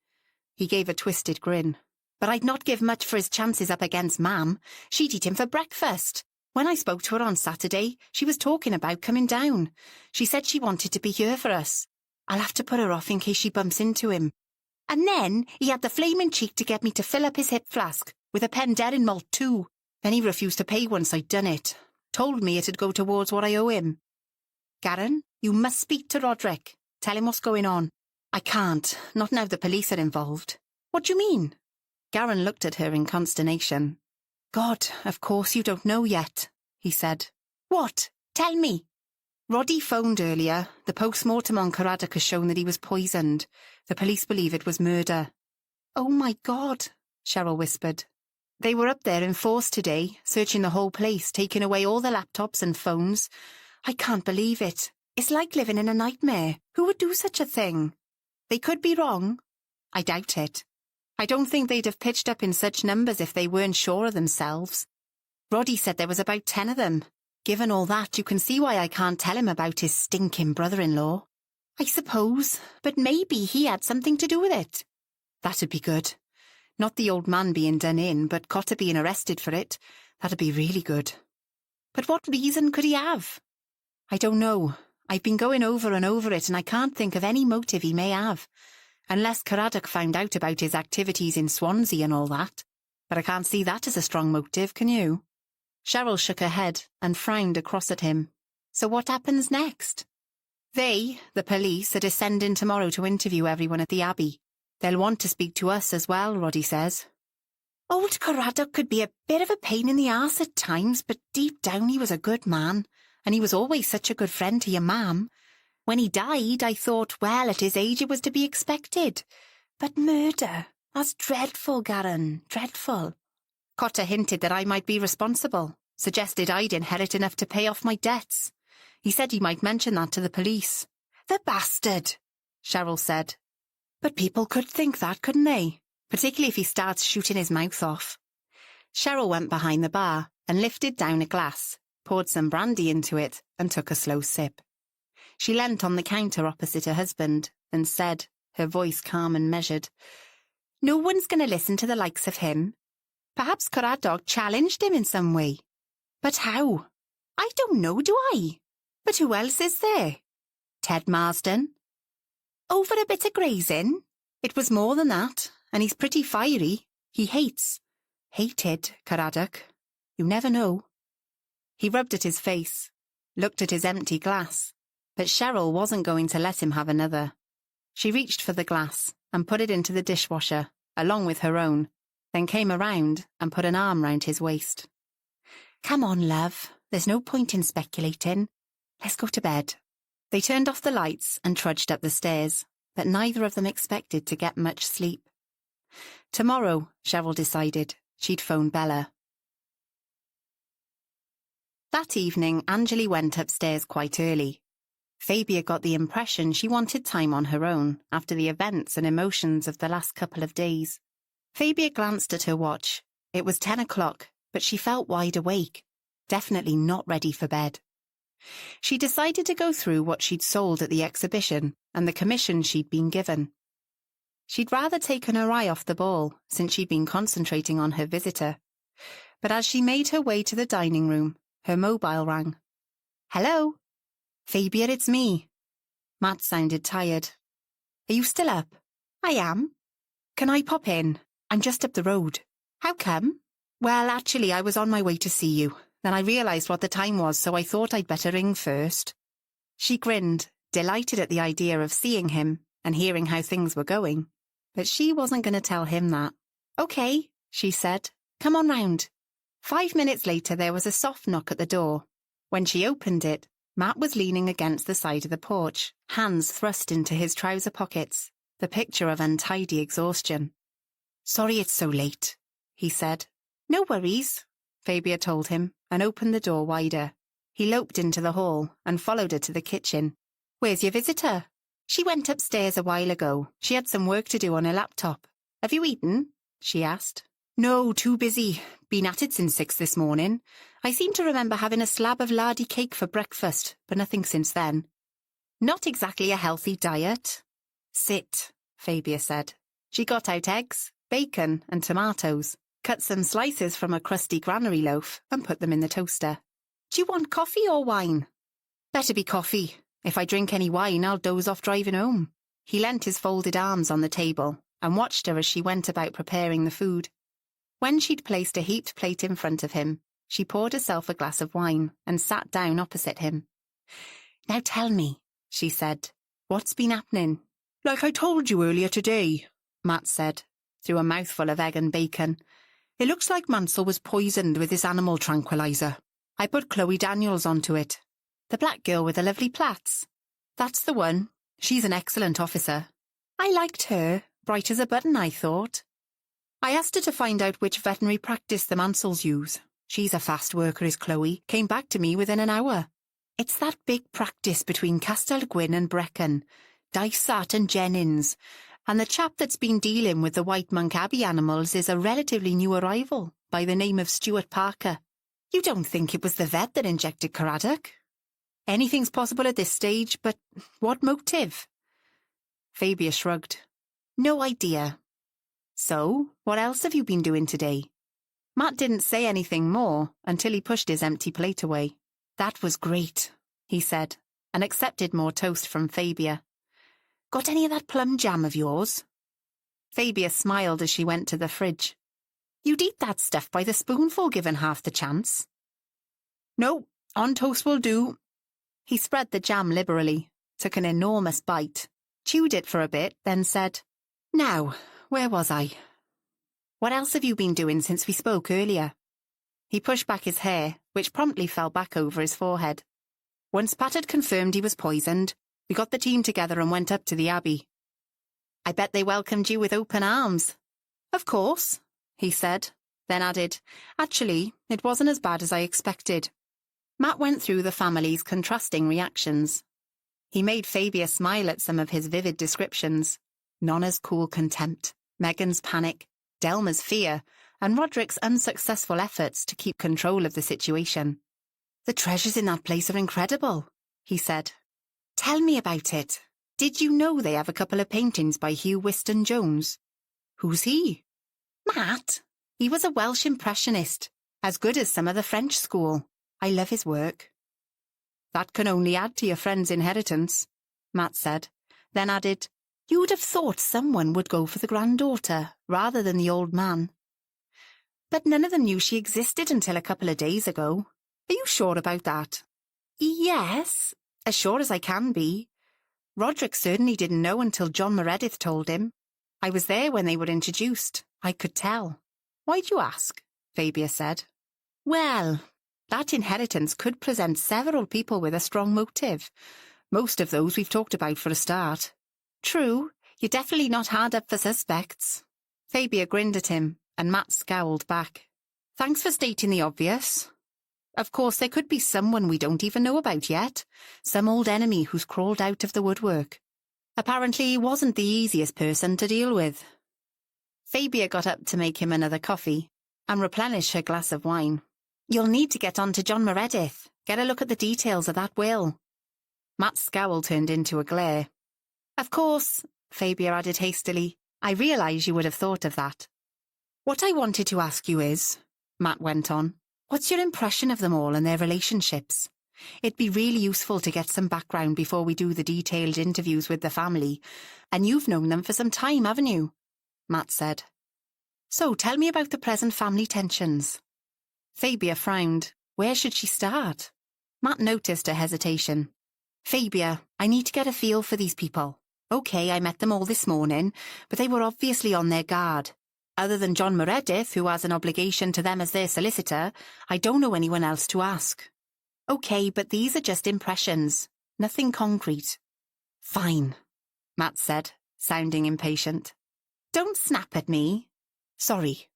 S1: He gave a twisted grin. "But I'd not give much for his chances up against Mam. She'd eat him for breakfast. When I spoke to her on Saturday, she was talking about coming down. She said she wanted to be here for us. I'll have to put her off in case she bumps into him. And then he had the flaming cheek to get me to fill up his hip flask, with a Penderyn malt too. Then he refused to pay once I'd done it. Told me it'd go towards what I owe him." "Garin, you must speak to Roderick. Tell him what's going on." "I can't, not now the police are involved." "What do you mean?" Garin looked at her in consternation. "God, of course you don't know yet," he said. "What? Tell me." "Roddy phoned earlier. The post-mortem on Caradoc has shown that he was poisoned. The police believe it was murder." "Oh my God," Cheryl whispered. "They were up there in force today, searching the whole place, taking away all the laptops and phones. I can't believe it. It's like living in a nightmare. Who would do such a thing? They could be wrong. I doubt it. I don't think they'd have pitched up in such numbers if they weren't sure of themselves. Roddy said there was about 10 of them. Given all that, you can see why I can't tell him about his stinking brother-in-law." "I suppose, but maybe he had something to do with it." "That'd be good. Not the old man being done in, but Cotter being arrested for it. That'd be really good." "But what reason could he have?" "I don't know. I've been going over and over it, and I can't think of any motive he may have. Unless Caradoc found out about his activities in Swansea and all that. But I can't see that as a strong motive, can you?" Cheryl shook her head and frowned across at him. So what happens next? They, the police, are descending tomorrow to interview everyone at the Abbey. They'll want to speak to us as well, Roddy says. Old Caradoc could be a bit of a pain in the arse at times, but deep down he was a good man, and he was always such a good friend to your mam. When he died, I thought, well, at his age it was to be expected. But murder, that's dreadful, Garin, dreadful. Cotter hinted that I might be responsible, suggested I'd inherit enough to pay off my debts. He said he might mention that to the police. The bastard, Cheryl said. But people could think that, couldn't they? Particularly if he starts shooting his mouth off. Cheryl went behind the bar and lifted down a glass, poured some brandy into it and took a slow sip. She leant on the counter opposite her husband and said, her voice calm and measured, No one's going to listen to the likes of him. Perhaps Caradoc challenged him in some way. But how? I don't know, do I? But who else is there? Ted Marsden? Over a bit of grazing? It was more than that, and he's pretty fiery. He hated Caradoc. You never know. He rubbed at his face, looked at his empty glass, but Cheryl wasn't going to let him have another. She reached for the glass and put it into the dishwasher, along with her own, then came around and put an arm round his waist. Come on, love. There's no point in speculating. Let's go to bed. They turned off the lights and trudged up the stairs, but neither of them expected to get much sleep. Tomorrow, Cheryl decided, she'd phone Bella. That evening, Anjali went upstairs quite early. Fabia got the impression she wanted time on her own after the events and emotions of the last couple of days. Fabia glanced at her watch. It was 10 o'clock, but she felt wide awake, definitely not ready for bed. She decided to go through what she'd sold at the exhibition and the commission she'd been given. She'd rather taken her eye off the ball, since she'd been concentrating on her visitor. But as she made her way to the dining room, her mobile rang. Hello? Fabia, it's me. Matt sounded tired. Are you still up? I am. Can I pop in? I'm just up the road. How come? Well, actually, I was on my way to see you. Then I realised what the time was, so I thought I'd better ring first. She grinned, delighted at the idea of seeing him and hearing how things were going. But she wasn't going to tell him that. OK, she said. Come on round. 5 minutes later, there was a soft knock at the door. When she opened it, Matt was leaning against the side of the porch, hands thrust into his trouser pockets, the picture of untidy exhaustion. Sorry it's so late, he said. No worries, Fabia told him, and opened the door wider. He loped into the hall and followed her to the kitchen. Where's your visitor? She went upstairs a while ago. She had some work to do on her laptop. Have you eaten? She asked. No, too busy. Been at it since 6 this morning. I seem to remember having a slab of lardy cake for breakfast, but nothing since then. Not exactly a healthy diet. Sit, Fabia said. She got out eggs, bacon and tomatoes, cut some slices from a crusty granary loaf and put them in the toaster. Do you want coffee or wine? Better be coffee. If I drink any wine, I'll doze off driving home. He leant his folded arms on the table and watched her as she went about preparing the food. When she'd placed a heaped plate in front of him, she poured herself a glass of wine and sat down opposite him. Now tell me, she said, what's been happening? Like I told you earlier today, Matt said, through a mouthful of egg and bacon. It looks like Mansell was poisoned with this animal tranquilizer. I put Chloe Daniels onto it. The black girl with the lovely plaits. That's the one. She's an excellent officer. I liked her, bright as a button, I thought. I asked her to find out which veterinary practice the Mansells use. She's a fast worker, is Chloe. Came back to me within an hour. It's that big practice between Castellgwyn and Brecon, Dysart and Jennings, and the chap that's been dealing with the White Monk Abbey animals is a relatively new arrival by the name of Stuart Parker. You don't think it was the vet that injected Caradoc? Anything's possible at this stage, but what motive? Fabia shrugged. No idea. So, what else have you been doing today? Matt didn't say anything more until he pushed his empty plate away. That was great, he said, and accepted more toast from Fabia. Got any of that plum jam of yours? Fabia smiled as she went to the fridge. You'd eat that stuff by the spoonful given half the chance. No, on toast will do. He spread the jam liberally, took an enormous bite, chewed it for a bit, then said, "Now, where was I? What else have you been doing since we spoke earlier?" He pushed back his hair, which promptly fell back over his forehead. "Once Pat had confirmed he was poisoned, we got the team together and went up to the Abbey. I bet they welcomed you with open arms." "Of course," he said, then added, "Actually, it wasn't as bad as I expected." Matt went through the family's contrasting reactions. He made Fabia smile at some of his vivid descriptions. Nonna's cool contempt, Megan's panic, Delma's fear, and Roderick's unsuccessful efforts to keep control of the situation. "The treasures in that place are incredible," he said. "Tell me about it. Did you know they have a couple of paintings by Hugh Wystan-Jones?" "Who's he?" "Matt. He was a Welsh impressionist, as good as some of the French school. I love his work." "That can only add to your friend's inheritance," Matt said, then added, "You'd have thought someone would go for the granddaughter rather than the old man." "But none of them knew she existed until a couple of days ago. Are you sure about that?" "Yes, as sure as I can be. Roderick certainly didn't know until John Meredith told him. I was there when they were introduced. I could tell." "Why'd you ask?" Fabia said. "Well, that inheritance could present several people with a strong motive. Most of those we've talked about for a start." "True, you're definitely not hard up for suspects." Fabia grinned at him, and Matt scowled back. "Thanks for stating the obvious. Of course, there could be someone we don't even know about yet, some old enemy who's crawled out of the woodwork. Apparently, he wasn't the easiest person to deal with." Fabia got up to make him another coffee and replenish her glass of wine. "You'll need to get on to John Meredith, get a look at the details of that will." Matt's scowl turned into a glare. "Of course," Fabia added hastily, "I realise you would have thought of that." "What I wanted to ask you is," Matt went on, "what's your impression of them all and their relationships? It'd be really useful to get some background before we do the detailed interviews with the family, and you've known them for some time, haven't you?" Matt said. "So tell me about the present family tensions." Fabia frowned. Where should she start? Matt noticed her hesitation. "Fabia, I need to get a feel for these people. OK, I met them all this morning, but they were obviously on their guard. Other than John Meredith, who has an obligation to them as their solicitor, I don't know anyone else to ask." "OK, but these are just impressions. Nothing concrete." "Fine," Matt said, sounding impatient. "Don't snap at me." "Sorry."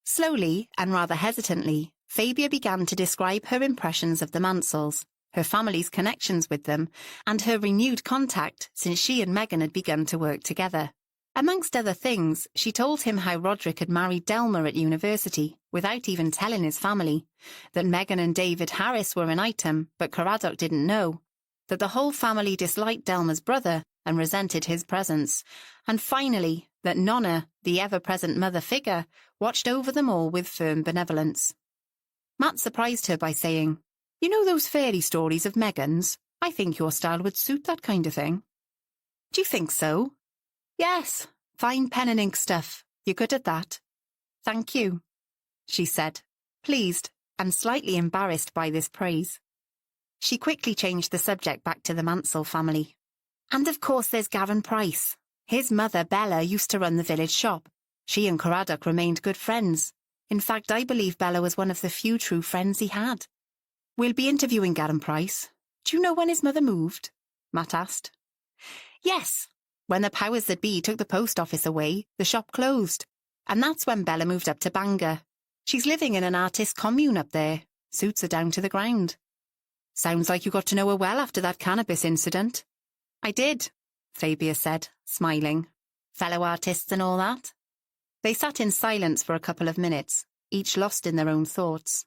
S1: Slowly, and rather hesitantly, Fabia began to describe her impressions of the Mansells, her family's connections with them, and her renewed contact since she and Megan had begun to work together. Amongst other things, she told him how Roderick had married Delma at university, without even telling his family, that Megan and David Harris were an item, but Caradoc didn't know, that the whole family disliked Delma's brother and resented his presence, and finally, that Nonna, the ever-present mother figure, watched over them all with firm benevolence. Matt surprised her by saying, "You know those fairy stories of Megan's? I think your style would suit that kind of thing." "Do you think so?" "Yes, fine pen and ink stuff. You're good at that." "Thank you," she said, pleased and slightly embarrassed by this praise. She quickly changed the subject back to the Mansell family. "And of course there's Gavin Price. His mother, Bella, used to run the village shop. She and Caradoc remained good friends. In fact, I believe Bella was one of the few true friends he had." "We'll be interviewing Gavin Price. Do you know when his mother moved?" Matt asked. "Yes. When the powers that be took the post office away, the shop closed. And that's when Bella moved up to Bangor. She's living in an artist commune up there. Suits her down to the ground." "Sounds like you got to know her well after that cannabis incident." "I did," Fabia said, smiling. "Fellow artists and all that." They sat in silence for a couple of minutes, each lost in their own thoughts.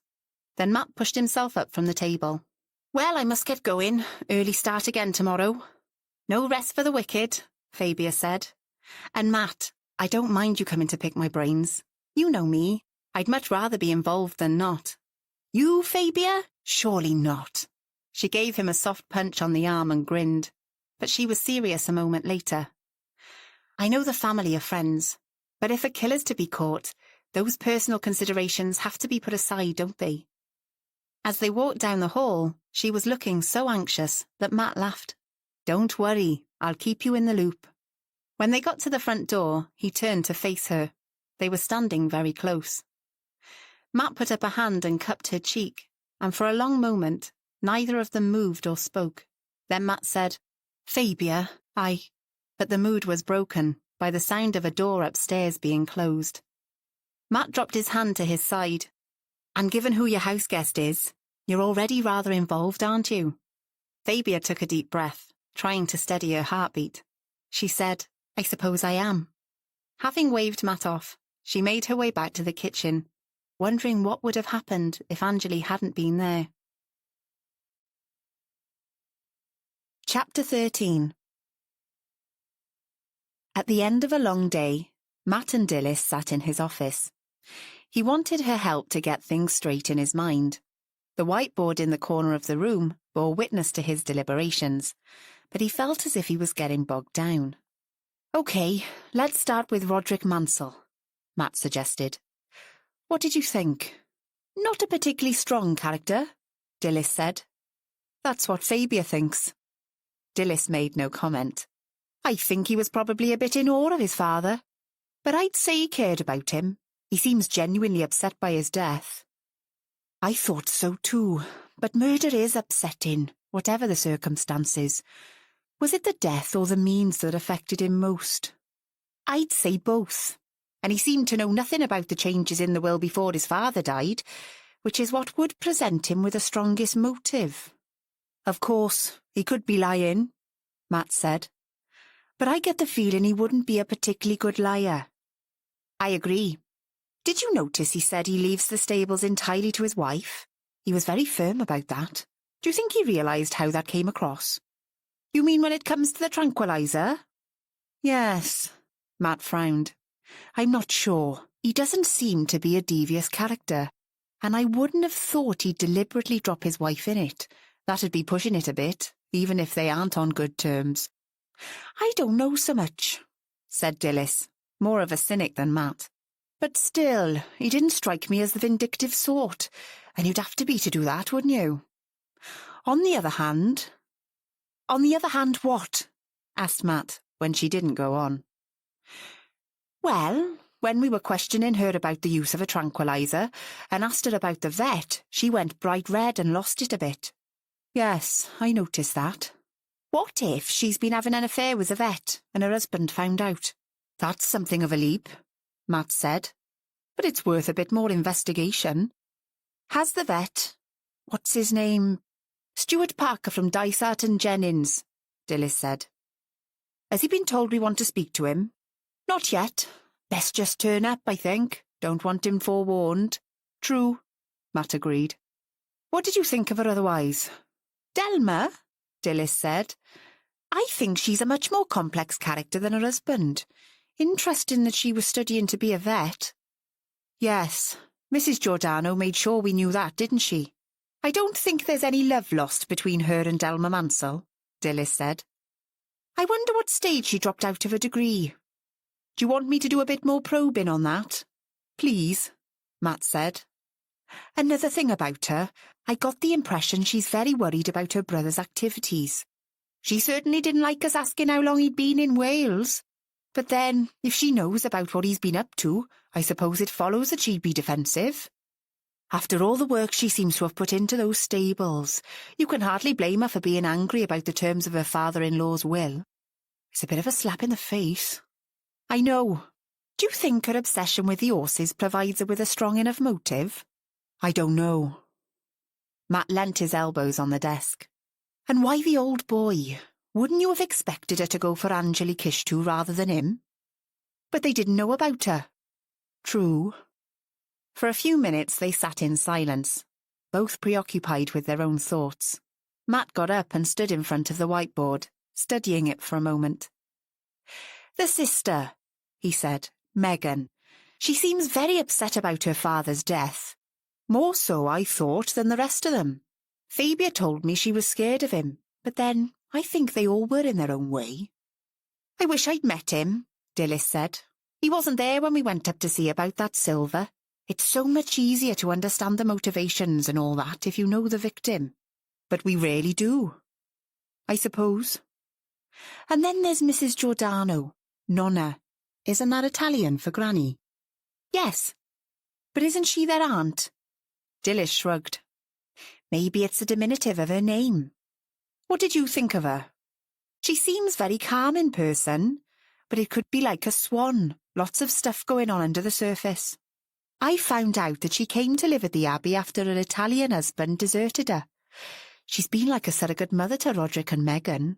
S1: Then Matt pushed himself up from the table. "Well, I must get going. Early start again tomorrow." "No rest for the wicked," Fabia said. "And Matt, I don't mind you coming to pick my brains. You know me. I'd much rather be involved than not." "You, Fabia? Surely not." She gave him a soft punch on the arm and grinned, but she was serious a moment later. "I know the family are friends, but if a killer's to be caught, those personal considerations have to be put aside, don't they?" As they walked down the hall, she was looking so anxious that Matt laughed. "Don't worry, I'll keep you in the loop." When they got to the front door, he turned to face her. They were standing very close. Matt put up a hand and cupped her cheek, and for a long moment, neither of them moved or spoke. Then Matt said, "Fabia, But the mood was broken by the sound of a door upstairs being closed. Matt dropped his hand to his side. "And given who your house guest is, you're already rather involved, aren't you?" Fabia took a deep breath, trying to steady her heartbeat. She said, "I suppose I am." Having waved Matt off, she made her way back to the kitchen, wondering what would have happened if Anjali hadn't been there. Chapter 13. At the end of a long day, Matt and Dilys sat in his office. He wanted her help to get things straight in his mind. The whiteboard in the corner of the room bore witness to his deliberations, but he felt as if he was getting bogged down. "Okay, let's start with Roderick Mansell," Matt suggested. "What did you think?" "Not a particularly strong character," Dilys said. "That's what Fabia thinks." Dilys made no comment. "I think he was probably a bit in awe of his father, but I'd say he cared about him. He seems genuinely upset by his death." "I thought so too, but murder is upsetting, whatever the circumstances. Was it the death or the means that affected him most?" "I'd say both. And he seemed to know nothing about the changes in the will before his father died, which is what would present him with the strongest motive." "Of course, he could be lying," Matt said. "But I get the feeling he wouldn't be a particularly good liar." "I agree. Did you notice he said he leaves the stables entirely to his wife? He was very firm about that. Do you think he realised how that came across?" "You mean when it comes to the tranquilizer?" "Yes," Matt frowned. "I'm not sure. He doesn't seem to be a devious character, and I wouldn't have thought he'd deliberately drop his wife in it. That'd be pushing it a bit, even if they aren't on good terms." "I don't know so much," said Dilys, more of a cynic than Matt. "But still, he didn't strike me as the vindictive sort, and you'd have to be to do that, wouldn't you?" On the other hand, what?" asked Matt, when she didn't go on. "Well, when we were questioning her about the use of a tranquilizer and asked her about the vet, she went bright red and lost it a bit." "Yes, I noticed that." "What if she's been having an affair with the vet and her husband found out?" "That's something of a leap," Matt said. "But it's worth a bit more investigation." "Has the vet, what's his name? Stuart Parker from Dysart and Jennings," Dilys said. "Has he been told we want to speak to him?" "Not yet. Best just turn up, I think. Don't want him forewarned." "True," Matt agreed. "What did you think of her otherwise?" "Delma," Dilys said. "I think she's a much more complex character than her husband. Interesting that she was studying to be a vet." "Yes, Mrs. Giordano made sure we knew that, didn't she?" "I don't think there's any love lost between her and Delma Mansell," Dilys said. "I wonder what stage she dropped out of her degree. Do you want me to do a bit more probing on that?" "Please," Matt said. "Another thing about her, I got the impression she's very worried about her brother's activities. She certainly didn't like us asking how long he'd been in Wales. But then, if she knows about what he's been up to, I suppose it follows that she'd be defensive. After all the work she seems to have put into those stables, you can hardly blame her for being angry about the terms of her father-in-law's will. It's a bit of a slap in the face." "I know. Do you think her obsession with the horses provides her with a strong enough motive?" "I don't know." Matt leant his elbows on the desk. "And why the old boy? Wouldn't you have expected her to go for Anjali Kishtu rather than him?" "But they didn't know about her." "True." For a few minutes they sat in silence, both preoccupied with their own thoughts. Matt got up and stood in front of the whiteboard, studying it for a moment. "The sister," he said, "Megan. She seems very upset about her father's death. More so, I thought, than the rest of them. Fabia told me she was scared of him, but then I think they all were in their own way." "I wish I'd met him," Dilys said. "He wasn't there when we went up to see about that silver. It's so much easier to understand the motivations and all that if you know the victim. But we really do. I suppose. And then there's Mrs. Giordano, Nonna. Isn't that Italian for granny? Yes. But isn't she their aunt? Dilys shrugged. Maybe it's a diminutive of her name. What did you think of her? She seems very calm in person, but it could be like a swan, lots of stuff going on under the surface. I found out that she came to live at the Abbey after her Italian husband deserted her. She's been like a surrogate mother to Roderick and Meghan.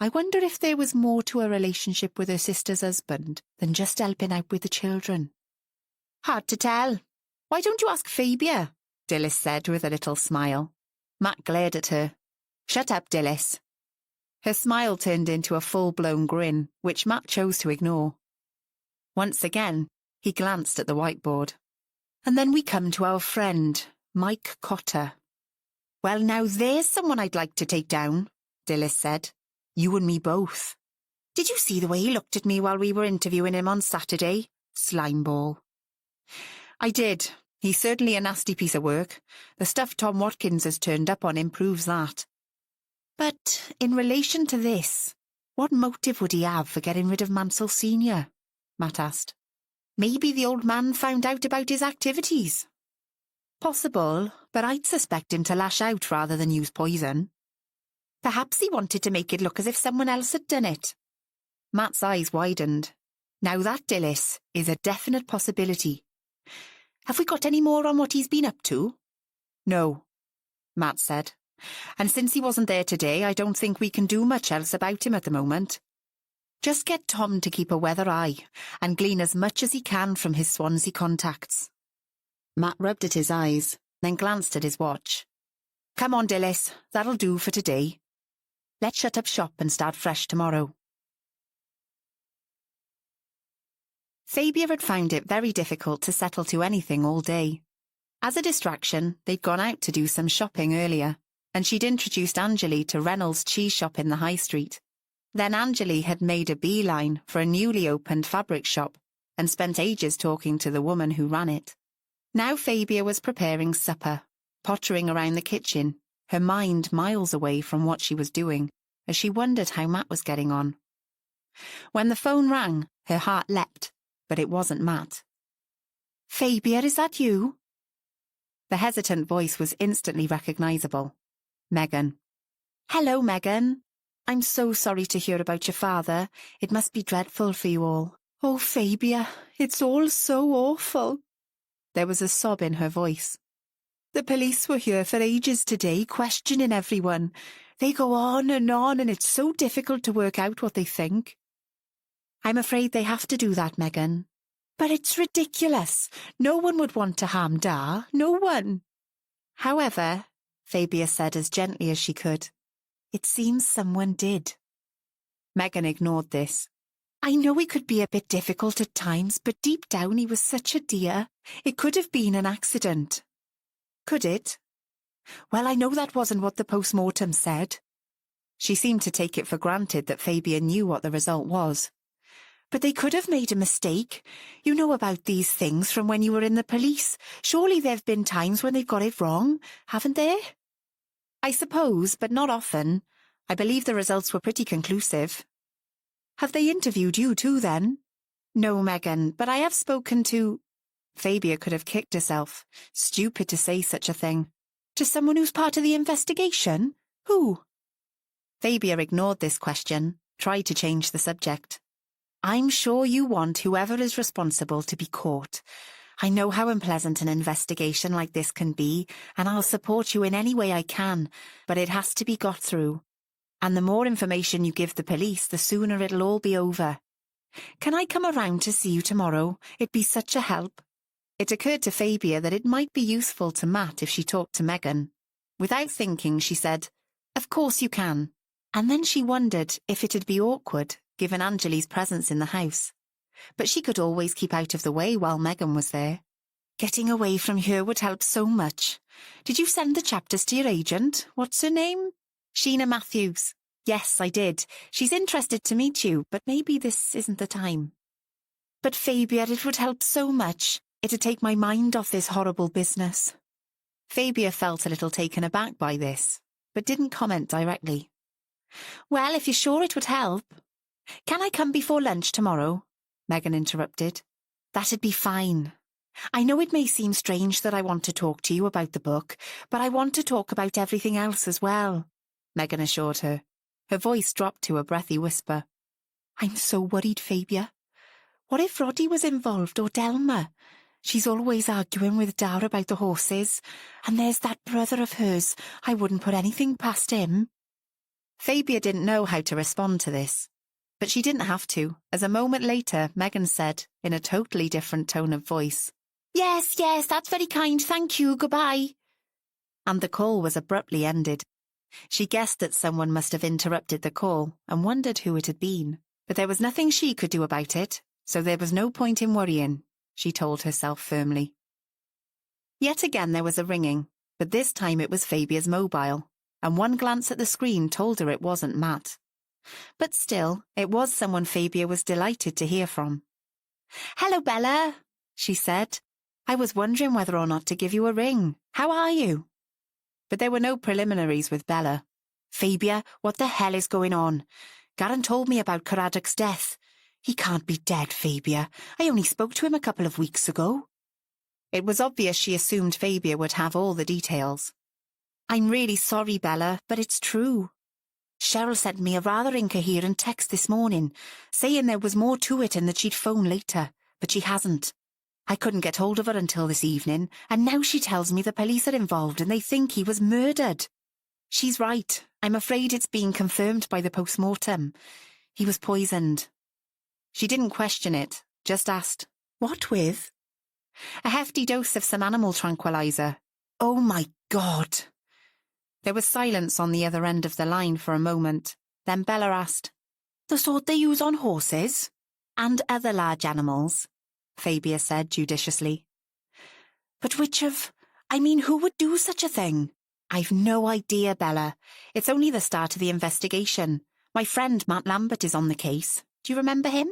S1: I wonder if there was more to her relationship with her sister's husband than just helping out with the children. Hard to tell. Why don't you ask Fabia? Dilys said with a little smile. Matt glared at her. Shut up, Dilys. Her smile turned into a full-blown grin, which Matt chose to ignore. Once again, he glanced at the whiteboard. And then we come to our friend, Mike Cotter. Well, now there's someone I'd like to take down, Dilys said. You and me both. Did you see the way he looked at me while we were interviewing him on Saturday? Slimeball. I did. He's certainly a nasty piece of work. The stuff Tom Watkins has turned up on him proves that. But in relation to this, what motive would he have for getting rid of Mansell Sr.? Matt asked. Maybe the old man found out about his activities. Possible, but I'd suspect him to lash out rather than use poison. Perhaps he wanted to make it look as if someone else had done it. Matt's eyes widened. Now that, Dilys, is a definite possibility. Have we got any more on what he's been up to? No, Matt said. And since he wasn't there today, I don't think we can do much else about him at the moment. Just get Tom to keep a weather eye and glean as much as he can from his Swansea contacts. Matt rubbed at his eyes, then glanced at his watch. Come on, Dilys, that'll do for today. Let's shut up shop and start fresh tomorrow. Fabia had found it very difficult to settle to anything all day. As a distraction, they'd gone out to do some shopping earlier, and she'd introduced Anjali to Reynolds' cheese shop in the high street. Then Anjali had made a beeline for a newly opened fabric shop and spent ages talking to the woman who ran it. Now Fabia was preparing supper, pottering around the kitchen, her mind miles away from what she was doing, as she wondered how Matt was getting on. When the phone rang, her heart leapt, but it wasn't Matt. Fabia, is that you? The hesitant voice was instantly recognisable. Meghan. Hello, Meghan. I'm so sorry to hear about your father. It must be dreadful for you all. Oh, Fabia, it's all so awful. There was a sob in her voice. The police were here for ages today, questioning everyone. They go on, and it's so difficult to work out what they think. I'm afraid they have to do that, Meghan. But it's ridiculous. No one would want to harm Dar, no one. However, Fabia said as gently as she could, it seems someone did. Meghan ignored this. I know he could be a bit difficult at times, but deep down he was such a dear. It could have been an accident. Could it? Well, I know that wasn't what the post-mortem said. She seemed to take it for granted that Fabia knew what the result was. But they could have made a mistake. You know about these things from when you were in the police. Surely there have been times when they've got it wrong, haven't there? I suppose, but not often. I believe the results were pretty conclusive. Have they interviewed you too, then? No, Meghan, but I have spoken to... Fabia could have kicked herself. Stupid to say such a thing. To someone who's part of the investigation? Who? Fabia ignored this question, tried to change the subject. I'm sure you want whoever is responsible to be caught. I know how unpleasant an investigation like this can be, and I'll support you in any way I can, but it has to be got through. And the more information you give the police, the sooner it'll all be over. Can I come around to see you tomorrow? It'd be such a help. It occurred to Fabia that it might be useful to Matt if she talked to Meghan. Without thinking, she said, Of course you can. And then she wondered if it'd be awkward, given Anjali's presence in the house. But she could always keep out of the way while Meghan was there. Getting away from her would help so much. Did you send the chapters to your agent? What's her name? Sheena Matthews. Yes, I did. She's interested to meet you, but maybe this isn't the time. But Fabia, it would help so much. It'd take my mind off this horrible business. Fabia felt a little taken aback by this, but didn't comment directly. Well, if you're sure it would help. Can I come before lunch tomorrow? Megan interrupted. That'd be fine. I know it may seem strange that I want to talk to you about the book, but I want to talk about everything else as well, Megan assured her. Her voice dropped to a breathy whisper. I'm so worried, Fabia. What if Roddy was involved or Delma? She's always arguing with Dara about the horses, and there's that brother of hers. I wouldn't put anything past him. Fabia didn't know how to respond to this, but she didn't have to, as a moment later Megan said, in a totally different tone of voice, Yes, that's very kind, thank you, goodbye. And the call was abruptly ended. She guessed that someone must have interrupted the call and wondered who it had been, but there was nothing she could do about it, so there was no point in worrying, she told herself firmly. Yet again there was a ringing, but this time it was Fabia's mobile, and one glance at the screen told her it wasn't Matt. But still, it was someone Fabia was delighted to hear from. Hello, Bella, she said. I was wondering whether or not to give you a ring. How are you? But there were no preliminaries with Bella. Fabia, what the hell is going on? Garen told me about Caradoc's death. He can't be dead, Fabia. I only spoke to him a couple of weeks ago. It was obvious she assumed Fabia would have all the details. I'm really sorry, Bella, but it's true. Cheryl sent me a rather incoherent text this morning, saying there was more to it and that she'd phone later, but she hasn't. I couldn't get hold of her until this evening, and now she tells me the police are involved and they think he was murdered. She's right. I'm afraid it's been confirmed by the post-mortem. He was poisoned. She didn't question it, just asked, What with? A hefty dose of some animal tranquilizer. Oh my God! There was silence on the other end of the line for a moment. Then Bella asked, The sort they use on horses? And other large animals, Fabia said judiciously. But who would do such a thing? I've no idea, Bella. It's only the start of the investigation. My friend Matt Lambert is on the case. Do you remember him?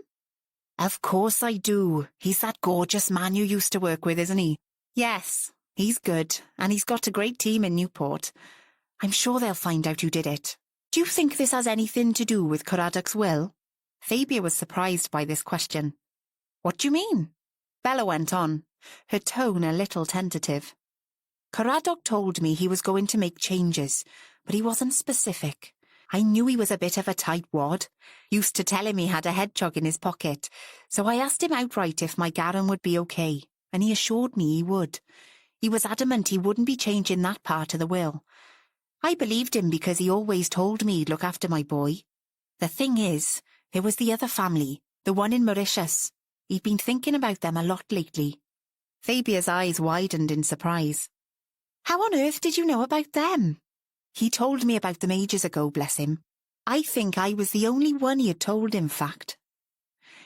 S1: Of course I do. He's that gorgeous man you used to work with, isn't he? Yes, he's good, and he's got a great team in Newport. I'm sure they'll find out who did it. Do you think this has anything to do with Caradoc's will? Fabia was surprised by this question. What do you mean? Bella went on, her tone a little tentative. Caradoc told me he was going to make changes, but he wasn't specific. I knew he was a bit of a tightwad. Used to tell him he had a hedgehog in his pocket, so I asked him outright if my Garen would be okay, and he assured me he would. He was adamant he wouldn't be changing that part of the will. I believed him because he always told me he'd look after my boy. The thing is, there was the other family, the one in Mauritius. He'd been thinking about them a lot lately. Fabia's eyes widened in surprise. How on earth did you know about them? He told me about them ages ago, bless him. I think I was the only one he had told, in fact.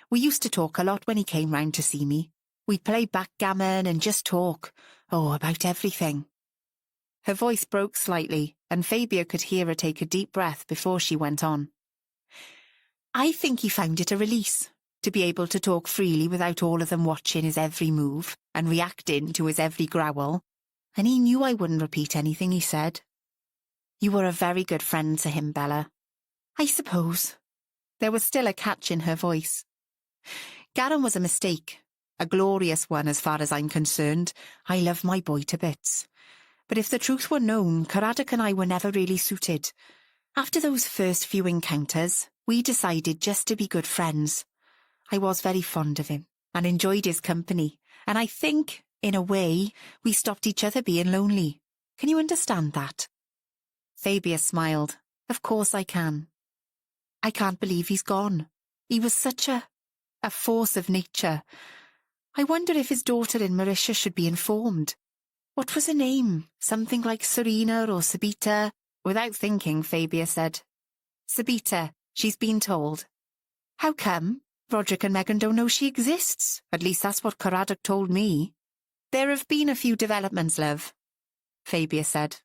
S1: We used to talk a lot when he came round to see me. We'd play backgammon and just talk. Oh, about everything. Her voice broke slightly, and Fabia could hear her take a deep breath before she went on. I think he found it a release, to be able to talk freely without all of them watching his every move and reacting to his every growl. And he knew I wouldn't repeat anything he said. You were a very good friend to him, Bella. I suppose. There was still a catch in her voice. Garen was a mistake, a glorious one as far as I'm concerned. I love my boy to bits. But if the truth were known, Caradoc and I were never really suited. After those first few encounters, we decided just to be good friends. I was very fond of him and enjoyed his company, and I think, in a way, we stopped each other being lonely. Can you understand that? Fabia smiled. Of course I can. I can't believe he's gone. He was such a force of nature. I wonder if his daughter in Mauritius should be informed. What was her name? Something like Serena or Sabita? Without thinking, Fabia said, Sabita, she's been told. How come? Roderick and Megan don't know she exists. At least that's what Caradoc told me. There have been a few developments, love, Fabia said.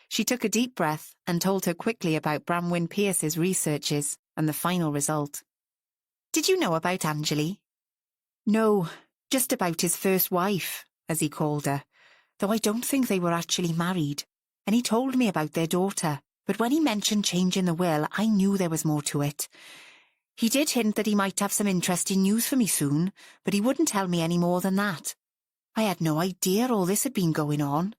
S1: She took a deep breath and told her quickly about Bramwyn Pierce's researches and the final result. Did you know about Angeli? No, Just about his first wife, as he called her, though I don't think they were actually married, and he told me about their daughter, but when he mentioned changing the will, I knew there was more to it. He did hint that he might have some interesting news for me soon, but he wouldn't tell me any more than that. I had no idea all this had been going on.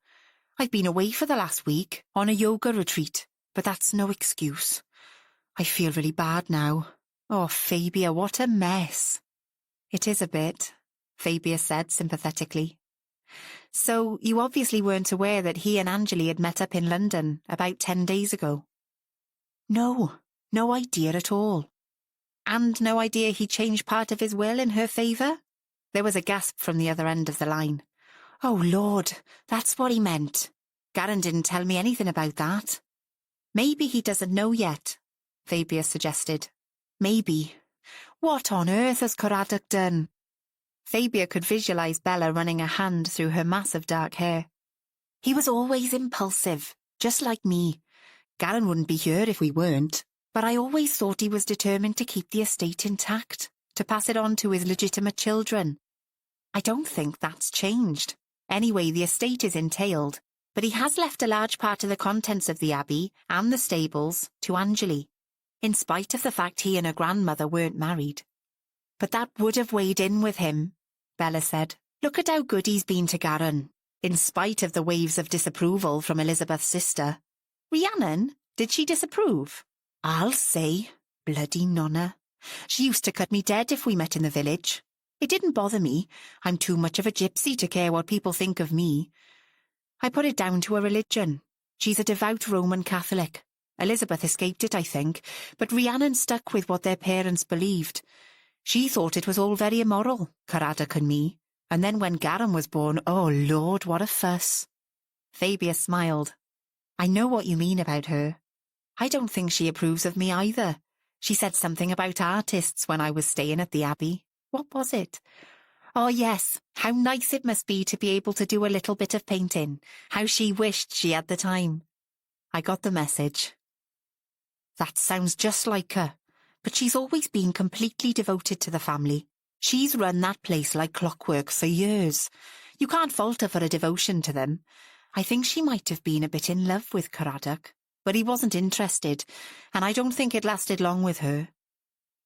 S1: I've been away for the last week, on a yoga retreat, but that's no excuse. I feel really bad now. Oh, Fabia, what a mess. It is a bit, Fabia said sympathetically. So you obviously weren't aware that he and Anjali had met up in London about 10 days ago? No idea at all. And no idea he changed part of his will in her favour? There was a gasp from the other end of the line. Oh, Lord, that's what he meant. Garen didn't tell me anything about that. Maybe he doesn't know yet, Fabia suggested. Maybe. What on earth has Caradoc done? Fabia could visualise Bella running a hand through her massive dark hair. He was always impulsive, just like me. Garen wouldn't be here if we weren't, but I always thought he was determined to keep the estate intact, to pass it on to his legitimate children. I don't think that's changed. Anyway, the estate is entailed, but he has left a large part of the contents of the abbey and the stables to Anjali, in spite of the fact he and her grandmother weren't married. But that would have weighed in with him, Bella said. Look at how good he's been to Garen, in spite of the waves of disapproval from Elizabeth's sister. Rhiannon, did she disapprove? I'll say, bloody nonna. She used to cut me dead if we met in the village. It didn't bother me. I'm too much of a gypsy to care what people think of me. I put it down to her religion. She's a devout Roman Catholic. Elizabeth escaped it, I think, but Rhiannon stuck with what their parents believed. She thought it was all very immoral, Caradoc and me. And then when Garen was born, oh Lord, what a fuss. Fabia smiled. I know what you mean about her. I don't think she approves of me either. She said something about artists when I was staying at the Abbey. What was it? Oh yes, how nice it must be to be able to do a little bit of painting. How she wished she had the time. I got the message. That sounds just like her, but she's always been completely devoted to the family. She's run that place like clockwork for years. You can't fault her for a devotion to them. I think she might have been a bit in love with Caradoc, but he wasn't interested, and I don't think it lasted long with her.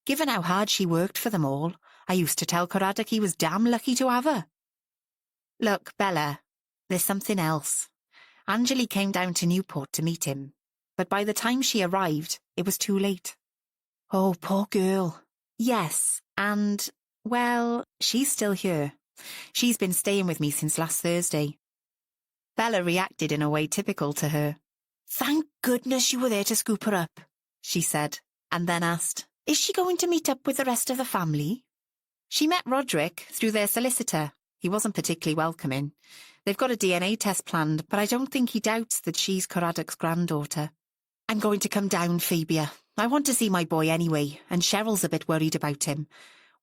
S1: Given how hard she worked for them all, I used to tell Caradoc he was damn lucky to have her. Look, Bella, there's something else. Anjali came down to Newport to meet him, but by the time she arrived, it was too late. Oh, poor girl. Yes, and, well, she's still here. She's been staying with me since last Thursday. Bella reacted in a way typical to her. Thank goodness you were there to scoop her up, she said, and then asked, is she going to meet up with the rest of the family? She met Roderick through their solicitor. He wasn't particularly welcoming. They've got a DNA test planned, but I don't think he doubts that she's Caradoc's granddaughter. I'm going to come down, Fabia. I want to see my boy anyway, and Cheryl's a bit worried about him.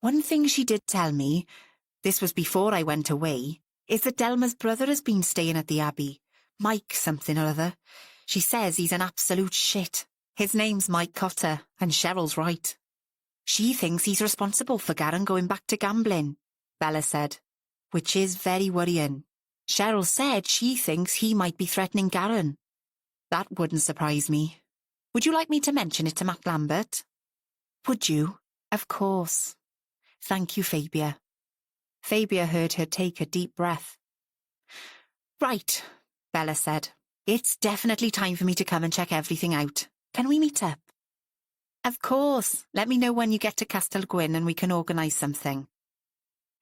S1: One thing she did tell me, this was before I went away, is that Delma's brother has been staying at the Abbey. Mike something or other. She says he's an absolute shit. His name's Mike Cotter, and Cheryl's right. She thinks he's responsible for Garen going back to gambling, Bella said, which is very worrying. Cheryl said she thinks he might be threatening Garen. That wouldn't surprise me. Would you like me to mention it to Matt Lambert? Would you? Of course. Thank you, Fabia. Fabia heard her take a deep breath. Right, Bella said. It's definitely time for me to come and check everything out. Can we meet up? Of course. Let me know when you get to Castel Gwyn and we can organise something.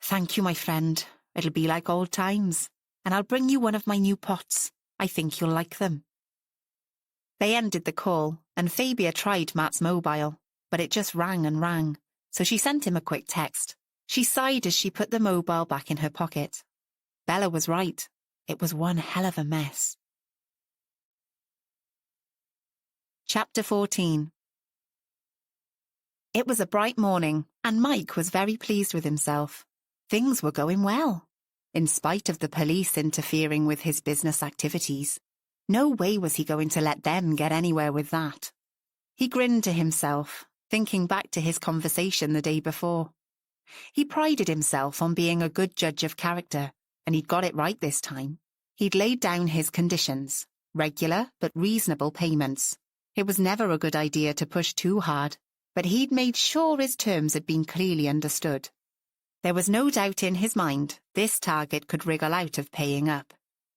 S1: Thank you, my friend. It'll be like old times. And I'll bring you one of my new pots. I think you'll like them. They ended the call, and Fabia tried Matt's mobile, but it just rang and rang, so she sent him a quick text. She sighed as she put the mobile back in her pocket. Bella was right. It was one hell of a mess. Chapter 14. It was a bright morning, and Mike was very pleased with himself. Things were going well, in spite of the police interfering with his business activities. No way was he going to let them get anywhere with that. He grinned to himself, thinking back to his conversation the day before. He prided himself on being a good judge of character, and he'd got it right this time. He'd laid down his conditions, regular but reasonable payments. It was never a good idea to push too hard, but he'd made sure his terms had been clearly understood. There was no doubt in his mind this target could wriggle out of paying up.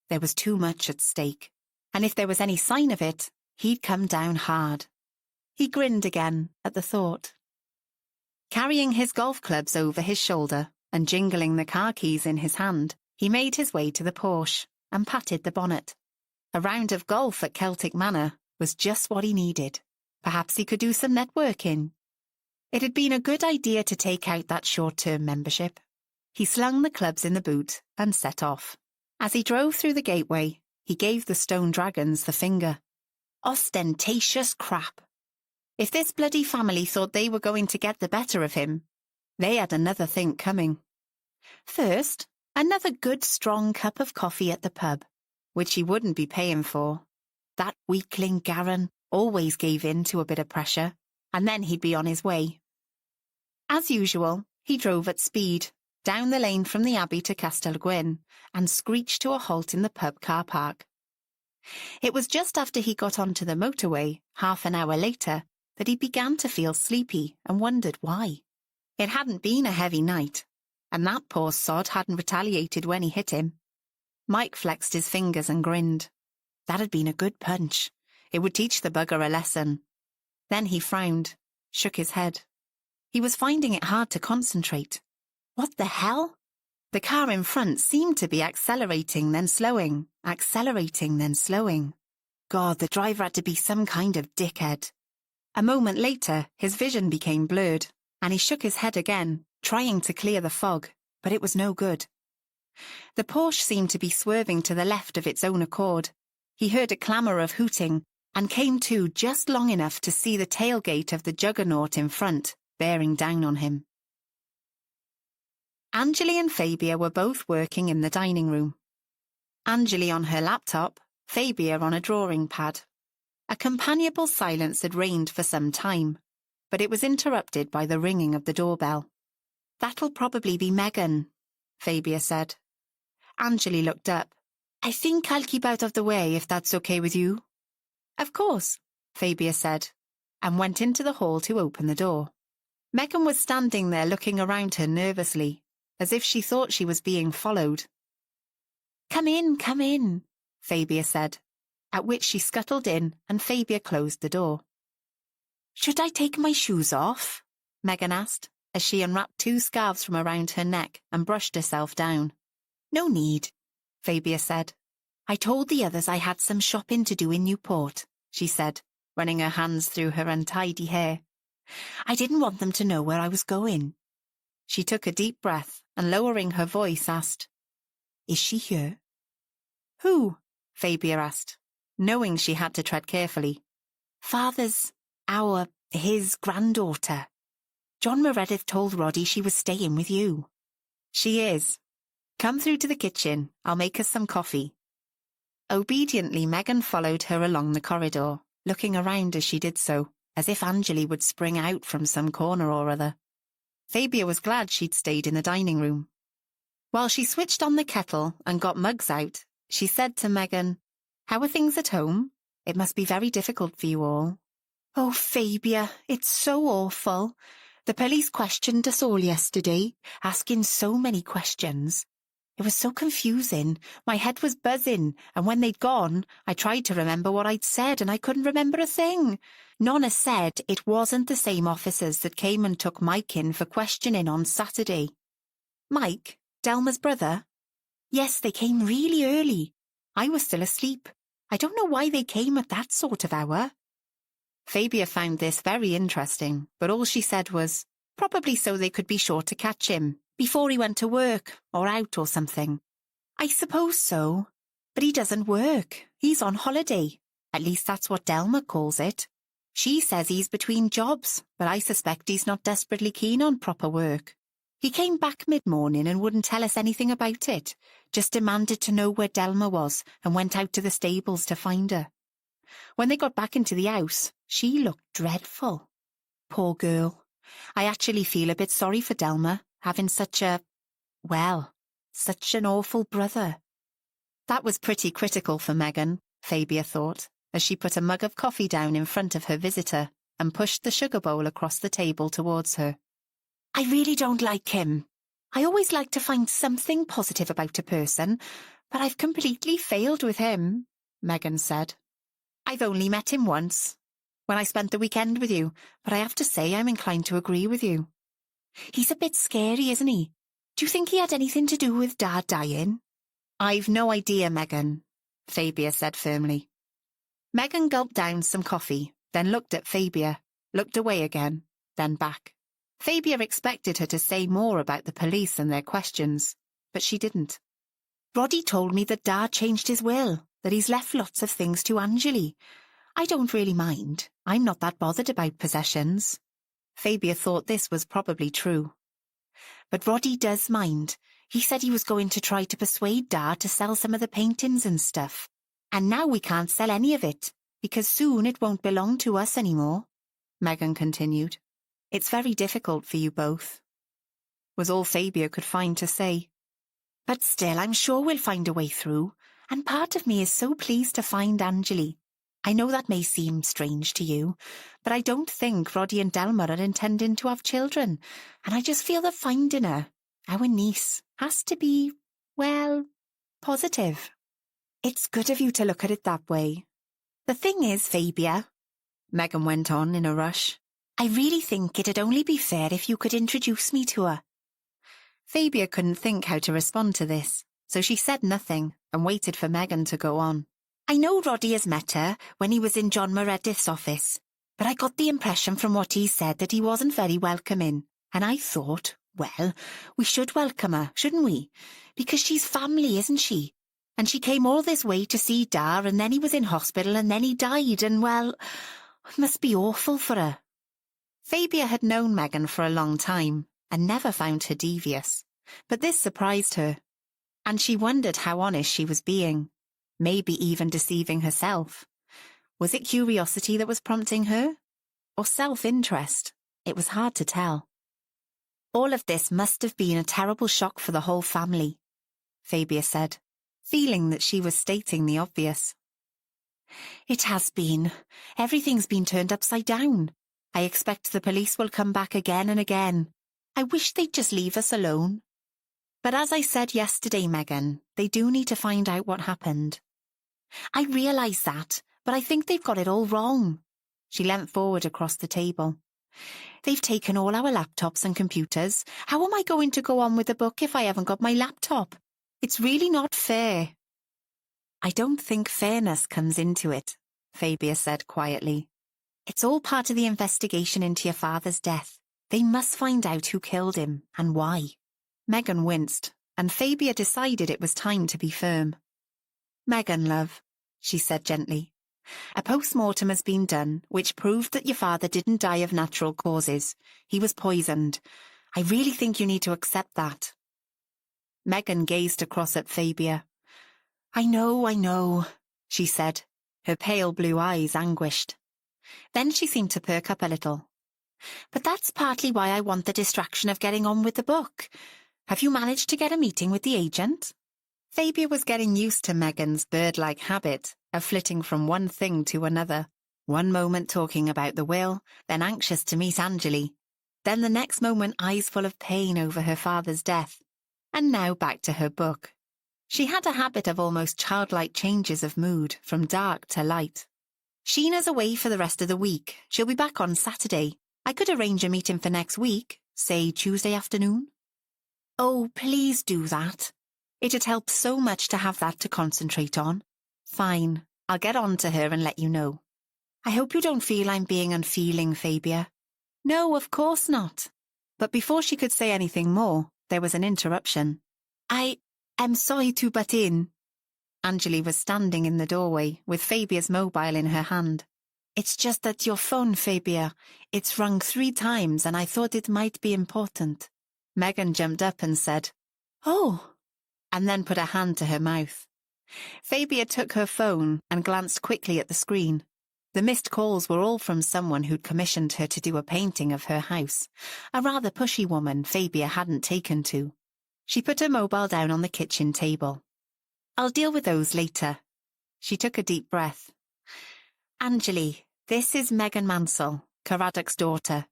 S1: There was too much at stake, and if there was any sign of it, he'd come down hard. He grinned again at the thought. Carrying his golf clubs over his shoulder and jingling the car keys in his hand, he made his way to the Porsche and patted the bonnet. A round of golf at Celtic Manor was just what he needed. Perhaps he could do some networking. It had been a good idea to take out that short-term membership. He slung the clubs in the boot and set off. As he drove through the gateway, he gave the stone dragons the finger. Ostentatious crap. If this bloody family thought they were going to get the better of him, they had another think coming. First, another good strong cup of coffee at the pub, which he wouldn't be paying for. That weakling Garin always gave in to a bit of pressure, and then he'd be on his way. As usual, he drove at speed, down the lane from the Abbey to Castellgwyn, and screeched to a halt in the pub car park. It was just after he got onto the motorway, half an hour later, that he began to feel sleepy and wondered why. It hadn't been a heavy night, and that poor sod hadn't retaliated when he hit him. Mike flexed his fingers and grinned. That had been a good punch. It would teach the bugger a lesson. Then he frowned, shook his head. He was finding it hard to concentrate. What the hell? The car in front seemed to be accelerating then slowing, accelerating then slowing. God, the driver had to be some kind of dickhead. A moment later, his vision became blurred, and he shook his head again, trying to clear the fog, but it was no good. The Porsche seemed to be swerving to the left of its own accord. He heard a clamour of hooting, and came to just long enough to see the tailgate of the juggernaut in front, bearing down on him. Anjali and Fabia were both working in the dining room. Anjali on her laptop, Fabia on a drawing pad. A companionable silence had reigned for some time, but it was interrupted by the ringing of the doorbell. "That'll probably be Megan," Fabia said. Anjali looked up. "I think I'll keep out of the way if that's okay with you." "Of course," Fabia said, and went into the hall to open the door. Megan was standing there looking around her nervously, as if she thought she was being followed. Come in, Fabia said, at which she scuttled in and Fabia closed the door. "Should I take my shoes off?" Megan asked, as she unwrapped 2 scarves from around her neck and brushed herself down. "No need," Fabia said. "I told the others I had some shopping to do in Newport," she said, running her hands through her untidy hair. "I didn't want them to know where I was going." She took a deep breath and, lowering her voice, asked, "Is she here?" "Who?" Fabia asked, knowing she had to tread carefully. His granddaughter. John Meredith told Roddy she was staying with you." "She is. Come through to the kitchen. I'll make us some coffee." Obediently, Megan followed her along the corridor, looking around as she did so, as if Anjali would spring out from some corner or other. Fabia was glad she'd stayed in the dining room. While she switched on the kettle and got mugs out, she said to Megan, "How are things at home? It must be very difficult for you all." "Oh, Fabia, it's so awful. The police questioned us all yesterday, asking so many questions. It was so confusing. My head was buzzing, and when they'd gone, I tried to remember what I'd said, and I couldn't remember a thing. Nonna said it wasn't the same officers that came and took Mike in for questioning on Saturday." "Mike? Delma's brother?" "Yes, they came really early. I was still asleep. I don't know why they came at that sort of hour." Fabia found this very interesting, but all she said was, "Probably so they could be sure to catch him before he went to work or out or something." "I suppose so. But he doesn't work. He's on holiday. At least that's what Delma calls it. She says he's between jobs, but I suspect he's not desperately keen on proper work. He came back mid-morning and wouldn't tell us anything about it, just demanded to know where Delma was and went out to the stables to find her. When they got back into the house, she looked dreadful. Poor girl. I actually feel a bit sorry for Delma, having such an awful brother. That was pretty critical for Megan, Fabia thought, as she put a mug of coffee down in front of her visitor and pushed the sugar bowl across the table towards her. I really don't like him. I always like to find something positive about a person, but I've completely failed with him, Megan said. I've only met him once, when I spent the weekend with you, but I have to say I'm inclined to agree with you. He's a bit scary, isn't he? Do you think he had anything to do with Dad dying? I've no idea, Megan, Fabia said firmly. Megan gulped down some coffee, then looked at Fabia, looked away again, then back. Fabia expected her to say more about the police and their questions, but she didn't. Roddy told me that Dad changed his will, that he's left lots of things to Anjali. I don't really mind. I'm not that bothered about possessions. Fabia thought this was probably true. But Roddy does mind. He said he was going to try to persuade Dad to sell some of the paintings and stuff. And now we can't sell any of it, because soon it won't belong to us anymore, Megan continued. It's very difficult for you both, was all Fabia could find to say. But still, I'm sure we'll find a way through, and part of me is so pleased to find Anjali. I know that may seem strange to you, but I don't think Roddy and Delma are intending to have children, and I just feel that finding her, our niece, has to be, positive. It's good of you to look at it that way. The thing is, Fabia, Megan went on in a rush, I really think it'd only be fair if you could introduce me to her. Fabia couldn't think how to respond to this, so she said nothing and waited for Megan to go on. I know Roddy has met her when he was in John Meredith's office, but I got the impression from what he said that he wasn't very welcoming, and I thought, we should welcome her, shouldn't we? Because she's family, isn't she? And she came all this way to see Dar, and then he was in hospital, and then he died, and it must be awful for her. Fabia had known Megan for a long time, and never found her devious, but this surprised her, and she wondered how honest she was being, maybe even deceiving herself. Was it curiosity that was prompting her? Or self-interest? It was hard to tell. All of this must have been a terrible shock for the whole family, Fabia said, feeling that she was stating the obvious. It has been. Everything's been turned upside down. I expect the police will come back again and again. I wish they'd just leave us alone. But as I said yesterday, Megan, they do need to find out what happened. I realise that, but I think they've got it all wrong. She leant forward across the table. They've taken all our laptops and computers. How am I going to go on with the book if I haven't got my laptop? It's really not fair. I don't think fairness comes into it, Fabia said quietly. It's all part of the investigation into your father's death. They must find out who killed him and why. Megan winced, and Fabia decided it was time to be firm. Megan, love, she said gently, a post-mortem has been done, which proved that your father didn't die of natural causes. He was poisoned. I really think you need to accept that. Megan gazed across at Fabia. I know, she said, her pale blue eyes anguished. Then she seemed to perk up a little. But that's partly why I want the distraction of getting on with the book. Have you managed to get a meeting with the agent? Fabia was getting used to Megan's bird-like habit of flitting from one thing to another. One moment talking about the will, then anxious to meet Anjali. Then the next moment eyes full of pain over her father's death. And now back to her book. She had a habit of almost childlike changes of mood from dark to light. Sheena's away for the rest of the week. She'll be back on Saturday. I could arrange a meeting for next week, say Tuesday afternoon. Oh, please do that. It'd help so much to have that to concentrate on. Fine, I'll get on to her and let you know. I hope you don't feel I'm being unfeeling, Fabia. No, of course not. But before she could say anything more, there was an interruption. I am sorry to butt in. Anjali was standing in the doorway with Fabia's mobile in her hand. It's just that your phone, Fabia, it's rung 3 times and I thought it might be important. Megan jumped up and said, Oh, and then put a hand to her mouth. Fabia took her phone and glanced quickly at the screen. The missed calls were all from someone who'd commissioned her to do a painting of her house, a rather pushy woman Fabia hadn't taken to. She put her mobile down on the kitchen table. "I'll deal with those later." She took a deep breath. "Anjali, this is Megan Mansell, Caradoc's daughter.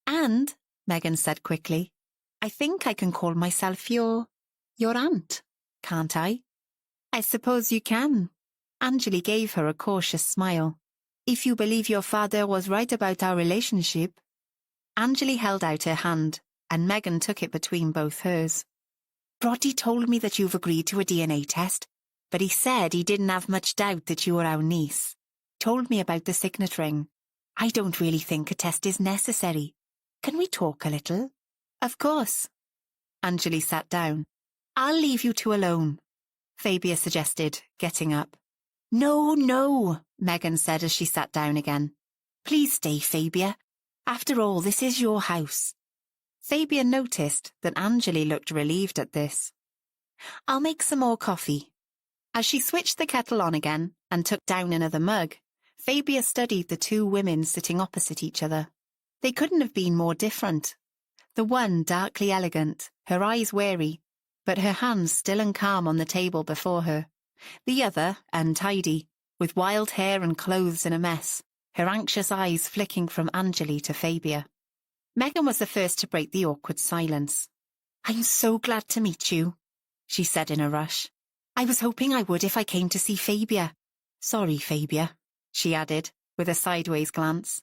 S1: And," Megan said quickly, "I think I can call myself your aunt, can't I?" "I suppose you can." Anjali gave her a cautious smile. "If you believe your father was right about our relationship." Anjali held out her hand, and Megan took it between both hers. "Brodie told me that you've agreed to a DNA test, but he said he didn't have much doubt that you were our niece. Told me about the signet ring. I don't really think a test is necessary. Can we talk a little?" "Of course." Anjali sat down. "I'll leave you two alone," Fabia suggested, getting up. No, Megan said as she sat down again. "Please stay, Fabia. After all, this is your house." Fabia noticed that Anjali looked relieved at this. "I'll make some more coffee." As she switched the kettle on again and took down another mug, Fabia studied the two women sitting opposite each other. They couldn't have been more different. The one darkly elegant, her eyes wary, but her hands still and calm on the table before her. The other, untidy, with wild hair and clothes in a mess, her anxious eyes flicking from Anjali to Fabia. Megan was the first to break the awkward silence. "I'm so glad to meet you," she said in a rush. "I was hoping I would if I came to see Fabia. Sorry, Fabia," she added, with a sideways glance.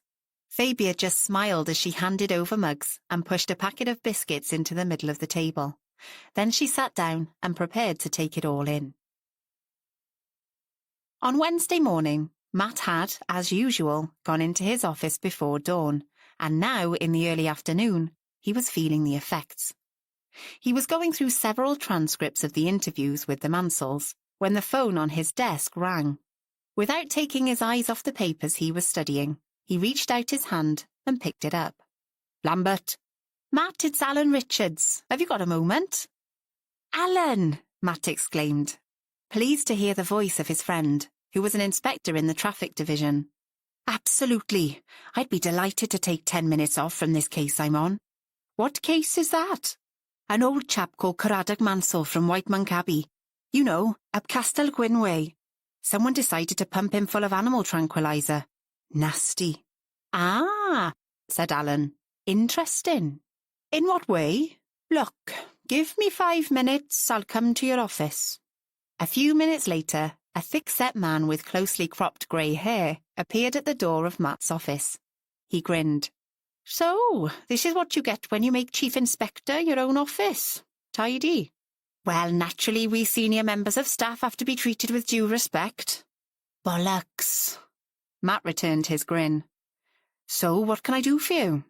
S1: Fabia just smiled as she handed over mugs and pushed a packet of biscuits into the middle of the table. Then she sat down and prepared to take it all in. On Wednesday morning, Matt had, as usual, gone into his office before dawn, and now, in the early afternoon, he was feeling the effects. He was going through several transcripts of the interviews with the Mansells when the phone on his desk rang. Without taking his eyes off the papers he was studying, he reached out his hand and picked it up. "Lambert." "Matt, it's Alan Richards. Have you got a moment?" "Alan!" Matt exclaimed, pleased to hear the voice of his friend, who was an inspector in the traffic division. "Absolutely. I'd be delighted to take 10 minutes off from this case I'm on." "What case is that?" "An old chap called Caradoc Mansell from White Monk Abbey. You know, up Castel Gwyn way. Someone decided to pump him full of animal tranquilizer. Nasty." "Ah," said Alan. "Interesting. In what way?" "Look, give me 5 minutes, I'll come to your office." A few minutes later, a thick-set man with closely cropped grey hair appeared at the door of Matt's office. He grinned. "So, this is what you get when you make Chief Inspector your own office. Tidy. Well, naturally, we senior members of staff have to be treated with due respect." "Bollocks." Matt returned his grin. "So, what can I do for you?"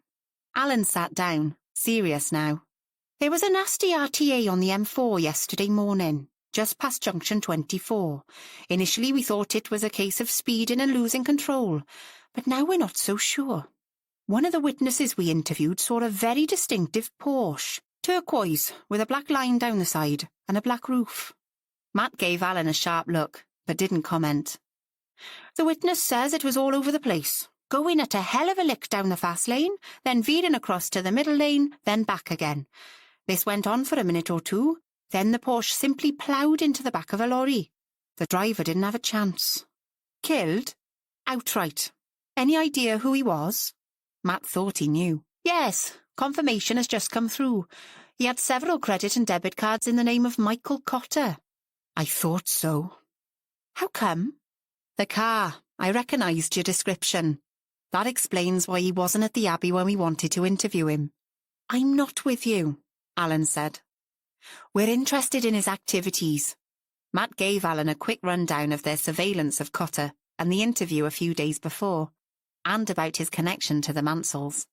S1: Alan sat down, serious now. "There was a nasty RTA on the M4 yesterday morning, just past junction 24. Initially we thought it was a case of speeding and losing control, but now we're not so sure. One of the witnesses we interviewed saw a very distinctive Porsche, turquoise, with a black line down the side and a black roof." Matt gave Alan a sharp look, but didn't comment. "The witness says it was all over the place, going at a hell of a lick down the fast lane, then veering across to the middle lane, then back again. This went on for a minute or two. Then the Porsche simply ploughed into the back of a lorry. The driver didn't have a chance." "Killed?" "Outright. Any idea who he was?" Matt thought he knew. "Yes, confirmation has just come through. He had several credit and debit cards in the name of Michael Cotter." "I thought so." "How come?" "The car. I recognised your description. That explains why he wasn't at the Abbey when we wanted to interview him." "I'm not with you," Alan said. "We're interested in his activities." Matt gave Alan a quick rundown of their surveillance of Cotter and the interview a few days before, and about his connection to the Mansells.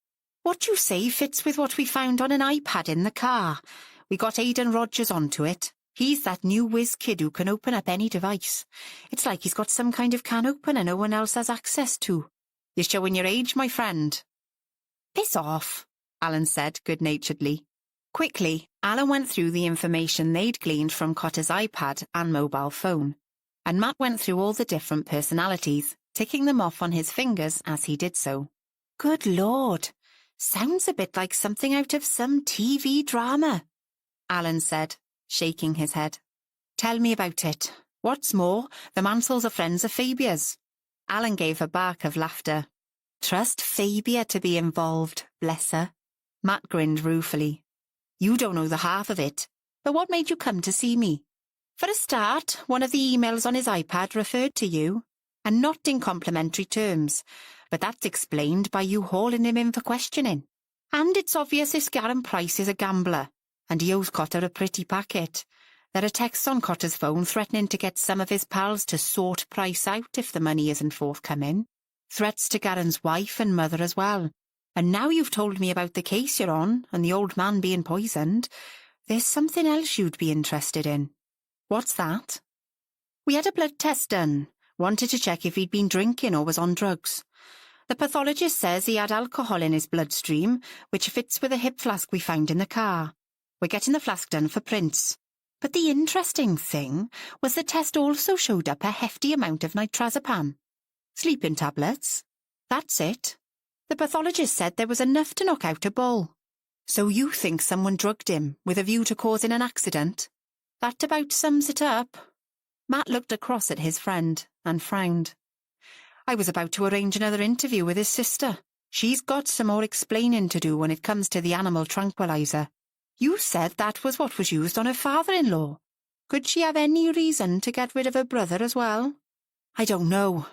S1: "What you say fits with what we found on an iPad in the car. We got Aidan Rogers onto it. He's that new whiz kid who can open up any device. It's like he's got some kind of can opener no one else has access to. You're showing your age, my friend." "Piss off," Alan said good-naturedly. Quickly, Alan went through the information they'd gleaned from Cotter's iPad and mobile phone, and Matt went through all the different personalities ticking them off on his fingers as he did so. Good Lord, sounds a bit like something out of some TV drama, Alan said, shaking his head. Tell me about it. What's more, the Mansells are friends of Fabia's. Alan gave a bark of laughter. Trust Fabia to be involved, bless her. Matt grinned ruefully. You don't know the half of it, but what made you come to see me? For a start, one of the emails on his iPad referred to you, and not in complimentary terms, but that's explained by you hauling him in for questioning. And it's obvious this Garen Price is a gambler, and he owes Cotter a pretty packet. There are texts on Cotter's phone threatening to get some of his pals to sort Price out if the money isn't forthcoming. Threats to Garen's wife and mother as well. And now you've told me about the case you're on and the old man being poisoned, there's something else you'd be interested in. What's that? We had a blood test done. Wanted to check if he'd been drinking or was on drugs. The pathologist says he had alcohol in his bloodstream, which fits with a hip flask we found in the car. We're getting the flask done for prints. But the interesting thing was the test also showed up a hefty amount of nitrazepam. Sleeping tablets. That's it. The pathologist said there was enough to knock out a bull. So you think someone drugged him with a view to causing an accident? That about sums it up. Matt looked across at his friend and frowned. I was about to arrange another interview with his sister. She's got some more explaining to do when it comes to the animal tranquilizer. You said that was what was used on her father-in-law. Could she have any reason to get rid of her brother as well? I don't know.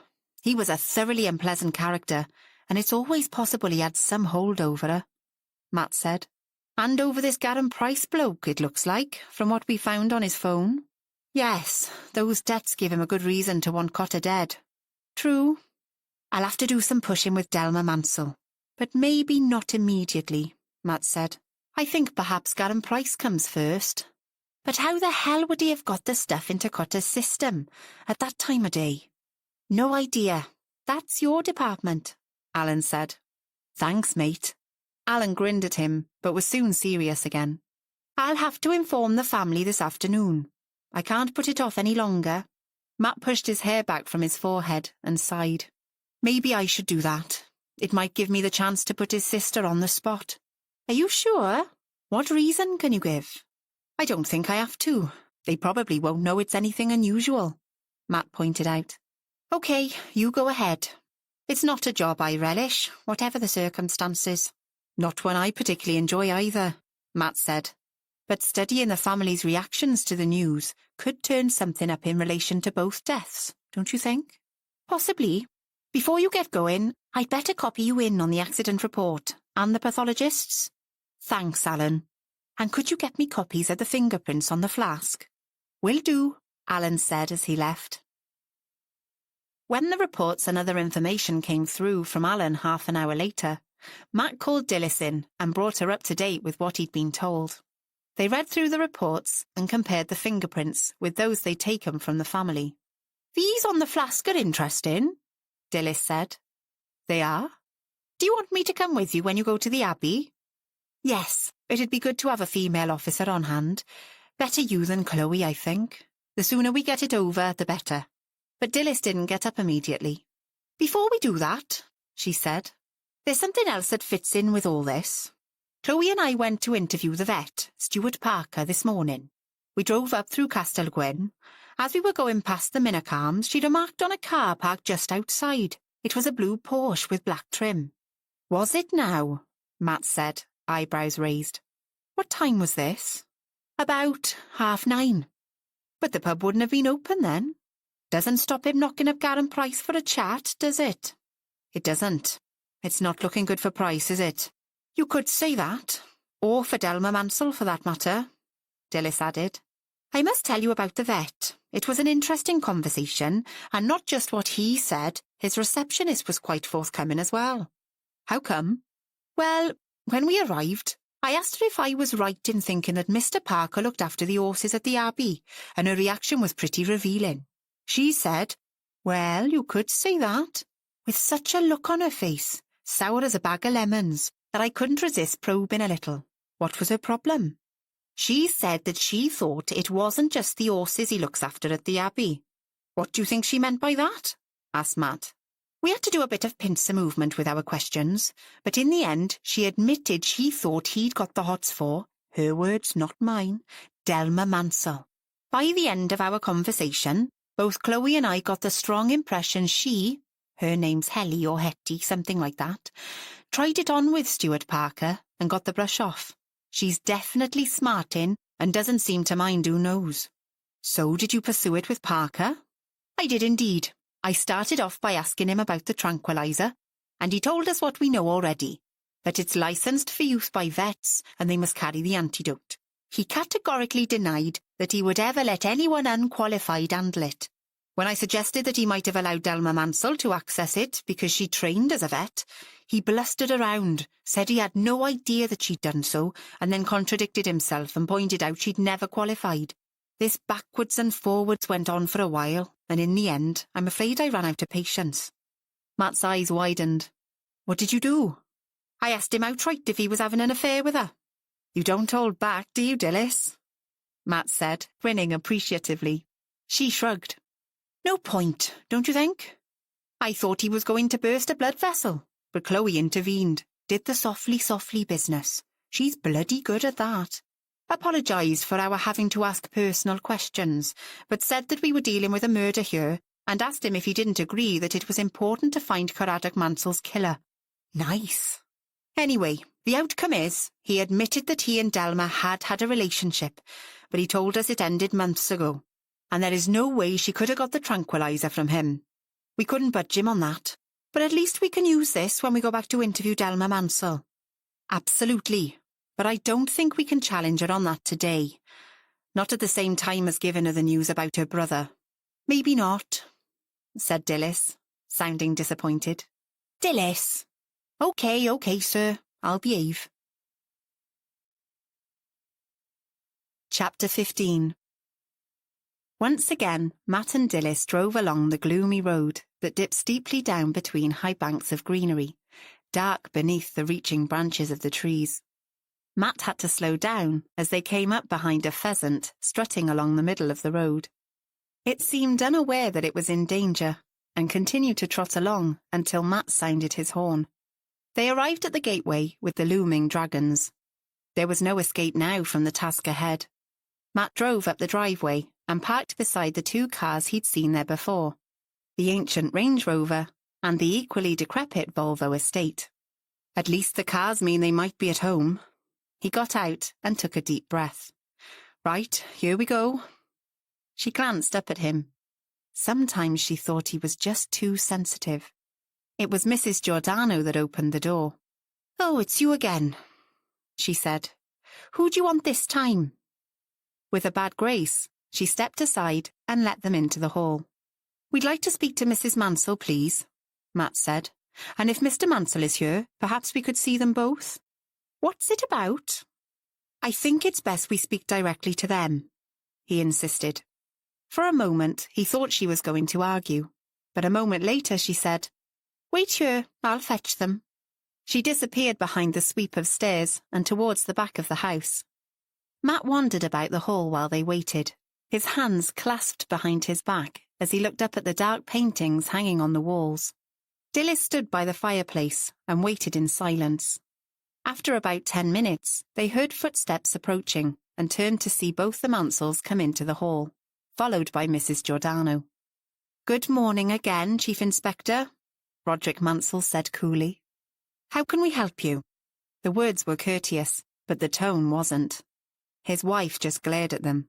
S1: He was a thoroughly unpleasant character, and it's always possible he had some hold over her, Matt said. And over this Garen Price bloke, it looks like, from what we found on his phone. Yes, those debts give him a good reason to want Cotter dead. True. I'll have to do some pushing with Delma Mansell, but maybe not immediately, Matt said. I think perhaps Garen Price comes first. But how the hell would he have got the stuff into Cotter's system at that time of day? No idea. That's your department, Alan said. Thanks, mate. Alan grinned at him, but was soon serious again. I'll have to inform the family this afternoon. I can't put it off any longer. Matt pushed his hair back from his forehead and sighed. Maybe I should do that. It might give me the chance to put his sister on the spot. Are you sure? What reason can you give? I don't think I have to. They probably won't know it's anything unusual, Matt pointed out. OK, you go ahead. It's not a job I relish, whatever the circumstances. Not one I particularly enjoy either, Matt said. But studying the family's reactions to the news could turn something up in relation to both deaths, don't you think? Possibly. Before you get going, I'd better copy you in on the accident report and the pathologists. Thanks, Alan. And could you get me copies of the fingerprints on the flask? Will do, Alan said as he left. When the reports and other information came through from Alan half an hour later, Matt called Dilys in and brought her up to date with what he'd been told. They read through the reports and compared the fingerprints with those they'd taken from the family. These on the flask are interesting, Dilys said. They are? Do you want me to come with you when you go to the Abbey? Yes, it'd be good to have a female officer on hand. Better you than Chloe, I think. The sooner we get it over, the better. But Dilys didn't get up immediately. Before we do that, she said, there's something else that fits in with all this. Chloe and I went to interview the vet, Stuart Parker, this morning. We drove up through Castelgwen. As we were going past the Minnicams, she remarked on a car parked just outside. It was a blue Porsche with black trim. Was it now? Matt said, eyebrows raised. What time was this? About 9:30. But the pub wouldn't have been open then. Doesn't stop him knocking up Garen Price for a chat, does it? It doesn't. It's not looking good for Price, is it? You could say that. Or for Delma Mansell, for that matter, Dilys added. I must tell you about the vet. It was an interesting conversation, and not just what he said, his receptionist was quite forthcoming as well. How come? Well, when we arrived, I asked her if I was right in thinking that Mr. Parker looked after the horses at the Abbey, and her reaction was pretty revealing. She said, well, you could say that, with such a look on her face, sour as a bag of lemons, that I couldn't resist probing a little. What was her problem? She said that she thought it wasn't just the horses he looks after at the Abbey. What do you think she meant by that? Asked Matt. We had to do a bit of pincer movement with our questions, but in the end she admitted she thought he'd got the hots for, her words not mine, Delma Mansell. By the end of our conversation, both Chloe and I got the strong impression she, her name's Helly or Hetty, something like that, tried it on with Stuart Parker and got the brush off. She's definitely smarting and doesn't seem to mind who knows. So did you pursue it with Parker? I did indeed. I started off by asking him about the tranquilizer, and he told us what we know already, that it's licensed for use by vets and they must carry the antidote. He categorically denied that he would ever let anyone unqualified handle it. When I suggested that he might have allowed Delma Mansell to access it because she trained as a vet, he blustered around, said he had no idea that she'd done so, and then contradicted himself and pointed out she'd never qualified. This backwards and forwards went on for a while, and in the end, I'm afraid I ran out of patience. Matt's eyes widened. What did you do? I asked him outright if he was having an affair with her. You don't hold back, do you, Dilys? Matt said, grinning appreciatively. She shrugged. No point, don't you think? I thought he was going to burst a blood vessel, but Chloe intervened, did the softly business. She's bloody good at that. Apologised for our having to ask personal questions, but said that we were dealing with a murder here, and asked him if he didn't agree that it was important to find Caradoc Mansell's killer. Nice. Anyway, the outcome is, he admitted that he and Delma had a relationship, but he told us it ended months ago, and there is no way she could have got the tranquilizer from him. We couldn't budge him on that, but at least we can use this when we go back to interview Delma Mansell. Absolutely, but I don't think we can challenge her on that today. Not at the same time as giving her the news about her brother. Maybe not, said Dilys, sounding disappointed. Dilys. Okay, sir. I'll behave. Chapter 15. Once again, Matt and Dilys drove along the gloomy road that dipped steeply down between high banks of greenery, dark beneath the reaching branches of the trees. Matt had to slow down as they came up behind a pheasant strutting along the middle of the road. It seemed unaware that it was in danger, and continued to trot along until Matt sounded his horn. They arrived at the gateway with the looming dragons. There was no escape now from the task ahead. Matt drove up the driveway and parked beside the two cars he'd seen there before, the ancient Range Rover and the equally decrepit Volvo estate. At least the cars mean they might be at home. He got out and took a deep breath. Right, here we go. She glanced up at him. Sometimes she thought he was just too sensitive. It was Mrs. Giordano that opened the door. Oh, it's you again, she said. Who do you want this time? With a bad grace, she stepped aside and let them into the hall. We'd like to speak to Mrs. Mansell, please, Matt said. And if Mr. Mansell is here, perhaps we could see them both. What's it about? I think it's best we speak directly to them, he insisted. For a moment, he thought she was going to argue, but a moment later she said, Wait here, I'll fetch them. She disappeared behind the sweep of stairs and towards the back of the house. Matt wandered about the hall while they waited, his hands clasped behind his back as he looked up at the dark paintings hanging on the walls. Dilys stood by the fireplace and waited in silence. After about 10 minutes, they heard footsteps approaching and turned to see both the Mansells come into the hall, followed by Mrs. Giordano. Good morning again, Chief Inspector, Roderick Mansell said coolly. How can we help you? The words were courteous, but the tone wasn't. His wife just glared at them.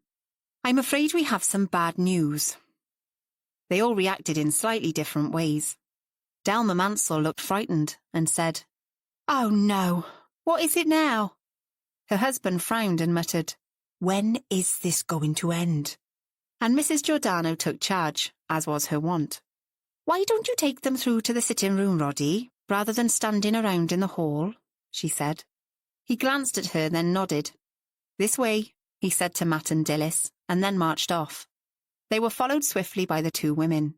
S1: I'm afraid we have some bad news. They all reacted in slightly different ways. Delma Mansell looked frightened and said, Oh no, what is it now? Her husband frowned and muttered, When is this going to end? And Mrs. Giordano took charge, as was her wont. Why don't you take them through to the sitting room, Roddy, rather than standing around in the hall? She said. He glanced at her, then nodded. This way, he said to Matt and Dilys, and then marched off. They were followed swiftly by the two women.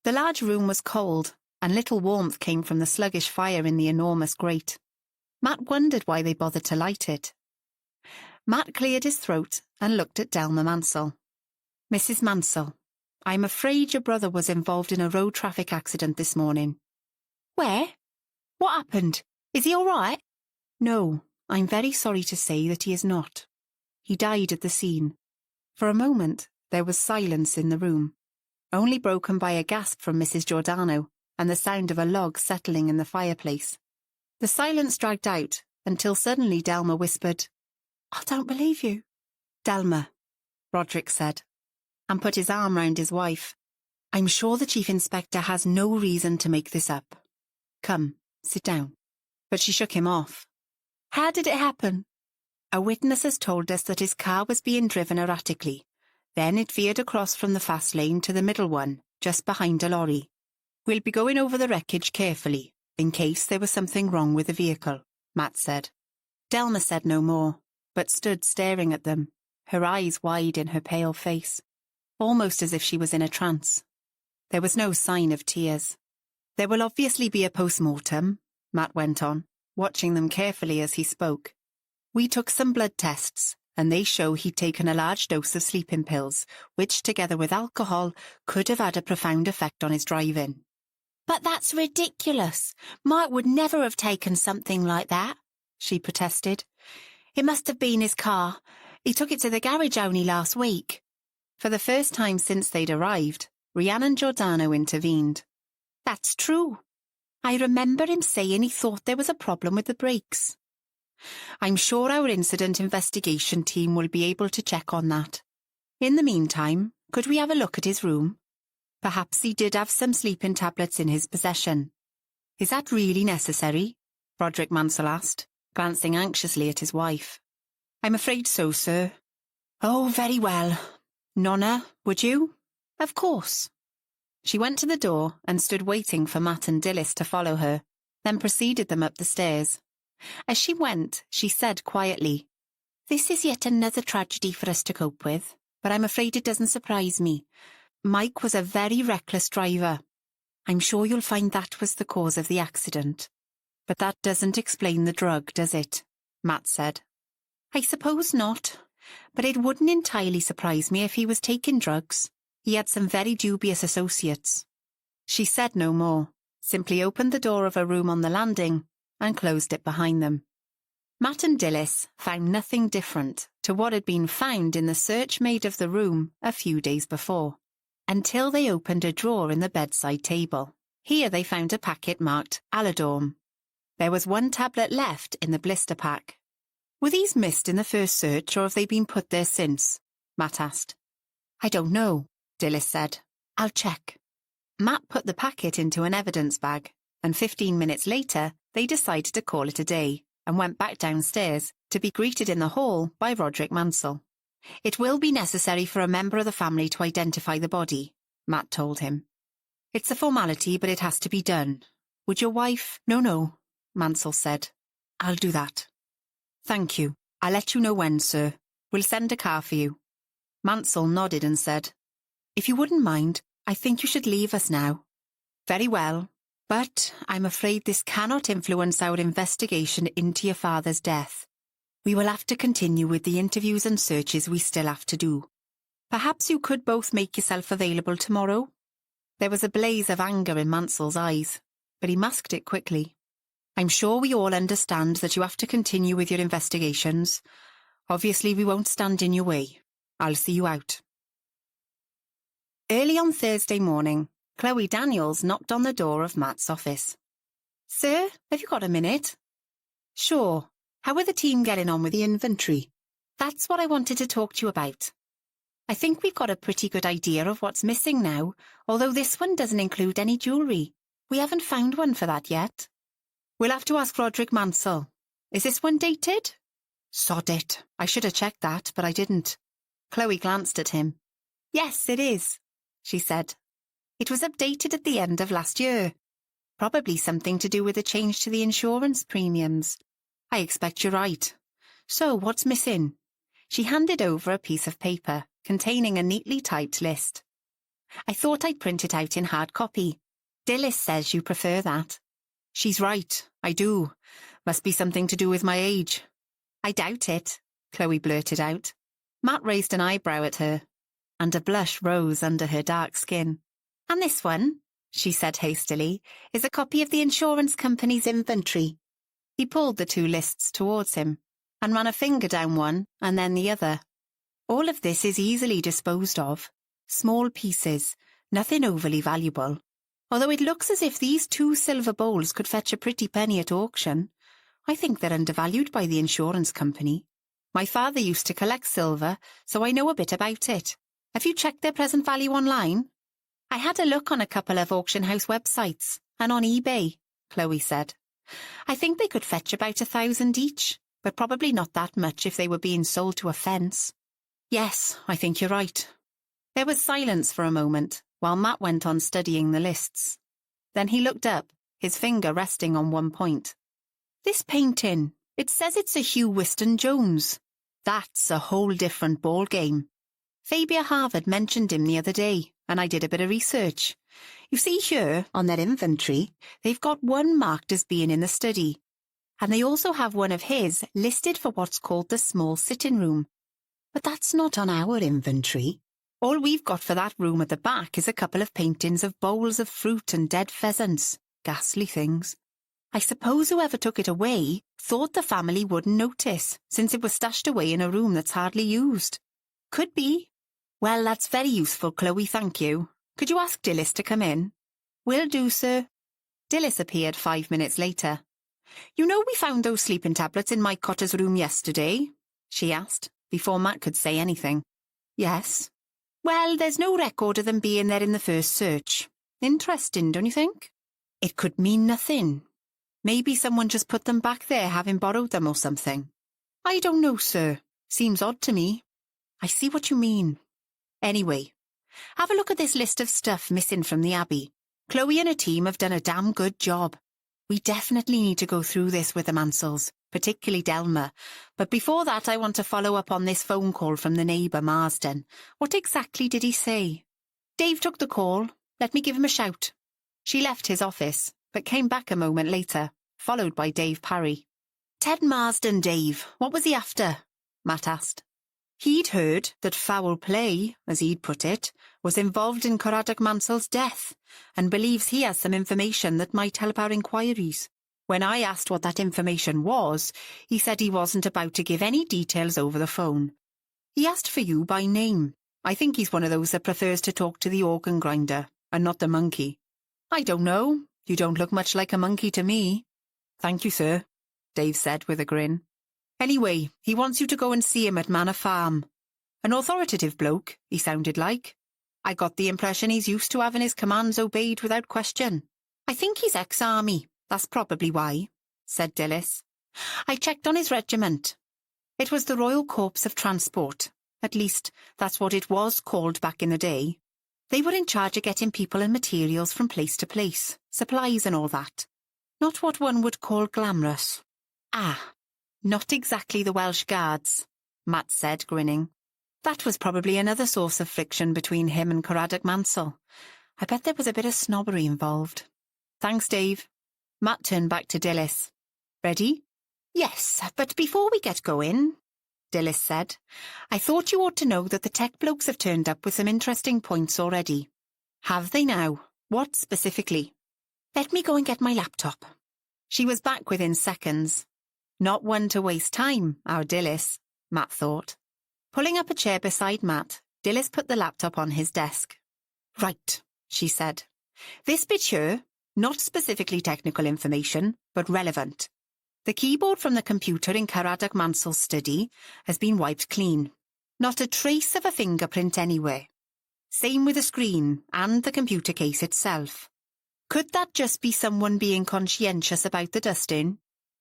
S1: The large room was cold, and little warmth came from the sluggish fire in the enormous grate. Matt wondered why they bothered to light it. Matt cleared his throat and looked at Delma Mansell. Mrs. Mansell, I'm afraid your brother was involved in a road traffic accident this morning. Where? What happened? Is he all right? No, I'm very sorry to say that he is not. He died at the scene. For a moment, there was silence in the room, only broken by a gasp from Mrs. Giordano and the sound of a log settling in the fireplace. The silence dragged out until suddenly Delma whispered, "I don't believe you." "Delma," Roderick said, and put his arm round his wife. "I'm sure the Chief Inspector has no reason to make this up. Come, sit down." But she shook him off. "How did it happen?" "A witness has told us that his car was being driven erratically. Then it veered across from the fast lane to the middle one, just behind a lorry. We'll be going over the wreckage carefully, in case there was something wrong with the vehicle," Matt said. Delma said no more, but stood staring at them, her eyes wide in her pale face, almost as if she was in a trance. There was no sign of tears. "There will obviously be a post-mortem," Matt went on, watching them carefully as he spoke. "We took some blood tests, and they show he'd taken a large dose of sleeping pills, which, together with alcohol, could have had a profound effect on his driving." "But that's ridiculous. Mike would never have taken something like that," she protested. "It must have been his car. He took it to the garage only last week." For the first time since they'd arrived, Rhiannon Giordano intervened. "That's true. I remember him saying he thought there was a problem with the brakes." "I'm sure our incident investigation team will be able to check on that. In the meantime, could we have a look at his room? Perhaps he did have some sleeping tablets in his possession." "Is that really necessary?" Roderick Mansell asked, glancing anxiously at his wife. "I'm afraid so, sir." "Oh, very well. Nonna, would you?" "Of course." She went to the door and stood waiting for Matt and Dilys to follow her, then preceded them up the stairs. As she went, she said quietly, "This is yet another tragedy for us to cope with, but I'm afraid it doesn't surprise me. Mike was a very reckless driver. I'm sure you'll find that was the cause of the accident. But that doesn't explain the drug, does it?" Matt said. "I suppose not, but it wouldn't entirely surprise me if he was taking drugs. He had some very dubious associates." She said no more, simply opened the door of a room on the landing and closed it behind them. Matt and Dilys found nothing different to what had been found in the search made of the room a few days before, until they opened a drawer in the bedside table. Here they found a packet marked Alidorm. There was one tablet left in the blister pack. "Were these missed in the first search, or have they been put there since?" Matt asked. "I don't know," Dilys said. "I'll check." Matt put the packet into an evidence bag, and 15 minutes later they decided to call it a day and went back downstairs to be greeted in the hall by Roderick Mansell. "It will be necessary for a member of the family to identify the body," Matt told him. "It's a formality, but it has to be done. Would your wife—" "No," Mansell said. "I'll do that." "Thank you. I'll let you know when, sir. We'll send a car for you." Mansell nodded and said, "If you wouldn't mind, I think you should leave us now." "Very well, but I'm afraid this cannot influence our investigation into your father's death. We will have to continue with the interviews and searches we still have to do. Perhaps you could both make yourself available tomorrow?" There was a blaze of anger in Mansell's eyes, but he masked it quickly. "I'm sure we all understand that you have to continue with your investigations. Obviously, we won't stand in your way. I'll see you out." Early on Thursday morning, Chloe Daniels knocked on the door of Matt's office. "Sir, have you got a minute?" "Sure. How are the team getting on with the inventory?" "That's what I wanted to talk to you about. I think we've got a pretty good idea of what's missing now, although this one doesn't include any jewellery. We haven't found one for that yet." "We'll have to ask Roderick Mansell. Is this one dated?" "Sod it. I should have checked that, but I didn't." Chloe glanced at him. "Yes, it is," she said. "It was updated at the end of last year. Probably something to do with a change to the insurance premiums. I expect you're right. So, what's missing?" She handed over a piece of paper containing a neatly typed list. "I thought I'd print it out in hard copy. Dilys says you prefer that." "She's right, I do. Must be something to do with my age." "I doubt it," Chloe blurted out. Matt raised an eyebrow at her. and a blush rose under her dark skin. "And this one," she said hastily, "is a copy of the insurance company's inventory." He pulled the 2 lists towards him and ran a finger down one and then the other. "All of this is easily disposed of. Small pieces, nothing overly valuable. Although it looks as if these 2 silver bowls could fetch a pretty penny at auction. I think they're undervalued by the insurance company. My father used to collect silver, so I know a bit about it. Have you checked their present value online?" "I had a look on a couple of auction house websites and on eBay," Chloe said. "I think they could fetch about 1,000 each, but probably not that much if they were being sold to a fence." "Yes, I think you're right." There was silence for a moment, while Matt went on studying the lists. Then he looked up, his finger resting on one point. "This painting, it says it's a Hugh Wyston-Jones. That's a whole different ball game. Fabia Harvard mentioned him the other day, and I did a bit of research. You see here, on their inventory, they've got one marked as being in the study, and they also have one of his listed for what's called the small sitting room. But that's not on our inventory. All we've got for that room at the back is a couple of paintings of bowls of fruit and dead pheasants. Ghastly things. I suppose whoever took it away thought the family wouldn't notice, since it was stashed away in a room that's hardly used." "Could be." "Well, that's very useful, Chloe, thank you. Could you ask Dilys to come in?" "Will do, sir." Dilys appeared 5 minutes later. "You know we found those sleeping tablets in Mike Cotter's room yesterday?" she asked, before Matt could say anything. "Yes." "Well, there's no record of them being there in the first search. Interesting, don't you think?" "It could mean nothing. Maybe someone just put them back there, having borrowed them or something." "I don't know, sir. Seems odd to me." "I see what you mean. Anyway, have a look at this list of stuff missing from the Abbey. Chloe and her team have done a damn good job. We definitely need to go through this with the Mansells, particularly Delma. But before that, I want to follow up on this phone call from the neighbour, Marsden. What exactly did he say?" "Dave took the call. Let me give him a shout." She left his office, but came back a moment later, followed by Dave Parry. "Ted Marsden, Dave, what was he after?" Matt asked. He'd heard that foul play, as he'd put it, was involved in Caradoc Mansell's death, and believes he has some information that might help our inquiries. When I asked what that information was, he said he wasn't about to give any details over the phone. He asked for you by name. I think he's one of those that prefers to talk to the organ grinder, and not the monkey. "I don't know. You don't look much like a monkey to me." "Thank you, sir," Dave said with a grin. "Anyway, he wants you to go and see him at Manor Farm. An authoritative bloke, he sounded like. I got the impression he's used to having his commands obeyed without question. I think he's ex-army, that's probably why," said Dilys. "I checked on his regiment. It was the Royal Corps of Transport. At least, that's what it was called back in the day. They were in charge of getting people and materials from place to place, supplies and all that. Not what one would call glamorous." "Ah. Not exactly the Welsh Guards," Matt said, grinning. That was probably another source of friction between him and Caradoc Mansell. I bet there was a bit of snobbery involved. "Thanks, Dave." Matt turned back to Dilys. "Ready?" "Yes, but before we get going," Dilys said, "I thought you ought to know that the tech blokes have turned up with some interesting points already." "Have they now? What specifically?" "Let me go and get my laptop." She was back within seconds. Not one to waste time, our Dilys, Matt thought. Pulling up a chair beside Matt, Dilys put the laptop on his desk. "Right," she said. "This bit here, not specifically technical information, but relevant. The keyboard from the computer in Caradoc Mansell's study has been wiped clean. Not a trace of a fingerprint anywhere. Same with the screen and the computer case itself. Could that just be someone being conscientious about the dusting?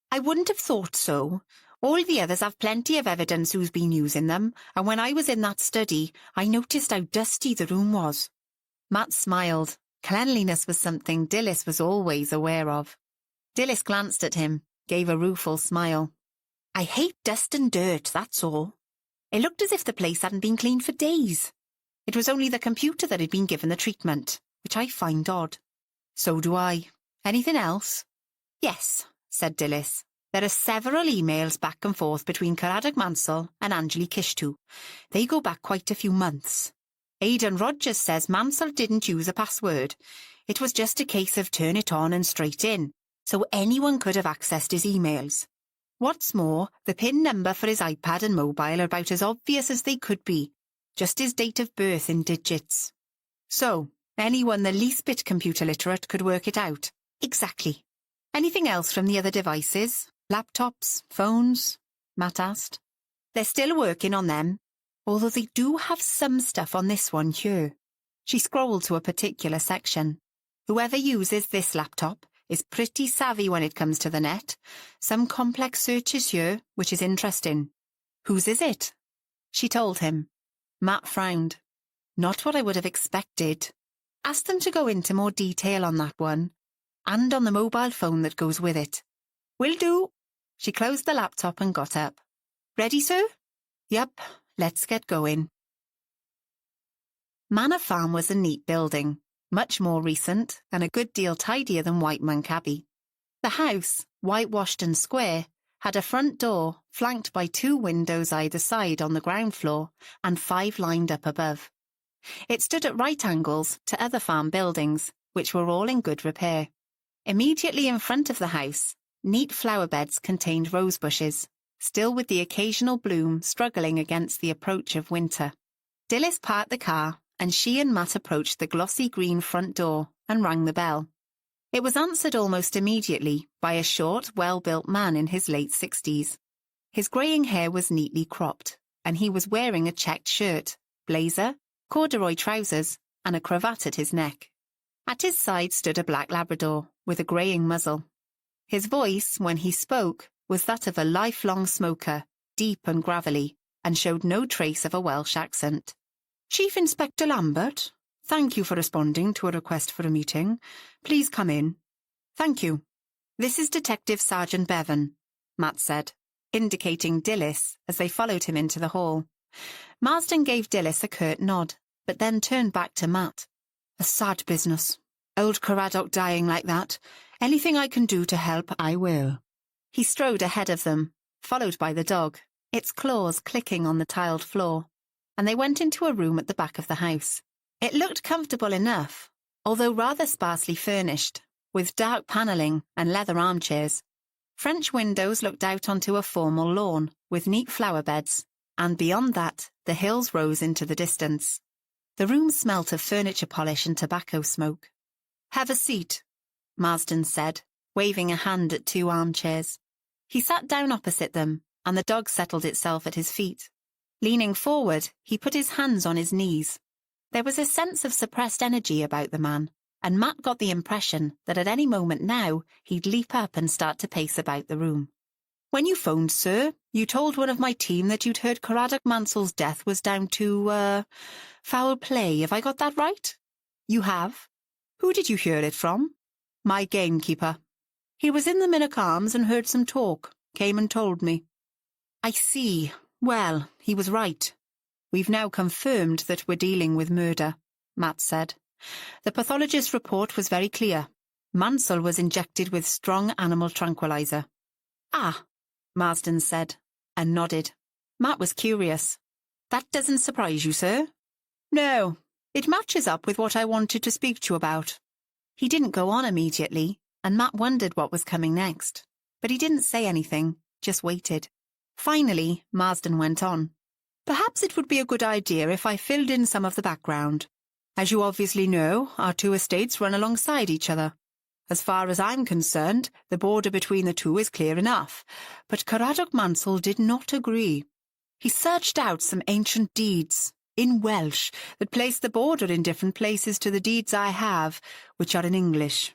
S1: I wouldn't have thought so. All the others have plenty of evidence who's been using them, and when I was in that study, I noticed how dusty the room was." Matt smiled. Cleanliness was something Dilys was always aware of. Dilys glanced at him, gave a rueful smile. "I hate dust and dirt, that's all." It looked as if the place hadn't been cleaned for days. It was only the computer that had been given the treatment, which I find odd. "So do I. Anything else?" "Yes," said Dilys. "There are several emails back and forth between Caradoc Mansell and Angelique Kishtu. They go back quite a few months. Aidan Rogers says Mansell didn't use a password. It was just a case of turn it on and straight in, so anyone could have accessed his emails. What's more, the PIN number for his iPad and mobile are about as obvious as they could be, just his date of birth in digits. So, anyone the least bit computer literate could work it out. Exactly. Anything else from the other devices? Laptops? Phones? Matt asked. They're still working on them, although they do have some stuff on this one here. She scrolled to a particular section. Whoever uses this laptop is pretty savvy when it comes to the net. Some complex searches here, which is interesting. Whose is it? She told him. Matt frowned. Not what I would have expected. Ask them to go into more detail on that one, and on the mobile phone that goes with it. Will do. She closed the laptop and got up. Ready, sir? Yep, let's get going. Manor Farm was a neat building, much more recent and a good deal tidier than Whitemonk Abbey. The house, whitewashed and square, had a front door flanked by 2 windows either side on the ground floor and 5 lined up above. It stood at right angles to other farm buildings, which were all in good repair. Immediately in front of the house, neat flower beds contained rose bushes, still with the occasional bloom struggling against the approach of winter. Dilys parked the car, and she and Matt approached the glossy green front door and rang the bell. It was answered almost immediately by a short, well-built man in his late 60s. His greying hair was neatly cropped, and he was wearing a checked shirt, blazer, corduroy trousers, and a cravat at his neck. At his side stood a black Labrador with a greying muzzle. His voice, when he spoke, was that of a lifelong smoker, deep and gravelly, and showed no trace of a Welsh accent. Chief Inspector Lambert, thank you for responding to a request for a meeting. Please come in. Thank you. This is Detective Sergeant Bevan, Matt said, indicating Dilys as they followed him into the hall. Marsden gave Dilys a curt nod, but then turned back to Matt. A sad business. Old Caradoc dying like that. Anything I can do to help, I will. He strode ahead of them, followed by the dog, its claws clicking on the tiled floor, and they went into a room at the back of the house. It looked comfortable enough, although rather sparsely furnished, with dark panelling and leather armchairs. French windows looked out onto a formal lawn, with neat flower beds, and beyond that, the hills rose into the distance. The room smelt of furniture polish and tobacco smoke. Have a seat, Marsden said, waving a hand at 2 armchairs. He sat down opposite them, and the dog settled itself at his feet. Leaning forward, he put his hands on his knees. There was a sense of suppressed energy about the man, and Matt got the impression that at any moment now he'd leap up and start to pace about the room. When you phoned, sir, you told one of my team that you'd heard Caradoc Mansell's death was down to, foul play. Have I got that right? You have. Who did you hear it from? My gamekeeper. He was in the Minnock Arms and heard some talk. Came and told me. I see. Well, he was right. We've now confirmed that we're dealing with murder, Matt said. The pathologist's report was very clear. Mansell was injected with strong animal tranquilizer. Ah, Marsden said, and nodded. Matt was curious. That doesn't surprise you, sir? No, it matches up with what I wanted to speak to you about. He didn't go on immediately, and Matt wondered what was coming next. But he didn't say anything, just waited. Finally, Marsden went on. Perhaps it would be a good idea if I filled in some of the background. As you obviously know, our 2 estates run alongside each other. As far as I'm concerned, the border between the 2 is clear enough, but Caradoc Mansell did not agree. He searched out some ancient deeds, in Welsh, that place the border in different places to the deeds I have, which are in English.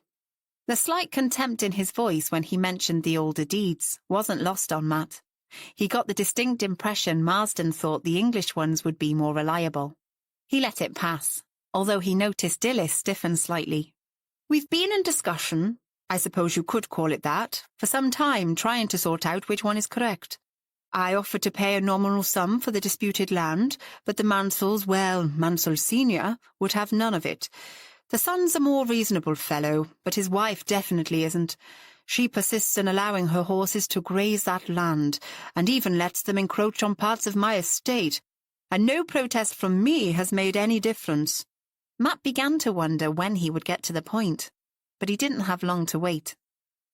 S1: The slight contempt in his voice when he mentioned the older deeds wasn't lost on Matt. He got the distinct impression Marsden thought the English ones would be more reliable. He let it pass, although he noticed Dilys stiffen slightly. We've been in discussion, I suppose you could call it that, for some time trying to sort out which one is correct. I offered to pay a nominal sum for the disputed land, but the Mansells, well, Mansell Senior, would have none of it. The son's a more reasonable fellow, but his wife definitely isn't. She persists in allowing her horses to graze that land, and even lets them encroach on parts of my estate. and no protest from me has made any difference. Matt began to wonder when he would get to the point, but he didn't have long to wait.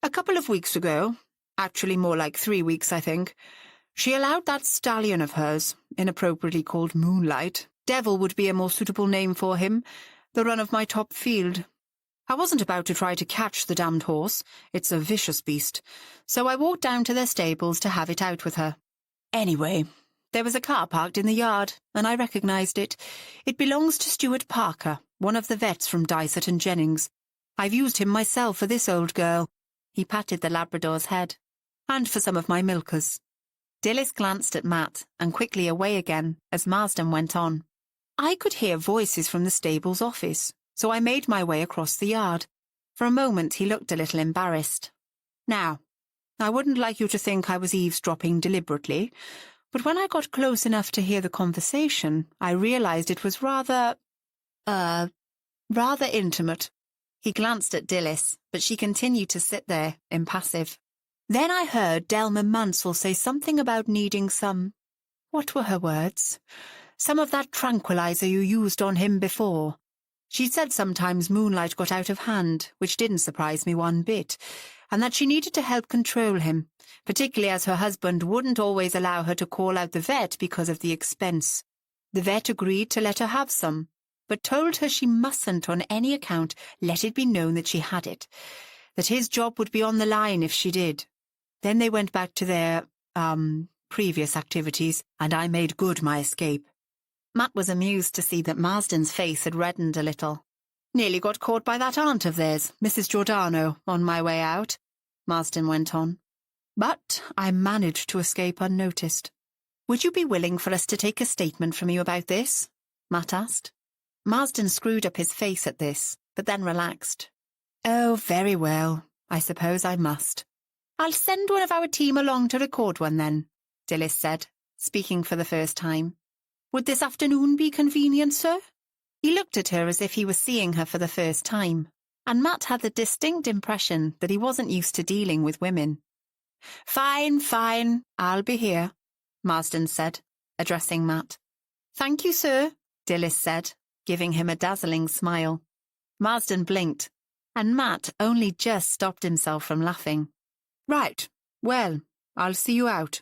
S1: A couple of weeks ago, actually more like 3 weeks, I think, she allowed that stallion of hers, inappropriately called Moonlight, Devil would be a more suitable name for him, the run of my top field. I wasn't about to try to catch the damned horse, it's a vicious beast, so I walked down to their stables to have it out with her. Anyway, there was a car parked in the yard, and I recognised it. It belongs to Stuart Parker, one of the vets from Dysart and Jennings. I've used him myself for this old girl. He patted the Labrador's head. And for some of my milkers. Dilys glanced at Matt and quickly away again as Marsden went on. I could hear voices from the stable's office, so I made my way across the yard. For a moment he looked a little embarrassed. Now, I wouldn't like you to think I was eavesdropping deliberately, but when I got close enough to hear the conversation, I realised it was rather intimate. He glanced at Dilys, but she continued to sit there, impassive. Then I heard Delma Mansell say something about needing some... What were her words? Some of that tranquilizer you used on him before. She said sometimes Moonlight got out of hand, which didn't surprise me one bit, and that she needed to help control him, particularly as her husband wouldn't always allow her to call out the vet because of the expense. The vet agreed to let her have some, but told her she mustn't on any account let it be known that she had it, that his job would be on the line if she did. Then they went back to their, previous activities, and I made good my escape. Matt was amused to see that Marsden's face had reddened a little. Nearly got caught by that aunt of theirs, Mrs. Giordano, on my way out, Marsden went on. But I managed to escape unnoticed. Would you be willing for us to take a statement from you about this? Matt asked. Marsden screwed up his face at this, but then relaxed. Oh, very well. I suppose I must. I'll send one of our team along to record one then, Dilys said, speaking for the first time. Would this afternoon be convenient, sir? He looked at her as if he was seeing her for the first time, and Matt had the distinct impression that he wasn't used to dealing with women. Fine, I'll be here, Marsden said, addressing Matt. Thank you, sir, Dilys said, giving him a dazzling smile. Marsden blinked, and Matt only just stopped himself from laughing. Right, well, I'll see you out.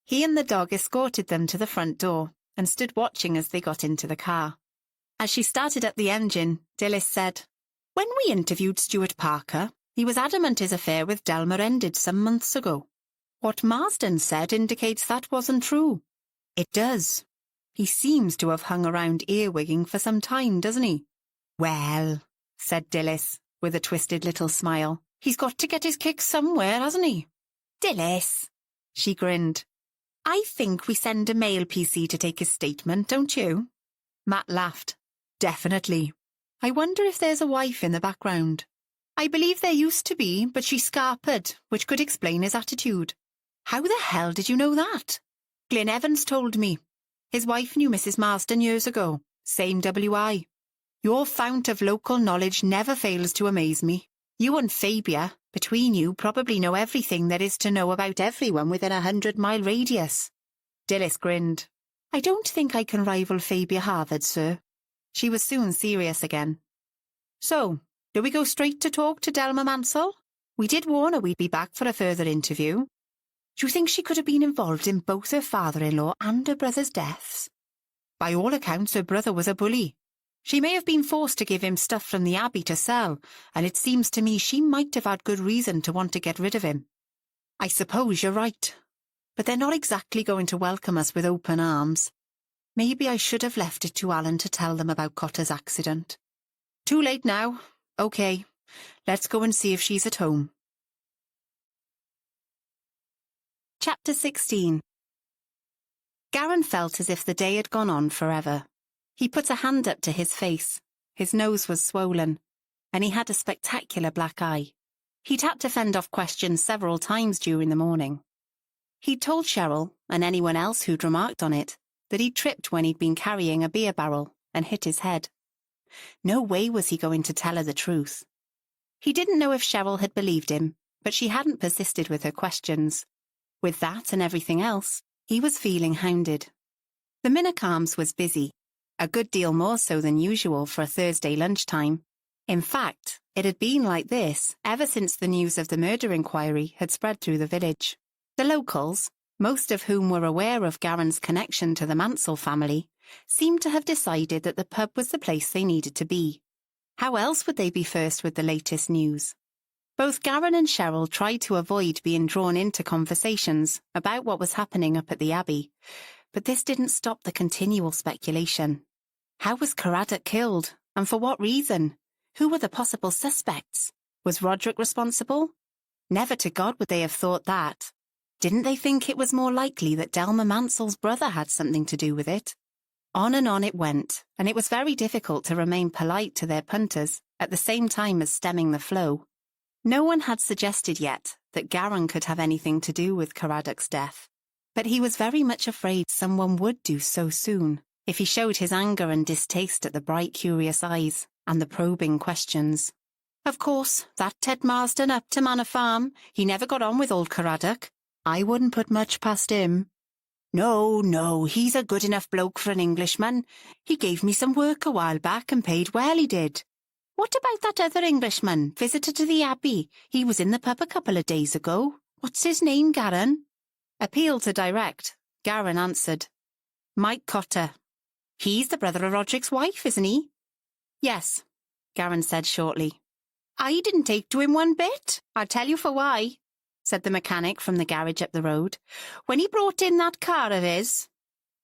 S1: He and the dog escorted them to the front door and stood watching as they got into the car. As she started up the engine, Dilys said, When we interviewed Stuart Parker, he was adamant his affair with Delma ended some months ago. What Marsden said indicates that wasn't true. It does. He seems to have hung around earwigging for some time, doesn't he? Well, said Dilys, with a twisted little smile, he's got to get his kicks somewhere, hasn't he? Dilys, she grinned. I think we send a male PC to take his statement, don't you? Matt laughed. Definitely. I wonder if there's a wife in the background. I believe there used to be, but she scarpered, which could explain his attitude. How the hell did you know that? Glyn Evans told me. His wife knew Mrs. Marsden years ago. Same WI. Your fount of local knowledge never fails to amaze me. You and Fabia, between you, probably know everything there is to know about everyone within a 100-mile radius. Dilys grinned. I don't think I can rival Fabia Harvard, sir. She was soon serious again. So, do we go straight to talk to Delma Mansell? We did warn her we'd be back for a further interview. Do you think she could have been involved in both her father-in-law and her brother's deaths? By all accounts, her brother was a bully. She may have been forced to give him stuff from the Abbey to sell, and it seems to me she might have had good reason to want to get rid of him. I suppose you're right, but they're not exactly going to welcome us with open arms. Maybe I should have left it to Alan to tell them about Cotter's accident. Too late now. OK, let's go and see if she's at home. Chapter 16. Garen felt as if the day had gone on forever. He put a hand up to his face. His nose was swollen, and he had a spectacular black eye. He'd had to fend off questions several times during the morning. He'd told Cheryl, and anyone else who'd remarked on it, that he'd tripped when he'd been carrying a beer barrel and hit his head. No way was he going to tell her the truth. He didn't know if Cheryl had believed him, but she hadn't persisted with her questions. With that and everything else, he was feeling hounded. The Minnock Arms was busy, a good deal more so than usual for a Thursday lunchtime. In fact, it had been like this ever since the news of the murder inquiry had spread through the village. The locals, most of whom were aware of Garen's connection to the Mansell family, seemed to have decided that the pub was the place they needed to be. How else would they be first with the latest news? Both Garen and Cheryl tried to avoid being drawn into conversations about what was happening up at the Abbey, but this didn't stop the continual speculation. How was Caradoc killed, and for what reason? Who were the possible suspects? Was Roderick responsible? Never to God would they have thought that. Didn't they think it was more likely that Delma Mansell's brother had something to do with it? On and on it went, and it was very difficult to remain polite to their punters at the same time as stemming the flow. No one had suggested yet that Garen could have anything to do with Caradoc's death, but he was very much afraid someone would do so soon if he showed his anger and distaste at the bright, curious eyes and the probing questions. Of course, that Ted Marsden up to Manor Farm, he never got on with old Caradoc. I wouldn't put much past him. No, he's a good enough bloke for an Englishman. He gave me some work a while back and paid well, he did. What about that other Englishman, visitor to the Abbey? He was in the pub a couple of days ago. What's his name, Garen? Appealed to direct, Garen answered. Mike Cotter. He's the brother of Roderick's wife, isn't he? Yes, Garen said shortly. I didn't take to him one bit. I'll tell you for why, said the mechanic from the garage up the road. When he brought in that car of his...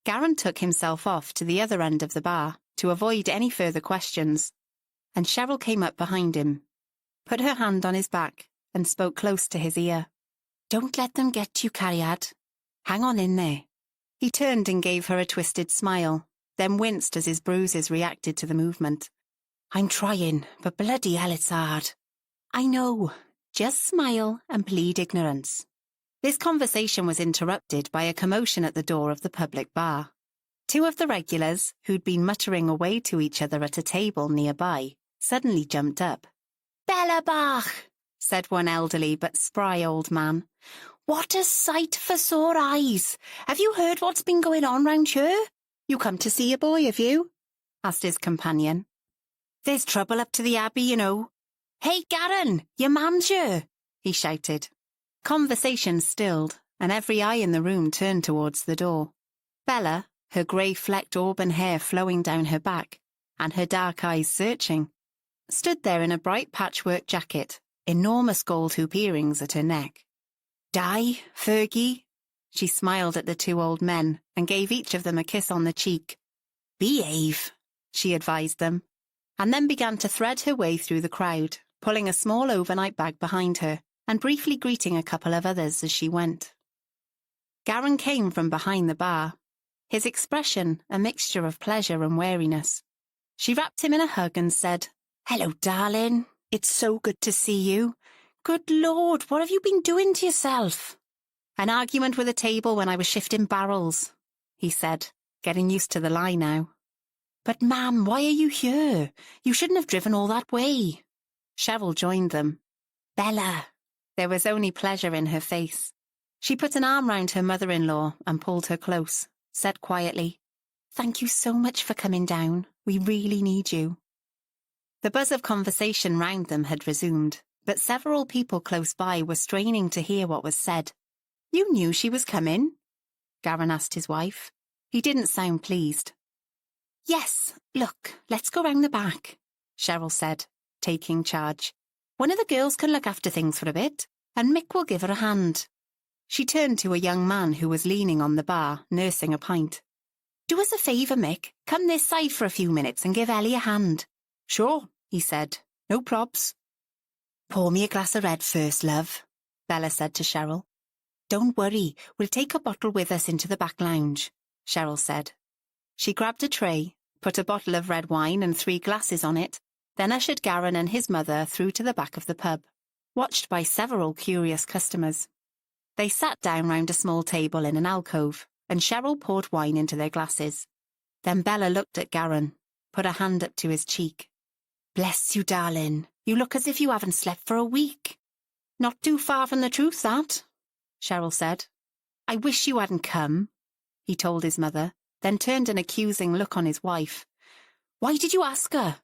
S1: Garen took himself off to the other end of the bar to avoid any further questions, and Cheryl came up behind him, put her hand on his back and spoke close to his ear. Don't let them get you, Cariad. Hang on in there. He turned and gave her a twisted smile, then winced as his bruises reacted to the movement. I'm trying, but bloody hell it's hard. I know. Just smile and plead ignorance. This conversation was interrupted by a commotion at the door of the public bar. Two of the regulars, who'd been muttering away to each other at a table nearby, suddenly jumped up. Bellabach, said one elderly but spry old man. What a sight for sore eyes! Have you heard what's been going on round here? You come to see a boy, have you? Asked his companion. There's trouble up to the Abbey, you know. Hey, Garen, your man's here, he shouted. Conversation stilled, and every eye in the room turned towards the door. Bella, her grey-flecked auburn hair flowing down her back, and her dark eyes searching, stood there in a bright patchwork jacket, enormous gold hoop earrings at her neck. Di, Fergie, she smiled at the two old men and gave each of them a kiss on the cheek. Behave, she advised them, and then began to thread her way through the crowd, pulling a small overnight bag behind her and briefly greeting a couple of others as she went. Garen came from behind the bar, his expression a mixture of pleasure and wariness. She wrapped him in a hug and said, Hello, darling. It's so good to see you. Good Lord, what have you been doing to yourself? An argument with a table when I was shifting barrels, he said, getting used to the lie now. But, ma'am, why are you here? You shouldn't have driven all that way. Cheryl joined them. Bella. There was only pleasure in her face. She put an arm round her mother-in-law and pulled her close, said quietly, Thank you so much for coming down. We really need you. The buzz of conversation round them had resumed, but several people close by were straining to hear what was said. You knew she was coming? Garen asked his wife. He didn't sound pleased. Yes, look, let's go round the back, Cheryl said, taking charge. One of the girls can look after things for a bit, and Mick will give her a hand. She turned to a young man who was leaning on the bar, nursing a pint. Do us a favour, Mick. Come this side for a few minutes and give Ellie a hand. Sure, he said. No probs. Pour me a glass of red first, love, Bella said to Cheryl. Don't worry, we'll take a bottle with us into the back lounge, Cheryl said. She grabbed a tray, put a bottle of red wine and 3 glasses on it, then ushered Garen and his mother through to the back of the pub, watched by several curious customers. They sat down round a small table in an alcove, and Cheryl poured wine into their glasses. Then Bella looked at Garen, put a hand up to his cheek. Bless you, darling. You look as if you haven't slept for a week. Not too far from the truth, that, Cheryl said. I wish you hadn't come, he told his mother, then turned an accusing look on his wife. "Why did you ask her?"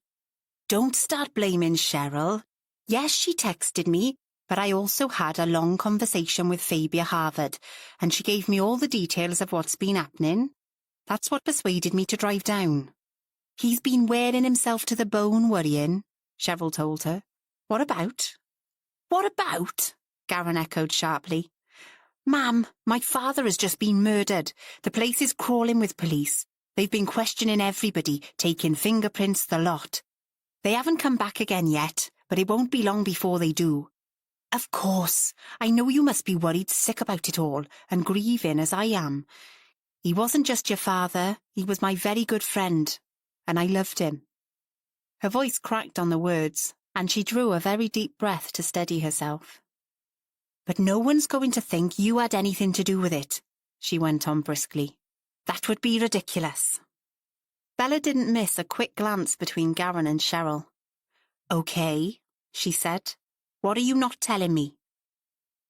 S1: "Don't start blaming Cheryl. Yes, she texted me, but I also had a long conversation with Fabia Harvard, and she gave me all the details of what's been happening. That's what persuaded me to drive down." "He's been wearing himself to the bone worrying," Cheryl told her. "What about?" "What about?" Garen echoed sharply. "Ma'am, my father has just been murdered. The place is crawling with police. They've been questioning everybody, taking fingerprints, the lot. They haven't come back again yet, but it won't be long before they do. Of course, I know you must be worried sick about it all, and grieving as I am. He wasn't just your father, he was my very good friend, and I loved him." Her voice cracked on the words, and she drew a very deep breath to steady herself. "But no one's going to think you had anything to do with it," she went on briskly. "That would be ridiculous." Bella didn't miss a quick glance between Garen and Cheryl. "Okay," she said. "What are you not telling me?"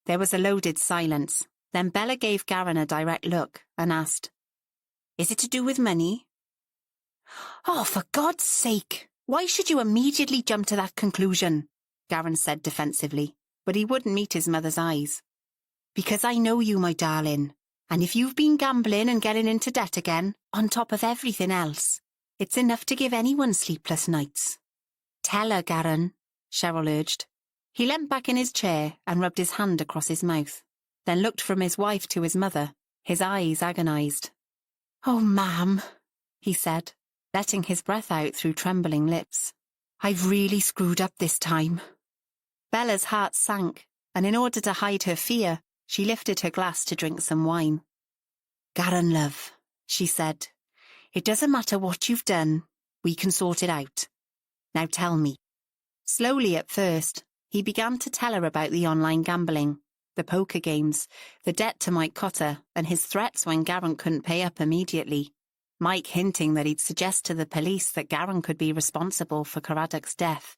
S1: There was a loaded silence. Then Bella gave Garen a direct look and asked, "Is it to do with money?" "Oh, for God's sake! Why should you immediately jump to that conclusion?" Garen said defensively, but he wouldn't meet his mother's eyes. "Because I know you, my darling, and if you've been gambling and getting into debt again, on top of everything else, it's enough to give anyone sleepless nights." "Tell her, Garen," Cheryl urged. He leant back in his chair and rubbed his hand across his mouth, then looked from his wife to his mother, his eyes agonized. "Oh, ma'am," he said, letting his breath out through trembling lips. "I've really screwed up this time." Bella's heart sank, and in order to hide her fear, she lifted her glass to drink some wine. "Garen, love," she said, "it doesn't matter what you've done, we can sort it out. Now tell me." Slowly at first, he began to tell her about the online gambling, the poker games, the debt to Mike Cotter, and his threats when Garen couldn't pay up immediately. Mike hinting that he'd suggest to the police that Garen could be responsible for Caradoc's death.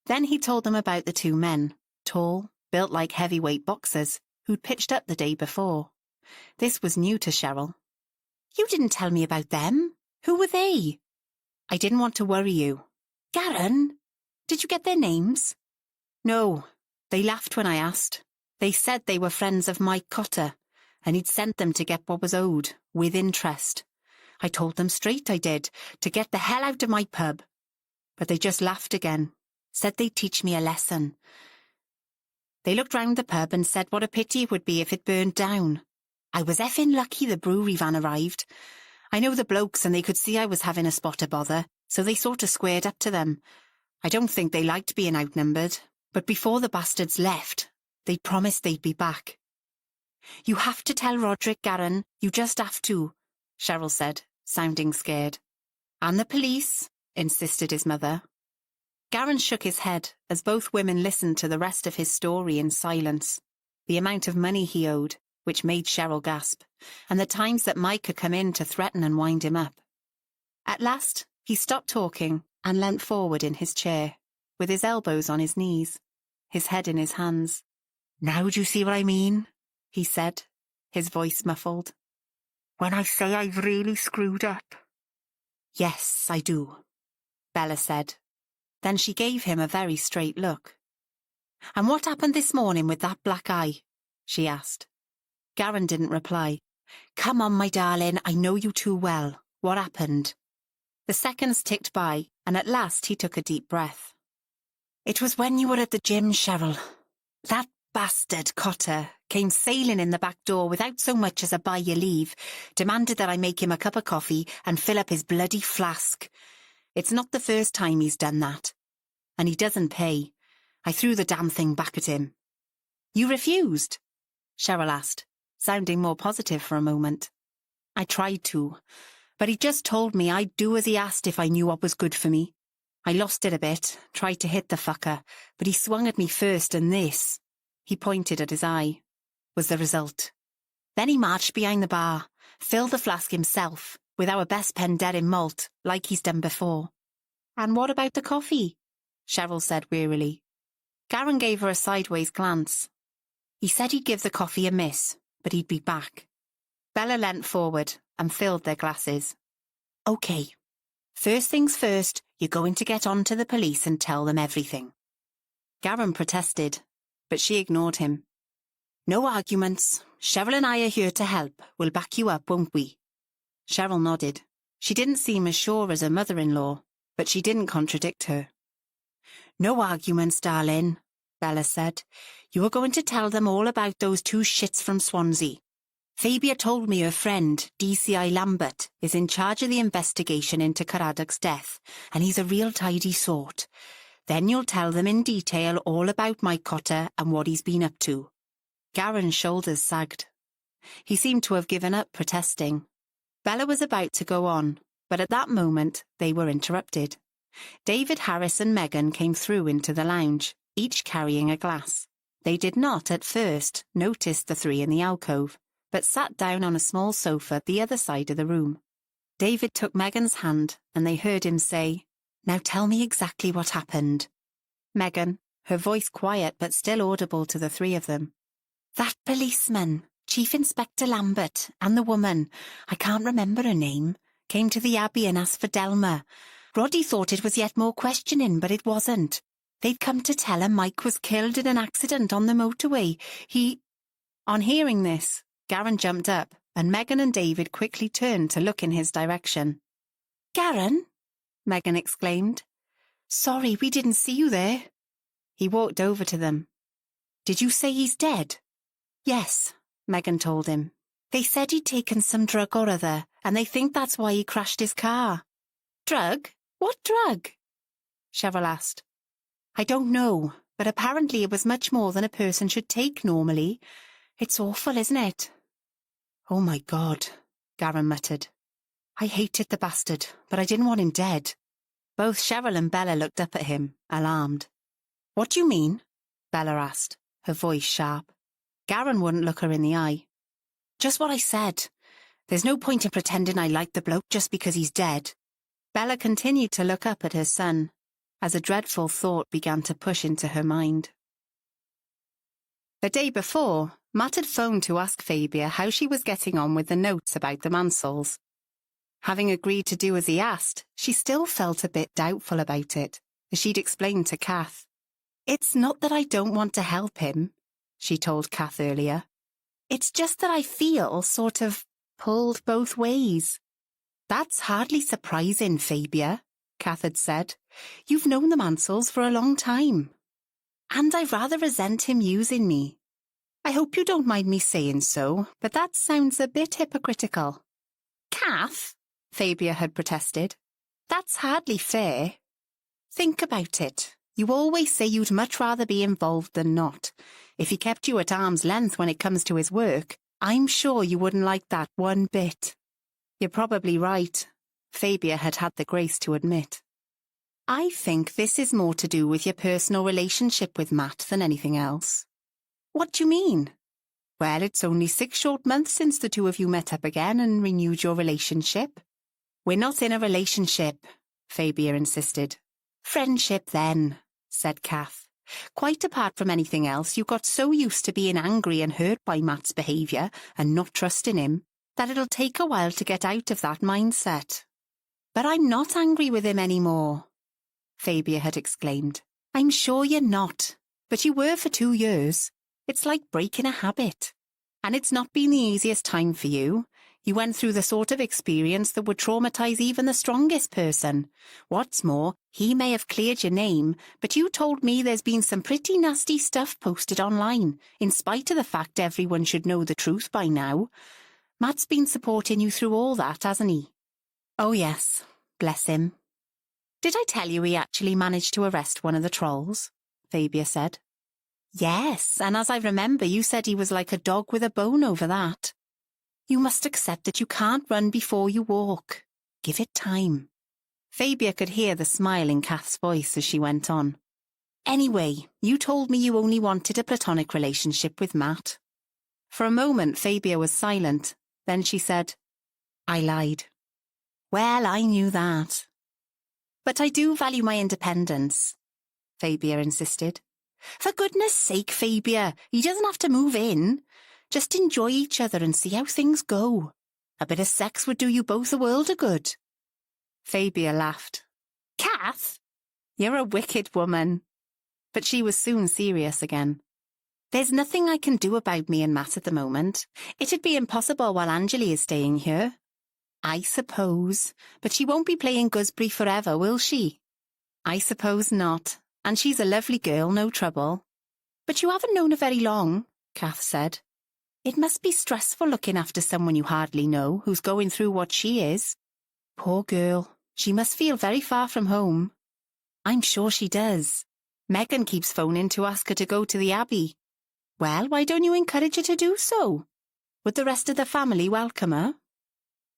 S1: Then he told them about the two men, tall, built like heavyweight boxers, who'd pitched up the day before. This was new to Cheryl. "You didn't tell me about them. Who were they?" "I didn't want to worry you." "Garen, did you get their names?" "No, they laughed when I asked. They said they were friends of Mike Cotter, and he'd sent them to get what was owed, with interest. I told them straight I did, to get the hell out of my pub. But they just laughed again, said they'd teach me a lesson. They looked round the pub and said what a pity it would be if it burned down. I was effing lucky the brewery van arrived. I know the blokes and they could see I was having a spot of bother, so they sort of squared up to them. I don't think they liked being outnumbered, but before the bastards left, they promised they'd be back." "You have to tell Roderick, Garen, you just have to," Cheryl said, sounding scared. "And the police," insisted his mother. Garen shook his head as both women listened to the rest of his story in silence. The amount of money he owed, which made Cheryl gasp, and the times that Mike had come in to threaten and wind him up. At last, he stopped talking and leant forward in his chair, with his elbows on his knees, his head in his hands. "Now do you see what I mean?" he said, his voice muffled. "When I say I've really screwed up." "Yes, I do," Bella said. Then she gave him a very straight look. "And what happened this morning with that black eye?" she asked. Garen didn't reply. "Come on, my darling, I know you too well. What happened?" The seconds ticked by, and at last he took a deep breath. "It was when you were at the gym, Cheryl. That bastard Cotter came sailing in the back door without so much as a by your leave, demanded that I make him a cup of coffee and fill up his bloody flask. It's not the first time he's done that. And he doesn't pay. I threw the damn thing back at him." "You refused?" Cheryl asked, sounding more positive for a moment. "I tried to, but he just told me I'd do as he asked if I knew what was good for me. I lost it a bit, tried to hit the fucker, but he swung at me first, and this," he pointed at his eye, "was the result. Then he marched behind the bar, filled the flask himself, with our best Penderyn malt, like he's done before." "And what about the coffee?" Cheryl said wearily. Garen gave her a sideways glance. "He said he'd give the coffee a miss, but he'd be back." Bella leant forward and filled their glasses. OK. First things first, you're going to get on to the police and tell them everything. Garen protested, but she ignored him. No arguments. Cheryl and I are here to help. We'll back you up, won't we? Cheryl nodded. She didn't seem as sure as her mother-in-law, but she didn't contradict her. No arguments, darling, Bella said. You are going to tell them all about those two shits from Swansea. Fabia told me her friend, DCI Lambert, is in charge of the investigation into Caradoc's death, and he's a real tidy sort. Then you'll tell them in detail all about Mike Cotter and what he's been up to. Garen's shoulders sagged. He seemed to have given up protesting. Bella was about to go on, but at that moment they were interrupted. David, Harris and Megan came through into the lounge, each carrying a glass. They did not, at first, notice the three in the alcove, but sat down on a small sofa at the other side of the room. David took Megan's hand, and they heard him say, "Now tell me exactly what happened." Megan, her voice quiet but still audible to the three of them. "That policeman, Chief Inspector Lambert, and the woman, I can't remember her name, came to the Abbey and asked for Delma. Roddy thought it was yet more questioning, but it wasn't. They'd come to tell her Mike was killed in an accident on the motorway. On hearing this, Garen jumped up, and Megan and David quickly turned to look in his direction. "Garen?" Megan exclaimed. "Sorry, we didn't see you there." He walked over to them. "Did you say he's dead?" "Yes," Megan told him. "They said he'd taken some drug or other, and they think that's why he crashed his car." "Drug? What drug?" Cheryl asked. "I don't know, but apparently it was much more than a person should take normally. It's awful, isn't it?" "Oh my God," Garen muttered. "I hated the bastard, but I didn't want him dead." Both Cheryl and Bella looked up at him, alarmed. "What do you mean?" Bella asked, her voice sharp. Garen wouldn't look her in the eye. "Just what I said. There's no point in pretending I like the bloke just because he's dead." Bella continued to look up at her son, as a dreadful thought began to push into her mind. The day before, Matt had phoned to ask Fabia how she was getting on with the notes about the Mansells. Having agreed to do as he asked, she still felt a bit doubtful about it, as she'd explained to Kath. "It's not that I don't want to help him," she told Kath earlier. "It's just that I feel sort of pulled both ways." "That's hardly surprising, Fabia," Kath had said. "You've known the Mansells for a long time. And I rather resent him using me. I hope you don't mind me saying so, but that sounds a bit hypocritical." "Kath," Fabia had protested, "that's hardly fair. Think about it. You always say you'd much rather be involved than not. If he kept you at arm's length when it comes to his work, I'm sure you wouldn't like that one bit." "You're probably right," Fabia had had the grace to admit. "I think this is more to do with your personal relationship with Matt than anything else." "What do you mean?" "Well, it's only 6 short months since the two of you met up again and renewed your relationship." "We're not in a relationship," Fabia insisted. "Friendship, then," said Kath. "Quite apart from anything else, you got so used to being angry and hurt by Matt's behaviour and not trusting him that it'll take a while to get out of that mindset." "But I'm not angry with him anymore," Fabia had exclaimed. "I'm sure you're not, but you were for 2 years. It's like breaking a habit. And it's not been the easiest time for you. You went through the sort of experience that would traumatise even the strongest person. What's more, he may have cleared your name, but you told me there's been some pretty nasty stuff posted online, in spite of the fact everyone should know the truth by now. Matt's been supporting you through all that, hasn't he?" "Oh yes, bless him." "Did I tell you he actually managed to arrest one of the trolls?" Fabia said. "Yes, and as I remember, you said he was like a dog with a bone over that. You must accept that you can't run before you walk. Give it time." Fabia could hear the smile in Kath's voice as she went on. "Anyway, you told me you only wanted a platonic relationship with Matt." For a moment, Fabia was silent. Then she said, "I lied." "Well, I knew that." "But I do value my independence," Fabia insisted. "For goodness sake, Fabia, he doesn't have to move in. Just enjoy each other and see how things go. A bit of sex would do you both a world of good. Fabia laughed. Kath, you're a wicked woman. But she was soon serious again. There's nothing I can do about me and Matt at the moment. It'd be impossible while Anjali is staying here. I suppose, but she won't be playing gooseberry forever, will she? I suppose not, and she's a lovely girl, no trouble. But you haven't known her very long, Kath said. It must be stressful looking after someone you hardly know, who's going through what she is. Poor girl, she must feel very far from home. I'm sure she does. Megan keeps phoning to ask her to go to the Abbey. Well, why don't you encourage her to do so? Would the rest of the family welcome her?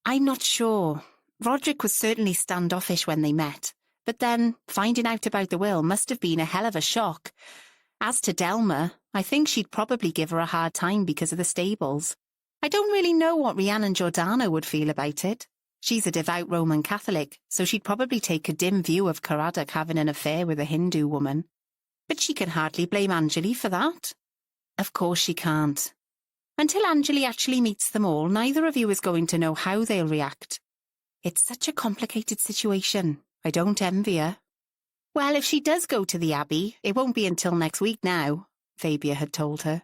S1: I'm not sure. Roderick was certainly standoffish when they met, but then finding out about the will must have been a hell of a shock. As to Delma, I think she'd probably give her a hard time because of the stables. I don't really know what Rhiannon Giordano would feel about it. She's a devout Roman Catholic, so she'd probably take a dim view of Caradoc having an affair with a Hindu woman. But she can hardly blame Anjali for that. Of course she can't. Until Anjali actually meets them all, neither of you is going to know how they'll react. It's such a complicated situation. I don't envy her. Well, if she does go to the Abbey, it won't be until next week now, Fabia had told her.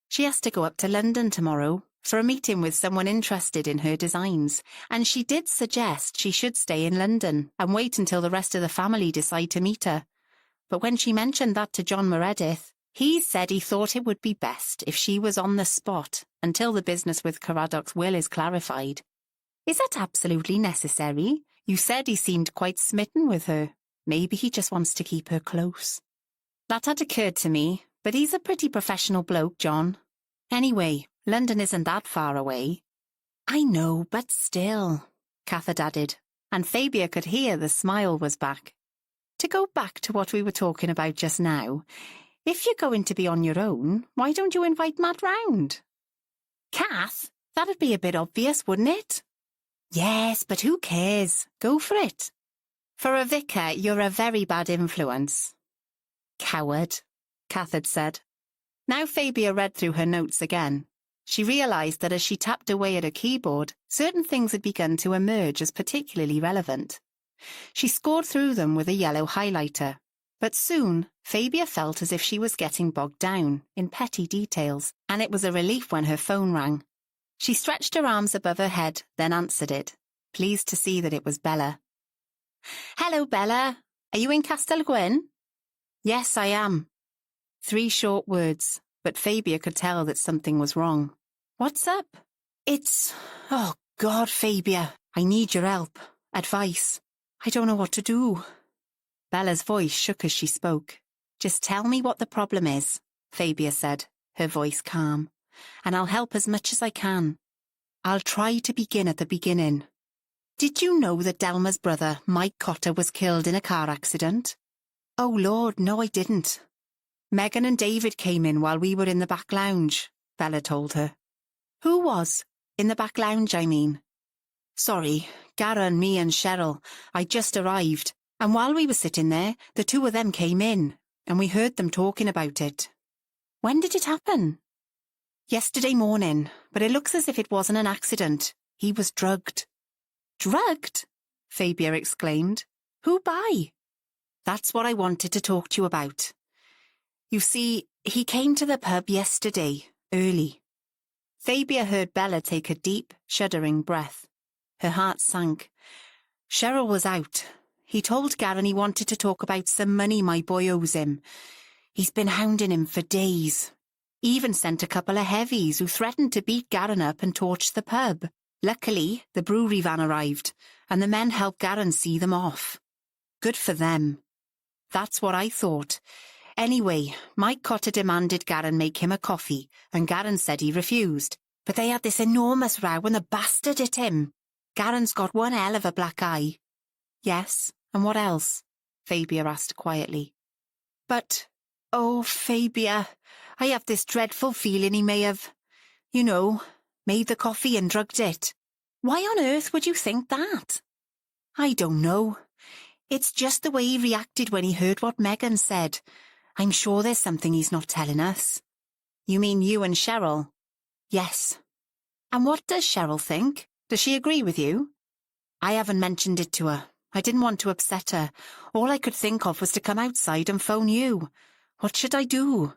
S1: She has to go up to London tomorrow for a meeting with someone interested in her designs, and she did suggest she should stay in London and wait until the rest of the family decide to meet her. But when she mentioned that to John Meredith, he said he thought it would be best if she was on the spot until the business with Caradoc's will is clarified. Is that absolutely necessary? You said he seemed quite smitten with her. Maybe he just wants to keep her close. That had occurred to me, but he's a pretty professional bloke, John. Anyway, London isn't that far away. I know, but still, Kath had added, and Fabia could hear the smile was back. To go back to what we were talking about just now, if you're going to be on your own, why don't you invite Matt round? Kath, that'd be a bit obvious, wouldn't it? Yes, but who cares? Go for it. For a vicar, you're a very bad influence. Coward, Kath had said. Now Fabia read through her notes again. She realised that as she tapped away at her keyboard, certain things had begun to emerge as particularly relevant. She scored through them with a yellow highlighter, but soon Fabia felt as if she was getting bogged down in petty details, and it was a relief when her phone rang. She stretched her arms above her head, then answered it, pleased to see that it was Bella. Hello, Bella. Are you in Castellgwyn? Yes, I am. 3 short words, but Fabia could tell that something was wrong. What's up? Oh God, Fabia, I need your help, advice. I don't know what to do. Bella's voice shook as she spoke. Just tell me what the problem is, Fabia said, her voice calm, and I'll help as much as I can. I'll try to begin at the beginning. Did you know that Delma's brother, Mike Cotter, was killed in a car accident? Oh Lord, no I didn't. Megan and David came in while we were in the back lounge, Bella told her. Who was? In the back lounge, I mean. Sorry, Garen, me and Cheryl. I just arrived, and while we were sitting there, the 2 of them came in, and we heard them talking about it. When did it happen? Yesterday morning, but it looks as if it wasn't an accident. He was drugged. Drugged? Fabia exclaimed. Who by? That's what I wanted to talk to you about. You see, he came to the pub yesterday, early. Fabia heard Bella take a deep, shuddering breath. Her heart sank. Cheryl was out. He told Garen he wanted to talk about some money my boy owes him. He's been hounding him for days. Even sent a couple of heavies who threatened to beat Garen up and torch the pub. Luckily, the brewery van arrived, and the men helped Garen see them off. Good for them. That's what I thought. Anyway, Mike Cotter demanded Garen make him a coffee, and Garen said he refused. But they had this enormous row and the bastard hit him. Garen's got one hell of a black eye. Yes, and what else? Fabia asked quietly. But, oh, Fabia, I have this dreadful feeling he may have, made the coffee and drugged it. Why on earth would you think that? I don't know. It's just the way he reacted when he heard what Megan said. I'm sure there's something he's not telling us. You mean you and Cheryl? Yes. And what does Cheryl think? Does she agree with you? I haven't mentioned it to her. I didn't want to upset her. All I could think of was to come outside and phone you. What should I do?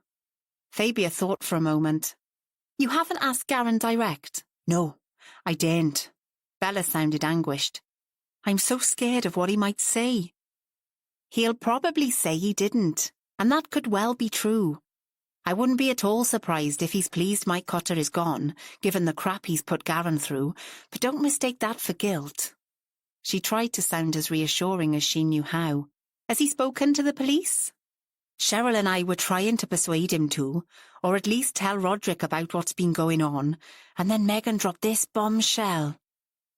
S1: Fabia thought for a moment. You haven't asked Garen direct? No, I daren't. Bella sounded anguished. I'm so scared of what he might say. He'll probably say he didn't, and that could well be true. I wouldn't be at all surprised if he's pleased Mike Cotter is gone, given the crap he's put Garen through, but don't mistake that for guilt. She tried to sound as reassuring as she knew how. Has he spoken to the police? Cheryl and I were trying to persuade him to, or at least tell Roderick about what's been going on, and then Megan dropped this bombshell.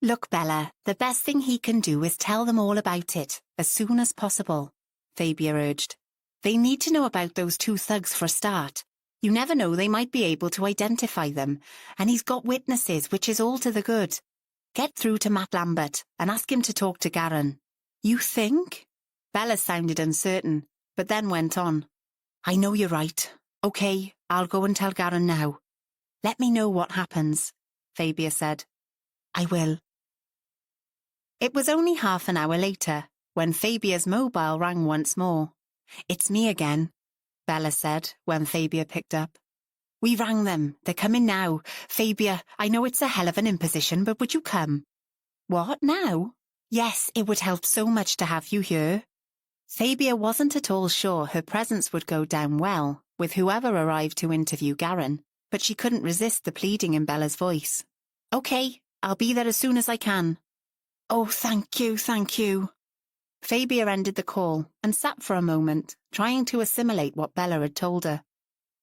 S1: Look, Bella, the best thing he can do is tell them all about it, as soon as possible, Fabia urged. They need to know about those two thugs for a start. You never know, they might be able to identify them, and he's got witnesses, which is all to the good. Get through to Matt Lambert and ask him to talk to Garen. You think? Bella sounded uncertain, but then went on. I know you're right. Okay, I'll go and tell Garen now. Let me know what happens, Fabia said. I will. It was only half an hour later, when Fabia's mobile rang once more. It's me again, Bella said when Fabia picked up. We rang them. They're coming now. Fabia, I know it's a hell of an imposition, but would you come? What, now? Yes, it would help so much to have you here. Fabia wasn't at all sure her presence would go down well with whoever arrived to interview Garen, but she couldn't resist the pleading in Bella's voice. Okay, I'll be there as soon as I can. Oh, thank you, thank you. Fabia ended the call and sat for a moment, trying to assimilate what Bella had told her.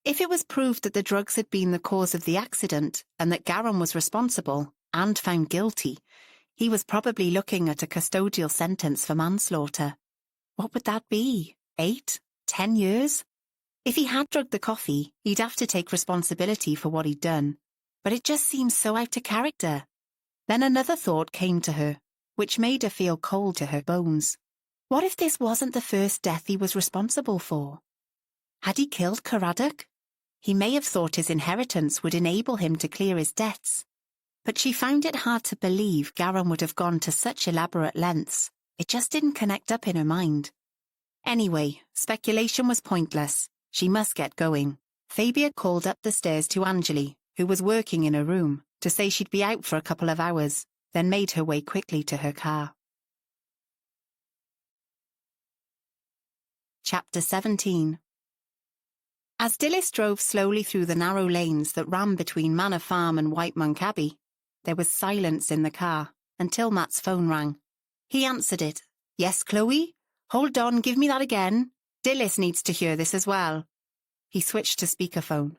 S1: If it was proved that the drugs had been the cause of the accident and that Garen was responsible and found guilty, he was probably looking at a custodial sentence for manslaughter. What would that be? 8? 10 years? If he had drugged the coffee, he'd have to take responsibility for what he'd done. But it just seemed so out of character. Then another thought came to her, which made her feel cold to her bones. What if this wasn't the first death he was responsible for? Had he killed Caraddoc? He may have thought his inheritance would enable him to clear his debts. But she found it hard to believe Garen would have gone to such elaborate lengths. It just didn't connect up in her mind. Anyway, speculation was pointless. She must get going. Fabia called up the stairs to Anjali, who was working in her room, to say she'd be out for a couple of hours, then made her way quickly to her car. Chapter 17. As Dilys drove slowly through the narrow lanes that ran between Manor Farm and White Monk Abbey, there was silence in the car until Matt's phone rang. He answered it. Yes, Chloe? Hold on, give me that again. Dilys needs to hear this as well. He switched to speakerphone.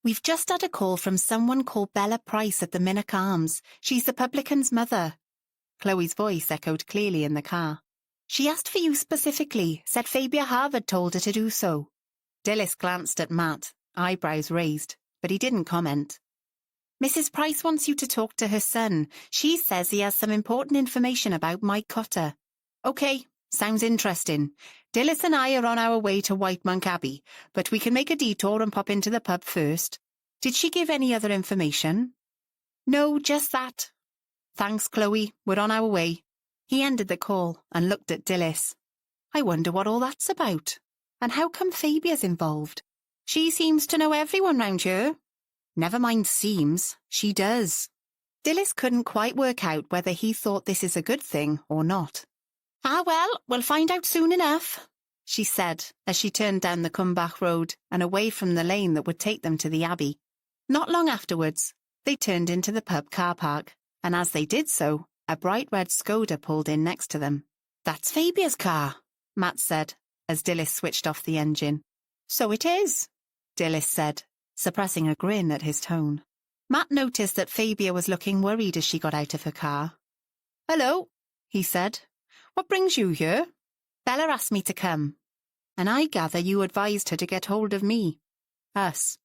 S1: We've just had a call from someone called Bella Price at the Minnock Arms. She's the publican's mother. Chloe's voice echoed clearly in the car. She asked for you specifically, said Fabia Harvard told her to do so. Dilys glanced at Matt, eyebrows raised, but he didn't comment. Mrs. Price wants you to talk to her son. She says he has some important information about Mike Cotter. Okay, sounds interesting. Dilys and I are on our way to White Monk Abbey, but we can make a detour and pop into the pub first. Did she give any other information? No, just that. Thanks, Chloe. We're on our way. He ended the call and looked at Dilys. I wonder what all that's about. And how come Fabia's involved? She seems to know everyone round here. Never mind seems, she does. Dilys couldn't quite work out whether he thought this is a good thing or not. Ah well, we'll find out soon enough, she said as she turned down the Cumbach Road and away from the lane that would take them to the Abbey. Not long afterwards, they turned into the pub car park, and as they did so, a bright red Skoda pulled in next to them. That's Fabia's car, Matt said, as Dilys switched off the engine. So it is, Dilys said, suppressing a grin at his tone. Matt noticed that Fabia was looking worried as she got out of her car. Hello, he said. What brings you here? Bella asked me to come. And I gather you advised her to get hold of me. Us.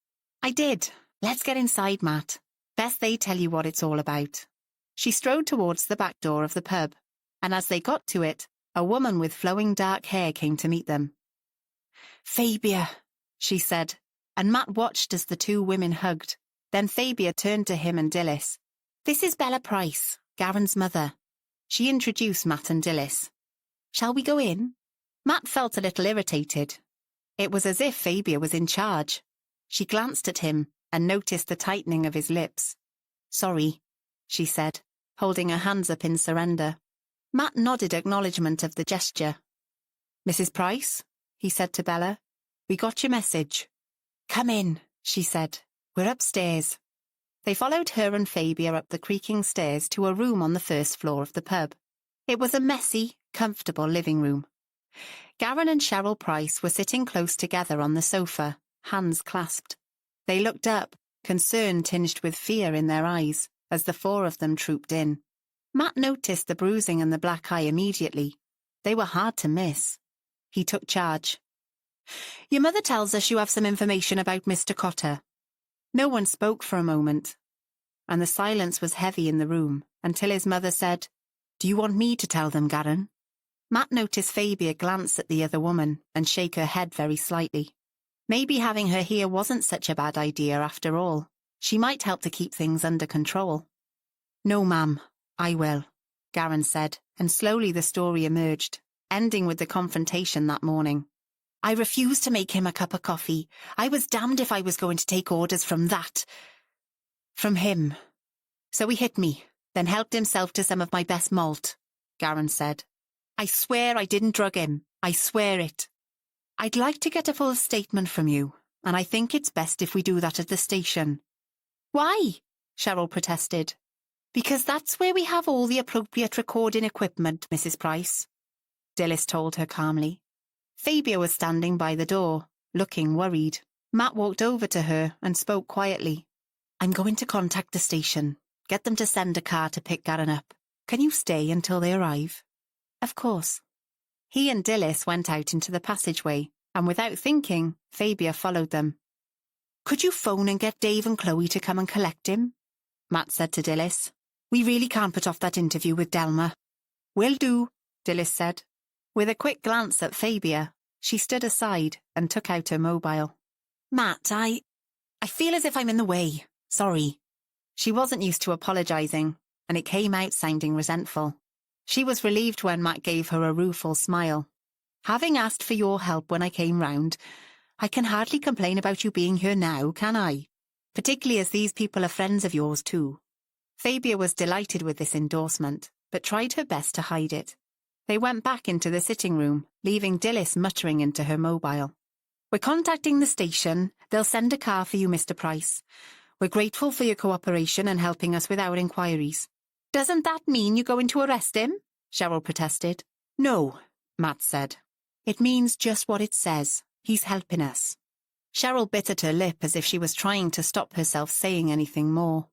S1: I did. Let's get inside, Matt. Best they tell you what it's all about. She strode towards the back door of the pub, and as they got to it, a woman with flowing dark hair came to meet them. Fabia, she said, and Matt watched as the two women hugged, Then Fabia turned to him and Dilys. "This is Bella Price, Garen's mother." She introduced Matt and Dilys. "Shall we go in?" Matt felt a little irritated. It was as if Fabia was in charge. She glanced at him and noticed the tightening of his lips. "Sorry," she said, holding her hands up in surrender. Matt nodded acknowledgement of the gesture. "Mrs. Price," he said to Bella, "we got your message." "Come in," she said. "We're upstairs." They followed her and Fabia up the creaking stairs to a room on the first floor of the pub. It was a messy, comfortable living room. Garen and Cheryl Price were sitting close together on the sofa, hands clasped. They looked up, concern tinged with fear in their eyes, as the four of them trooped in. Matt noticed the bruising and the black eye immediately. They were hard to miss. He took charge. "Your mother tells us you have some information about Mr. Cotter." No one spoke for a moment, and the silence was heavy in the room until his mother said, "Do you want me to tell them, Garen?" Matt noticed Fabia glance at the other woman and shake her head very slightly. Maybe having her here wasn't such a bad idea after all. She might help to keep things under control. "No, ma'am, I will," Garen said, and slowly the story emerged, ending with the confrontation that morning. "I refused to make him a cup of coffee. I was damned if I was going to take orders from him. So he hit me, then helped himself to some of my best malt," Garen said. "I swear I didn't drug him. I swear it." "I'd like to get a full statement from you, and I think it's best if we do that at the station." "Why?" Cheryl protested. "Because that's where we have all the appropriate recording equipment, Mrs. Price," Dilys told her calmly. Fabia was standing by the door, looking worried. Matt walked over to her and spoke quietly. "I'm going to contact the station. Get them to send a car to pick Garen up. Can you stay until they arrive?" "Of course." He and Dilys went out into the passageway, and without thinking, Fabia followed them. "Could you phone and get Dave and Chloe to come and collect him?" Matt said to Dilys. "We really can't put off that interview with Delma." "Will do," Dilys said. With a quick glance at Fabia, she stood aside and took out her mobile. "Matt, I feel as if I'm in the way. Sorry." She wasn't used to apologising, and it came out sounding resentful. She was relieved when Matt gave her a rueful smile. "Having asked for your help when I came round, I can hardly complain about you being here now, can I? Particularly as these people are friends of yours too." Fabia was delighted with this endorsement, but tried her best to hide it. They went back into the sitting room, leaving Dilys muttering into her mobile. "We're contacting the station. They'll send a car for you, Mr. Price. We're grateful for your cooperation and helping us with our inquiries." "Doesn't that mean you're going to arrest him?" Cheryl protested. "No," Matt said. "It means just what it says. He's helping us." Cheryl bit at her lip as if she was trying to stop herself saying anything more.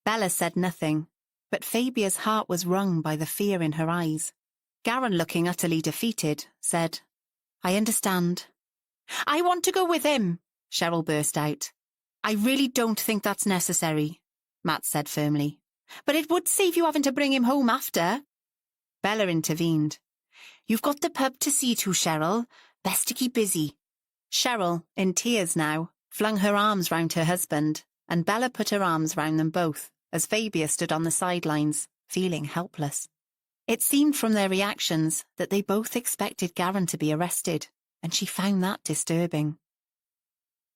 S1: Bella said nothing, but Fabia's heart was wrung by the fear in her eyes. Garen, looking utterly defeated, said, "I understand." "I want to go with him," Cheryl burst out. "I really don't think that's necessary," Matt said firmly. "But it would save you having to bring him home after." Bella intervened. "You've got the pub to see to, Cheryl. Best to keep busy." Cheryl, in tears now, flung her arms round her husband, and Bella put her arms round them both, as Fabia stood on the sidelines, feeling helpless. It seemed from their reactions that they both expected Garen to be arrested, and she found that disturbing.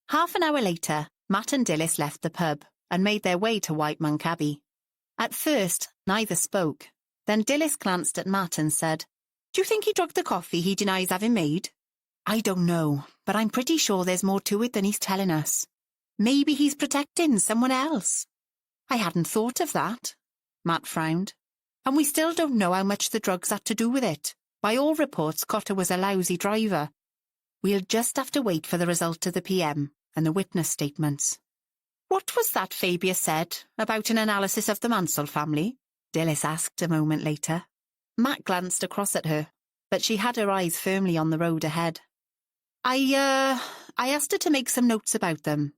S1: Half an hour later, Matt and Dilys left the pub and made their way to White Monk Abbey. At first, neither spoke. Then Dilys glanced at Matt and said, "Do you think he drugged the coffee he denies having made?" "I don't know, but I'm pretty sure there's more to it than he's telling us. Maybe he's protecting someone else." "I hadn't thought of that," Matt frowned. "And we still don't know how much the drugs had to do with it. By all reports, Cotter was a lousy driver. We'll just have to wait for the result of the PM and the witness statements." "What was that Fabia said about an analysis of the Mansell family?" Dilys asked a moment later. Matt glanced across at her, but she had her eyes firmly on the road ahead. I asked her to make some notes about them."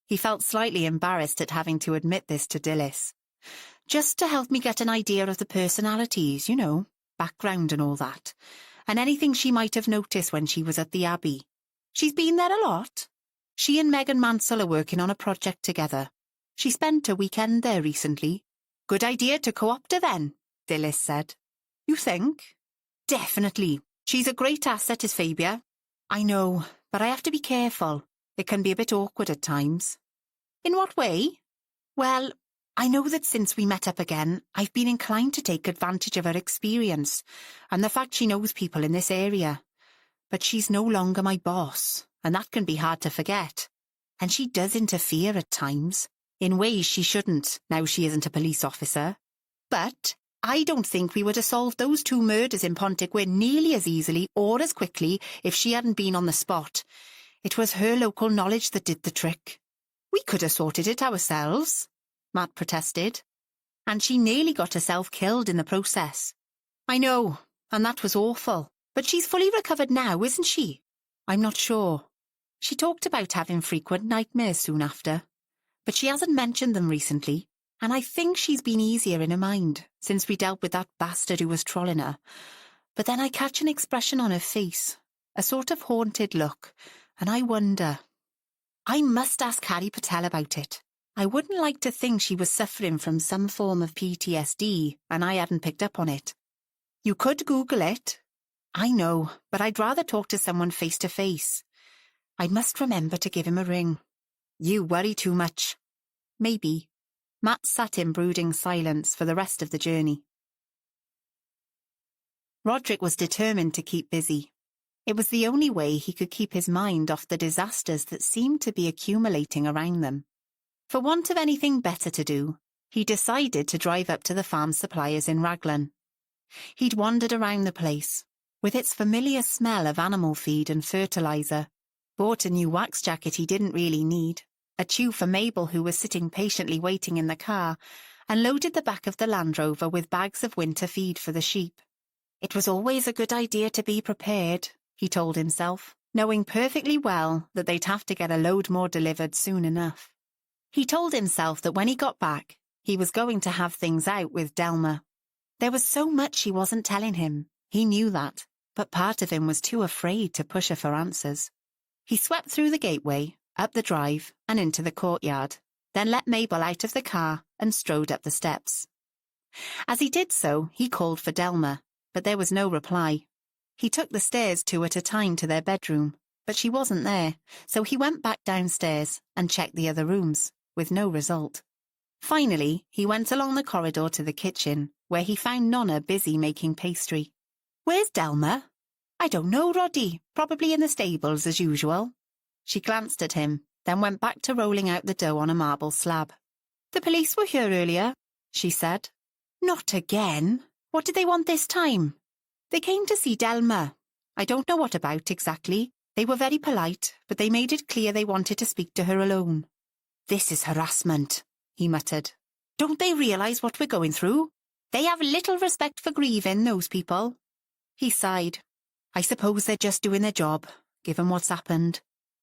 S1: He felt slightly embarrassed at having to admit this to Dilys. "Just to help me get an idea of the personalities, background and all that, and anything she might have noticed when she was at the Abbey. She's been there a lot. She and Megan Mansell are working on a project together. She spent a weekend there recently. Good idea to co-opt her then, Dilys said. You think? Definitely. She's a great asset, is Fabia. I know, but I have to be careful. It can be a bit awkward at times. In what way? Well, I know that since we met up again, I've been inclined to take advantage of her experience and the fact she knows people in this area. But she's no longer my boss, and that can be hard to forget. And she does interfere at times, in ways she shouldn't, now she isn't a police officer. But I don't think we would have solved those 2 murders in Pontycwyn nearly as easily or as quickly if she hadn't been on the spot. It was her local knowledge that did the trick. We could have sorted it ourselves, Matt protested. And she nearly got herself killed in the process. I know, and that was awful. But she's fully recovered now, isn't she? I'm not sure. She talked about having frequent nightmares soon after. But she hasn't mentioned them recently, and I think she's been easier in her mind since we dealt with that bastard who was trolling her. But then I catch an expression on her face, a sort of haunted look, and I wonder. I must ask Harry Patel about it. I wouldn't like to think she was suffering from some form of PTSD and I hadn't picked up on it. You could Google it. I know, but I'd rather talk to someone face to face. I must remember to give him a ring. You worry too much. Maybe. Matt sat in brooding silence for the rest of the journey. Roderick was determined to keep busy. It was the only way he could keep his mind off the disasters that seemed to be accumulating around them. For want of anything better to do, he decided to drive up to the farm suppliers in Raglan. He'd wandered around the place, with its familiar smell of animal feed and fertiliser, bought a new wax jacket he didn't really need, a chew for Mabel who was sitting patiently waiting in the car, and loaded the back of the Land Rover with bags of winter feed for the sheep. It was always a good idea to be prepared, he told himself, knowing perfectly well that they'd have to get a load more delivered soon enough. He told himself that when he got back, he was going to have things out with Delma. There was so much she wasn't telling him, he knew that, but part of him was too afraid to push her for answers. He swept through the gateway, up the drive, and into the courtyard, then let Mabel out of the car and strode up the steps. As he did so, he called for Delma, but there was no reply. He took the stairs 2 at a time to their bedroom, but she wasn't there, so he went back downstairs and checked the other rooms, with no result. Finally, he went along the corridor to the kitchen, where he found Nonna busy making pastry. "Where's Delma?" "I don't know, Roddy. Probably in the stables, as usual." She glanced at him, then went back to rolling out the dough on a marble slab. "The police were here earlier," she said. "Not again. What did they want this time?" "They came to see Delma. I don't know what about exactly. They were very polite, but they made it clear they wanted to speak to her alone." "This is harassment," he muttered. "Don't they realise what we're going through? They have little respect for grieving, those people." He sighed. "I suppose they're just doing their job, given what's happened.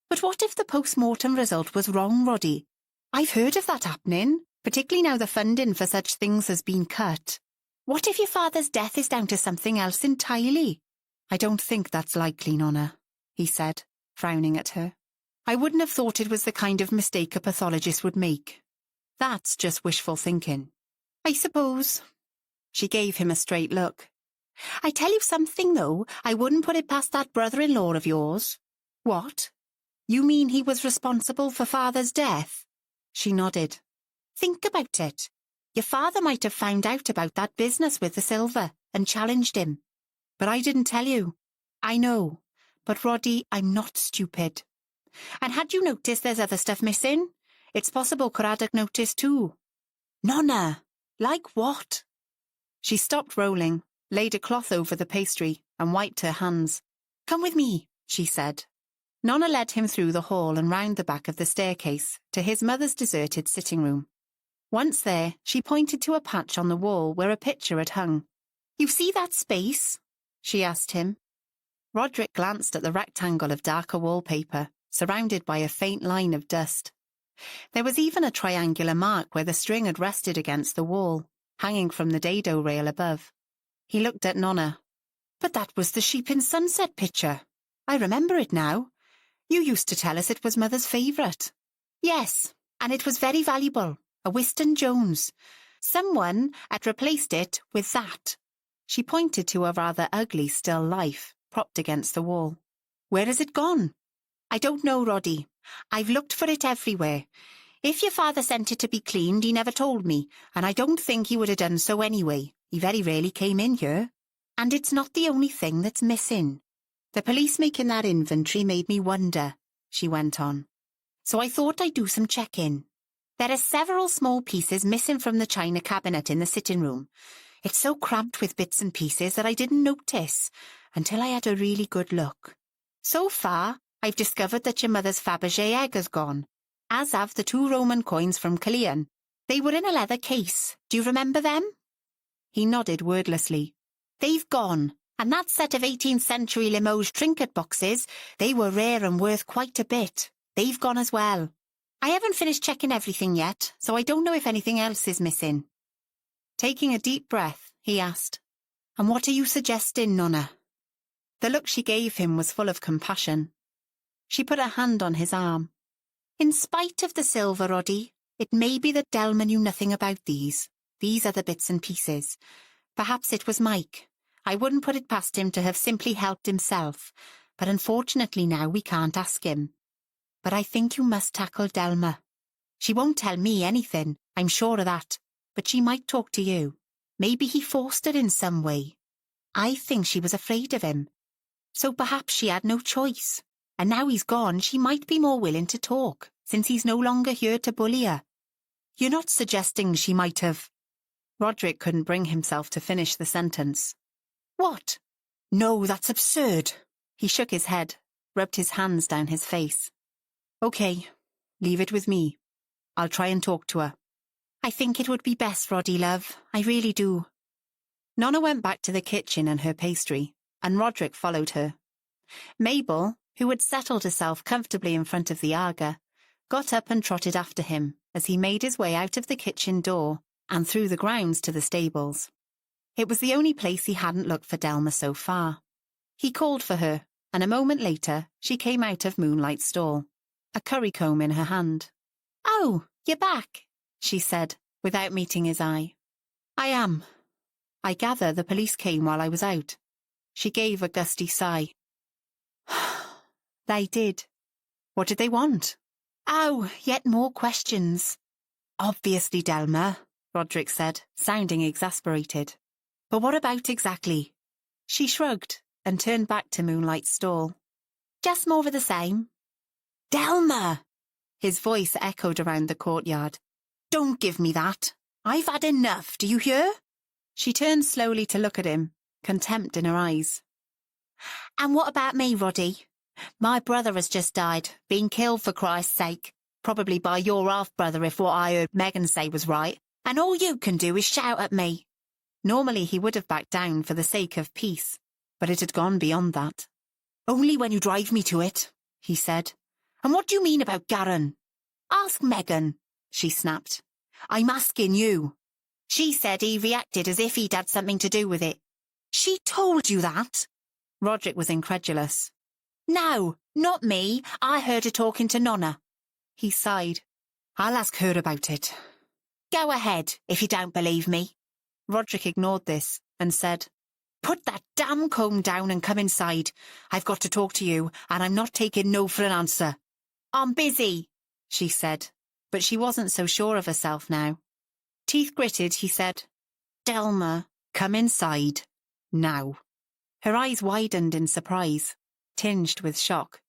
S1: But what if the post-mortem result was wrong, Roddy? I've heard of that happening, particularly now the funding for such things has been cut. What if your father's death is down to something else entirely?" "I don't think that's likely, Nonna," he said, frowning at her. "I wouldn't have thought it was the kind of mistake a pathologist would make. That's just wishful thinking." "I suppose." She gave him a straight look. "I tell you something, though, I wouldn't put it past that brother-in-law of yours." "What? You mean he was responsible for Father's death?" She nodded. "Think about it. Your father might have found out about that business with the silver and challenged him. But I didn't tell you." "I know. But, Roddy, I'm not stupid. And had you noticed there's other stuff missing? It's possible Craddock noticed too." "Nonna, like what?" She stopped rolling, laid a cloth over the pastry, and wiped her hands. "Come with me," she said. Nonna led him through the hall and round the back of the staircase to his mother's deserted sitting room. Once there, she pointed to a patch on the wall where a picture had hung. "You see that space?" she asked him. Roderick glanced at the rectangle of darker wallpaper, surrounded by a faint line of dust. There was even a triangular mark where the string had rested against the wall, hanging from the dado rail above. He looked at Nonna. "But that was the sheep in sunset picture. I remember it now. You used to tell us it was Mother's favourite." "Yes, and it was very valuable. a Wystan Jones. Someone had replaced it with that. She pointed to a rather ugly still life, propped against the wall. Where has it gone? I don't know, Roddy. I've looked for it everywhere. If your father sent it to be cleaned, he never told me, and I don't think he would have done so anyway. He very rarely came in here. And it's not the only thing that's missing. The police making that inventory made me wonder, she went on. So I thought I'd do some checking. There are several small pieces missing from the china cabinet in the sitting room. It's so cramped with bits and pieces that I didn't notice until I had a really good look. So far, I've discovered that your mother's Fabergé egg has gone, as have the 2 Roman coins from Culzean. They were in a leather case. Do you remember them? He nodded wordlessly. They've gone, and that set of 18th century Limoges trinket boxes, they were rare and worth quite a bit. They've gone as well. I haven't finished checking everything yet, so I don't know if anything else is missing. Taking a deep breath, he asked, And what are you suggesting, Nonna? The look she gave him was full of compassion. She put a hand on his arm. In spite of the silver, Roddy, it may be that Delma knew nothing about these. These are the bits and pieces. Perhaps it was Mike. I wouldn't put it past him to have simply helped himself, but unfortunately now we can't ask him. But I think you must tackle Delma. She won't tell me anything, I'm sure of that, but she might talk to you. Maybe he forced her in some way. I think she was afraid of him. So perhaps she had no choice. And now he's gone, she might be more willing to talk, since he's no longer here to bully her. You're not suggesting she might have... Roderick couldn't bring himself to finish the sentence. What? No, that's absurd. He shook his head, rubbed his hands down his face. Okay, leave it with me. I'll try and talk to her. I think it would be best, Roddy, love. I really do. Nonna went back to the kitchen and her pastry, and Roderick followed her. Mabel, who had settled herself comfortably in front of the Aga, got up and trotted after him as he made his way out of the kitchen door and through the grounds to the stables. It was the only place he hadn't looked for Delma so far. He called for her, and a moment later she came out of Moonlight's stall, a currycomb in her hand. Oh, you're back, she said, without meeting his eye. I am. I gather the police came while I was out. She gave a gusty sigh. They did. What did they want? Oh, yet more questions. Obviously, Delma, Roderick said, sounding exasperated. But what about exactly? She shrugged and turned back to Moonlight's stall. Just more of the same. Delma! His voice echoed around the courtyard. Don't give me that. I've had enough, do you hear? She turned slowly to look at him, contempt in her eyes. And what about me, Roddy? My brother has just died, been killed for Christ's sake, probably by your half-brother if what I heard Megan say was right, and all you can do is shout at me. Normally he would have backed down for the sake of peace, but it had gone beyond that. Only when you drive me to it, he said. And what do you mean about Garin? Ask Megan, she snapped. I'm asking you. She said he reacted as if he'd had something to do with it. She told you that? Roderick was incredulous. No, not me. I heard her talking to Nonna. He sighed. I'll ask her about it. Go ahead, if you don't believe me. Roderick ignored this and said, Put that damn comb down and come inside. I've got to talk to you, and I'm not taking no for an answer. I'm busy, she said, but she wasn't so sure of herself now. Teeth gritted, he said, Delma, come inside. Now. Her eyes widened in surprise, tinged with shock.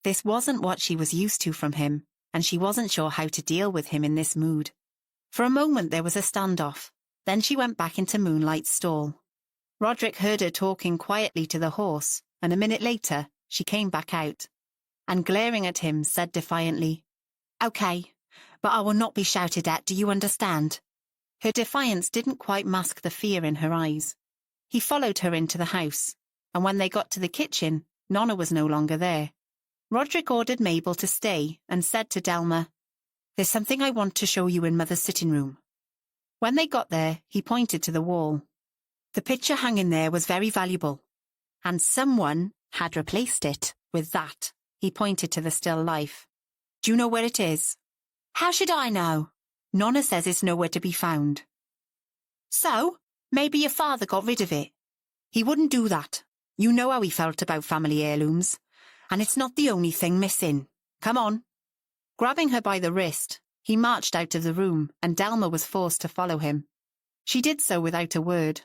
S1: This wasn't what she was used to from him, and she wasn't sure how to deal with him in this mood. For a moment there was a standoff. Then she went back into Moonlight's stall. Roderick heard her talking quietly to the horse, and a minute later she came back out, and glaring at him said defiantly, Okay, but I will not be shouted at, do you understand? Her defiance didn't quite mask the fear in her eyes. He followed her into the house, and when they got to the kitchen, Nonna was no longer there. Roderick ordered Mabel to stay and said to Delma, There's something I want to show you in Mother's sitting room. When they got there, he pointed to the wall. The picture hanging there was very valuable, and someone had replaced it with that. He pointed to the still life. Do you know where it is? How should I know? Nonna says it's nowhere to be found. So, maybe your father got rid of it. He wouldn't do that. You know how he felt about family heirlooms. And it's not the only thing missing. Come on. Grabbing her by the wrist, he marched out of the room, and Delma was forced to follow him. She did so without a word.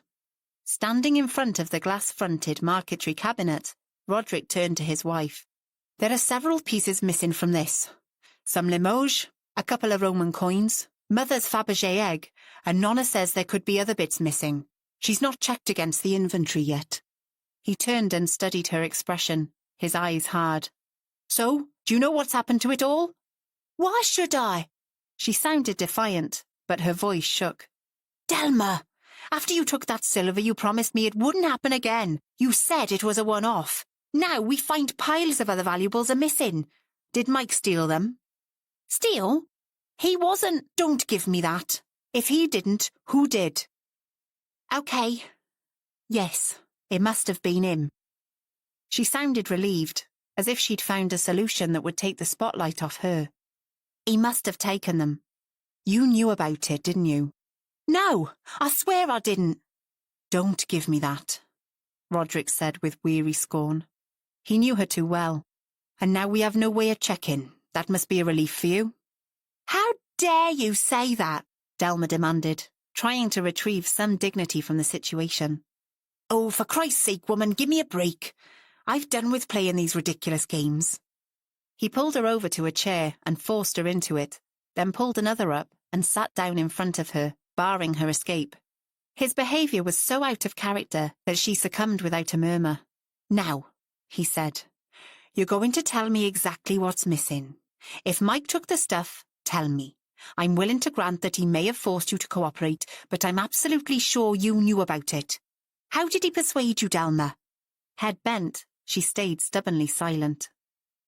S1: Standing in front of the glass-fronted marquetry cabinet, Roderick turned to his wife. There are several pieces missing from this. Some Limoges, a couple of Roman coins, Mother's Fabergé egg, and Nonna says there could be other bits missing. She's not checked against the inventory yet. He turned and studied her expression, his eyes hard. So, do you know what's happened to it all? Why should I? She sounded defiant, but her voice shook. Delma, after you took that silver, you promised me it wouldn't happen again. You said it was a one-off. Now we find piles of other valuables are missing. Did Mike steal them? Steal? He wasn't. Don't give me that. If he didn't, who did? Okay. Yes, it must have been him. She sounded relieved, as if she'd found a solution that would take the spotlight off her. He must have taken them. You knew about it, didn't you? No, I swear I didn't. Don't give me that, Roderick said with weary scorn. He knew her too well. And now we have no way of checking. That must be a relief for you. How dare you say that? Delma demanded, trying to retrieve some dignity from the situation. Oh, for Christ's sake, woman, give me a break. I've done with playing these ridiculous games. He pulled her over to a chair and forced her into it, then pulled another up and sat down in front of her, barring her escape. His behaviour was so out of character that she succumbed without a murmur. Now, he said, you're going to tell me exactly what's missing. If Mike took the stuff, tell me. I'm willing to grant that he may have forced you to cooperate, but I'm absolutely sure you knew about it. How did he persuade you, Delma? Head bent, she stayed stubbornly silent.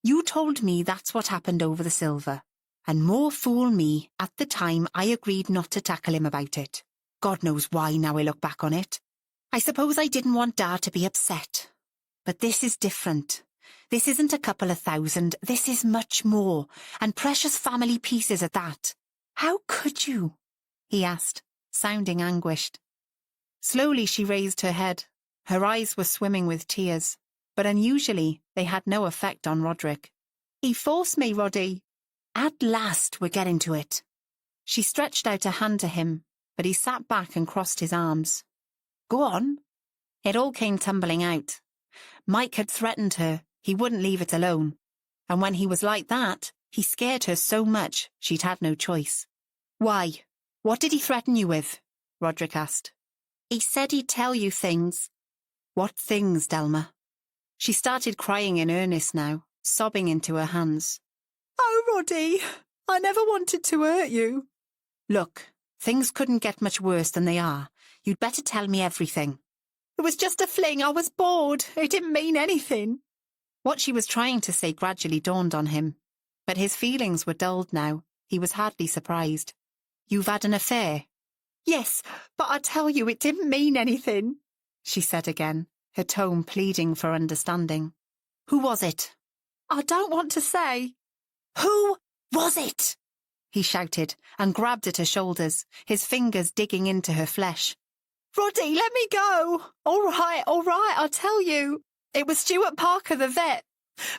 S1: You told me that's what happened over the silver. And more fool me, at the time I agreed not to tackle him about it. God knows why now I look back on it. I suppose I didn't want Dad to be upset. But this is different. This isn't a couple of thousand, this is much more, and precious family pieces at that. How could you? He asked, sounding anguished. Slowly she raised her head. Her eyes were swimming with tears, but unusually they had no effect on Roderick. He forced me, Roddy. At last we're getting to it. She stretched out a hand to him, but he sat back and crossed his arms. Go on. It all came tumbling out. Mike had threatened her. He wouldn't leave it alone. And when he was like that, he scared her so much she'd had no choice. Why? What did he threaten you with? Roderick asked. He said he'd tell you things. What things, Delma? She started crying in earnest now, sobbing into her hands. Oh, Roddy, I never wanted to hurt you. Look, things couldn't get much worse than they are. You'd better tell me everything. It was just a fling. I was bored. It didn't mean anything. What she was trying to say gradually dawned on him, but his feelings were dulled now. He was hardly surprised. You've had an affair? Yes, but I tell you it didn't mean anything, she said again, her tone pleading for understanding. Who was it? I don't want to say. Who was it? He shouted and grabbed at her shoulders, his fingers digging into her flesh. Roddy, let me go. All right, I'll tell you. It was Stuart Parker, the vet.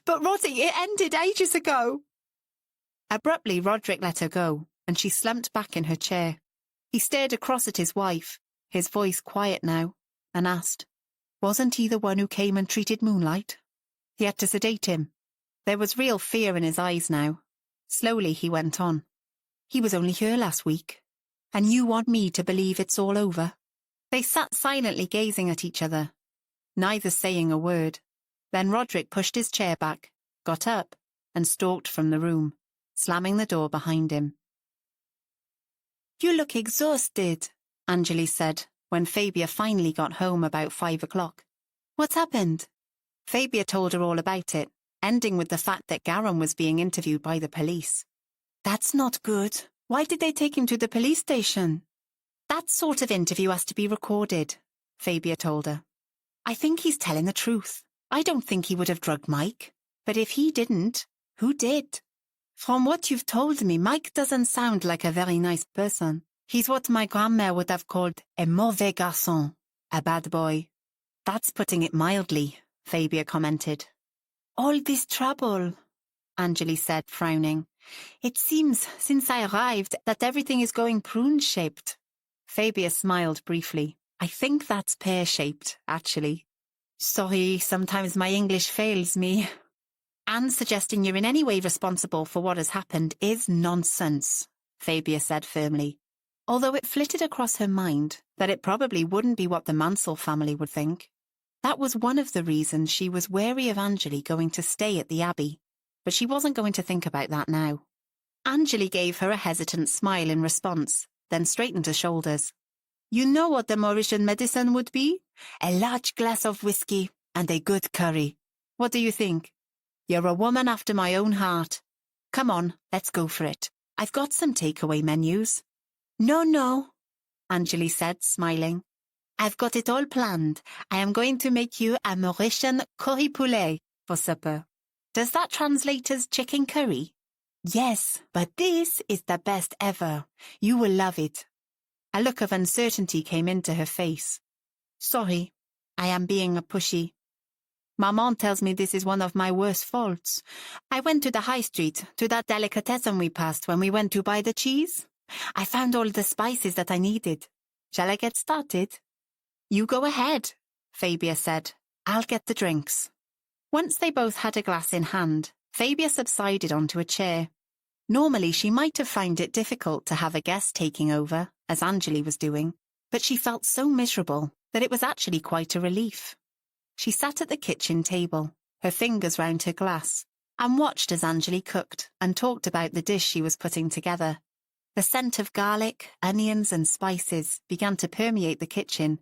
S1: But Roddy, it ended ages ago. Abruptly, Roderick let her go, and she slumped back in her chair. He stared across at his wife, his voice quiet now, and asked, Wasn't he the one who came and treated Moonlight? He had to sedate him. There was real fear in his eyes now. Slowly he went on. He was only here last week. And you want me to believe it's all over? They sat silently gazing at each other, neither saying a word. Then Roderick pushed his chair back, got up, and stalked from the room, slamming the door behind him. You look exhausted, Anjali said, when Fabia finally got home about 5 o'clock. What happened? Fabia told her all about it, ending with the fact that Garam was being interviewed by the police. That's not good. Why did they take him to the police station? That sort of interview has to be recorded, Fabia told her. I think he's telling the truth. I don't think he would have drugged Mike. But if he didn't, who did? From what you've told me, Mike doesn't sound like a very nice person. He's what my grandmère would have called a mauvais garçon, a bad boy. That's putting it mildly, Fabia commented. All this trouble, Anjali said, frowning. It seems, since I arrived, that everything is going prune-shaped. Fabia smiled briefly. I think that's pear-shaped, actually. Sorry, sometimes my English fails me. And suggesting you're in any way responsible for what has happened is nonsense, Fabia said firmly, although it flitted across her mind that it probably wouldn't be what the Mansell family would think. That was one of the reasons she was wary of Anjali going to stay at the Abbey, but she wasn't going to think about that now. Anjali gave her a hesitant smile in response, then straightened her shoulders. You know what the Mauritian medicine would be? A large glass of whiskey and a good curry. What do you think? You're a woman after my own heart. Come on, let's go for it. I've got some takeaway menus. No, Anjali said, smiling. I've got it all planned. I am going to make you a Mauritian curry poulet for supper. Does that translate as chicken curry? Yes, but this is the best ever. You will love it. A look of uncertainty came into her face. Sorry, I am being a pushy. Maman tells me this is one of my worst faults. I went to the high street, to that delicatessen we passed when we went to buy the cheese. I found all the spices that I needed. Shall I get started? You go ahead, Fabia said. I'll get the drinks. Once they both had a glass in hand, Fabia subsided onto a chair. Normally she might have found it difficult to have a guest taking over, as Anjali was doing, but she felt so miserable that it was actually quite a relief. She sat at the kitchen table, her fingers round her glass, and watched as Anjali cooked and talked about the dish she was putting together. The scent of garlic, onions and spices began to permeate the kitchen,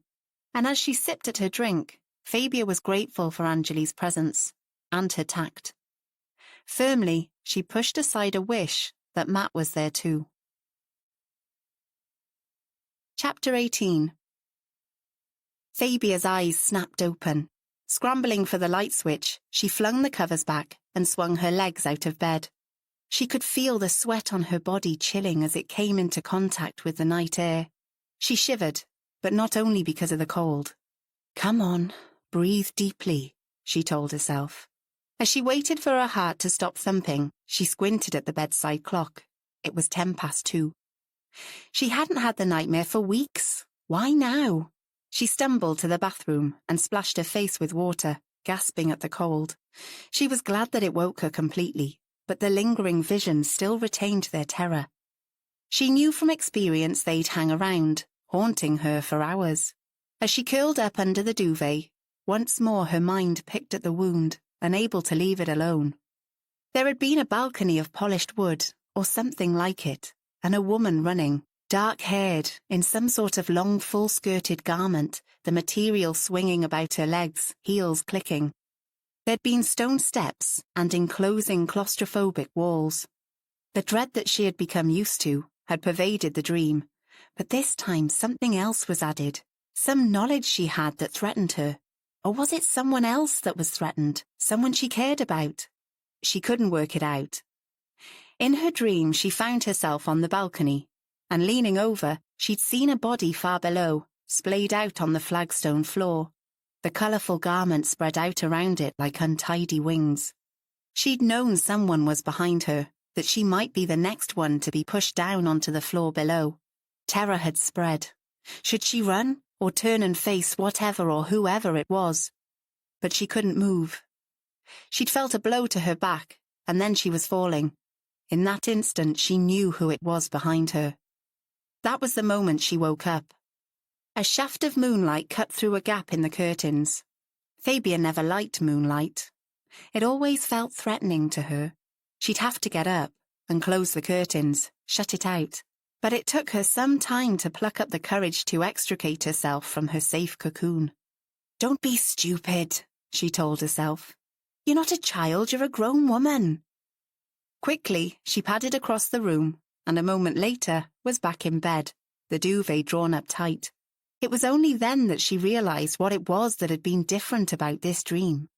S1: and as she sipped at her drink, Fabia was grateful for Anjali's presence and her tact. Firmly, she pushed aside a wish that Matt was there too. Chapter 18. Fabia's eyes snapped open. Scrambling for the light switch, she flung the covers back and swung her legs out of bed. She could feel the sweat on her body chilling as it came into contact with the night air. She shivered, but not only because of the cold. Come on, breathe deeply, she told herself. As she waited for her heart to stop thumping, she squinted at the bedside clock. It was 2:10. She hadn't had the nightmare for weeks. Why now? She stumbled to the bathroom and splashed her face with water, gasping at the cold. She was glad that it woke her completely, but the lingering visions still retained their terror. She knew from experience they'd hang around, haunting her for hours. As she curled up under the duvet, once more her mind picked at the wound, unable to leave it alone. There had been a balcony of polished wood, or something like it, and a woman running, dark-haired, in some sort of long full-skirted garment, the material swinging about her legs, heels clicking. There'd been stone steps and enclosing claustrophobic walls. The dread that she had become used to had pervaded the dream, but this time something else was added, some knowledge she had that threatened her. Or was it someone else that was threatened, someone she cared about? She couldn't work it out. In her dream, she found herself on the balcony, and leaning over, she'd seen a body far below, splayed out on the flagstone floor. The colourful garment spread out around it like untidy wings. She'd known someone was behind her, that she might be the next one to be pushed down onto the floor below. Terror had spread. Should she run, or turn and face whatever or whoever it was? But she couldn't move. She'd felt a blow to her back, and then she was falling. In that instant, she knew who it was behind her. That was the moment she woke up. A shaft of moonlight cut through a gap in the curtains. Fabia never liked moonlight. It always felt threatening to her. She'd have to get up and close the curtains, shut it out. But it took her some time to pluck up the courage to extricate herself from her safe cocoon. Don't be stupid, she told herself. You're not a child, you're a grown woman. Quickly, she padded across the room, and a moment later was back in bed, the duvet drawn up tight. It was only then that she realised what it was that had been different about this dream.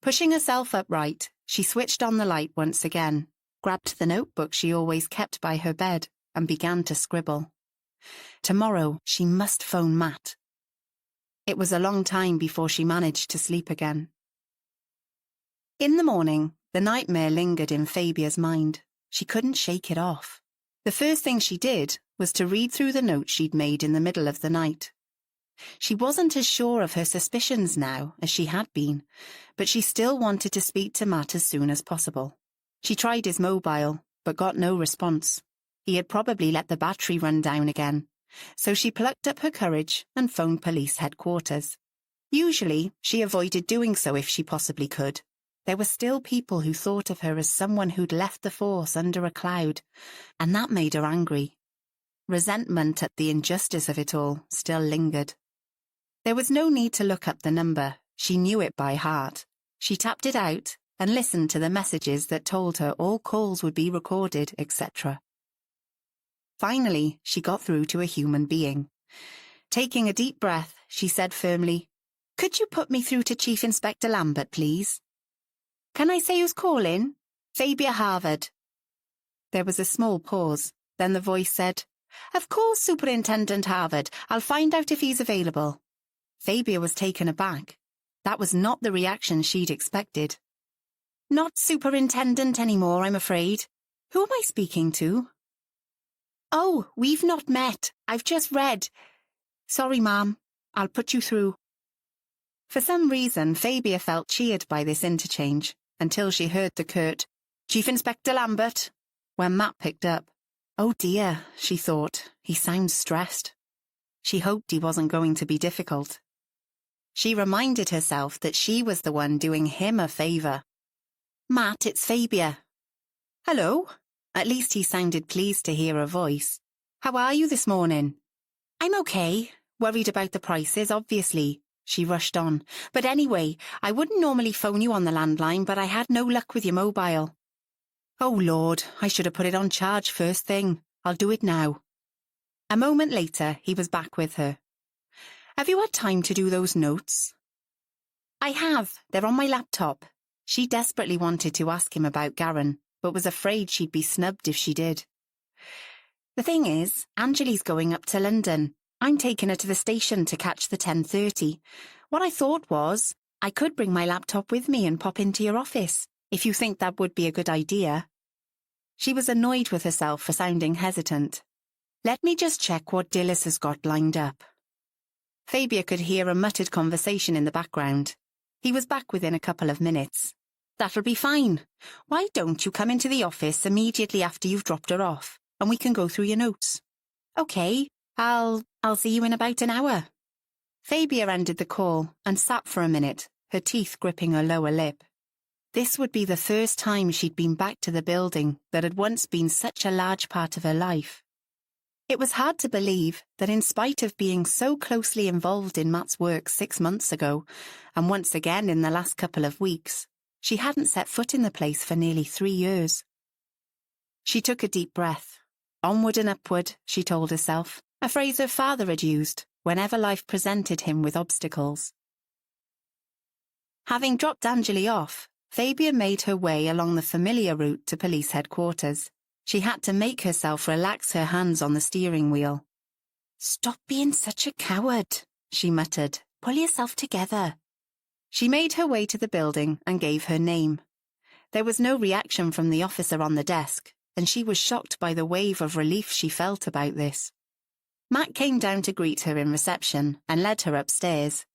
S1: Pushing herself upright, she switched on the light once again, grabbed the notebook she always kept by her bed, and began to scribble. Tomorrow she must phone Matt. It was a long time before she managed to sleep again. In the morning, the nightmare lingered in Fabia's mind. She couldn't shake it off. The first thing she did was to read through the notes she'd made in the middle of the night. She wasn't as sure of her suspicions now as she had been, but she still wanted to speak to Matt as soon as possible. She tried his mobile, but got no response. He had probably let the battery run down again, so she plucked up her courage and phoned police headquarters. Usually, she avoided doing so if she possibly could. There were still people who thought of her as someone who'd left the force under a cloud, and that made her angry. Resentment at the injustice of it all still lingered. There was no need to look up the number. She knew it by heart. She tapped it out and listened to the messages that told her all calls would be recorded, etc. Finally, she got through to a human being. Taking a deep breath, she said firmly, "Could you put me through to Chief Inspector Lambert, please?" "Can I say who's calling?" "Fabia Harvard." There was a small pause. Then the voice said, "Of course, Superintendent Harvard. I'll find out if he's available." Fabia was taken aback. That was not the reaction she'd expected. "Not superintendent anymore, I'm afraid. Who am I speaking to?" "Oh, we've not met. I've just read. Sorry, ma'am. I'll put you through." For some reason, Fabia felt cheered by this interchange, until she heard the curt, "Chief Inspector Lambert," when Matt picked up. Oh dear, she thought, he sounds stressed. She hoped he wasn't going to be difficult. She reminded herself that she was the one doing him a favour. "Matt, it's Fabia." "Hello." At least he sounded pleased to hear her voice. "How are you this morning?" "I'm okay. Worried about the prices, obviously," she rushed on. "But anyway, I wouldn't normally phone you on the landline, but I had no luck with your mobile." "Oh Lord, I should have put it on charge first thing. I'll do it now." A moment later, he was back with her. "Have you had time to do those notes?" "I have. They're on my laptop." She desperately wanted to ask him about Garen, but was afraid she'd be snubbed if she did. "The thing is, Angeli's going up to London. I'm taking her to the station to catch the 10:30. What I thought was, I could bring my laptop with me and pop into your office, if you think that would be a good idea." She was annoyed with herself for sounding hesitant. "Let me just check what Dilys has got lined up." Fabia could hear a muttered conversation in the background. He was back within a couple of minutes. "That'll be fine. Why don't you come into the office immediately after you've dropped her off, and we can go through your notes?" "Okay, I'll see you in about an hour." Fabia ended the call and sat for a minute, her teeth gripping her lower lip. This would be the first time she'd been back to the building that had once been such a large part of her life. It was hard to believe that in spite of being so closely involved in Matt's work 6 months ago, and once again in the last couple of weeks, she hadn't set foot in the place for nearly 3 years. She took a deep breath. Onward and upward, she told herself, a phrase her father had used whenever life presented him with obstacles. Having dropped Angeli off, Fabia made her way along the familiar route to police headquarters. She had to make herself relax her hands on the steering wheel. "Stop being such a coward," she muttered. "Pull yourself together." She made her way to the building and gave her name. There was no reaction from the officer on the desk, and she was shocked by the wave of relief she felt about this. Matt came down to greet her in reception and led her upstairs.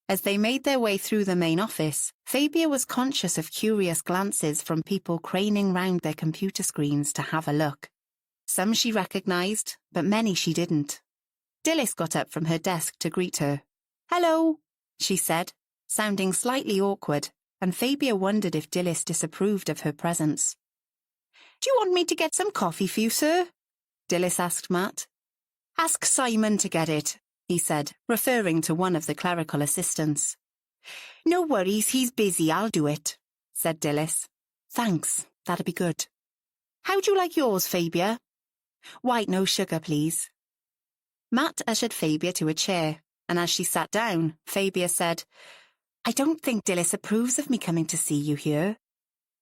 S1: As they made their way through the main office, Fabia was conscious of curious glances from people craning round their computer screens to have a look. Some she recognised, but many she didn't. Dilys got up from her desk to greet her. "Hello," she said, sounding slightly awkward, and Fabia wondered if Dilys disapproved of her presence. "Do you want me to get some coffee for you, sir?" Dilys asked Matt. "Ask Simon to get it," he said, referring to one of the clerical assistants. "No worries, he's busy, I'll do it," said Dilys. "Thanks, that'd be good." "How'd you like yours, Fabia?" "White, no sugar, please." Matt ushered Fabia to a chair, and as she sat down, Fabia said, "I don't think Dilys approves of me coming to see you here."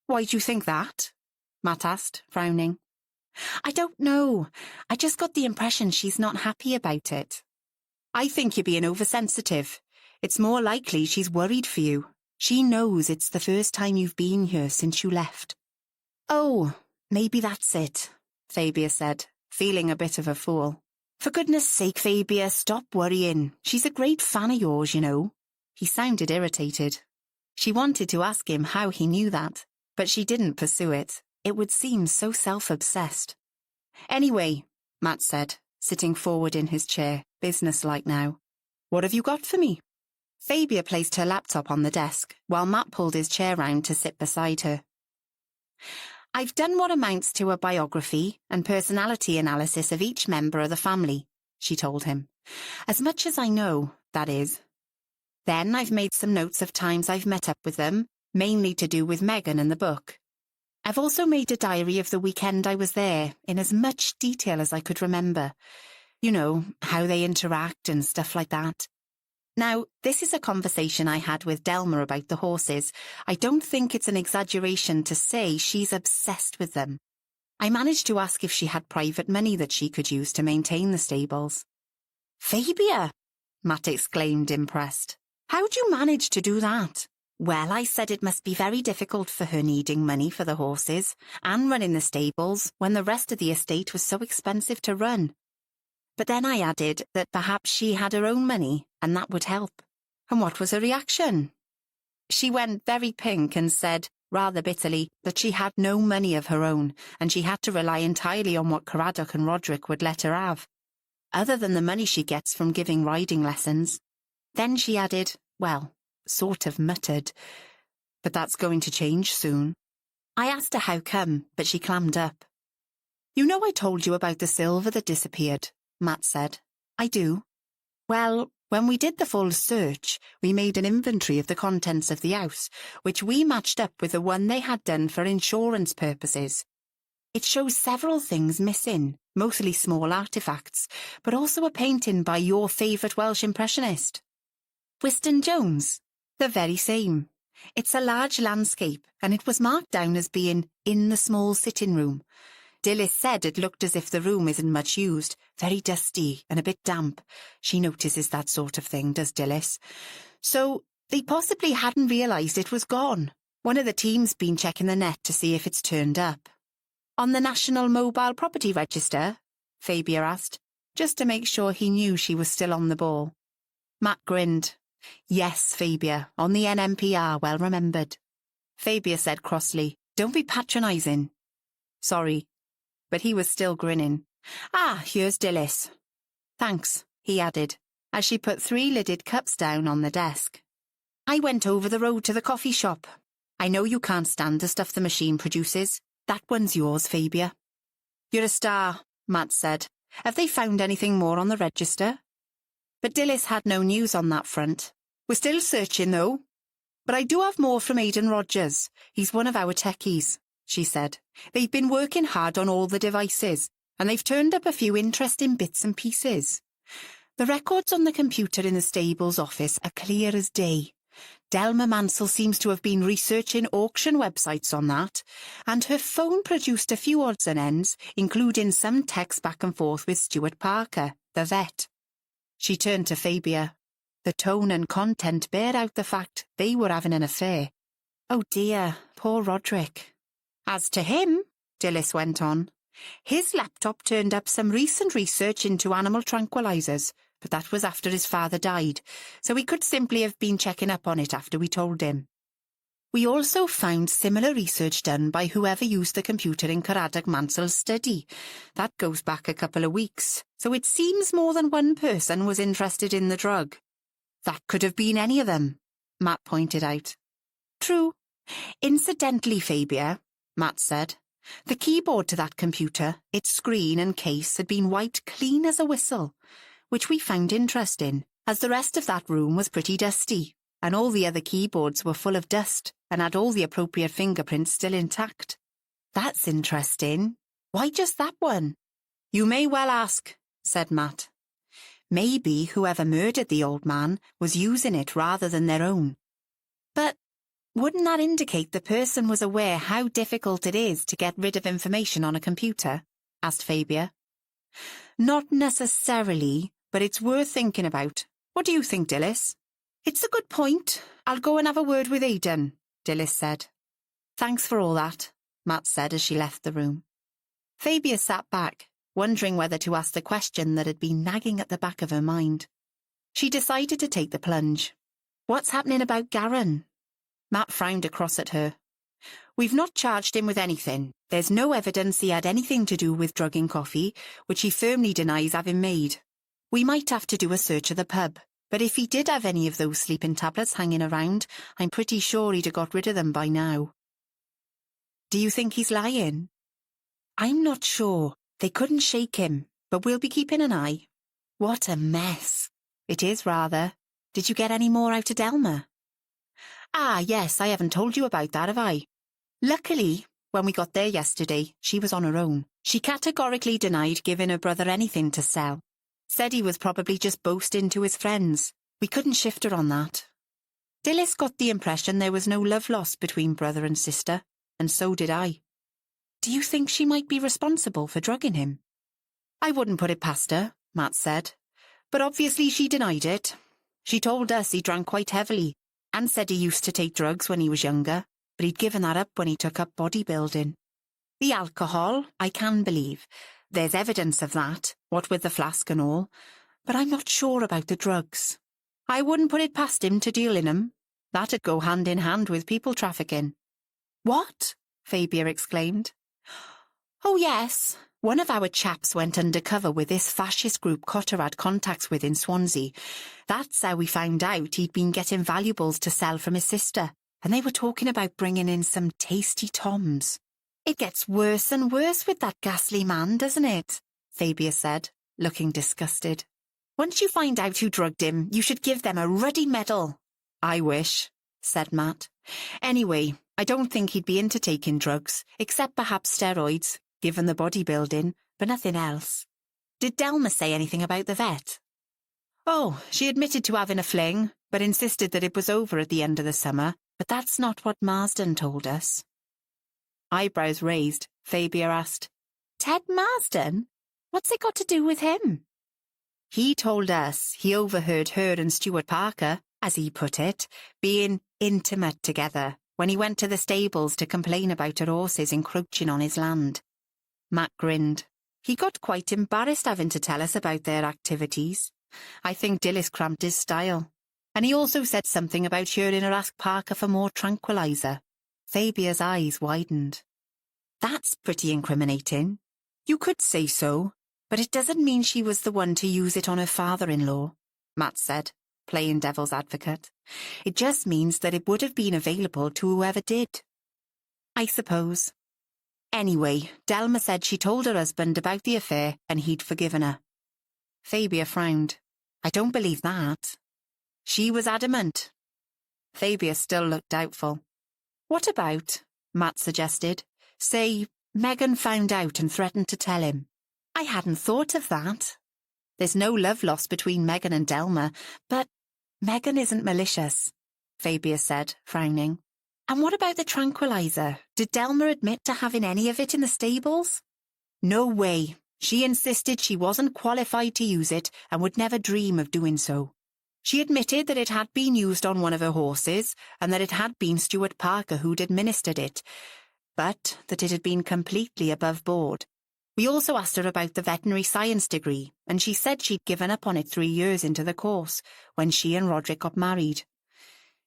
S1: "Why do you think that?" Matt asked, frowning. I don't know. I just got the impression she's not happy about it. I think you're being oversensitive. It's more likely she's worried for you. She knows it's the first time you've been here since you left. Oh, maybe that's it, Fabia said, feeling a bit of a fool. For goodness sake, Fabia, stop worrying. She's a great fan of yours, you know. He sounded irritated. She wanted to ask him how he knew that, but she didn't pursue it. It would seem so self-obsessed. Anyway, Matt said, sitting forward in his chair, businesslike now. What have you got for me? Fabia placed her laptop on the desk, while Matt pulled his chair round to sit beside her. I've done what amounts to a biography and personality analysis of each member of the family, she told him. As much as I know, that is. Then I've made some notes of times I've met up with them, mainly to do with Megan and the book. I've also made a diary of the weekend I was there, in as much detail as I could remember. You know, how they interact and stuff like that. Now, this is a conversation I had with Delma about the horses. I don't think it's an exaggeration to say she's obsessed with them. I managed to ask if she had private money that she could use to maintain the stables. Fabia! Matt exclaimed, impressed. How'd you manage to do that? Well, I said it must be very difficult for her needing money for the horses and running the stables when the rest of the estate was so expensive to run. But then I added that perhaps she had her own money and that would help. And what was her reaction? She went very pink and said, rather bitterly, that she had no money of her own and she had to rely entirely on what Caradoc and Roderick would let her have, other than the money she gets from giving riding lessons. Then she added, well, sort of muttered, but that's going to change soon. I asked her how come, but she clammed up. You know I told you about the silver that disappeared, Matt said. I do. Well, when we did the full search, we made an inventory of the contents of the house, which we matched up with the one they had done for insurance purposes. It shows several things missing, mostly small artefacts, but also a painting by your favourite Welsh impressionist. Wystan Jones? The very same. It's a large landscape, and it was marked down as being in the small sitting room. Dilys said it looked as if the room isn't much used, very dusty and a bit damp. She notices that sort of thing, does Dilys. So they possibly hadn't realised it was gone. One of the team's been checking the net to see if it's turned up. On the National Mobile Property Register? Fabia asked, just to make sure he knew she was still on the ball. Matt grinned. Yes, Fabia, on the NMPR, well remembered. Fabia said crossly, don't be patronising. Sorry. But he was still grinning. Ah, here's Dilys. Thanks, he added, as she put 3 lidded cups down on the desk. I went over the road to the coffee shop. I know you can't stand the stuff the machine produces. That one's yours, Fabia. You're a star, Matt said. Have they found anything more on the register? But Dilys had no news on that front. We're still searching, though. But I do have more from Aidan Rogers. He's one of our techies, she said. They've been working hard on all the devices, and they've turned up a few interesting bits and pieces. The records on the computer in the stable's office are clear as day. Delma Mansell seems to have been researching auction websites on that, and her phone produced a few odds and ends, including some text back and forth with Stuart Parker, the vet. She turned to Fabia. The tone and content bear out the fact they were having an affair. Oh dear, poor Roderick. As to him, Dilys went on, his laptop turned up some recent research into animal tranquilizers, but that was after his father died, so he could simply have been checking up on it after we told him. We also found similar research done by whoever used the computer in Caradoc Mansell's study. That goes back a couple of weeks, so it seems more than one person was interested in the drug. That could have been any of them, Matt pointed out. True. Incidentally, Fabia, Matt said, the keyboard to that computer, its screen and case had been wiped clean as a whistle, which we found interesting, as the rest of that room was pretty dusty, and all the other keyboards were full of dust and had all the appropriate fingerprints still intact. That's interesting. Why just that one? You may well ask, said Matt. Maybe whoever murdered the old man was using it rather than their own. But Wouldn't that indicate the person was aware how difficult it is to get rid of information on a computer? Asked Fabia. Not necessarily, but it's worth thinking about. What do you think, Dilys? It's a good point. I'll go and have a word with Aidan, Dilys said. Thanks for all that, Matt said as she left the room. Fabia sat back, wondering whether to ask the question that had been nagging at the back of her mind. She decided to take the plunge. What's happening about Garan? Matt frowned across at her. We've not charged him with anything. There's no evidence he had anything to do with drugging coffee, which he firmly denies having made. We might have to do a search of the pub, but if he did have any of those sleeping tablets hanging around, I'm pretty sure he'd have got rid of them by now. Do you think he's lying? I'm not sure. They couldn't shake him, but we'll be keeping an eye. What a mess. It is rather. Did you get any more out of Delma? Ah, yes, I haven't told you about that, have I? Luckily, when we got there yesterday, she was on her own. She categorically denied giving her brother anything to sell. Said he was probably just boasting to his friends. We couldn't shift her on that. Dilys got the impression there was no love lost between brother and sister, and so did I. Do you think she might be responsible for drugging him? I wouldn't put it past her, Matt said. But obviously she denied it. She told us he drank quite heavily, and said he used to take drugs when he was younger, but he'd given that up when he took up bodybuilding. The alcohol, I can believe. There's evidence of that, what with the flask and all, but I'm not sure about the drugs. I wouldn't put it past him to deal in 'em. That'd go hand in hand with people trafficking. What? Fabia exclaimed. Oh yes, one of our chaps went undercover with this fascist group Cotter had contacts with in Swansea. That's how we found out he'd been getting valuables to sell from his sister, and they were talking about bringing in some tasty toms. It gets worse and worse with that ghastly man, doesn't it? Fabia said, looking disgusted. Once you find out who drugged him, you should give them a ruddy medal. I wish, said Matt. Anyway, I don't think he'd be into taking drugs, except perhaps steroids, given the bodybuilding, but nothing else. Did Delma say anything about the vet? Oh, she admitted to having a fling, but insisted that it was over at the end of the summer, but that's not what Marsden told us. Eyebrows raised, Fabia asked, Ted Marsden? What's it got to do with him? He told us he overheard her and Stuart Parker, as he put it, being intimate together when he went to the stables to complain about her horses encroaching on his land. Matt grinned. He got quite embarrassed having to tell us about their activities. I think Dilys cramped his style. And he also said something about hearing her ask Parker for more tranquilizer. Fabia's eyes widened. That's pretty incriminating. You could say so, but it doesn't mean she was the one to use it on her father-in-law, Matt said, playing devil's advocate. It just means that it would have been available to whoever did. I suppose. Anyway, Delma said she told her husband about the affair and he'd forgiven her. Fabia frowned. I don't believe that. She was adamant. Fabia still looked doubtful. What about, Matt suggested, say, Megan found out and threatened to tell him? I hadn't thought of that. There's no love lost between Megan and Delma, but Megan isn't malicious, Fabia said, frowning. And what about the tranquilizer? Did Delma admit to having any of it in the stables? No way. She insisted she wasn't qualified to use it and would never dream of doing so. She admitted that it had been used on one of her horses and that it had been Stuart Parker who'd administered it, but that it had been completely above board. We also asked her about the veterinary science degree, and she said she'd given up on it 3 years into the course, when she and Roderick got married.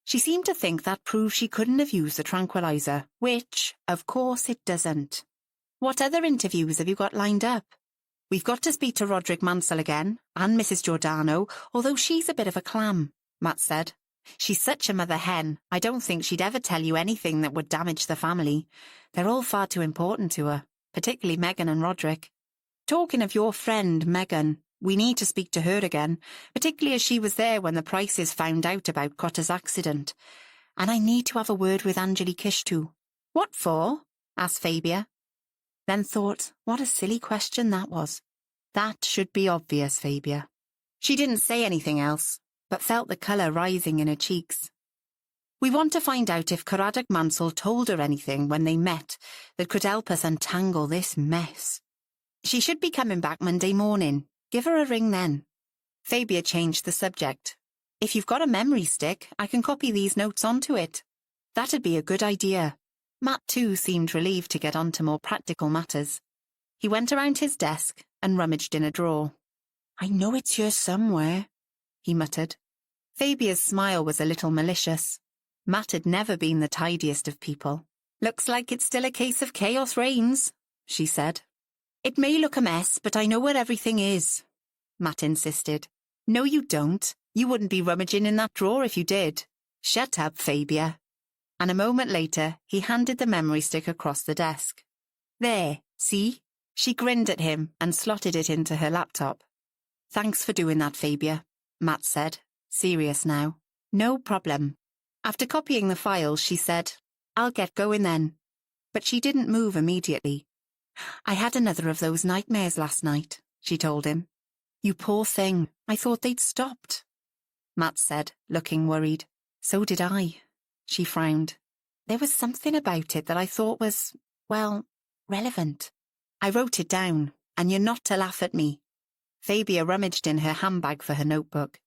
S1: She seemed to think that proved she couldn't have used the tranquilizer, which, of course, it doesn't. What other interviews have you got lined up? We've got to speak to Roderick Mansell again, and Mrs. Giordano, although she's a bit of a clam, Matt said. She's such a mother hen, I don't think she'd ever tell you anything that would damage the family. They're all far too important to her, particularly Megan and Roderick. Talking of your friend, Megan, we need to speak to her again, particularly as she was there when the Prices found out about Cotter's accident. And I need to have a word with Angelique Kish too. What for? Asked Fabia. Then thought, what a silly question that was. That should be obvious, Fabia. She didn't say anything else, but felt the colour rising in her cheeks. We want to find out if Caradoc Mansell told her anything when they met that could help us untangle this mess. She should be coming back Monday morning. Give her a ring then. Fabia changed the subject. If you've got a memory stick, I can copy these notes onto it. That'd be a good idea. Matt too seemed relieved to get on to more practical matters. He went around his desk and rummaged in a drawer. I know it's here somewhere, he muttered. Fabia's smile was a little malicious. Matt had never been the tidiest of people. Looks like it's still a case of chaos reigns, she said. It may look a mess, but I know where everything is, Matt insisted. No, you don't. You wouldn't be rummaging in that drawer if you did. Shut up, Fabia. And a moment later, he handed the memory stick across the desk. There, see? She grinned at him and slotted it into her laptop. Thanks for doing that, Fabia, Matt said, serious now. No problem. After copying the files, she said, I'll get going then. But she didn't move immediately. I had another of those nightmares last night, she told him. You poor thing, I thought they'd stopped. Matt said, looking worried. So did I. She frowned. There was something about it that I thought was, well, relevant. I wrote it down, and you're not to laugh at me. Fabia rummaged in her handbag for her notebook.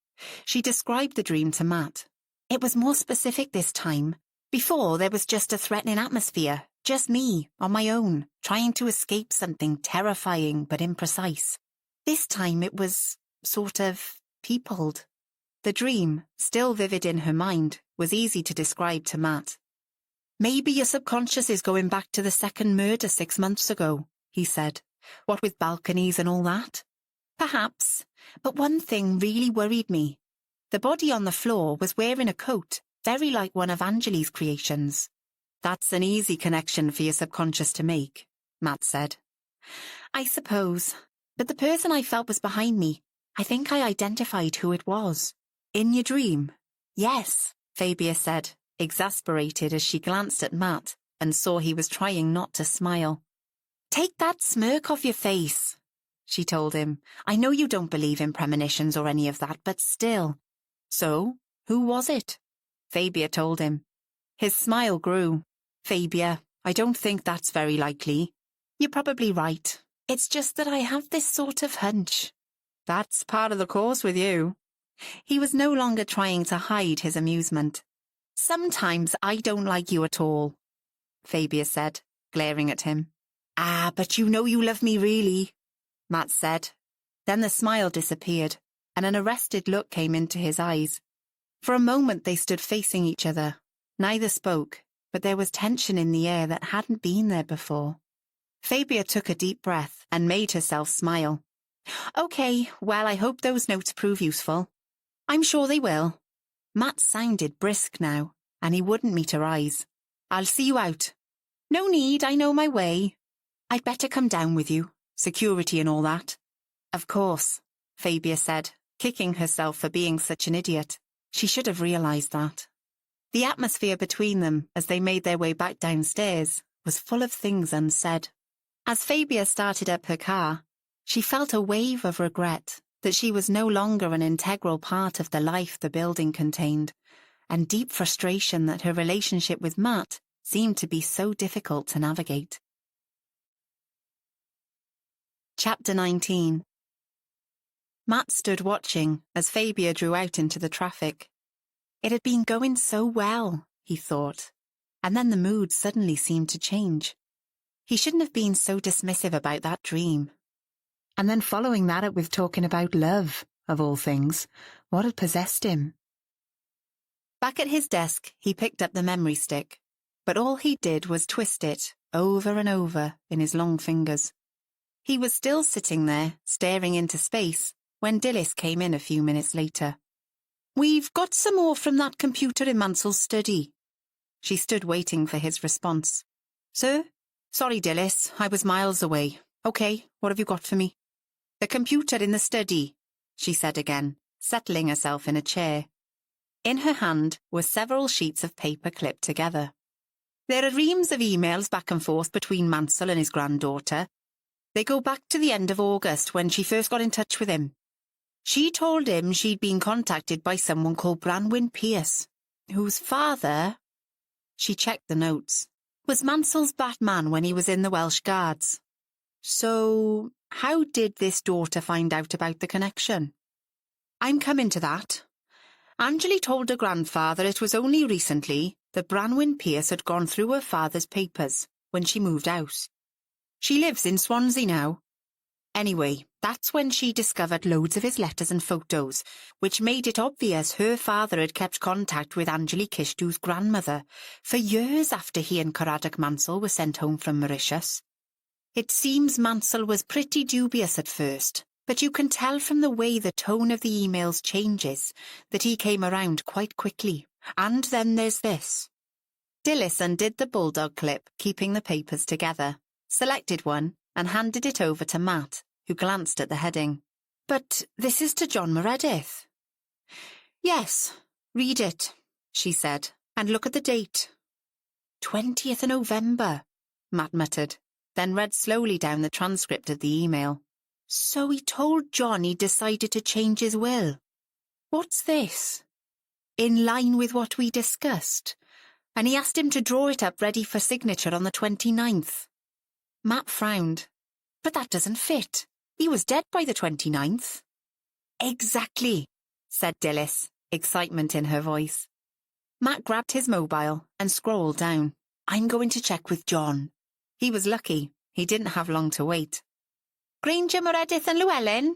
S1: She described the dream to Matt. It was more specific this time. Before, there was just a threatening atmosphere, just me, on my own, trying to escape something terrifying but imprecise. This time it was, sort of, peopled. The dream, still vivid in her mind, was easy to describe to Matt. Maybe your subconscious is going back to the second murder 6 months ago, he said. What with balconies and all that? Perhaps, but one thing really worried me. The body on the floor was wearing a coat, very like one of Angeli's creations. That's an easy connection for your subconscious to make, Matt said. I suppose, but the person I felt was behind me. I think I identified who it was. In your dream? Yes, Fabia said, exasperated as she glanced at Matt and saw he was trying not to smile. Take that smirk off your face, she told him. I know you don't believe in premonitions or any of that, but still. So, who was it? Fabia told him. His smile grew. Fabia, I don't think that's very likely. You're probably right. It's just that I have this sort of hunch. That's part of the course with you. He was no longer trying to hide his amusement. Sometimes I don't like you at all, Fabia said, glaring at him. Ah, but you know you love me really, Matt said. Then the smile disappeared, and an arrested look came into his eyes. For a moment they stood facing each other. Neither spoke, but there was tension in the air that hadn't been there before. Fabia took a deep breath and made herself smile. Okay, well, I hope those notes prove useful. I'm sure they will. Matt sounded brisk now, and he wouldn't meet her eyes. I'll see you out. No need, I know my way. I'd better come down with you, security and all that. Of course, Fabia said, kicking herself for being such an idiot. She should have realised that. The atmosphere between them, as they made their way back downstairs, was full of things unsaid. As Fabia started up her car, she felt a wave of regret that she was no longer an integral part of the life the building contained, and deep frustration that her relationship with Matt seemed to be so difficult to navigate. Chapter 19. Matt stood watching as Fabia drew out into the traffic. It had been going so well, he thought, and then the mood suddenly seemed to change. He shouldn't have been so dismissive about that dream. And then following that up with talking about love, of all things, what had possessed him? Back at his desk, he picked up the memory stick, but all he did was twist it over and over in his long fingers. He was still sitting there, staring into space, when Dilys came in a few minutes later. We've got some more from that computer in Mansell's study. She stood waiting for his response. Sir? Sorry, Dilys, I was miles away. Okay, what have you got for me? The computer in the study, she said again, settling herself in a chair. In her hand were several sheets of paper clipped together. There are reams of emails back and forth between Mansell and his granddaughter. They go back to the end of August when she first got in touch with him. She told him she'd been contacted by someone called Branwyn Pierce. whose father, she checked the notes, was Mansell's Batman when he was in the Welsh Guards. So, how did this daughter find out about the connection? I'm coming to that. Anjali told her grandfather it was only recently that Branwen Pierce had gone through her father's papers when she moved house. She lives in Swansea now. Anyway, that's when she discovered loads of his letters and photos, which made it obvious her father had kept contact with Anjali Kishtu's grandmother for years after he and Caradoc Mansell were sent home from Mauritius. It seems Mansell was pretty dubious at first, but you can tell from the way the tone of the emails changes that he came around quite quickly. And then there's this. Dilys undid the bulldog clip, keeping the papers together, selected one, and handed it over to Matt, who glanced at the heading. But this is to John Meredith. Yes, read it, she said, and look at the date. 20th of November, Matt muttered, then read slowly down the transcript of the email. So he told John he'd decided to change his will. What's this? In line with what we discussed, and he asked him to draw it up ready for signature on the 29th. Matt frowned. But that doesn't fit. He was dead by the 29th. Exactly, said Dilys, excitement in her voice. Matt grabbed his mobile and scrolled down. I'm going to check with John. He was lucky. He didn't have long to wait. Granger, Meredith and Llewellyn?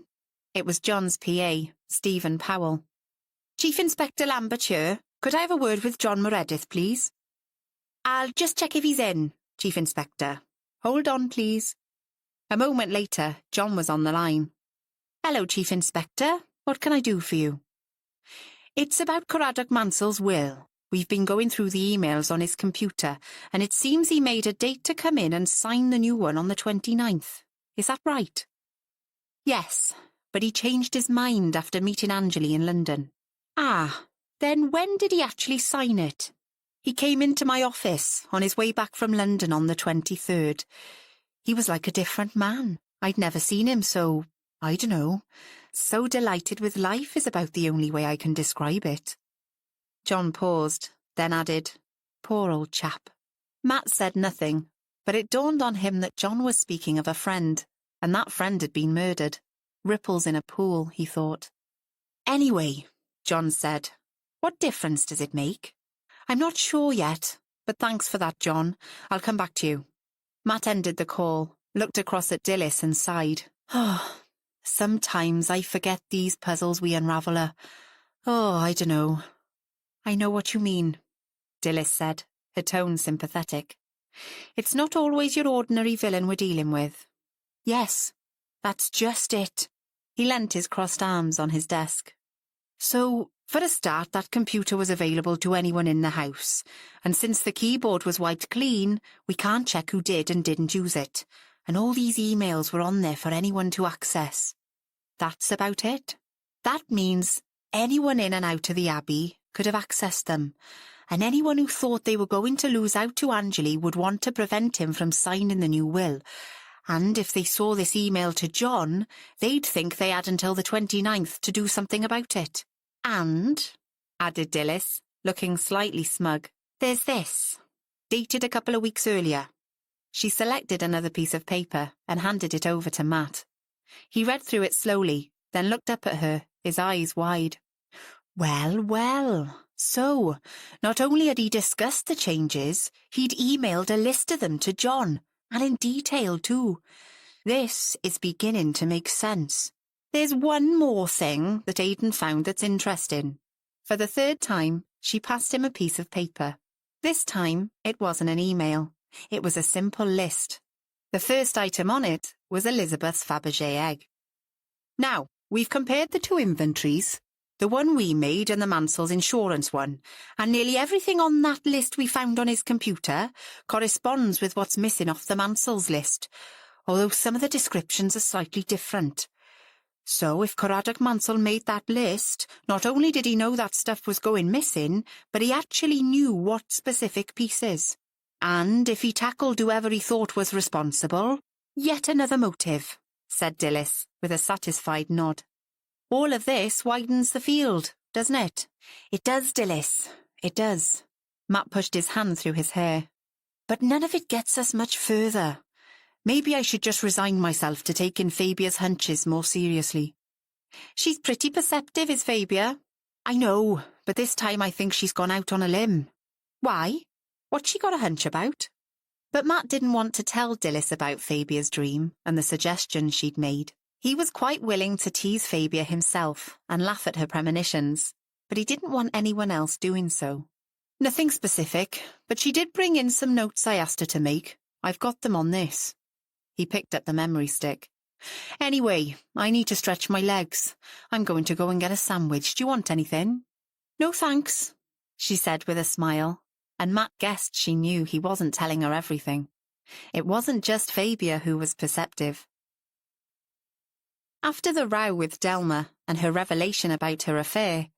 S1: It was John's PA, Stephen Powell. Chief Inspector Lambert here. Could I have a word with John Meredith, please? I'll just check if he's in, Chief Inspector. Hold on, please. A moment later, John was on the line. Hello, Chief Inspector. What can I do for you? It's about Caradoc Mansell's will. We've been going through the emails on his computer, and it seems he made a date to come in and sign the new one on the 29th. Is that right? Yes, but he changed his mind after meeting Anjali in London. Ah, then when did he actually sign it? He came into my office on his way back from London on the 23rd. He was like a different man. I'd never seen him so, I don't know, so delighted with life is about the only way I can describe it. John paused, then added, Poor old chap. Matt said nothing, but it dawned on him that John was speaking of a friend, and that friend had been murdered. Ripples in a pool, he thought. Anyway, John said, what difference does it make? I'm not sure yet, but thanks for that, John. I'll come back to you. Matt ended the call, looked across at Dilys and sighed. Oh, sometimes I forget these puzzles we unravel are... Oh, I don't know. I know what you mean, Dilys said, her tone sympathetic. It's not always your ordinary villain we're dealing with. Yes, that's just it. He leant his crossed arms on his desk. So, for a start, that computer was available to anyone in the house, and since the keyboard was wiped clean, we can't check who did and didn't use it, and all these emails were on there for anyone to access. That's about it. That means anyone in and out of the Abbey could have accessed them, and anyone who thought they were going to lose out to Anjali would want to prevent him from signing the new will. And if they saw this email to John, they'd think they had until the 29th to do something about it. And, added Dilys, looking slightly smug, there's this, dated a couple of weeks earlier. She selected another piece of paper and handed it over to Matt. He read through it slowly, then looked up at her, his eyes wide. Well, well, so, not only had he discussed the changes, he'd emailed a list of them to John, and in detail too. This is beginning to make sense. There's one more thing that Aidan found that's interesting. For the third time, she passed him a piece of paper. This time, it wasn't an email. It was a simple list. The first item on it was Elizabeth's Fabergé egg. Now, we've compared the two inventories, the one we made and the Mansell's insurance one, and nearly everything on that list we found on his computer corresponds with what's missing off the Mansell's list, although some of the descriptions are slightly different. So if Caradoc Mansell made that list, not only did he know that stuff was going missing, but he actually knew what specific pieces. And if he tackled whoever he thought was responsible, yet another motive, said Dilys, with a satisfied nod. All of this widens the field, doesn't it? It does, Dilys. It does. Matt pushed his hand through his hair. But none of it gets us much further. Maybe I should just resign myself to taking Fabia's hunches more seriously. She's pretty perceptive, is Fabia. I know, but this time I think she's gone out on a limb. Why? What's she got a hunch about? But Matt didn't want to tell Dilys about Fabia's dream and the suggestions she'd made. He was quite willing to tease Fabia himself and laugh at her premonitions, but he didn't want anyone else doing so. Nothing specific, but she did bring in some notes I asked her to make. I've got them on this. He picked up the memory stick. Anyway, I need to stretch my legs. I'm going to go and get a sandwich. Do you want anything? No thanks, she said with a smile, and Matt guessed she knew he wasn't telling her everything. It wasn't just Fabia who was perceptive. After the row with Delma and her revelation about her affair,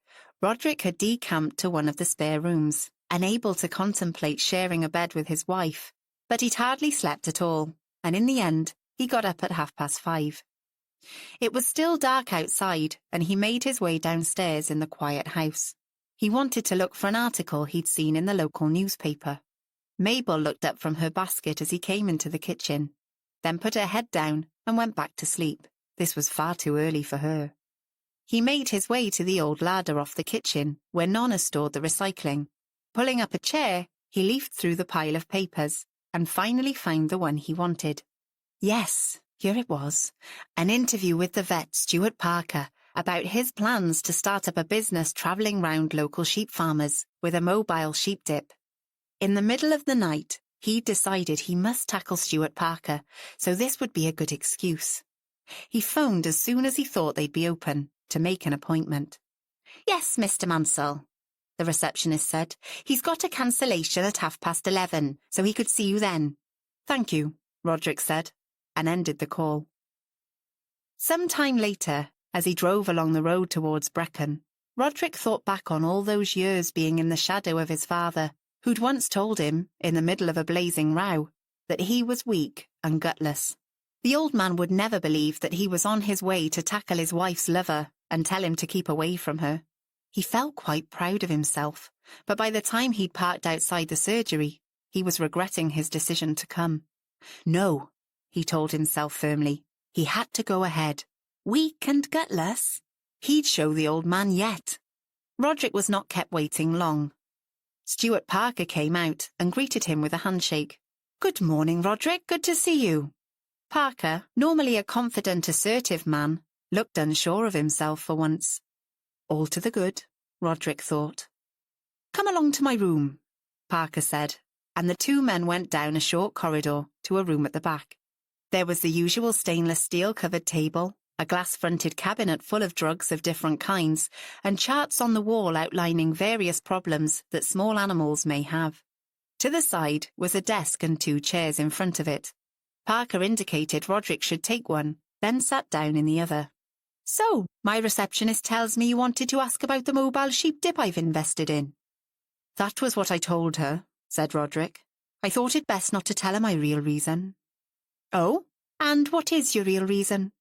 S1: Roderick had decamped to one of the spare rooms, unable to contemplate sharing a bed with his wife, but he'd hardly slept at all, and in the end, he got up at 5:30. It was still dark outside, and he made his way downstairs in the quiet house. He wanted to look for an article he'd seen in the local newspaper. Mabel looked up from her basket as he came into the kitchen, then put her head down and went back to sleep. This was far too early for her. He made his way to the old larder off the kitchen, where Nonna stored the recycling. Pulling up a chair, he leafed through the pile of papers, and finally found the one he wanted. Yes, here it was. An interview with the vet, Stuart Parker, about his plans to start up a business travelling round local sheep farmers with a mobile sheep dip. In the middle of the night, he decided he must tackle Stuart Parker, so this would be a good excuse. He phoned as soon as he thought they'd be open, to make an appointment. Yes, Mr. Mansell, the receptionist said. He's got a cancellation at 11:30, so he could see you then. Thank you, Roderick said, and ended the call. Some time later, as he drove along the road towards Brecon, Roderick thought back on all those years being in the shadow of his father, who'd once told him, in the middle of a blazing row, that he was weak and gutless. The old man would never believe that he was on his way to tackle his wife's lover and tell him to keep away from her. He felt quite proud of himself, but by the time he'd parked outside the surgery, he was regretting his decision to come. No, he told himself firmly. He had to go ahead. Weak and gutless? He'd show the old man yet. Roderick was not kept waiting long. Stuart Parker came out and greeted him with a handshake. Good morning, Roderick. Good to see you. Parker, normally a confident, assertive man, looked unsure of himself for once. All to the good, Roderick thought. Come along to my room, Parker said, and the two men went down a short corridor to a room at the back. There was the usual stainless steel-covered table, a glass-fronted cabinet full of drugs of different kinds, and charts on the wall outlining various problems that small animals may have. To the side was a desk and 2 chairs in front of it. Parker indicated Roderick should take one, then sat down in the other. So, my receptionist tells me you wanted to ask about the mobile sheep dip I've invested in. That was what I told her, said Roderick. I thought it best not to tell her my real reason. Oh, and what is your real reason?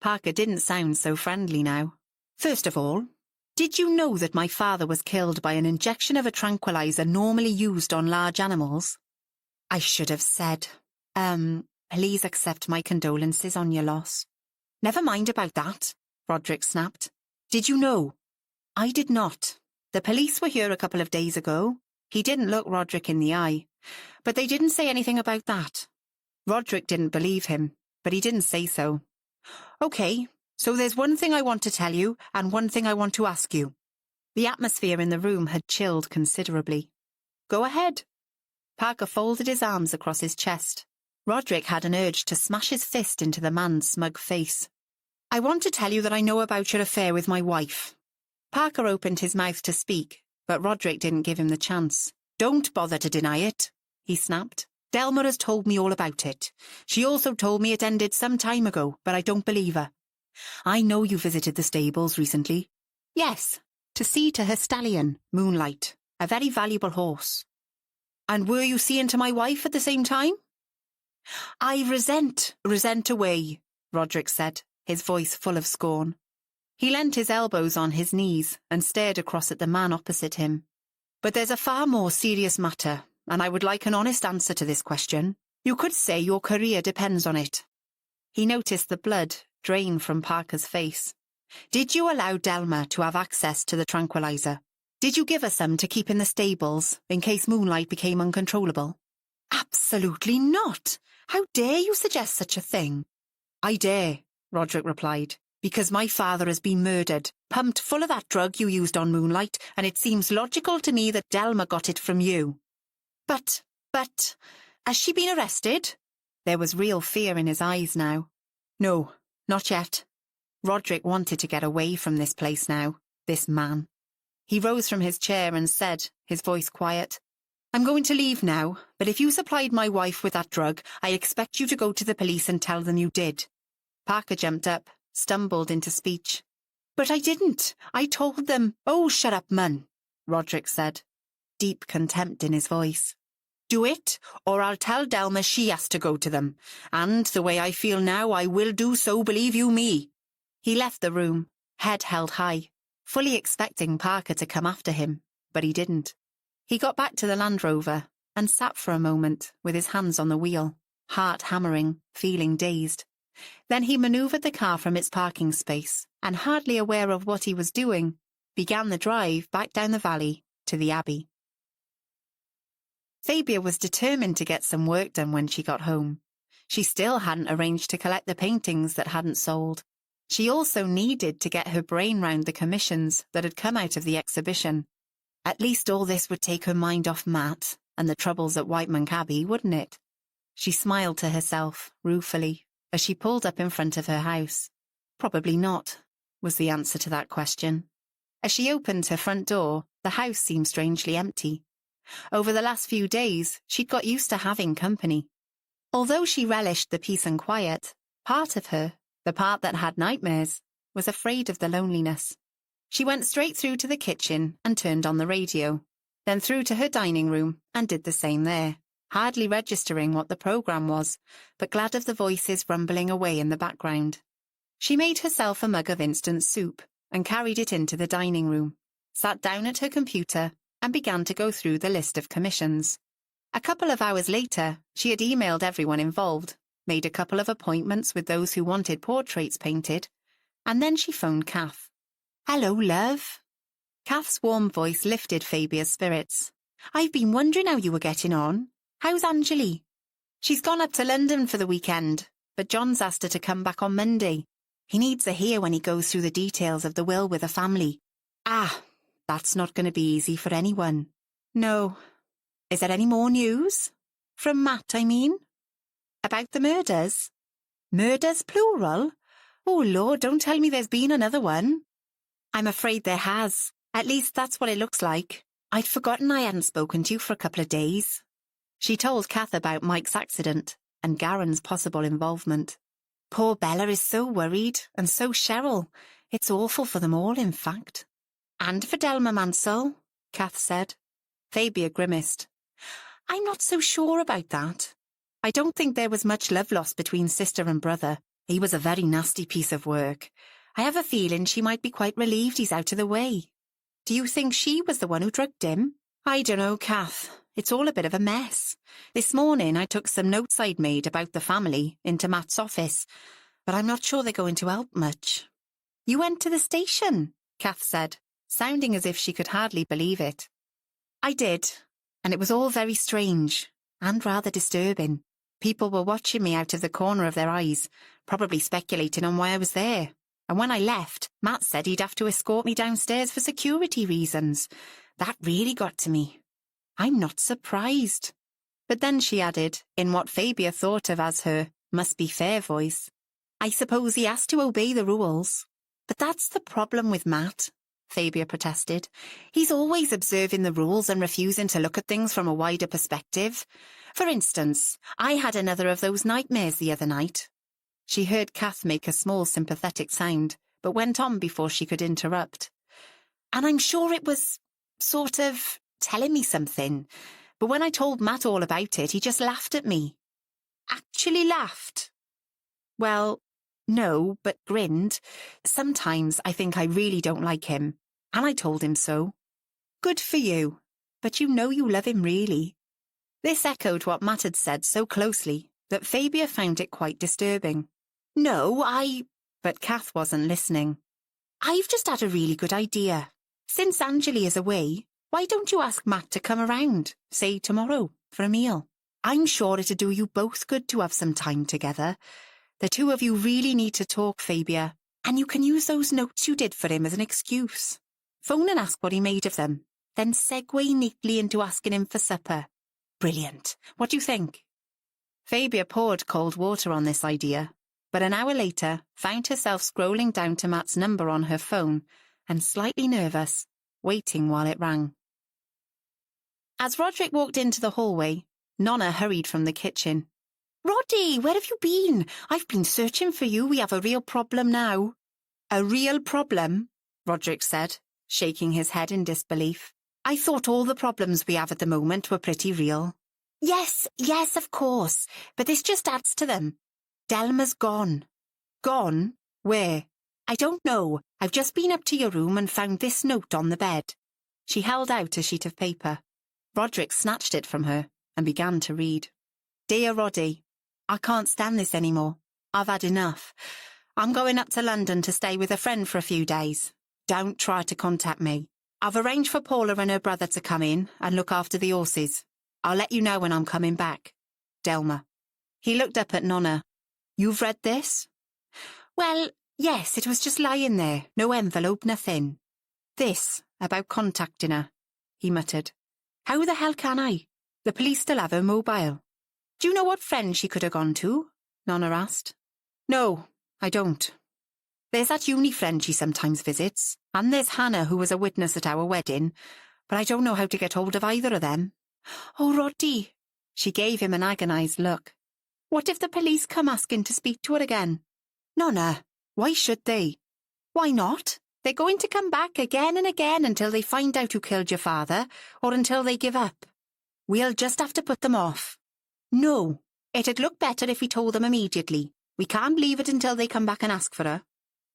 S1: Parker didn't sound so friendly now. First of all, did you know that my father was killed by an injection of a tranquilizer normally used on large animals? I should have said, please accept my condolences on your loss. Never mind about that, Roderick snapped. Did you know? I did not. The police were here a couple of days ago. He didn't look Roderick in the eye, but they didn't say anything about that. Roderick didn't believe him, but he didn't say so. Okay, so there's one thing I want to tell you and one thing I want to ask you. The atmosphere in the room had chilled considerably. Go ahead. Parker folded his arms across his chest. Roderick had an urge to smash his fist into the man's smug face. I want to tell you that I know about your affair with my wife. Parker opened his mouth to speak, but Roderick didn't give him the chance. Don't bother to deny it, he snapped. Delma has told me all about it. She also told me it ended some time ago, but I don't believe her. I know you visited the stables recently. Yes, to see to her stallion, Moonlight, a very valuable horse. And were you seeing to my wife at the same time? I resent away, Roderick said, his voice full of scorn. He leant his elbows on his knees and stared across at the man opposite him.
S3: But there's a far more serious matter, and I would like an honest answer to this question. You could say your career depends on it. He noticed the blood drain from Parker's face. Did you allow Delma to have access to the tranquilizer? Did you give her some to keep in the stables in case Moonlight became uncontrollable? Absolutely not. How dare you suggest such a thing? I dare, Roderick replied, because my father has been murdered, pumped full of that drug you used on Moonlight, and it seems logical to me that Delma got it from you. But, has she been arrested? There was real fear in his eyes now. No, not yet. Roderick wanted to get away from this place now, this man. He rose from his chair and said, his voice quiet, I'm going to leave now, but if you supplied my wife with that drug, I expect you to go to the police and tell them you did. Parker jumped up, stumbled into speech. But I didn't. I told them. Oh, shut up, Mun, Roderick said, deep contempt in his voice. Do it, or I'll tell Delma she has to go to them. And the way I feel now, I will do so, believe you me. He left the room, head held high, fully expecting Parker to come after him, but he didn't. He got back to the Land Rover and sat for a moment with his hands on the wheel, heart hammering, feeling dazed. Then he manoeuvred the car from its parking space and, hardly aware of what he was doing, began the drive back down the valley to the Abbey. Fabia was determined to get some work done when she got home. She still hadn't arranged to collect the paintings that hadn't sold. She also needed to get her brain round the commissions that had come out of the exhibition. At least all this would take her mind off Matt and the troubles at Whitemonk Abbey, wouldn't it? She smiled to herself, ruefully, as she pulled up in front of her house. Probably not, was the answer to that question. As she opened her front door, the house seemed strangely empty. Over the last few days, she'd got used to having company. Although she relished the peace and quiet, part of her, the part that had nightmares, was afraid of the loneliness. She went straight through to the kitchen and turned on the radio, then through to her dining room and did the same there, hardly registering what the programme was, but glad of the voices rumbling away in the background. She made herself a mug of instant soup and carried it into the dining room, sat down at her computer and began to go through the list of commissions. A couple of hours later, she had emailed everyone involved, made a couple of appointments with those who wanted portraits painted, and then she phoned Kath. Hello, love. Kath's warm voice lifted Fabia's spirits. I've been wondering how you were getting on. How's Anjali? She's gone up to London for the weekend, but John's asked her to come back on Monday. He needs her here when he goes through the details of the will with the family. That's not going to be easy for anyone. No. Is there any more news? From Matt, I mean? About the murders? Murders, plural? Oh, Lord, don't tell me there's been another one. I'm afraid there has. At least that's what it looks like. I'd forgotten I hadn't spoken to you for a couple of days. She told Kath about Mike's accident and Garen's possible involvement. Poor Bella is so worried, and so Cheryl. It's awful for them all, in fact. And for Delma Mansell, Kath said. Fabia grimaced. I'm not so sure about that. I don't think there was much love lost between sister and brother. He was a very nasty piece of work. I have a feeling she might be quite relieved he's out of the way. Do you think she was the one who drugged him? I don't know, Kath. It's all a bit of a mess. This morning I took some notes I'd made about the family into Matt's office, but I'm not sure they're going to help much. You went to the station, Kath said, sounding as if she could hardly believe it. I did, and it was all very strange and rather disturbing. People were watching me out of the corner of their eyes, probably speculating on why I was there. And when I left, Matt said he'd have to escort me downstairs for security reasons. That really got to me. I'm not surprised. But then she added, in what Fabia thought of as her must-be-fair voice, I suppose he has to obey the rules. But that's the problem with Matt, Fabia protested. He's always observing the rules and refusing to look at things from a wider perspective. For instance, I had another of those nightmares the other night. She heard Kath make a small sympathetic sound, but went on before she could interrupt. And I'm sure it was sort of telling me something, but when I told Matt all about it, he just laughed at me. Actually laughed? Well, no, but grinned. Sometimes I think I really don't like him, and I told him so. Good for you. but you know you love him really." This echoed what Matt had said so closely that Fabia found it quite disturbing. "No, But Kath wasn't listening. "I've just had a really good idea. Since Angeli is away, why don't you ask Matt to come around, say tomorrow, for a meal? I'm sure it'd do you both good to have some time together. The two of you really need to talk, Fabia, and you can use those notes you did for him as an excuse. Phone and ask what he made of them, then segue neatly into asking him for supper. Brilliant. What do you think?" Fabia poured cold water on this idea, but an hour later found herself scrolling down to Matt's number on her phone and slightly nervous, waiting while it rang. As Roderick walked into the hallway, Nonna hurried from the kitchen. "Roddy, where have you been? I've been searching for you. We have a real problem now." "A real problem?" Roderick said, shaking his head in disbelief. "I thought all the problems we have at the moment were pretty real." Yes, of course, but this just adds to them. Delma's gone." "Gone? Where?" "I don't know. I've just been up to your room and found this note on the bed." She held out a sheet of paper. Roderick snatched it from her and began to read. "Dear Roddy, I can't stand this anymore. I've had enough. I'm going up to London to stay with a friend for a few days. Don't try to contact me. I've arranged for Paula and her brother to come in and look after the horses. I'll let you know when I'm coming back. Delma." He looked up at Nonna. "You've read this?" "Well, yes, it was just lying there. No envelope, nothing." "This, about contacting her," he muttered. "How the hell can I? The police still have her mobile." "Do you know what friend she could have gone to?" Nonna asked. "No, I don't. There's that uni friend she sometimes visits, and there's Hannah who was a witness at our wedding, but I don't know how to get hold of either of them." "Oh, Roddy." She gave him an agonised look. "What if the police come asking to speak to her again?" "Nonna, why should they?" "Why not? They're going to come back again and again until they find out who killed your father, or until they give up. We'll just have to put them off." "No, it'd look better if we told them immediately. We can't leave it until they come back and ask for her."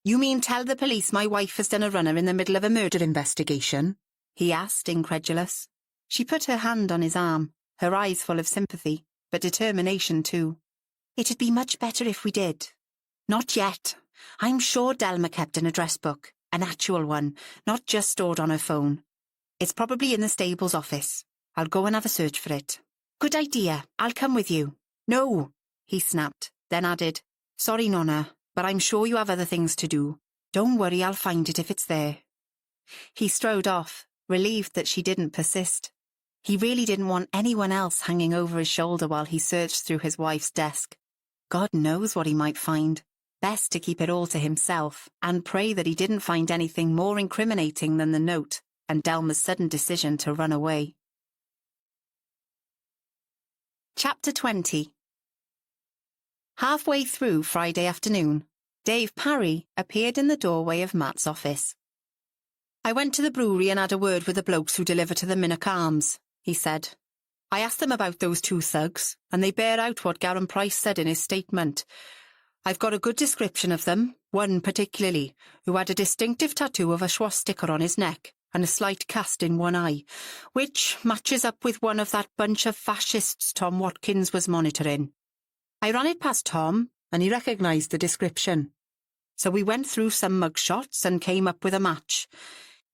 S3: "You mean tell the police my wife has done a runner in the middle of a murder investigation?" he asked, incredulous. She put her hand on his arm, her eyes full of sympathy, but determination too. "It'd be much better if we did." "Not yet. I'm sure Delma kept an address book, an actual one, not just stored on her phone. It's probably in the stable's office. I'll go and have a search for it." "Good idea. I'll come with you." "No," he snapped, then added, "Sorry, Nonna, but I'm sure you have other things to do. Don't worry, I'll find it if it's there." He strode off, relieved that she didn't persist. He really didn't want anyone else hanging over his shoulder while he searched through his wife's desk. God knows what he might find. Best to keep it all to himself, and pray that he didn't find anything more incriminating than the note and Delma's sudden decision to run away. Chapter 20. Halfway through Friday afternoon, Dave Parry appeared in the doorway of Matt's office. "I went to the brewery and had a word with the blokes who deliver to the Minnock Arms," he said. "I asked them about those two thugs, and they bear out what Garen Price said in his statement. I've got a good description of them, one particularly, who had a distinctive tattoo of a swastika on his neck and a slight cast in one eye, which matches up with one of that bunch of fascists Tom Watkins was monitoring. I ran it past Tom, and he recognised the description. So we went through some mugshots and came up with a match.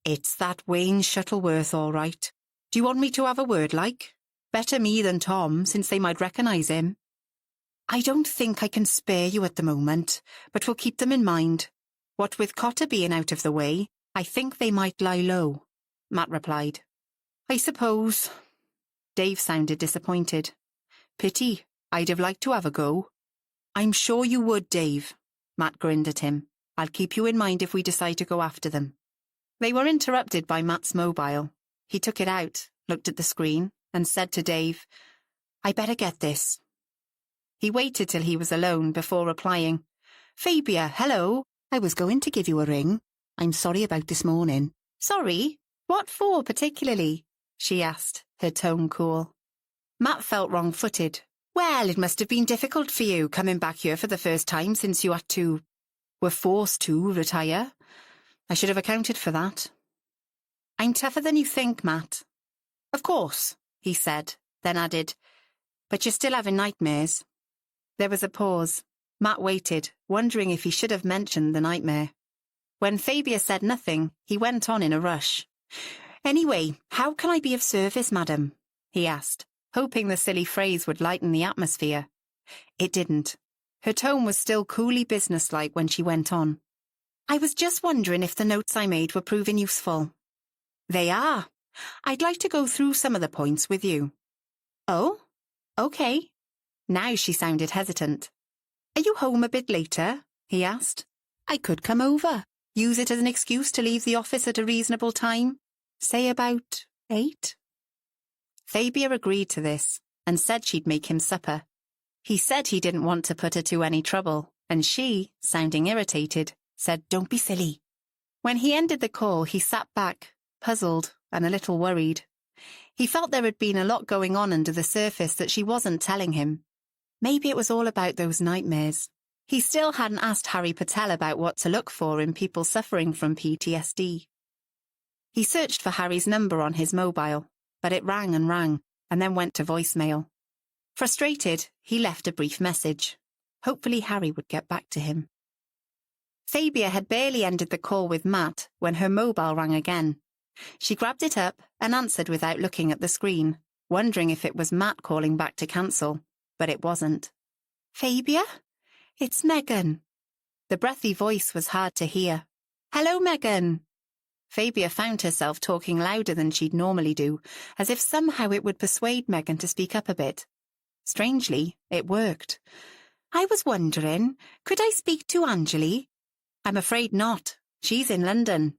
S3: It's that Wayne Shuttleworth, all right. Do you want me to have a word, like? Better me than Tom, since they might recognise him." "I don't think I can spare you at the moment, but we'll keep them in mind. What with Cotter being out of the way, I think they might lie low," Matt replied. "I suppose." Dave sounded disappointed. "Pity. I'd have liked to have a go." "I'm sure you would, Dave." Matt grinned at him. "I'll keep you in mind if we decide to go after them." They were interrupted by Matt's mobile. He took it out, looked at the screen, and said to Dave, "I better get this." He waited till he was alone before replying, "Fabia, hello. I was going to give you a ring. I'm sorry about this morning." "Sorry? What for particularly?" she asked, her tone cool. Matt felt wrong-footed. "Well, it must have been difficult for you coming back here for the first time since you were forced to retire. I should have accounted for that." "I'm tougher than you think, Matt." Of course, he said, then added, but you're still having nightmares. There was a pause. Matt waited, wondering if he should have mentioned the nightmare. When Fabia said nothing, he went on in a rush. Anyway, how can I be of service, madam? He asked, hoping the silly phrase would lighten the atmosphere. It didn't. Her tone was still coolly businesslike when she went on. I was just wondering if the notes I made were proving useful. They are. I'd like to go through some of the points with you. Oh? Okay. Now she sounded hesitant. Are you home a bit later? He asked. I could come over. Use it as an excuse to leave the office at a reasonable time. Say about 8? Fabia agreed to this and said she'd make him supper. He said he didn't want to put her to any trouble, and she, sounding irritated, said, Don't be silly. When he ended the call, he sat back, puzzled and a little worried. He felt there had been a lot going on under the surface that she wasn't telling him. Maybe it was all about those nightmares. He still hadn't asked Harry Patel about what to look for in people suffering from PTSD. He searched for Harry's number on his mobile, but it rang and then went to voicemail. Frustrated, he left a brief message. Hopefully Harry would get back to him. Fabia had barely ended the call with Matt when her mobile rang again. She grabbed it up and answered without looking at the screen, wondering if it was Matt calling back to cancel, but it wasn't. Fabia? It's Megan. The breathy voice was hard to hear. Hello, Megan. Fabia found herself talking louder than she'd normally do, as if somehow it would persuade Megan to speak up a bit. Strangely, it worked. I was wondering, could I speak to Anjali? I'm afraid not. She's in London.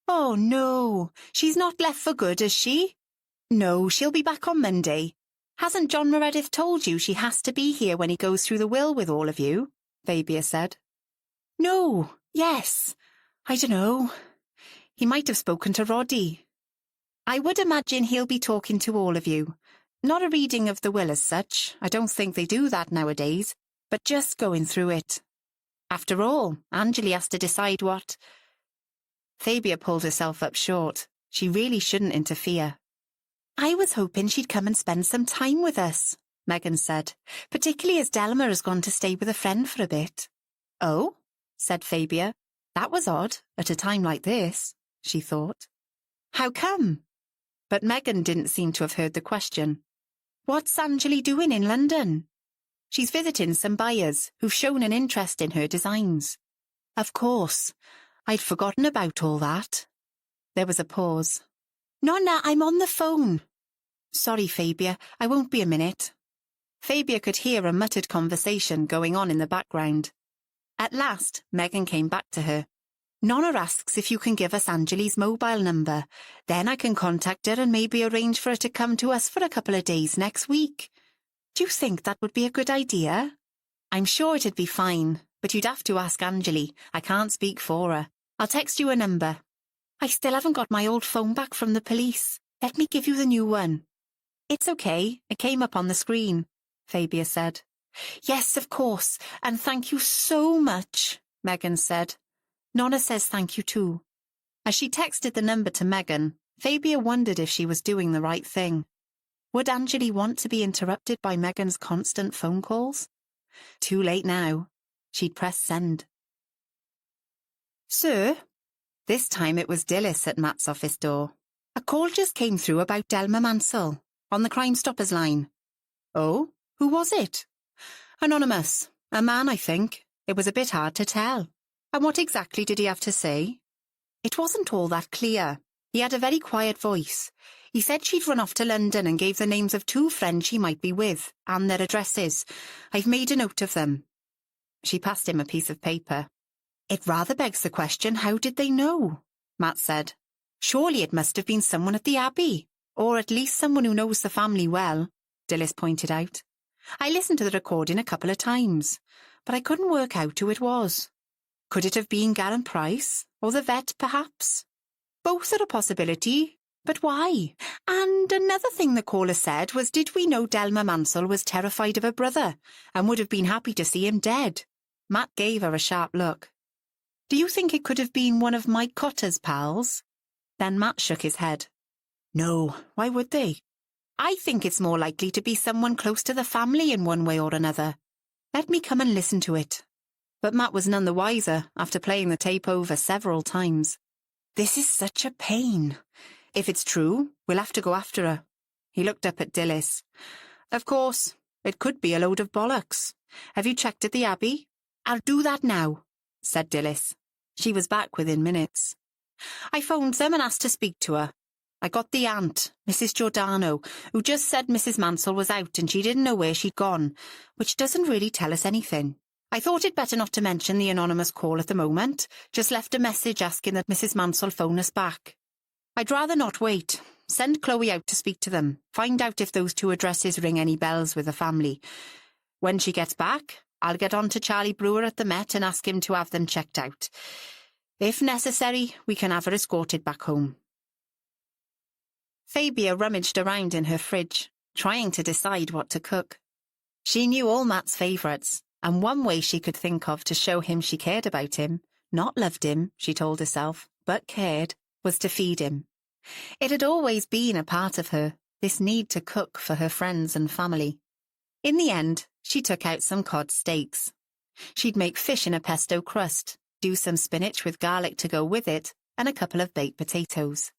S3: Oh, no. She's not left for good, is she? No, she'll be back on Monday. Hasn't John Meredith told you she has to be here when he goes through the will with all of you? Fabia said. No, yes. I don't know. He might have spoken to Roddy. I would imagine he'll be talking to all of you. Not a reading of the will as such. I don't think they do that nowadays, but just going through it. After all, Anjali has to decide what... Fabia pulled herself up short. She really shouldn't interfere. I was hoping she'd come and spend some time with us, Megan said, particularly as Delma has gone to stay with a friend for a bit. Oh, said Fabia. That was odd, at a time like this, she thought. How come? But Megan didn't seem to have heard the question. What's Anjali doing in London? She's visiting some buyers who've shown an interest in her designs. Of course. I'd forgotten about all that. There was a pause. Nonna, I'm on the phone. Sorry, Fabia, I won't be a minute. Fabia could hear a muttered conversation going on in the background. At last, Megan came back to her. Nonna asks if you can give us Anjali's mobile number. Then I can contact her and maybe arrange for her to come to us for a couple of days next week. Do you think that would be a good idea? I'm sure it'd be fine, but you'd have to ask Anjali. I can't speak for her. I'll text you a number. I still haven't got my old phone back from the police. Let me give you the new one. It's okay. It came up on the screen, Fabia said. Yes, of course, and thank you so much, Megan said. Nonna says thank you too. As she texted the number to Megan, Fabia wondered if she was doing the right thing. Would Anjali want to be interrupted by Megan's constant phone calls? Too late now. She'd press send. Sir? This time it was Dilys at Matt's office door. A call just came through about Delma Mansell, on the Crime Stoppers line. Oh? Who was it? Anonymous. A man, I think. It was a bit hard to tell. And what exactly did he have to say? It wasn't all that clear. He had a very quiet voice. He said she'd run off to London and gave the names of 2 friends she might be with, and their addresses. I've made a note of them. She passed him a piece of paper. It rather begs the question, how did they know? Matt said. Surely it must have been someone at the Abbey, or at least someone who knows the family well, Dilys pointed out. I listened to the recording a couple of times, but I couldn't work out who it was. Could it have been Garen Price, or the vet, perhaps? Both are a possibility, but why? And another thing the caller said was, did we know Delma Mansell was terrified of her brother, and would have been happy to see him dead? Matt gave her a sharp look. Do you think it could have been one of Mike Cotter's pals? Then Matt shook his head. No, why would they? I think it's more likely to be someone close to the family in one way or another. Let me come and listen to it. But Matt was none the wiser after playing the tape over several times. This is such a pain. If it's true, we'll have to go after her. He looked up at Dilys. Of course, it could be a load of bollocks. Have you checked at the Abbey? I'll do that now, said Dilys. She was back within minutes. I phoned them and asked to speak to her. I got the aunt, Mrs. Giordano, who just said Mrs. Mansell was out and she didn't know where she'd gone, which doesn't really tell us anything. I thought it better not to mention the anonymous call at the moment, just left a message asking that Mrs. Mansell phone us back. I'd rather not wait. Send Chloe out to speak to them, find out if those two addresses ring any bells with the family. When she gets back, I'll get on to Charlie Brewer at the Met and ask him to have them checked out. If necessary, we can have her escorted back home. Fabia rummaged around in her fridge, trying to decide what to cook. She knew all Matt's favourites, and one way she could think of to show him she cared about him, not loved him, she told herself, but cared, was to feed him. It had always been a part of her, this need to cook for her friends and family. In the end, she took out some cod steaks. She'd make fish in a pesto crust, do some spinach with garlic to go with it, and a couple of baked potatoes.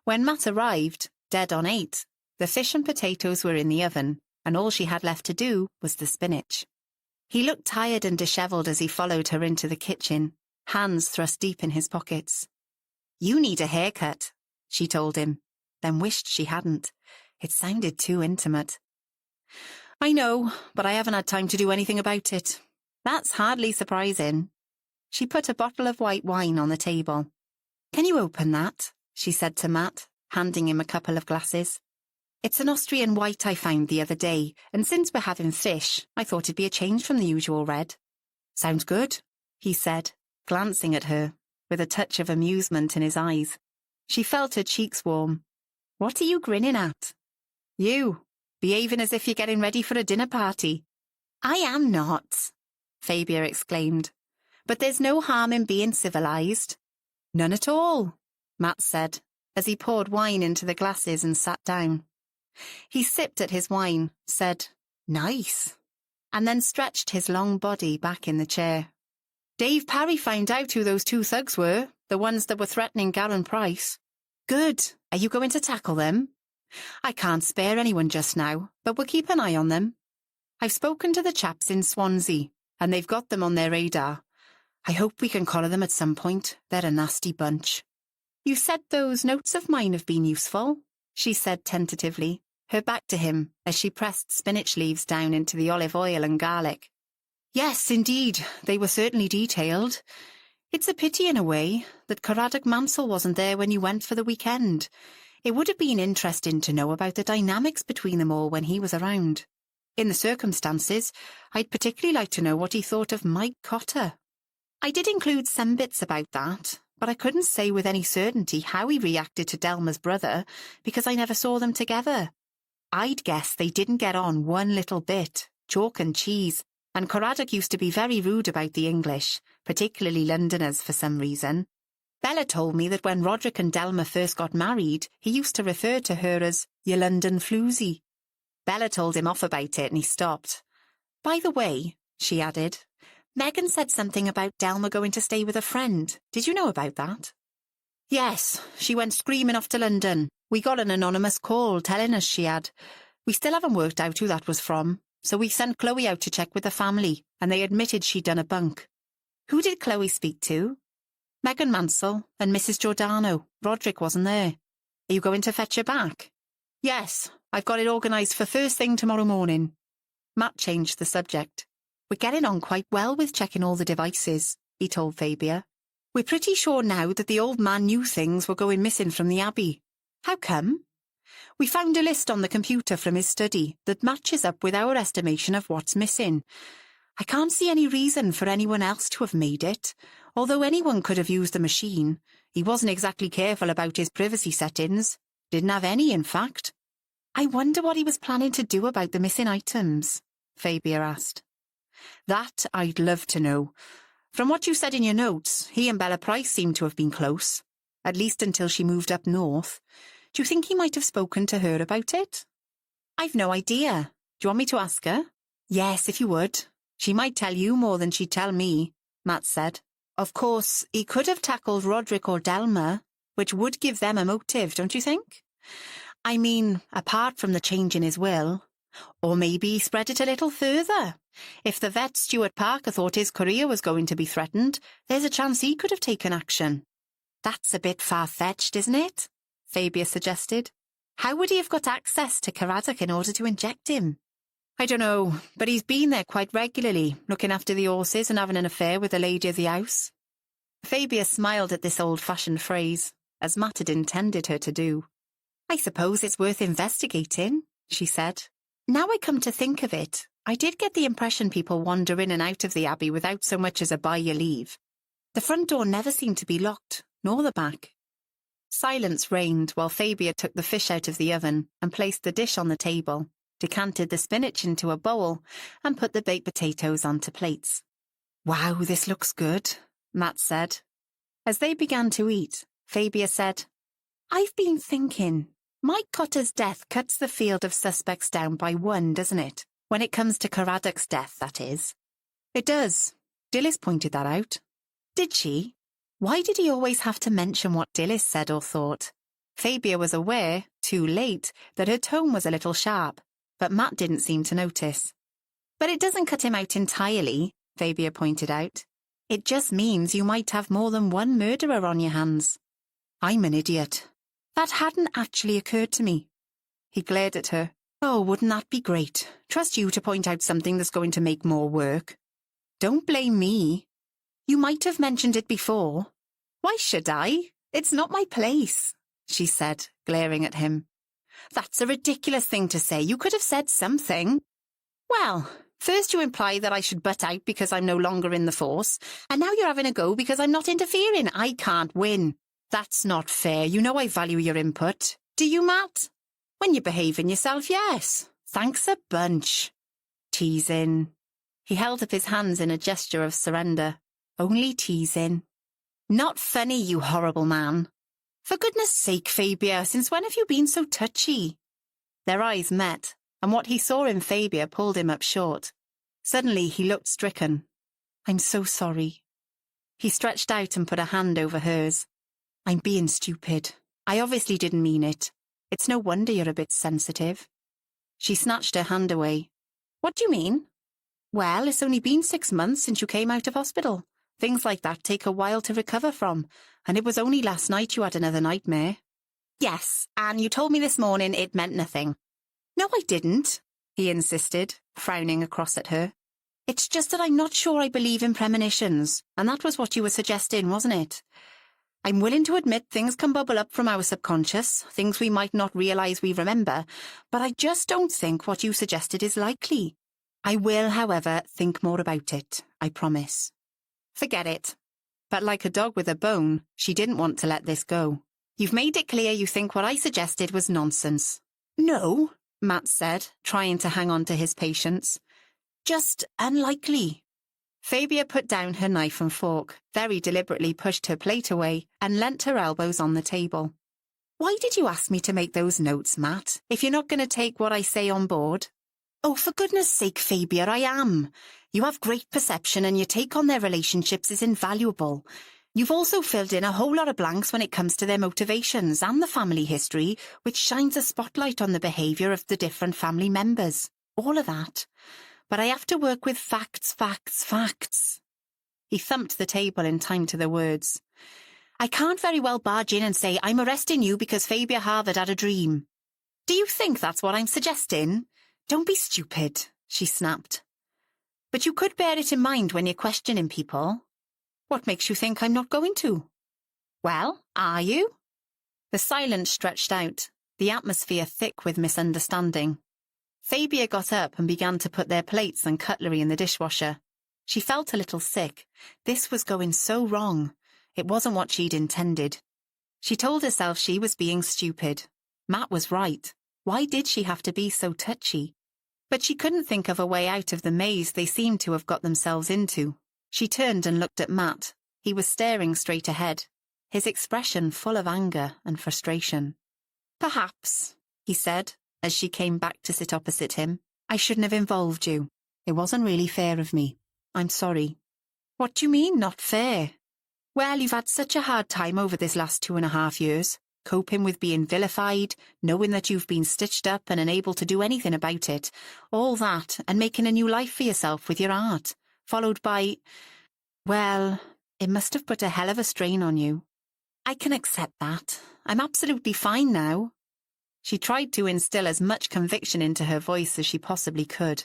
S3: When Matt arrived, dead on 8, the fish and potatoes were in the oven, and all she had left to do was the spinach. He looked tired and dishevelled as he followed her into the kitchen, hands thrust deep in his pockets. You need a haircut, she told him, then wished she hadn't. It sounded too intimate. I know, but I haven't had time to do anything about it. That's hardly surprising. She put a bottle of white wine on the table. Can you open that? She said to Matt, handing him a couple of glasses. It's an Austrian white I found the other day, and since we're having fish, I thought it'd be a change from the usual red. Sounds good, he said, glancing at her, with a touch of amusement in his eyes. She felt her cheeks warm. What are you grinning at? You, behaving as if you're getting ready for a dinner party. I am not, Fabia exclaimed. But there's no harm in being civilised. None at all, Matt said, as he poured wine into the glasses and sat down. He sipped at his wine, said, nice, and then stretched his long body back in the chair. Dave Parry found out who those two thugs were, the ones that were threatening Garen Price. Good. Are you going to tackle them? I can't spare anyone just now, but we'll keep an eye on them. I've spoken to the chaps in Swansea, and they've got them on their radar. I hope we can collar them at some point. They're a nasty bunch. You said those notes of mine have been useful, she said tentatively, her back to him as she pressed spinach leaves down into the olive oil and garlic. Yes, indeed, they were certainly detailed. It's a pity in a way that Caradoc Mansell wasn't there when you went for the weekend. It would have been interesting to know about the dynamics between them all when he was around. In the circumstances, I'd particularly like to know what he thought of Mike Cotter. I did include some bits about that, but I couldn't say with any certainty how he reacted to Delma's brother because I never saw them together. I'd guess they didn't get on one little bit, chalk and cheese, and Caradoc used to be very rude about the English, particularly Londoners for some reason. Bella told me that when Roderick and Delma first got married, he used to refer to her as your London floozy. Bella told him off about it and he stopped. By the way, she added, Megan said something about Delma going to stay with a friend. Did you know about that? Yes, she went screaming off to London. We got an anonymous call telling us she had. We still haven't worked out who that was from, so we sent Chloe out to check with the family, and they admitted she'd done a bunk. Who did Chloe speak to? Megan Mansell and Mrs. Giordano. Roderick wasn't there. Are you going to fetch her back? Yes, I've got it organised for first thing tomorrow morning. Matt changed the subject. We're getting on quite well with checking all the devices, he told Fabia. We're pretty sure now that the old man knew things were going missing from the Abbey. How come? We found a list on the computer from his study that matches up with our estimation of what's missing. I can't see any reason for anyone else to have made it, although anyone could have used the machine. He wasn't exactly careful about his privacy settings. Didn't have any, in fact. I wonder what he was planning to do about the missing items, Fabia asked. That I'd love to know. From what you said in your notes, he and Bella Price seem to have been close, at least until she moved up north. Do you think he might have spoken to her about it? I've no idea. Do you want me to ask her? Yes, if you would. She might tell you more than she'd tell me, Matt said. Of course, he could have tackled Roderick or Delma, which would give them a motive, don't you think? I mean, apart from the change in his will. Or maybe he spread it a little further. If the vet Stuart Parker thought his career was going to be threatened, there's a chance he could have taken action. That's a bit far-fetched, isn't it? Fabia suggested. How would he have got access to Caradoc in order to inject him? I don't know, but he's been there quite regularly, looking after the horses and having an affair with the lady of the house. Fabia smiled at this old-fashioned phrase, as Matt had intended her to do. I suppose it's worth investigating, she said. Now I come to think of it, I did get the impression people wander in and out of the Abbey without so much as a by your leave. The front door never seemed to be locked, nor the back. Silence reigned while Fabia took the fish out of the oven and placed the dish on the table, decanted the spinach into a bowl, and put the baked potatoes onto plates. Wow, this looks good, Matt said. As they began to eat, Fabia said, I've been thinking, Mike Cotter's death cuts the field of suspects down by one, doesn't it? When it comes to Caradoc's death, that is. It does. Dilys pointed that out. Did she? Why did he always have to mention what Dilys said or thought? Fabia was aware, too late, that her tone was a little sharp, but Matt didn't seem to notice. But it doesn't cut him out entirely, Fabia pointed out. It just means you might have more than one murderer on your hands. I'm an idiot. That hadn't actually occurred to me. He glared at her. Oh, wouldn't that be great? Trust you to point out something that's going to make more work. Don't blame me. You might have mentioned it before. Why should I? It's not my place, she said, glaring at him. That's a ridiculous thing to say. You could have said something. Well, first you imply that I should butt out because I'm no longer in the force, and now you're having a go because I'm not interfering. I can't win. That's not fair. You know I value your input. Do you, Matt? When you're behaving yourself, yes. Thanks a bunch. Teasing. He held up his hands in a gesture of surrender. Only teasing. Not funny, you horrible man. For goodness sake, Fabia, since when have you been so touchy? Their eyes met, and what he saw in Fabia pulled him up short. Suddenly he looked stricken. I'm so sorry. He stretched out and put a hand over hers. I'm being stupid. I obviously didn't mean it. It's no wonder you're a bit sensitive. She snatched her hand away. What do you mean? Well, it's only been 6 months since you came out of hospital. Things like that take a while to recover from, and it was only last night you had another nightmare. Yes, and you told me this morning it meant nothing. No, I didn't, he insisted, frowning across at her. It's just that I'm not sure I believe in premonitions, and that was what you were suggesting, wasn't it? I'm willing to admit things can bubble up from our subconscious, things we might not realise we remember, but I just don't think what you suggested is likely. I will, however, think more about it, I promise. Forget it. But like a dog with a bone, she didn't want to let this go. You've made it clear you think what I suggested was nonsense. No, Matt said, trying to hang on to his patience. Just unlikely. Fabia put down her knife and fork, very deliberately pushed her plate away, and leant her elbows on the table. Why did you ask me to make those notes, Matt, if you're not going to take what I say on board? Oh, for goodness sake, Fabia, I am. You have great perception and your take on their relationships is invaluable. You've also filled in a whole lot of blanks when it comes to their motivations and the family history, which shines a spotlight on the behaviour of the different family members. All of that. But I have to work with facts, facts, facts. He thumped the table in time to the words. I can't very well barge in and say, I'm arresting you because Fabia Harvard had a dream. Do you think that's what I'm suggesting? Don't be stupid, she snapped. But you could bear it in mind when you're questioning people. What makes you think I'm not going to? Well, are you? The silence stretched out, the atmosphere thick with misunderstanding. Fabia got up and began to put their plates and cutlery in the dishwasher. She felt a little sick. This was going so wrong. It wasn't what she'd intended. She told herself she was being stupid. Matt was right. Why did she have to be so touchy? But she couldn't think of a way out of the maze they seemed to have got themselves into. She turned and looked at Matt. He was staring straight ahead, his expression full of anger and frustration. Perhaps, he said, as she came back to sit opposite him. I shouldn't have involved you. It wasn't really fair of me. I'm sorry. What do you mean, not fair? Well, you've had such a hard time over this last 2.5 years, coping with being vilified, knowing that you've been stitched up and unable to do anything about it, all that, and making a new life for yourself with your art, followed by... Well, it must have put a hell of a strain on you. I can accept that. I'm absolutely fine now. She tried to instill as much conviction into her voice as she possibly could.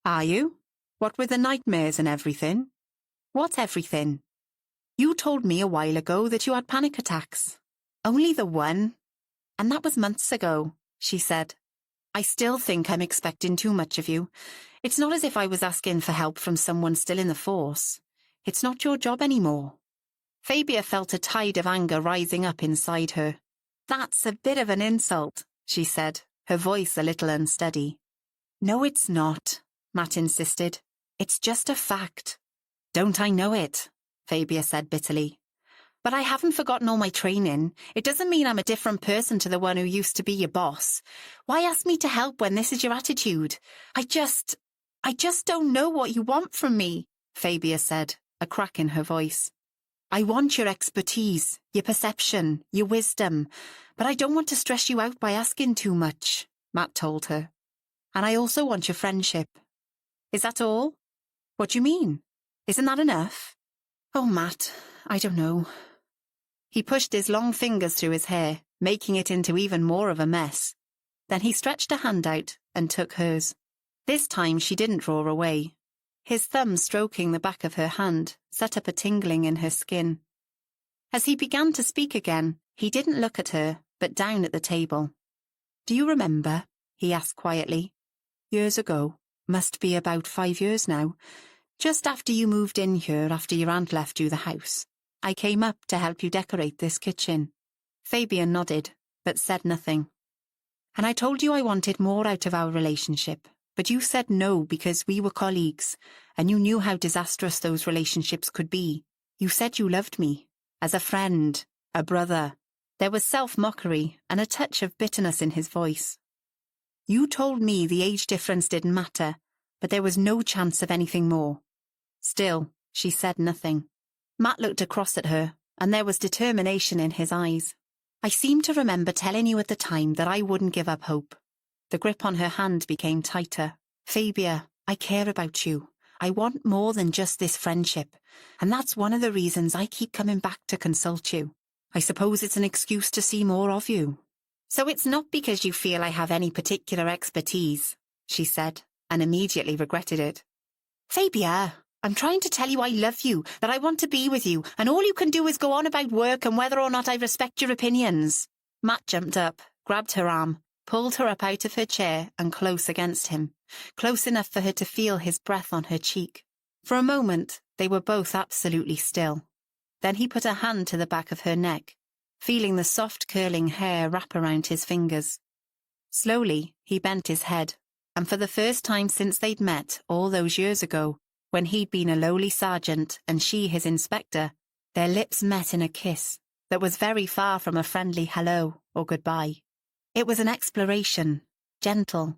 S3: Are you? What with the nightmares and everything? What everything? You told me a while ago that you had panic attacks. Only the one. And that was months ago, she said. I still think I'm expecting too much of you. It's not as if I was asking for help from someone still in the force. It's not your job anymore. Fabia felt a tide of anger rising up inside her. That's a bit of an insult, she said, her voice a little unsteady. No, it's not, Matt insisted. It's just a fact. Don't I know it? Fabia said bitterly. But I haven't forgotten all my training. It doesn't mean I'm a different person to the one who used to be your boss. Why ask me to help when this is your attitude? I just don't know what you want from me, Fabia said, a crack in her voice. I want your expertise, your perception, your wisdom, but I don't want to stress you out by asking too much, Matt told her. And I also want your friendship. Is that all? What do you mean? Isn't that enough? Oh, Matt, I don't know. He pushed his long fingers through his hair, making it into even more of a mess. Then he stretched a hand out and took hers. This time she didn't draw away. His thumb stroking the back of her hand set up a tingling in her skin. As he began to speak again, he didn't look at her, but down at the table. Do you remember? He asked quietly. Years ago, must be about 5 years now, just after you moved in here after your aunt left you the house, I came up to help you decorate this kitchen. Fabia nodded, but said nothing. And I told you I wanted more out of our relationship, but you said no because we were colleagues, and you knew how disastrous those relationships could be. You said you loved me, as a friend, a brother. There was self-mockery and a touch of bitterness in his voice. You told me the age difference didn't matter, but there was no chance of anything more. Still, she said nothing. Matt looked across at her, and there was determination in his eyes. I seem to remember telling you at the time that I wouldn't give up hope. The grip on her hand became tighter. Fabia, I care about you. I want more than just this friendship, and that's one of the reasons I keep coming back to consult you. I suppose it's an excuse to see more of you. So it's not because you feel I have any particular expertise, she said, and immediately regretted it. Fabia, I'm trying to tell you I love you, that I want to be with you, and all you can do is go on about work and whether or not I respect your opinions. Matt jumped up, grabbed her arm, pulled her up out of her chair and close against him, close enough for her to feel his breath on her cheek. For a moment, they were both absolutely still. Then he put a hand to the back of her neck, feeling the soft curling hair wrap around his fingers. Slowly, he bent his head, and for the first time since they'd met all those years ago, when he'd been a lowly sergeant and she his inspector, their lips met in a kiss that was very far from a friendly hello or goodbye. It was an exploration, gentle,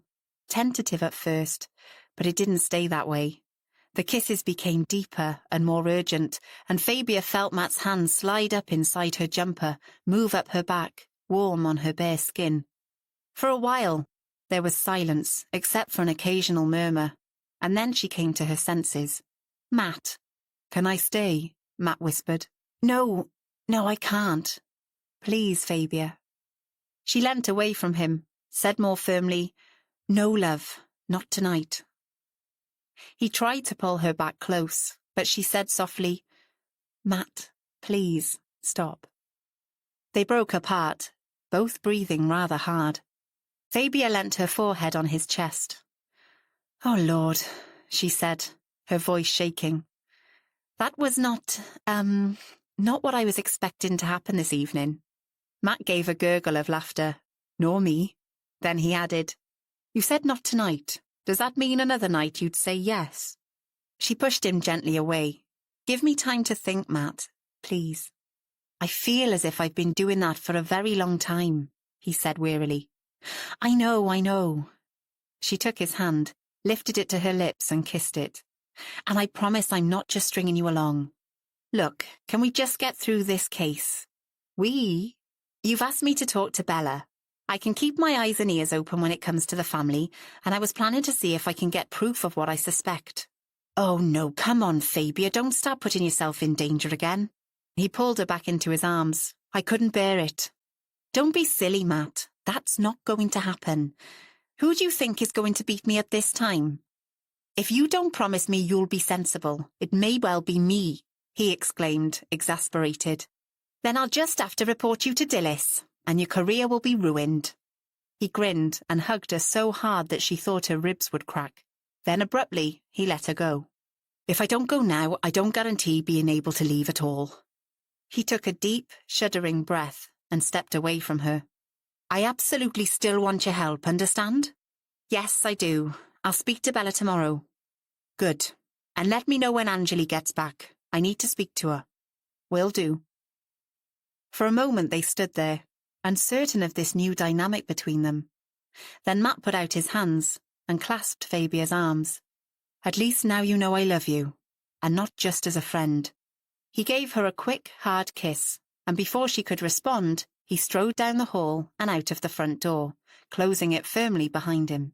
S3: tentative at first, but it didn't stay that way. The kisses became deeper and more urgent, and Fabia felt Matt's hand slide up inside her jumper, move up her back, warm on her bare skin. For a while, there was silence, except for an occasional murmur, and then she came to her senses. Matt. Can I stay? Matt whispered. No, I can't. Please, Fabia. She leant away from him, said more firmly, No, love, not tonight. He tried to pull her back close, but she said softly, Matt, please, stop. They broke apart, both breathing rather hard. Fabia leant her forehead on his chest. Oh, Lord, she said, her voice shaking. That was not what I was expecting to happen this evening. Matt gave a gurgle of laughter. Nor me. Then he added, You said not tonight. Does that mean another night you'd say yes? She pushed him gently away. Give me time to think, Matt, please. I feel as if I've been doing that for a very long time. he said wearily. I know. She took his hand, lifted it to her lips and kissed it. And I promise I'm not just stringing you along. Look, can we just get through this case? You've asked me to talk to Bella. I can keep my eyes and ears open when it comes to the family, and I was planning to see if I can get proof of what I suspect. Oh no, come on, Fabia, don't start putting yourself in danger again. He pulled her back into his arms. I couldn't bear it. Don't be silly, Matt. That's not going to happen. Who do you think is going to beat me at this time? If you don't promise me you'll be sensible, it may well be me, he exclaimed, exasperated. Then I'll just have to report you to Dilys, and your career will be ruined. He grinned and hugged her so hard that she thought her ribs would crack. Then abruptly, he let her go. If I don't go now, I don't guarantee being able to leave at all. He took a deep, shuddering breath and stepped away from her. I absolutely still want your help, understand? Yes, I do. I'll speak to Bella tomorrow. Good. And let me know when Anjali gets back. I need to speak to her. Will do. For a moment they stood there, uncertain of this new dynamic between them. Then Matt put out his hands and clasped Fabia's arms. At least now you know I love you, and not just as a friend. He gave her a quick, hard kiss, and before she could respond, he strode down the hall and out of the front door, closing it firmly behind him.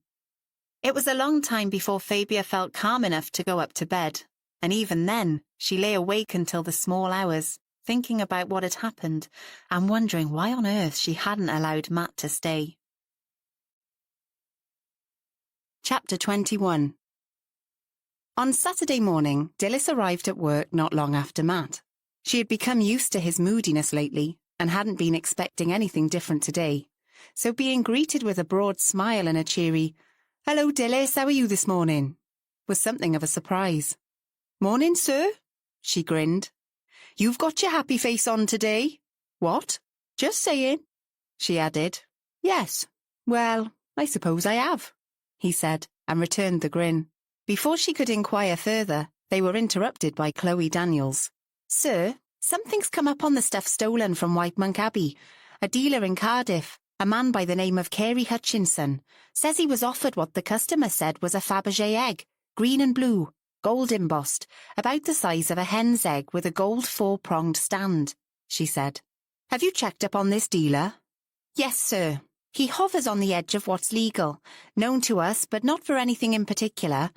S3: It was a long time before Fabia felt calm enough to go up to bed, and even then, she lay awake until the small hours, thinking about what had happened and wondering why on earth she hadn't allowed Matt to stay. Chapter 21. On Saturday morning, Dilys arrived at work not long after Matt. She had become used to his moodiness lately and hadn't been expecting anything different today, so being greeted with a broad smile and a cheery, "Hello, Dilys, how are you this morning?" was something of a surprise. "Morning, sir," she grinned. "You've got your happy face on today." "What? Just saying," she added. "Yes, well, I suppose I have," he said, and returned the grin. Before she could inquire further, they were interrupted by Chloe Daniels. "Sir, something's come up on the stuff stolen from White Monk Abbey. A dealer in Cardiff, a man by the name of Carey Hutchinson, says he was offered what the customer said was a Fabergé egg, green and blue, gold embossed, about the size of a hen's egg with a gold four-pronged stand," she said. "Have you checked up on this dealer?" "Yes, sir. He hovers on the edge of what's legal, known to us but not for anything in particular.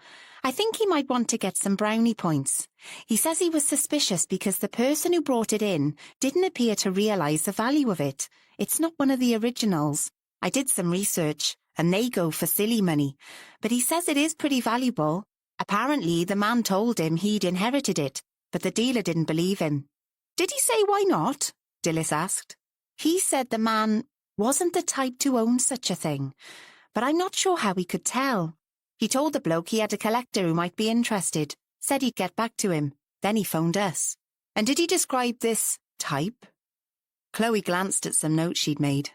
S3: I think he might want to get some brownie points. He says he was suspicious because the person who brought it in didn't appear to realise the value of it. It's not one of the originals. I did some research, and they go for silly money, but he says it is pretty valuable. Apparently, the man told him he'd inherited it, but the dealer didn't believe him." "Did he say why not?" Dilys asked. "He said the man wasn't the type to own such a thing, but I'm not sure how he could tell. He told the bloke he had a collector who might be interested, said he'd get back to him. Then he phoned us." "And did he describe this type?" Chloe glanced at some notes she'd made.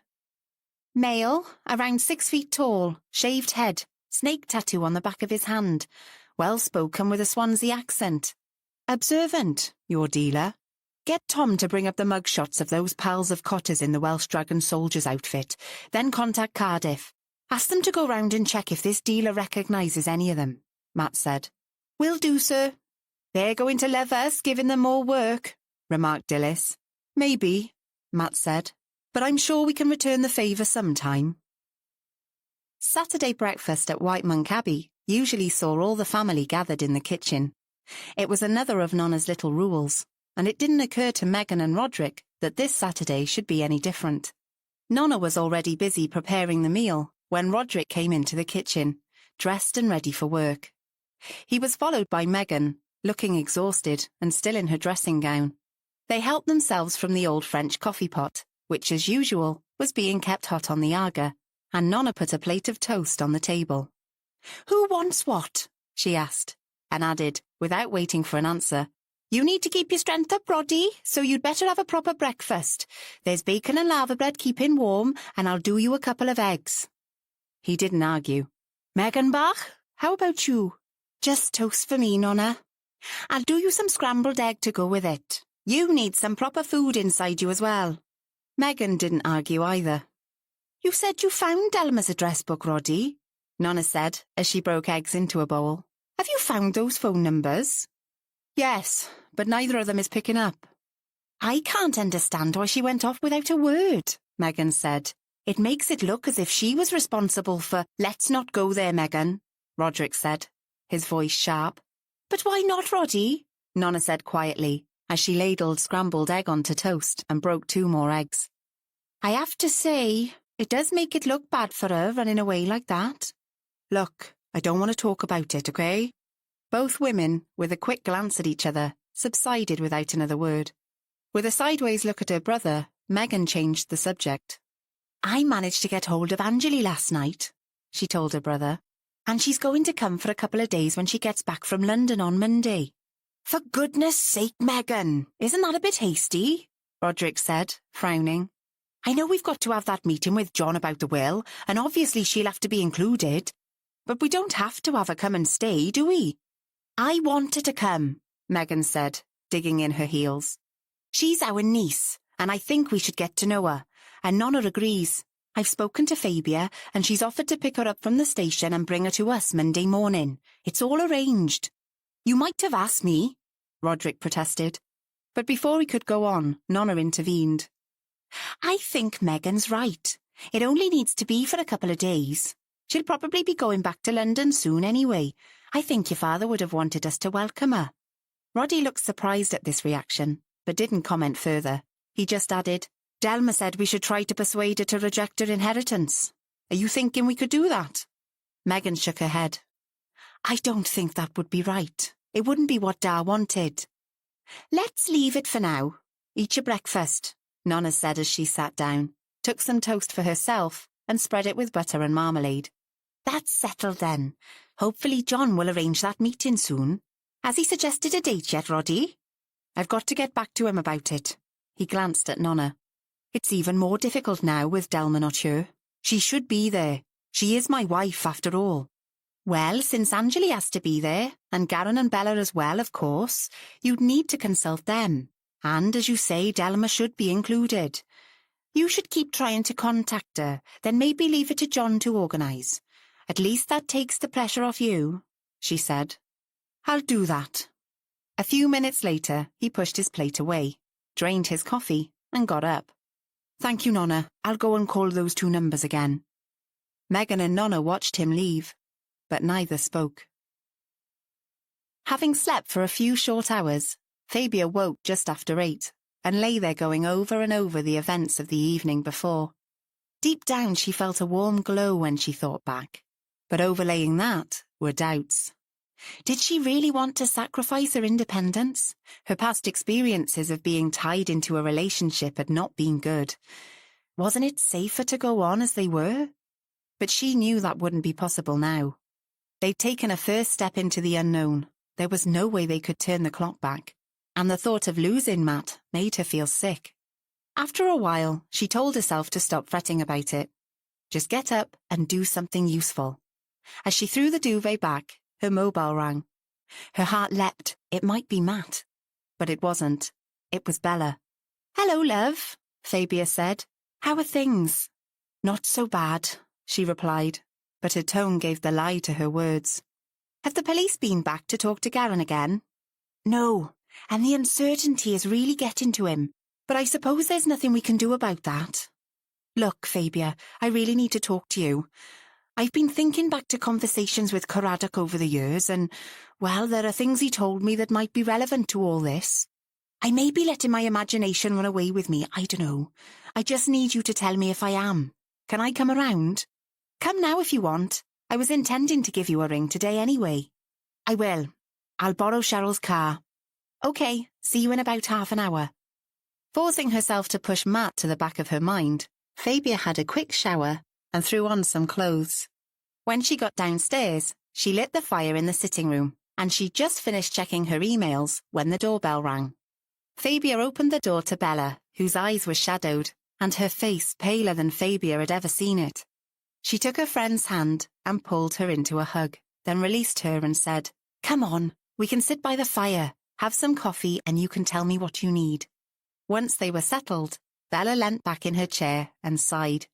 S3: "Male, around 6 feet tall, shaved head, snake tattoo on the back of his hand, well-spoken with a Swansea accent. Observant, your dealer. Get Tom to bring up the mugshots of those pals of Cotter's in the Welsh Dragon Soldiers outfit, then contact Cardiff. Ask them to go round and check if this dealer recognises any of them," Matt said. "Will do, sir." "They're going to love us, giving them more work," remarked Dilys. "Maybe," Matt said, "but I'm sure we can return the favour sometime." Saturday breakfast at White Monk Abbey usually saw all the family gathered in the kitchen. It was another of Nonna's little rules, and it didn't occur to Megan and Roderick that this Saturday should be any different. Nonna was already busy preparing the meal when Roderick came into the kitchen, dressed and ready for work. He was followed by Megan, looking exhausted and still in her dressing gown. They helped themselves from the old French coffee pot, which, as usual, was being kept hot on the Aga, and Nonna put a plate of toast on the table. "Who wants what?" she asked, and added, without waiting for an answer, "You need to keep your strength up, Roddy, so you'd better have a proper breakfast. There's bacon and lava bread keeping warm, and I'll do you a couple of eggs." He didn't argue. "Megan Bach, how about you?" "Just toast for me, Nonna. I'll do you some scrambled egg to go with it. You need some proper food inside you as well." Megan didn't argue either. You said you found Delma's address book, Roddy, Nonna said as she broke eggs into a bowl. Have you found those phone numbers? Yes, but neither of them is picking up. I can't understand why she went off without a word, Megan said. It makes it look as if she was responsible for— Let's not go there, Megan, Roderick said, his voice sharp. But why not, Roddy? Nonna said quietly, as she ladled scrambled egg onto toast and broke 2 more eggs. I have to say, it does make it look bad for her running away like that. Look, I don't want to talk about it, okay? Both women, with a quick glance at each other, subsided without another word. With a sideways look at her brother, Megan changed the subject. I managed to get hold of Anjali last night, she told her brother, and she's going to come for a couple of days when she gets back from London on Monday. For goodness sake, Megan, isn't that a bit hasty? Roderick said, frowning. I know we've got to have that meeting with John about the will, and obviously she'll have to be included. But we don't have to have her come and stay, do we? I want her to come, Megan said, digging in her heels. She's our niece, and I think we should get to know her, and Nonna agrees. I've spoken to Fabia, and she's offered to pick her up from the station and bring her to us Monday morning. It's all arranged. You might have asked me, Roderick protested. But before he could go on, Nonna intervened. I think Megan's right. It only needs to be for a couple of days. She'll probably be going back to London soon anyway. I think your father would have wanted us to welcome her. Roddy looked surprised at this reaction, but didn't comment further. He just added, Delma said we should try to persuade her to reject her inheritance. Are you thinking we could do that? Megan shook her head. I don't think that would be right. It wouldn't be what Da wanted. Let's leave it for now. Eat your breakfast, Nonna said as she sat down, took some toast for herself and spread it with butter and marmalade. That's settled then. Hopefully John will arrange that meeting soon. Has he suggested a date yet, Roddy? I've got to get back to him about it. He glanced at Nonna. It's even more difficult now with Delma not here. She should be there. She is my wife, after all. Well, since Anjali has to be there, and Garen and Bella as well, of course, you'd need to consult them. And, as you say, Delma should be included. You should keep trying to contact her, then maybe leave it to John to organise. At least that takes the pressure off you, she said. I'll do that. A few minutes later, he pushed his plate away, drained his coffee, and got up. Thank you, Nonna. I'll go and call those 2 numbers again. Megan and Nonna watched him leave, but neither spoke. Having slept for a few short hours, Fabia woke just after 8 and lay there going over and over the events of the evening before. Deep down she felt a warm glow when she thought back, but overlaying that were doubts. Did she really want to sacrifice her independence? Her past experiences of being tied into a relationship had not been good. Wasn't it safer to go on as they were? But she knew that wouldn't be possible now. They'd taken a first step into the unknown. There was no way they could turn the clock back, and the thought of losing Matt made her feel sick. After a while, she told herself to stop fretting about it. Just get up and do something useful. As she threw the duvet back, her mobile rang. Her heart leapt. It might be Matt. But it wasn't. It was Bella. Hello, love, Fabia said. How are things? Not so bad, she replied, but her tone gave the lie to her words. Have the police been back to talk to Garen again? No, and the uncertainty is really getting to him. But I suppose there's nothing we can do about that. Look, Fabia, I really need to talk to you. I've been thinking back to conversations with Caradoc over the years and, well, there are things he told me that might be relevant to all this. I may be letting my imagination run away with me, I don't know. I just need you to tell me if I am. Can I come around? Come now if you want. I was intending to give you a ring today anyway. I will. I'll borrow Cheryl's car. OK, see you in about half an hour. Forcing herself to push Matt to the back of her mind, Fabia had a quick shower and threw on some clothes. When she got downstairs, she lit the fire in the sitting room, and she'd just finished checking her emails when the doorbell rang. Fabia opened the door to Bella, whose eyes were shadowed, and her face paler than Fabia had ever seen it. She took her friend's hand and pulled her into a hug, then released her and said, Come on, we can sit by the fire, have some coffee, and you can tell me what you need. Once they were settled, Bella leant back in her chair and sighed.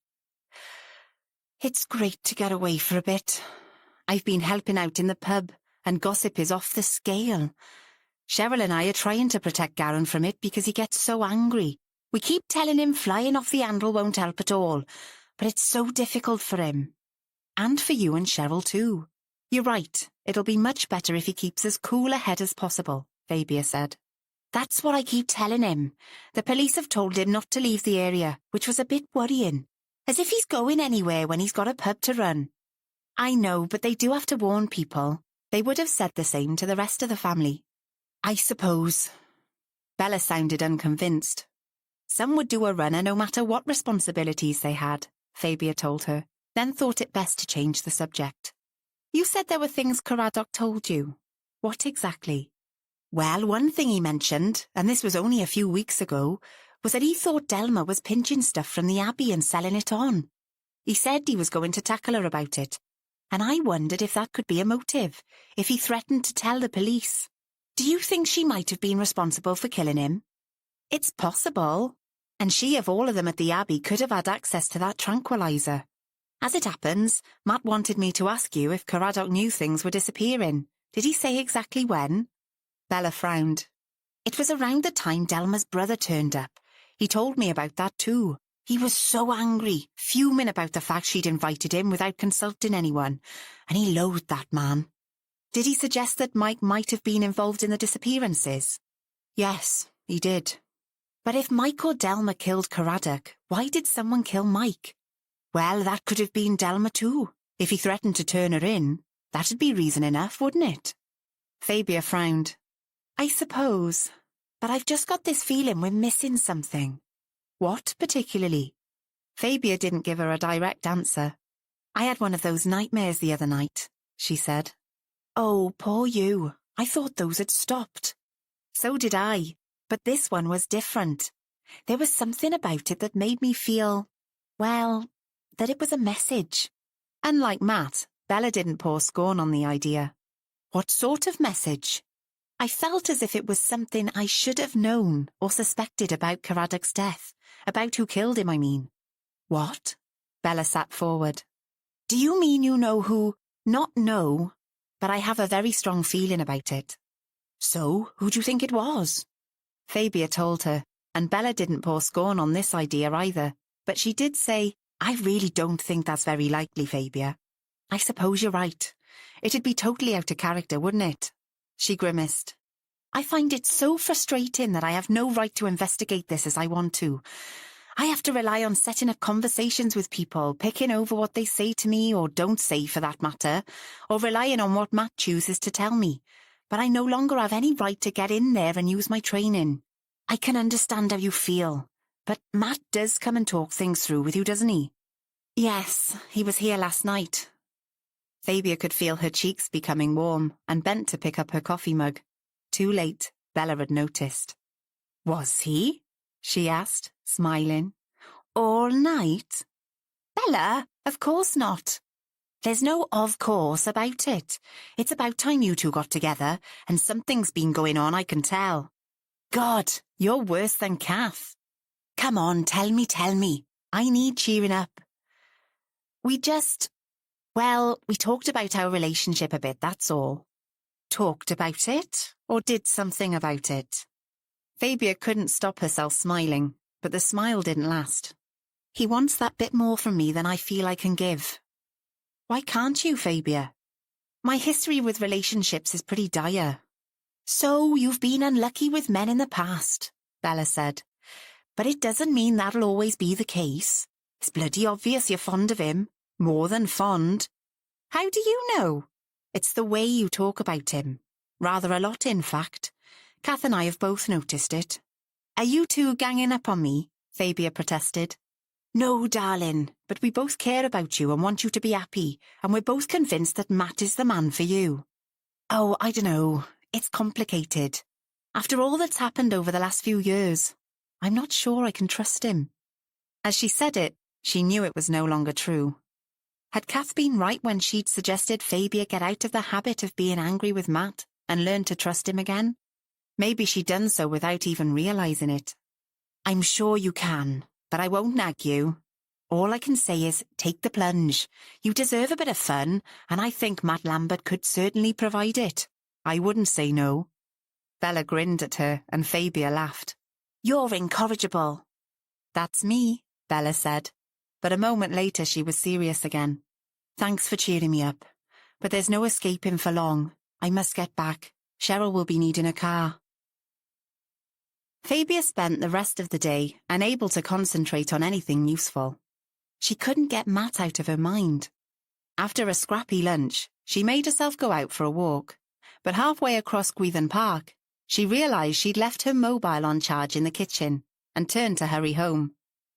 S3: It's great to get away for a bit. I've been helping out in the pub, and gossip is off the scale. Cheryl and I are trying to protect Garen from it because he gets so angry. We keep telling him flying off the handle won't help at all, but it's so difficult for him. And for you and Cheryl too. You're right, it'll be much better if he keeps as cool a head as possible, Fabia said. That's what I keep telling him. The police have told him not to leave the area, which was a bit worrying. As if he's going anywhere when he's got a pub to run. I know, but they do have to warn people. They would have said the same to the rest of the family. I suppose. Bella sounded unconvinced. Some would do a runner no matter what responsibilities they had, Fabia told her, then thought it best to change the subject. You said there were things Caradoc told you. What exactly? Well, one thing he mentioned, and this was only a few weeks ago, was that he thought Delma was pinching stuff from the Abbey and selling it on. He said he was going to tackle her about it, and I wondered if that could be a motive, if he threatened to tell the police. Do you think she might have been responsible for killing him? It's possible, and she of all of them at the Abbey could have had access to that tranquilizer. As it happens, Matt wanted me to ask you if Caradoc knew things were disappearing. Did he say exactly when? Bella frowned. It was around the time Delma's brother turned up. He told me about that too. He was so angry, fuming about the fact she'd invited him without consulting anyone, and he loathed that man. Did he suggest that Mike might have been involved in the disappearances? Yes, he did. But if Mike or Delma killed Caradoc, why did someone kill Mike? Well, that could have been Delma too. If he threatened to turn her in, that'd be reason enough, wouldn't it? Fabia frowned. I suppose. But I've just got this feeling we're missing something. What, particularly? Fabia didn't give her a direct answer. I had one of those nightmares the other night, she said. Oh, poor you. I thought those had stopped. So did I, but this one was different. There was something about it that made me feel, well, that it was a message. Unlike Matt, Bella didn't pour scorn on the idea. What sort of message? I felt as if it was something I should have known or suspected about Caradoc's death, about who killed him, I mean. What? Bella sat forward. Do you mean you know who? Not know, but I have a very strong feeling about it. So, who do you think it was? Fabia told her, and Bella didn't pour scorn on this idea either, but she did say, I really don't think that's very likely, Fabia. I suppose you're right. It'd be totally out of character, wouldn't it? She grimaced. I find it so frustrating that I have no right to investigate this as I want to. I have to rely on setting up conversations with people, picking over what they say to me or don't say for that matter, or relying on what Matt chooses to tell me. But I no longer have any right to get in there and use my training. I can understand how you feel, but Matt does come and talk things through with you, doesn't he? Yes, he was here last night. Fabia could feel her cheeks becoming warm and bent to pick up her coffee mug. Too late, Bella had noticed. Was he? She asked, smiling. All night? Bella, of course not. There's no of course about it. It's about time you two got together, and something's been going on, I can tell. God, you're worse than Kath. Come on, tell me. I need cheering up. We talked about our relationship a bit, that's all. Talked about it, or did something about it? Fabia couldn't stop herself smiling, but the smile didn't last. He wants that bit more from me than I feel I can give. Why can't you, Fabia? My history with relationships is pretty dire. So you've been unlucky with men in the past, Bella said. But it doesn't mean that'll always be the case. It's bloody obvious you're fond of him. More than fond. How do you know? It's the way you talk about him. Rather a lot, in fact. Kath and I have both noticed it. Are you two ganging up on me? Fabia protested. No, darling, but we both care about you and want you to be happy, and we're both convinced that Matt is the man for you. Oh, I dunno. It's complicated. After all that's happened over the last few years, I'm not sure I can trust him. As she said it, she knew it was no longer true. Had Kath been right when she'd suggested Fabia get out of the habit of being angry with Matt and learn to trust him again? Maybe she'd done so without even realising it. I'm sure you can, but I won't nag you. All I can say is, take the plunge. You deserve a bit of fun, and I think Matt Lambert could certainly provide it. I wouldn't say no. Bella grinned at her, and Fabia laughed. You're incorrigible. That's me, Bella said. But a moment later she was serious again. Thanks for cheering me up. But there's no escaping for long. I must get back. Cheryl will be needing a car. Fabia spent the rest of the day unable to concentrate on anything useful. She couldn't get Matt out of her mind. After a scrappy lunch, she made herself go out for a walk. But halfway across Gwythan Park, she realised she'd left her mobile on charge in the kitchen and turned to hurry home.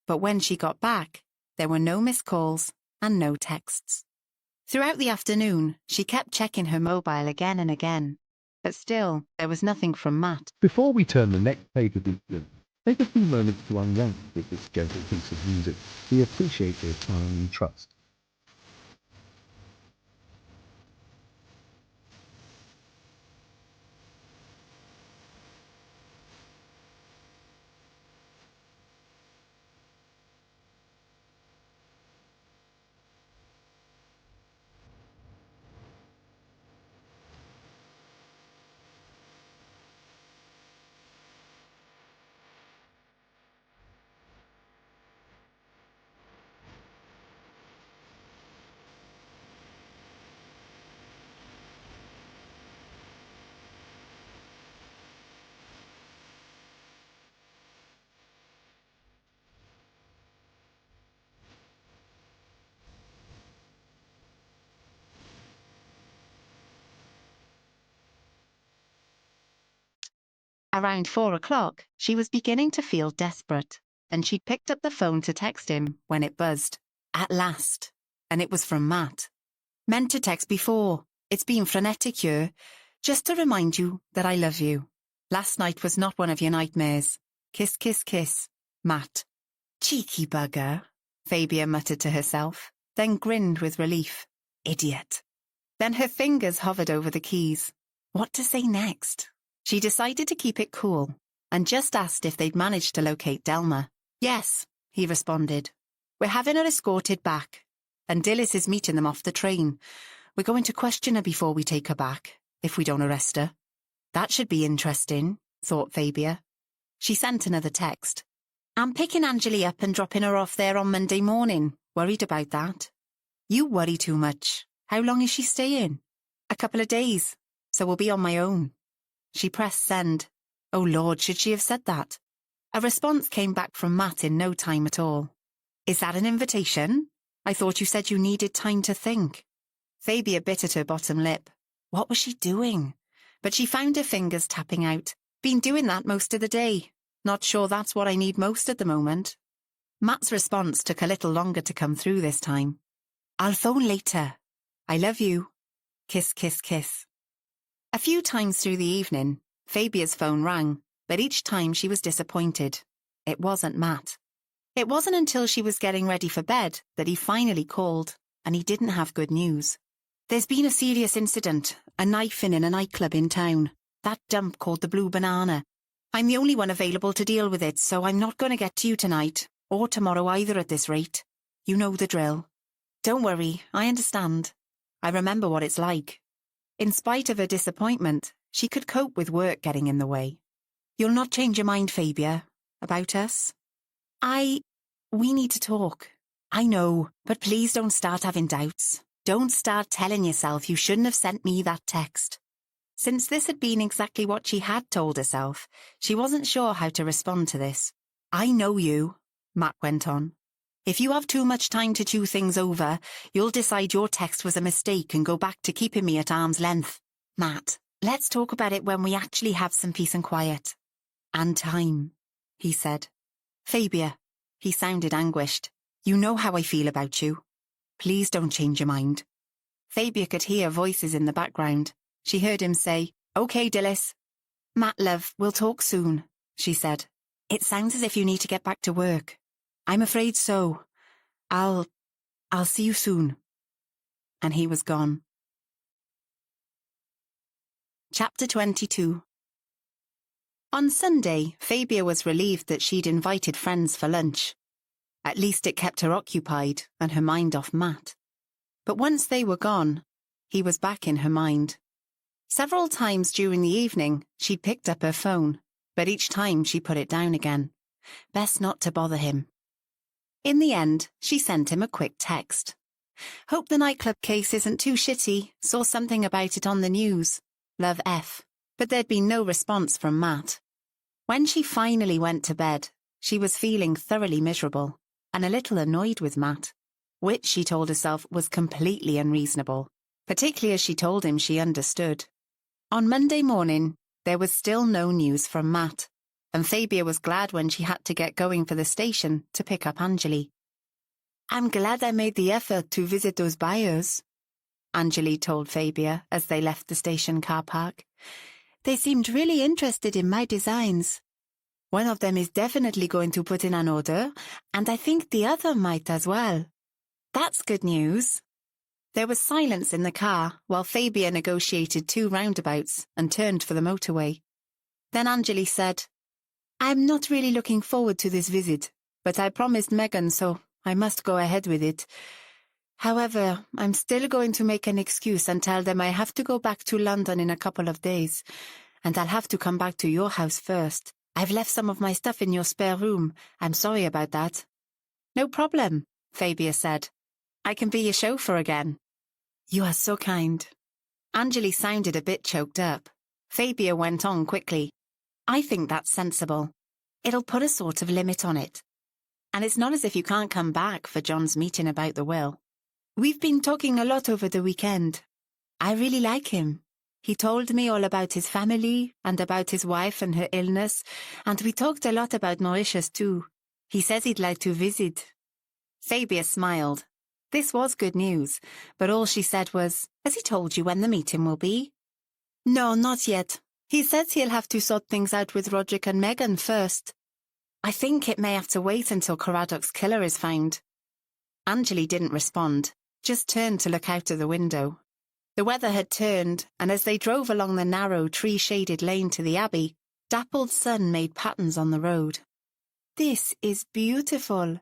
S3: But when she got back, there were no missed calls and no texts. Throughout the afternoon, she kept checking her mobile again and again. But still, there was nothing from Matt.
S4: Before we turn the next page of the film, take a few moments to unwind with this gentle piece of music. We appreciate your time and trust.
S3: Around 4 o'clock, she was beginning to feel desperate, and she picked up the phone to text him when it buzzed. At last. And it was from Matt. Meant to text before. It's been frenetic here. Just to remind you that I love you. Last night was not one of your nightmares. Kiss, kiss, kiss. Matt. Cheeky bugger, Fabia muttered to herself, then grinned with relief. Idiot. Then her fingers hovered over the keys. What to say next? She decided to keep it cool, and just asked if they'd managed to locate Delma. Yes, he responded. We're having her escorted back, and Dilys is meeting them off the train. We're going to question her before we take her back, if we don't arrest her. That should be interesting, thought Fabia. She sent another text. I'm picking Anjali up and dropping her off there on Monday morning. Worried about that. You worry too much. How long is she staying? A couple of days, so we'll be on my own. She pressed send. Oh Lord, should she have said that? A response came back from Matt in no time at all. Is that an invitation? I thought you said you needed time to think. Fabia bit at her bottom lip. What was she doing? But she found her fingers tapping out. Been doing that most of the day. Not sure that's what I need most at the moment. Matt's response took a little longer to come through this time. I'll phone later. I love you. Kiss, kiss, kiss. A few times through the evening, Fabia's phone rang, but each time she was disappointed. It wasn't Matt. It wasn't until she was getting ready for bed that he finally called, and he didn't have good news. There's been a serious incident, a knife-in a nightclub in town. That dump called the Blue Banana. I'm the only one available to deal with it, so I'm not going to get to you tonight, or tomorrow either at this rate. You know the drill. Don't worry, I understand. I remember what it's like. In spite of her disappointment, she could cope with work getting in the way. You'll not change your mind, Fabia, about us? We need to talk. I know, but please don't start having doubts. Don't start telling yourself you shouldn't have sent me that text. Since this had been exactly what she had told herself, she wasn't sure how to respond to this. I know you, Matt went on. If you have too much time to chew things over, you'll decide your text was a mistake and go back to keeping me at arm's length. Matt, let's talk about it when we actually have some peace and quiet. And time, he said. Fabia, he sounded anguished. You know how I feel about you. Please don't change your mind. Fabia could hear voices in the background. She heard him say, Okay, Dilys. Matt, love, we'll talk soon, she said. It sounds as if you need to get back to work. I'm afraid so. I'll see you soon. And he was gone. Chapter 22. On Sunday, Fabia was relieved that she'd invited friends for lunch. At least it kept her occupied and her mind off Matt. But once they were gone, he was back in her mind. Several times during the evening, she'd picked up her phone, but each time she put it down again. Best not to bother him. In the end, she sent him a quick text. Hope the nightclub case isn't too shitty. Saw something about it on the news. Love, F. But there'd been no response from Matt. When she finally went to bed, she was feeling thoroughly miserable and a little annoyed with Matt, which she told herself was completely unreasonable, particularly as she told him she understood. On Monday morning, there was still no news from Matt, and Fabia was glad when she had to get going for the station to pick up Anjali. I'm glad I made the effort to visit those buyers, Anjali told Fabia as they left the station car park. They seemed really interested in my designs. One of them is definitely going to put in an order, and I think the other might as well. That's good news. There was silence in the car while Fabia negotiated 2 roundabouts and turned for the motorway. Then Anjali said, I'm not really looking forward to this visit, but I promised Megan, so I must go ahead with it. However, I'm still going to make an excuse and tell them I have to go back to London in a couple of days, and I'll have to come back to your house first. I've left some of my stuff in your spare room. I'm sorry about that. No problem, Fabia said. I can be your chauffeur again. You are so kind. Anjali sounded a bit choked up. Fabia went on quickly. I think that's sensible. It'll put a sort of limit on it. And it's not as if you can't come back for John's meeting about the will. We've been talking a lot over the weekend. I really like him. He told me all about his family and about his wife and her illness, and we talked a lot about Mauritius too. He says he'd like to visit. Fabia smiled. This was good news, but all she said was, has he told you when the meeting will be? No, not yet. He says he'll have to sort things out with Roderick and Megan first. I think it may have to wait until Caradoc's killer is found. Anjali didn't respond, just turned to look out of the window. The weather had turned, and as they drove along the narrow, tree-shaded lane to the Abbey, dappled sun made patterns on the road. This is beautiful,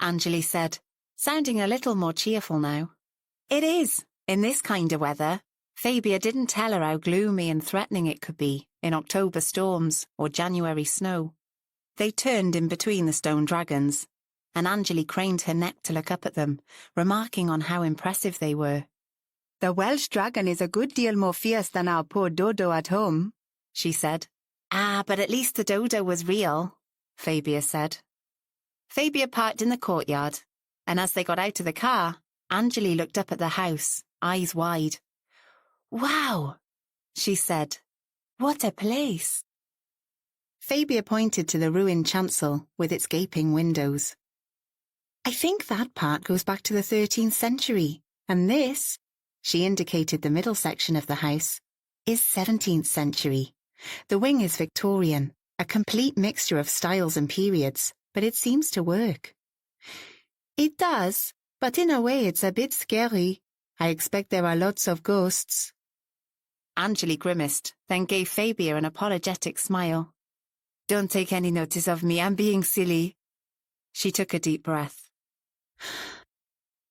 S3: Anjali said, sounding a little more cheerful now. It is, in this kind of weather. Fabia didn't tell her how gloomy and threatening it could be in October storms or January snow. They turned in between the stone dragons, and Anjali craned her neck to look up at them, remarking on how impressive they were. The Welsh dragon is a good deal more fierce than our poor Dodo at home, she said. Ah, but at least the Dodo was real, Fabia said. Fabia parked in the courtyard, and as they got out of the car, Anjali looked up at the house, eyes wide. Wow, she said. What a place. Fabia pointed to the ruined chancel with its gaping windows. I think that part goes back to the 13th century, and this, she indicated the middle section of the house, is 17th century. The wing is Victorian, a complete mixture of styles and periods, but it seems to work. It does, but in a way it's a bit scary. I expect there are lots of ghosts. Anjali grimaced, then gave Fabia an apologetic smile. Don't take any notice of me, I'm being silly. She took a deep breath.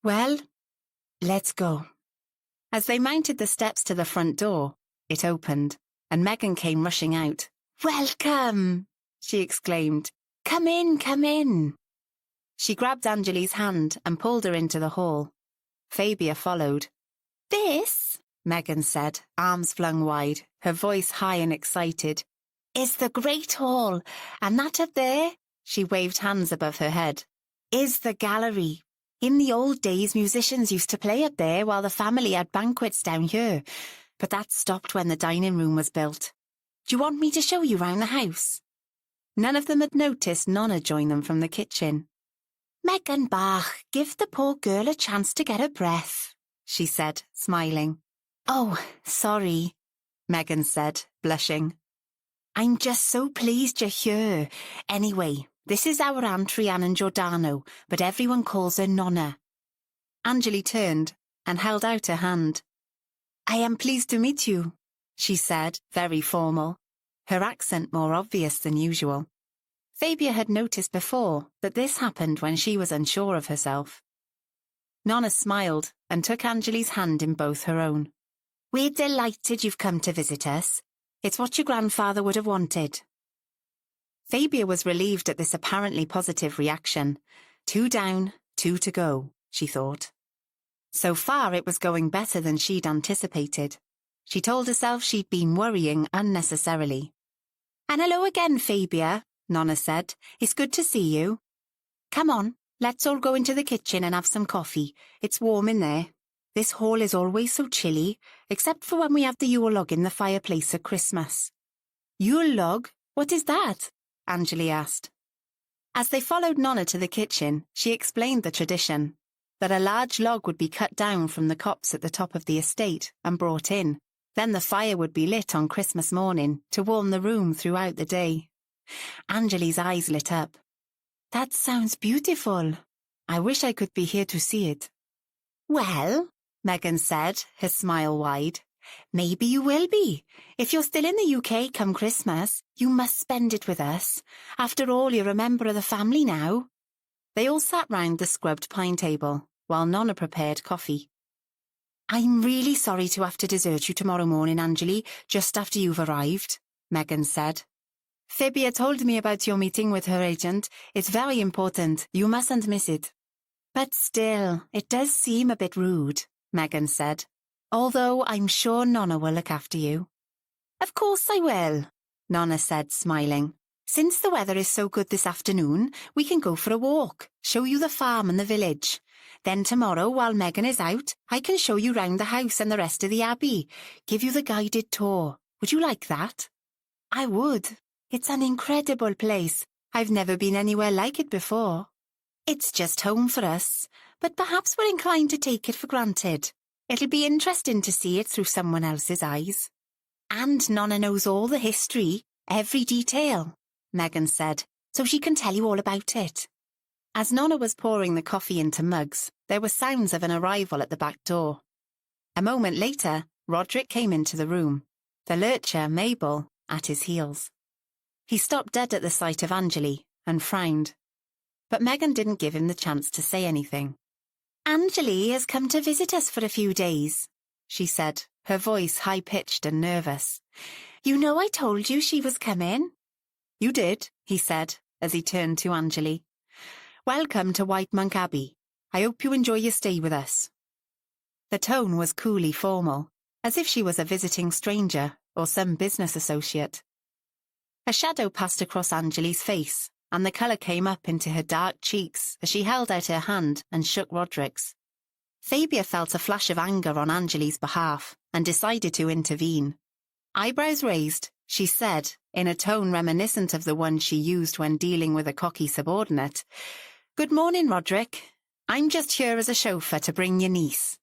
S3: Well, let's go. As they mounted the steps to the front door, it opened, and Megan came rushing out. Welcome, she exclaimed. Come in, come in. She grabbed Anjali's hand and pulled her into the hall. Fabia followed. This, Megan said, arms flung wide, her voice high and excited, is the Great Hall, and that up there, she waved hands above her head, is the gallery. In the old days, musicians used to play up there while the family had banquets down here, but that stopped when the dining room was built. Do you want me to show you round the house? None of them had noticed Nonna join them from the kitchen. Megan Bach, give the poor girl a chance to get her breath, she said, smiling. Oh, sorry, Megan said, blushing. I'm just so pleased you're here. Anyway, this is our Aunt Rhiannon Giordano, but everyone calls her Nonna. Anjali turned and held out her hand. I am pleased to meet you, she said, very formal, her accent more obvious than usual. Fabia had noticed before that this happened when she was unsure of herself. Nonna smiled and took Angeli's hand in both her own. "We're delighted you've come to visit us. It's what your grandfather would have wanted." Fabia was relieved at this apparently positive reaction. 2 down, 2 to go, she thought. So far it was going better than she'd anticipated. She told herself she'd been worrying unnecessarily. "And hello again, Fabia," Nonna said. "It's good to see you. Come on, let's all go into the kitchen and have some coffee. It's warm in there. This hall is always so chilly, except for when we have the Yule log in the fireplace at Christmas." "Yule log? What is that?" Angeli asked. As they followed Nonna to the kitchen, she explained the tradition, that a large log would be cut down from the copse at the top of the estate and brought in. Then the fire would be lit on Christmas morning to warm the room throughout the day. Angeli's eyes lit up. "That sounds beautiful. I wish I could be here to see it." "Well," Megan said, her smile wide, "maybe you will be. If you're still in the UK come Christmas, you must spend it with us. After all, you're a member of the family now." They all sat round the scrubbed pine table, while Nonna prepared coffee. "I'm really sorry to have to desert you tomorrow morning, Angeli, just after you've arrived," Megan said. "Fabia told me about your meeting with her agent. It's very important. You mustn't miss it." "But still, it does seem a bit rude," Megan said. "Although I'm sure Nonna will look after you." "Of course I will," Nonna said, smiling. "Since the weather is so good this afternoon, we can go for a walk, show you the farm and the village. Then tomorrow, while Megan is out, I can show you round the house and the rest of the abbey, give you the guided tour. Would you like that?" "I would. It's an incredible place. I've never been anywhere like it before. It's just home for us, but perhaps we're inclined to take it for granted. It'll be interesting to see it through someone else's eyes." "And Nonna knows all the history, every detail," Megan said, "so she can tell you all about it." As Nonna was pouring the coffee into mugs, there were sounds of an arrival at the back door. A moment later, Roderick came into the room, the lurcher, Mabel, at his heels. He stopped dead at the sight of Angeli and frowned. But Megan didn't give him the chance to say anything. "Angeli has come to visit us for a few days," she said, her voice high-pitched and nervous. "You know I told you she was coming." "You did," he said, as he turned to Angeli. "Welcome to White Monk Abbey. I hope you enjoy your stay with us." The tone was coolly formal, as if she was a visiting stranger or some business associate. A shadow passed across Angeli's face, and the colour came up into her dark cheeks as she held out her hand and shook Roderick's. Fabia felt a flash of anger on Angeli's behalf and decided to intervene. Eyebrows raised, she said, in a tone reminiscent of the one she used when dealing with a cocky subordinate, "Good morning, Roderick. I'm just here as a chauffeur to bring your niece."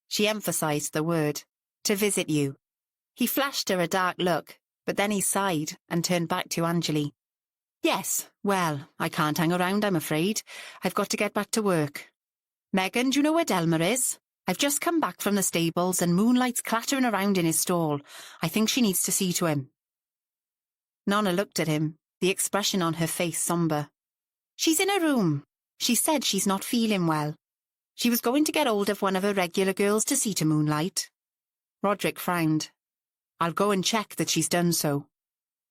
S3: She emphasised the word, "to visit you." He flashed her a dark look, but then he sighed and turned back to Angeli. "Yes, well, I can't hang around, I'm afraid. I've got to get back to work. Megan, do you know where Delmer is? I've just come back from the stables and Moonlight's clattering around in his stall. I think she needs to see to him." Nonna looked at him, the expression on her face sombre. "She's in her room. She said she's not feeling well. She was going to get hold of one of her regular girls to see to Moonlight." Roderick frowned. "I'll go and check that she's done so."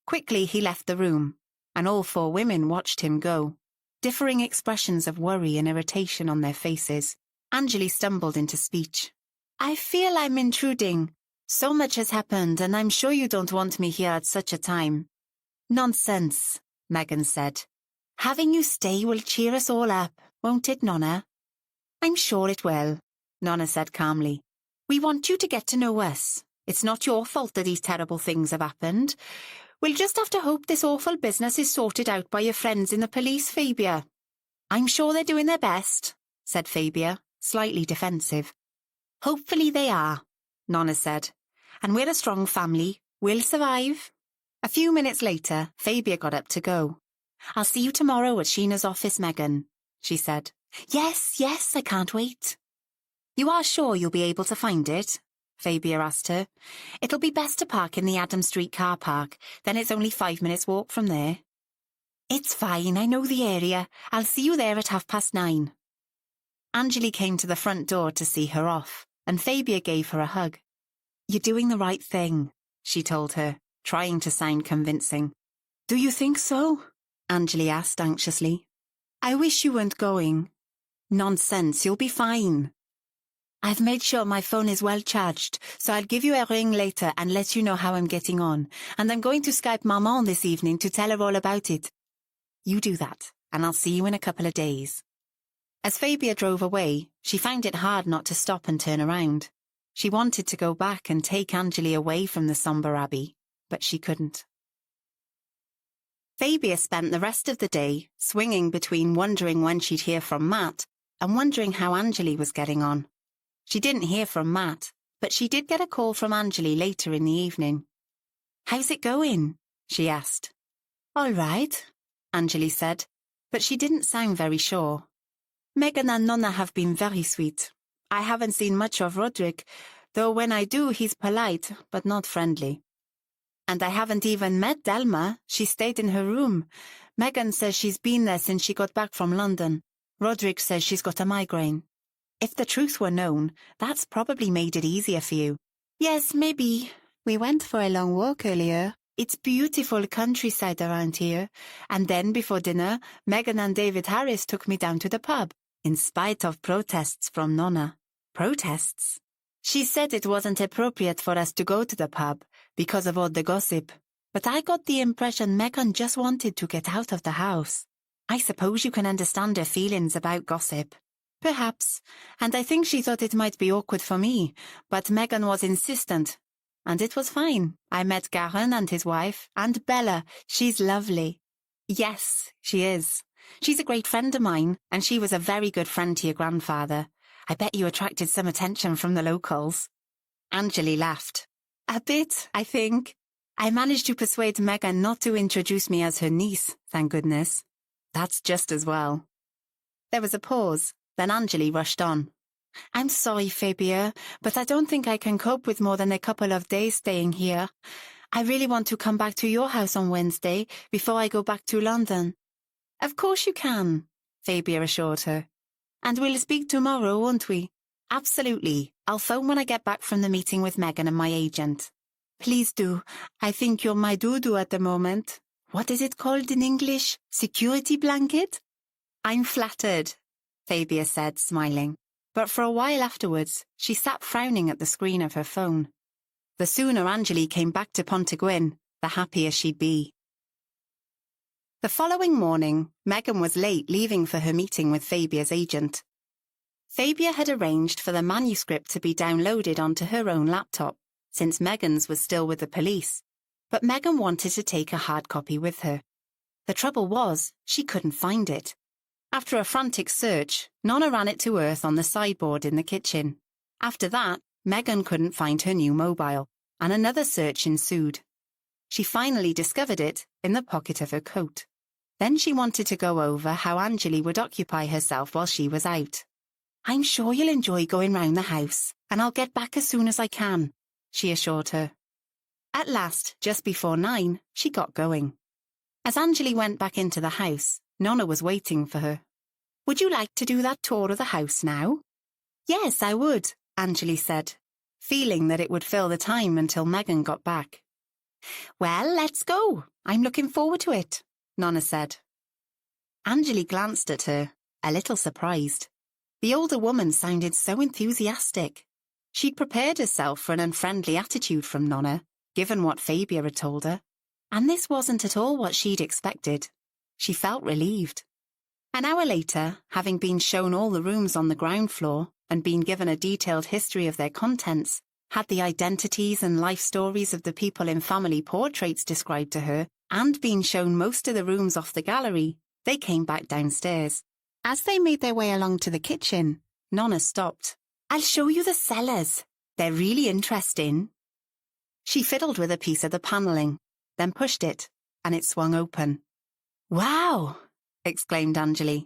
S3: Quickly he left the room, and all 4 women watched him go, differing expressions of worry and irritation on their faces. Angeli stumbled into speech. "I feel I'm intruding. So much has happened, and I'm sure you don't want me here at such a time." "Nonsense," Megan said. "Having you stay will cheer us all up, won't it, Nonna?" "I'm sure it will," Nonna said calmly. "We want you to get to know us. It's not your fault that these terrible things have happened. We'll just have to hope this awful business is sorted out by your friends in the police, Fabia." "I'm sure they're doing their best," said Fabia, slightly defensive. "Hopefully they are," Nonna said. "And we're a strong family. We'll survive." A few minutes later, Fabia got up to go. "I'll see you tomorrow at Sheena's office, Megan," she said. Yes, I can't wait." "You are sure you'll be able to find it?" Fabia asked her. "It'll be best to park in the Adam Street car park, then it's only 5 minutes' walk from there." It's fine, I know the area. I'll see you there at 9:30. Anjali came to the front door to see her off, and Fabia gave her a hug. You're doing the right thing, she told her, trying to sound convincing. Do you think so? Anjali asked anxiously. I wish you weren't going. Nonsense, you'll be fine. I've made sure my phone is well charged, so I'll give you a ring later and let you know how I'm getting on, and I'm going to Skype Maman this evening to tell her all about it. You do that, and I'll see you in a couple of days. As Fabia drove away, she found it hard not to stop and turn around. She wanted to go back and take Anjali away from the sombre abbey, but she couldn't. Fabia spent the rest of the day swinging between wondering when she'd hear from Matt and wondering how Anjali was getting on. She didn't hear from Matt, but she did get a call from Anjali later in the evening. How's it going? She asked. All right, Anjali said, but she didn't sound very sure. Megan and Nonna have been very sweet. I haven't seen much of Roderick, though when I do he's polite, but not friendly. And I haven't even met Delma. She stayed in her room. Megan says she's been there since she got back from London. Roderick says she's got a migraine. If the truth were known, that's probably made it easier for you. Yes, maybe. We went for a long walk earlier. It's beautiful countryside around here. And then before dinner, Megan and David Harris took me down to the pub, in spite of protests from Nonna. Protests? She said it wasn't appropriate for us to go to the pub because of all the gossip. But I got the impression Megan just wanted to get out of the house. I suppose you can understand her feelings about gossip. Perhaps, and I think she thought it might be awkward for me, but Megan was insistent. And it was fine. I met Garen and his wife, and Bella. She's lovely. Yes, she is. She's a great friend of mine, and she was a very good friend to your grandfather. I bet you attracted some attention from the locals. Anjali laughed. A bit, I think. I managed to persuade Megan not to introduce me as her niece, thank goodness. That's just as well. There was a pause. Then Anjali rushed on. I'm sorry, Fabia, but I don't think I can cope with more than a couple of days staying here. I really want to come back to your house on Wednesday before I go back to London. Of course you can, Fabia assured her. And we'll speak tomorrow, won't we? Absolutely. I'll phone when I get back from the meeting with Megan and my agent. Please do. I think you're my doo-doo at the moment. What is it called in English? Security blanket? I'm flattered, Fabia said, smiling. But for a while afterwards, she sat frowning at the screen of her phone. The sooner Anjali came back to Pontygwyn, the happier she'd be. The following morning, Megan was late leaving for her meeting with Fabia's agent. Fabia had arranged for the manuscript to be downloaded onto her own laptop, since Megan's was still with the police, but Megan wanted to take a hard copy with her. The trouble was, she couldn't find it. After a frantic search, Nonna ran it to earth on the sideboard in the kitchen. After that, Megan couldn't find her new mobile, and another search ensued. She finally discovered it in the pocket of her coat. Then she wanted to go over how Anjali would occupy herself while she was out. I'm sure you'll enjoy going round the house, and I'll get back as soon as I can, she assured her. At last, just before 9, she got going. As Anjali went back into the house, Nonna was waiting for her. Would you like to do that tour of the house now? Yes, I would, Anjali said, feeling that it would fill the time until Megan got back. Well, let's go. I'm looking forward to it, Nonna said. Anjali glanced at her, a little surprised. The older woman sounded so enthusiastic. She'd prepared herself for an unfriendly attitude from Nonna, given what Fabia had told her, and this wasn't at all what she'd expected. She felt relieved. An hour later, having been shown all the rooms on the ground floor and been given a detailed history of their contents, had the identities and life stories of the people in family portraits described to her, and been shown most of the rooms off the gallery, they came back downstairs. As they made their way along to the kitchen, Nonna stopped. I'll show you the cellars. They're really interesting. She fiddled with a piece of the panelling, then pushed it, and it swung open. Wow, exclaimed Anjali.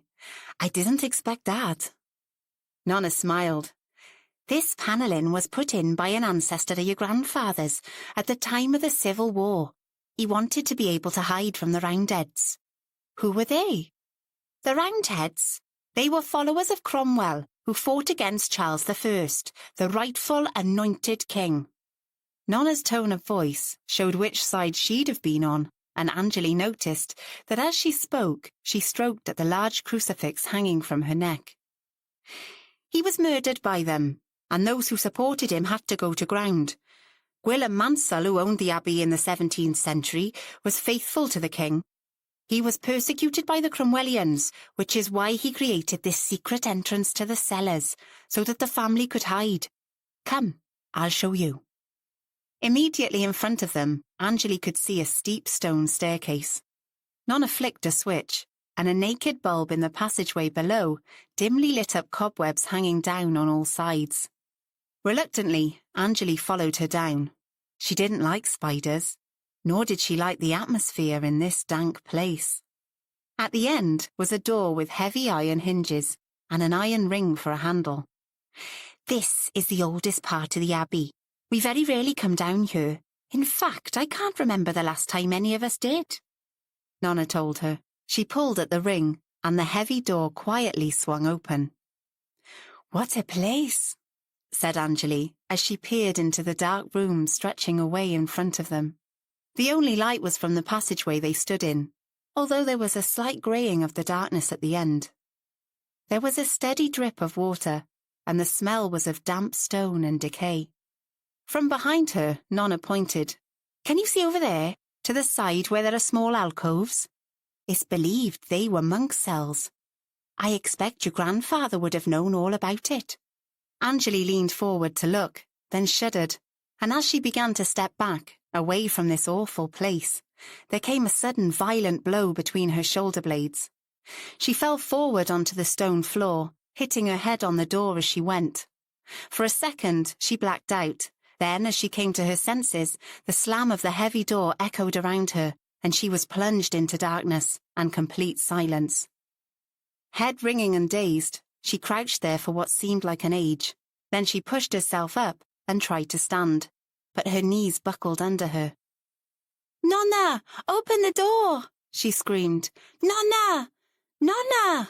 S3: I didn't expect that. Nonna smiled. This panelling was put in by an ancestor of your grandfather's at the time of the Civil War. He wanted to be able to hide from the Roundheads.
S1: Who were they? The Roundheads. They were followers of Cromwell, who fought against Charles I, the rightful anointed king. Nonna's tone of voice showed which side she'd have been on, and Anjali noticed that as she spoke, she stroked at the large crucifix hanging from her neck. He was murdered by them, and those who supported him had to go to ground. Gwilym Mansell, who owned the abbey in the 17th century, was faithful to the king. He was persecuted by the Cromwellians, which is why he created this secret entrance to the cellars, so that the family could hide. Come, I'll show you. Immediately in front of them, Anjali could see a steep stone staircase. Nonna flicked a switch, and a naked bulb in the passageway below dimly lit up cobwebs hanging down on all sides. Reluctantly, Anjali followed her down. She didn't like spiders, nor did she like the atmosphere in this dank place. At the end was a door with heavy iron hinges and an iron ring for a handle. This is the oldest part of the abbey. We very rarely come down here. In fact, I can't remember the last time any of us did. Nonna told her. She pulled at the ring, and the heavy door quietly swung open. What a place, said Anjali, as she peered into the dark room stretching away in front of them. The only light was from the passageway they stood in, although there was a slight greying of the darkness at the end. There was a steady drip of water, and the smell was of damp stone and decay. From behind her, Nonna pointed. Can you see over there, to the side where there are small alcoves? It's believed they were monks' cells. I expect your grandfather would have known all about it. Anjali leaned forward to look, then shuddered, and as she began to step back, away from this awful place, there came a sudden violent blow between her shoulder blades. She fell forward onto the stone floor, hitting her head on the door as she went. For a second, she blacked out. Then, as she came to her senses, the slam of the heavy door echoed around her, and she was plunged into darkness and complete silence. Head ringing and dazed, she crouched there for what seemed like an age. Then she pushed herself up and tried to stand, but her knees buckled under her. Nonna, open the door, she screamed. Nonna! Nonna!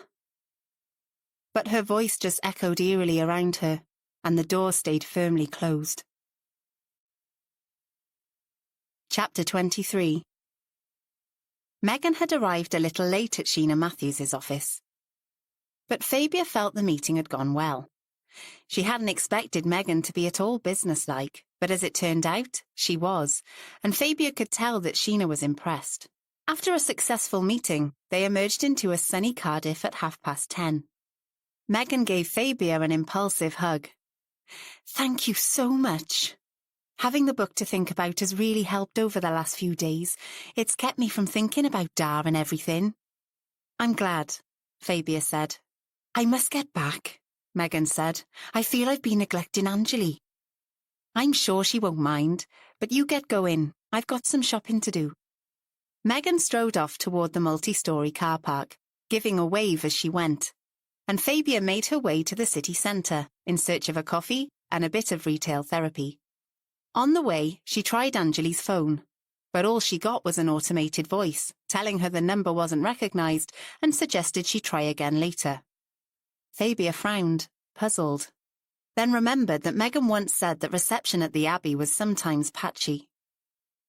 S1: But her voice just echoed eerily around her, and the door stayed firmly closed. Chapter 23. Megan had arrived a little late at Sheena Matthews's office. But Fabia felt the meeting had gone well. She hadn't expected Megan to be at all businesslike, but as it turned out, she was, and Fabia could tell that Sheena was impressed. After a successful meeting, they emerged into a sunny Cardiff at 10:30. Megan gave Fabia an impulsive hug. Thank you so much. Having the book to think about has really helped over the last few days. It's kept me from thinking about Dar and everything. I'm glad, Fabia said. I must get back, Megan said. I feel I've been neglecting Anjali. I'm sure she won't mind, but you get going. I've got some shopping to do. Megan strode off toward the multi-storey car park, giving a wave as she went, and Fabia made her way to the city centre in search of a coffee and a bit of retail therapy. On the way, she tried Anjali's phone, but all she got was an automated voice, telling her the number wasn't recognised and suggested she try again later. Fabia frowned, puzzled, then remembered that Megan once said that reception at the Abbey was sometimes patchy.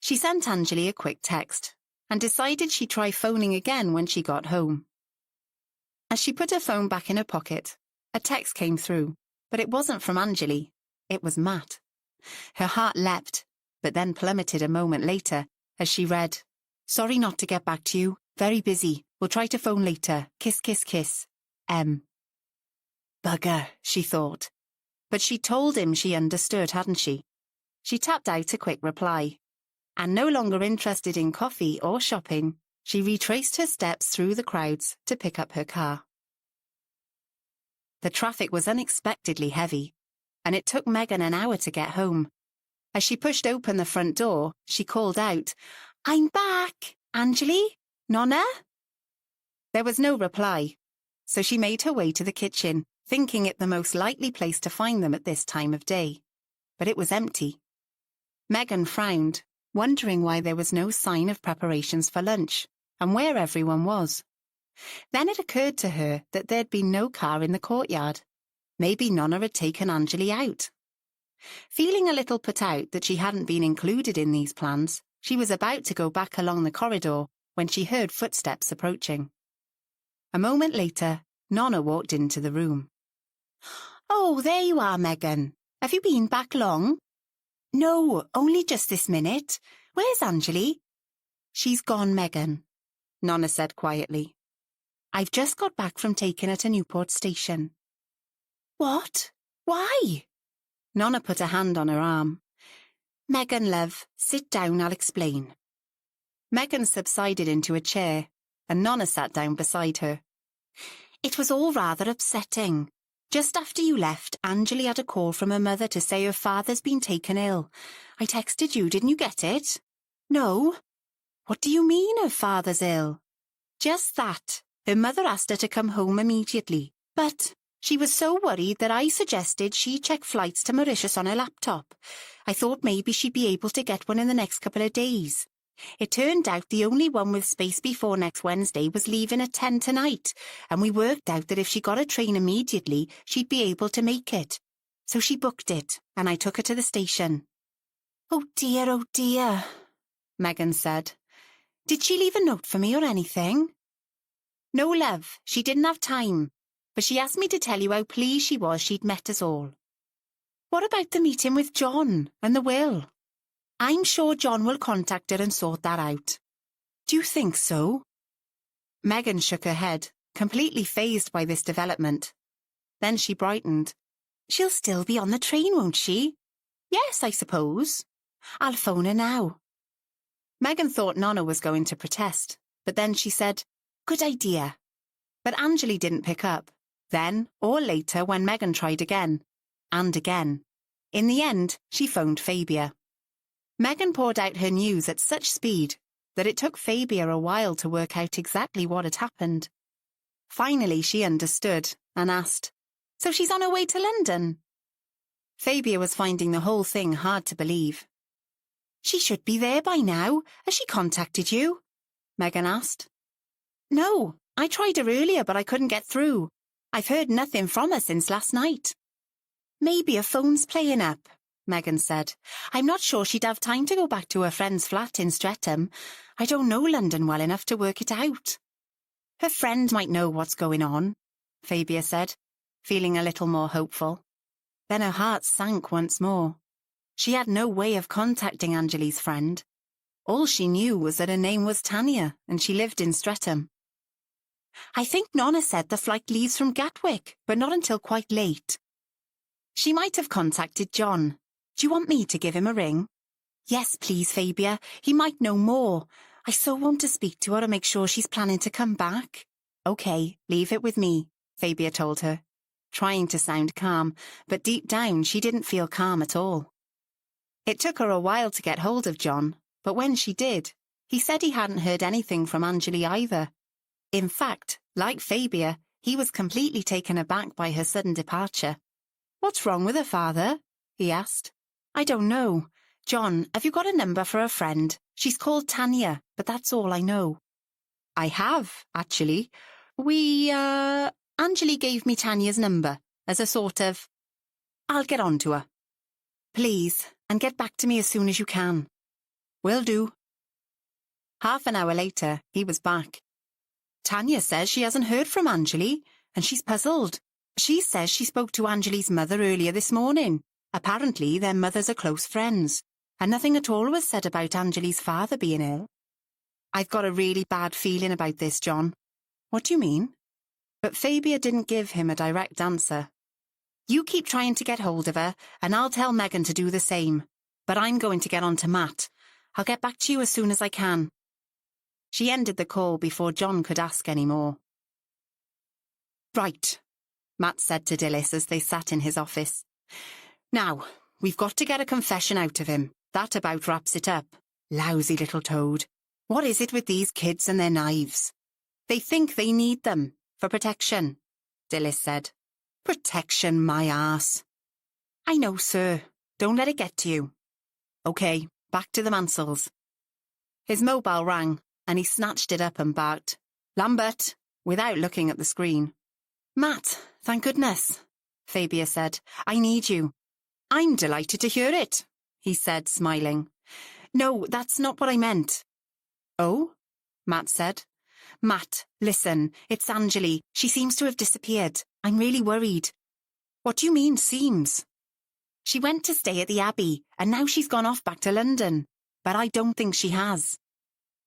S1: She sent Anjali a quick text, and decided she'd try phoning again when she got home. As she put her phone back in her pocket, a text came through, but it wasn't from Anjali, it was Matt. Her heart leapt, but then plummeted a moment later as she read, Sorry not to get back to you. Very busy. We'll try to phone later. Kiss, kiss, kiss. M. Bugger, she thought. But she told him she understood, hadn't she? She tapped out a quick reply. And no longer interested in coffee or shopping, she retraced her steps through the crowds to pick up her car. The traffic was unexpectedly heavy, and it took Megan an hour to get home. As she pushed open the front door, she called out, I'm back! Anjali? Nonna? There was no reply, so she made her way to the kitchen, thinking it the most likely place to find them at this time of day. But it was empty. Megan frowned, wondering why there was no sign of preparations for lunch,
S3: and where everyone was. Then it occurred to her that there'd been no car in the courtyard. Maybe Nonna had taken Anjali out. Feeling a little put out that she hadn't been included in these plans, she was about to go back along the corridor when she heard footsteps approaching. A moment later, Nonna walked into the room. "Oh, there you are, Megan. Have you been back long?" "No, only just this minute. Where's Anjali?" "She's gone, Megan," Nonna said quietly. "I've just got back from taking her to Newport Station." "What? Why?" Nonna put a hand on her arm. "Megan, love, sit down, I'll explain." Megan subsided into a chair, and Nonna sat down beside her. "It was all rather upsetting. Just after you left, Anjali had a call from her mother to say her father's been taken ill. I texted you, didn't you get it?" "No." "What do you mean her father's ill?" "Just that. Her mother asked her to come home immediately, but she was so worried that I suggested she check flights to Mauritius on her laptop. I thought maybe she'd be able to get one in the next couple of days. It turned out the only one with space before next Wednesday was leaving at 10 tonight, and we worked out that if she got a train immediately, she'd be able to make it. So she booked it, and I took her to the station." Oh dear, Megan said. "Did she leave a note for me or anything?" "No, love, she didn't have time, but she asked me to tell you how pleased she was she'd met us all." "What about the meeting with John and the will?" "I'm sure John will contact her and sort that out." "Do you think so?" Megan shook her head, completely fazed by this development. Then she brightened. "She'll still be on the train, won't she?" "Yes, I suppose. I'll phone her now." Megan thought Nonna was going to protest, but then she said, "Good idea." But Anjali didn't pick up, then or later when Megan tried again, and again. In the end, she phoned Fabia. Megan poured out her news at such speed that it took Fabia a while to work out exactly what had happened. Finally, she understood and asked, "So she's on her way to London?" Fabia was finding the whole thing hard to believe. "She should be there by now. Has she contacted you?" Megan asked. "No, I tried her earlier but I couldn't get through. I've heard nothing from her since last night." "Maybe her phone's playing up," Megan said. "I'm not sure she'd have time to go back to her friend's flat in Streatham. I don't know London well enough to work it out." "Her friend might know what's going on," Fabia said, feeling a little more hopeful. Then her heart sank once more. She had no way of contacting Anjali's friend. All she knew was that her name was Tanya and she lived in Streatham. "I think Nonna said the flight leaves from Gatwick, but not until quite late." "She might have contacted John. Do you want me to give him a ring?" "Yes, please, Fabia. He might know more. I so want to speak to her to make sure she's planning to come back." "Okay, leave it with me," Fabia told her, trying to sound calm, but deep down she didn't feel calm at all. It took her a while to get hold of John, but when she did, he said he hadn't heard anything from Anjali either. In fact, like Fabia, he was completely taken aback by her sudden departure. "What's wrong with her father?" he asked. "I don't know. John, have you got a number for a friend? She's called Tanya, but that's all I know." "I have, actually. Anjali gave me Tanya's number as a sort of... I'll get on to her." "Please, and get back to me as soon as you can." "Will do." Half an hour later, he was back. "Tanya says she hasn't heard from Anjali, and she's puzzled. She says she spoke to Anjali's mother earlier this morning. Apparently, their mothers are close friends, and nothing at all was said about Anjali's father being ill." "I've got a really bad feeling about this, John." "What do you mean?" But Fabia didn't give him a direct answer. "You keep trying to get hold of her, and I'll tell Megan to do the same. But I'm going to get on to Matt. I'll get back to you as soon as I can." She ended the call before John could ask any more. "Right," Matt said to Dilys as they sat in his office. "Now, we've got to get a confession out of him. That about wraps it up. Lousy little toad. What is it with these kids and their knives? They think they need them for protection," Dilys said. "Protection, my arse." "I know, sir. Don't let it get to you." "OK, back to the Mansells." His mobile rang, and he snatched it up and barked, "Lambert," without looking at the screen. "Matt, thank goodness," Fabia said. "I need you." "I'm delighted to hear it," he said, smiling. "No, that's not what I meant." "Oh?" Matt said. "Matt, listen, it's Anjali. She seems to have disappeared. I'm really worried." "What do you mean, seems?" "She went to stay at the Abbey, and now she's gone off back to London. But I don't think she has."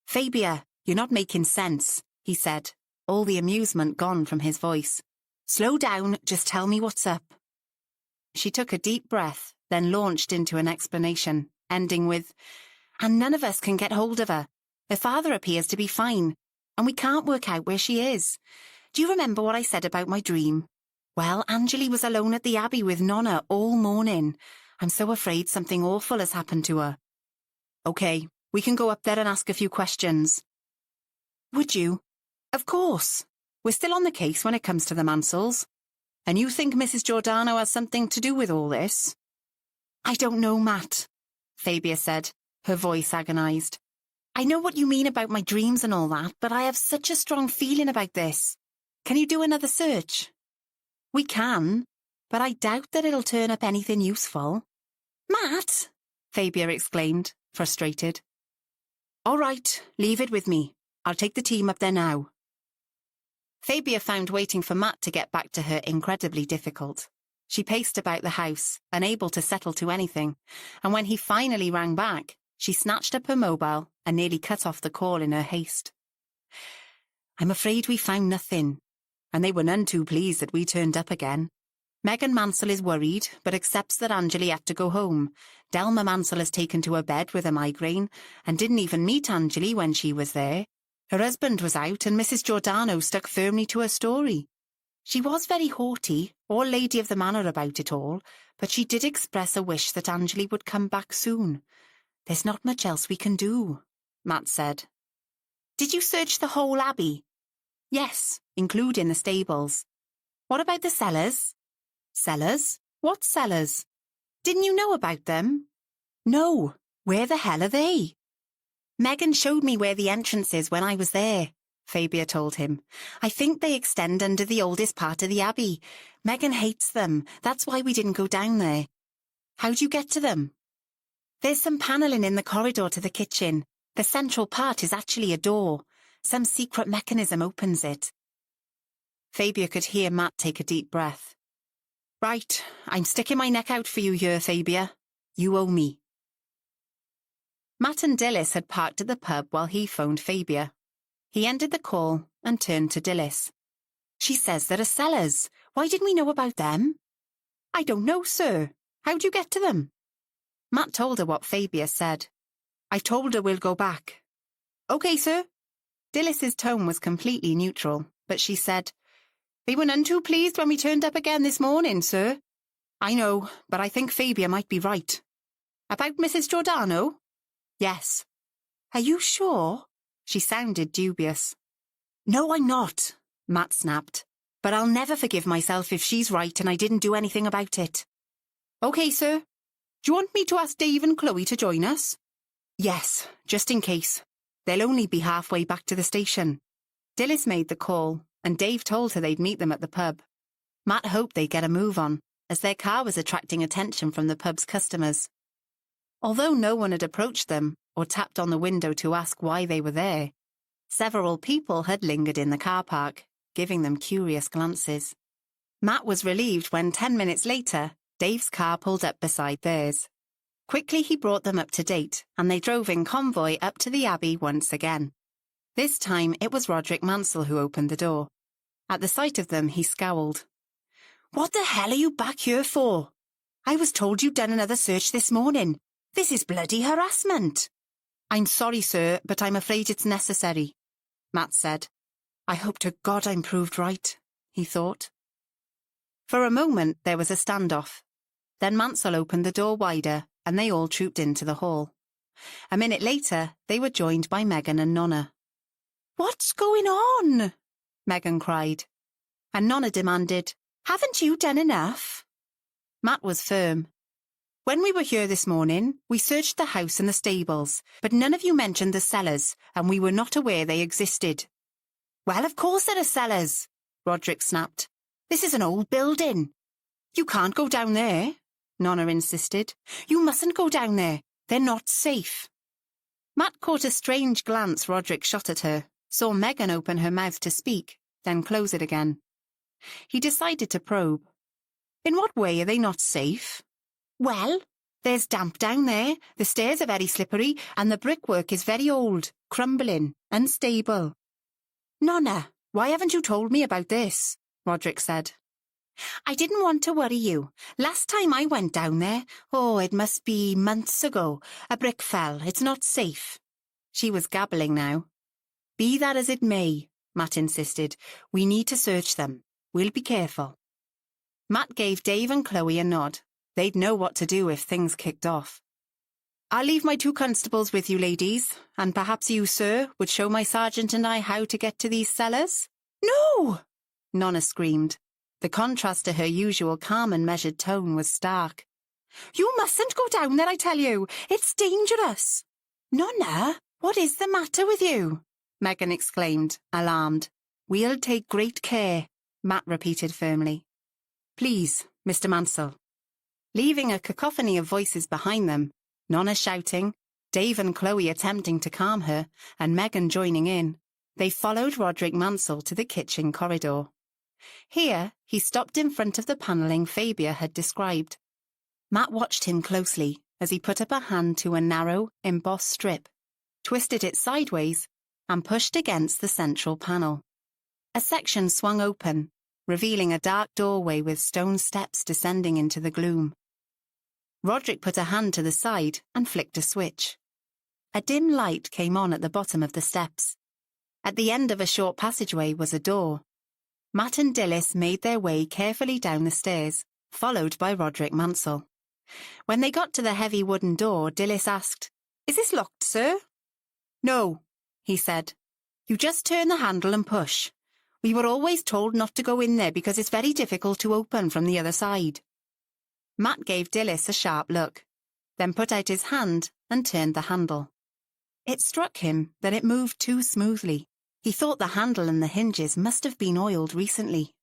S3: "Fabia, you're not making sense," he said, all the amusement gone from his voice. "Slow down, just tell me what's up." She took a deep breath, then launched into an explanation, ending with, "And none of us can get hold of her. Her father appears to be fine, and we can't work out where she is. Do you remember what I said about my dream? Well, Anjali was alone at the Abbey with Nonna all morning. I'm so afraid something awful has happened to her." "Okay, we can go up there and ask a few questions." "Would you?" "Of course. We're still on the case when it comes to the Mansells. And you think Mrs. Giordano has something to do with all this?" "I don't know, Matt," Fabia said, her voice agonized. "I know what you mean about my dreams and all that, but I have such a strong feeling about this. Can you do another search?" "We can, but I doubt that it'll turn up anything useful." "Matt!" Fabia exclaimed, frustrated. "All right, leave it with me. I'll take the team up there now." Fabia found waiting for Matt to get back to her incredibly difficult. She paced about the house, unable to settle to anything, and when he finally rang back, she snatched up her mobile and nearly cut off the call in her haste. "I'm afraid we found nothing, and they were none too pleased that we turned up again. Megan Mansell is worried, but accepts that Anjali had to go home. Delma Mansell has taken to her bed with a migraine, and didn't even meet Anjali when she was there. Her husband was out, and Mrs. Giordano stuck firmly to her story. She was very haughty, or lady of the manor about it all, but she did express a wish that Anjali would come back soon. There's not much else we can do," Matt said. "Did you search the whole Abbey?" "Yes, including the stables." "What about the cellars?" "Cellars? What cellars?" "Didn't you know about them?" "No. Where the hell are they?" "Megan showed me where the entrance is when I was there," Fabia told him. "I think they extend under the oldest part of the Abbey. Megan hates them. That's why we didn't go down there." "How'd you get to them?" "There's some panelling in the corridor to the kitchen. The central part is actually a door. Some secret mechanism opens it." Fabia could hear Matt take a deep breath. "Right, I'm sticking my neck out for you here, Fabia. You owe me." Matt and Dilys had parked at the pub while he phoned Fabia. He ended the call and turned to Dilys. "She says there are cellars. Why didn't we know about them?" "I don't know, sir. How'd you get to them?" Matt told her what Fabia said. "I told her we'll go back." "Okay, sir." Dilys's tone was completely neutral, but she said, "They were none too pleased when we turned up again this morning, sir." "I know, but I think Fabia might be right." "About Mrs. Giordano?" "Yes." "Are you sure?" She sounded dubious. "No, I'm not," Matt snapped. "But I'll never forgive myself if she's right and I didn't do anything about it." "Okay, sir. Do you want me to ask Dave and Chloe to join us?" "Yes, just in case. They'll only be halfway back to the station." Dilys made the call, and Dave told her they'd meet them at the pub. Matt hoped they'd get a move on, as their car was attracting attention from the pub's customers. Although no one had approached them or tapped on the window to ask why they were there, several people had lingered in the car park, giving them curious glances. Matt was relieved when 10 minutes later, Dave's car pulled up beside theirs. Quickly he brought them up to date, and they drove in convoy up to the Abbey once again. This time it was Roderick Mansell who opened the door. At the sight of them, he scowled. "What the hell are you back here for? I was told you'd done another search this morning. This is bloody harassment." "I'm sorry, sir, but I'm afraid it's necessary," Matt said. "I hope to God I'm proved right," he thought. For a moment there was a standoff. Then Mansell opened the door wider, and they all trooped into the hall. A minute later, they were joined by Megan and Nonna. "What's going on?" Megan cried. And Nonna demanded, "Haven't you done enough?" Matt was firm. When we were here this morning, we searched the house and the stables, but none of you mentioned the cellars, and we were not aware they existed. Well, of course there are cellars, Roderick snapped. This is an old building. You can't go down there, Nonna insisted. You mustn't go down there. They're not safe. Matt caught a strange glance Roderick shot at her, saw Megan open her mouth to speak, then close it again. He decided to probe. In what way are they not safe? Well, there's damp down there, the stairs are very slippery, and the brickwork is very old, crumbling, unstable. Nonna, why haven't you told me about this? Roderick said. I didn't want to worry you. Last time I went down there, it must be months ago, a brick fell. It's not safe. She was gabbling now. Be that as it may, Matt insisted. We need to search them. We'll be careful. Matt gave Dave and Chloe a nod. They'd know what to do if things kicked off. I'll leave my 2 constables with you, ladies, and perhaps you, sir, would show my sergeant and I how to get to these cellars? No! Nonna screamed. The contrast to her usual calm and measured tone was stark. You mustn't go down there, I tell you. It's dangerous. Nonna, what is the matter with you? Megan exclaimed, alarmed. We'll take great care, Matt repeated firmly. Please, Mr. Mansell. Leaving a cacophony of voices behind them, Nonna shouting, Dave and Chloe attempting to calm her, and Megan joining in, they followed Roderick Mansell to the kitchen corridor. Here, he stopped in front of the panelling Fabia had described. Matt watched him closely as he put up a hand to a narrow, embossed strip, twisted it sideways, and pushed against the central panel. A section swung open, revealing a dark doorway with stone steps descending into the gloom. Roderick put a hand to the side and flicked a switch. A dim light came on at the bottom of the steps. At the end of a short passageway was a door. Matt and Dilys made their way carefully down the stairs, followed by Roderick Mansell. When they got to the heavy wooden door, Dilys asked, Is this locked, sir? No, he said. You just turn the handle and push. We were always told not to go in there because it's very difficult to open from the other side. Matt gave Dilys a sharp look, then put out his hand and turned the handle. It struck him that it moved too smoothly. He thought the handle and the hinges must have been oiled recently.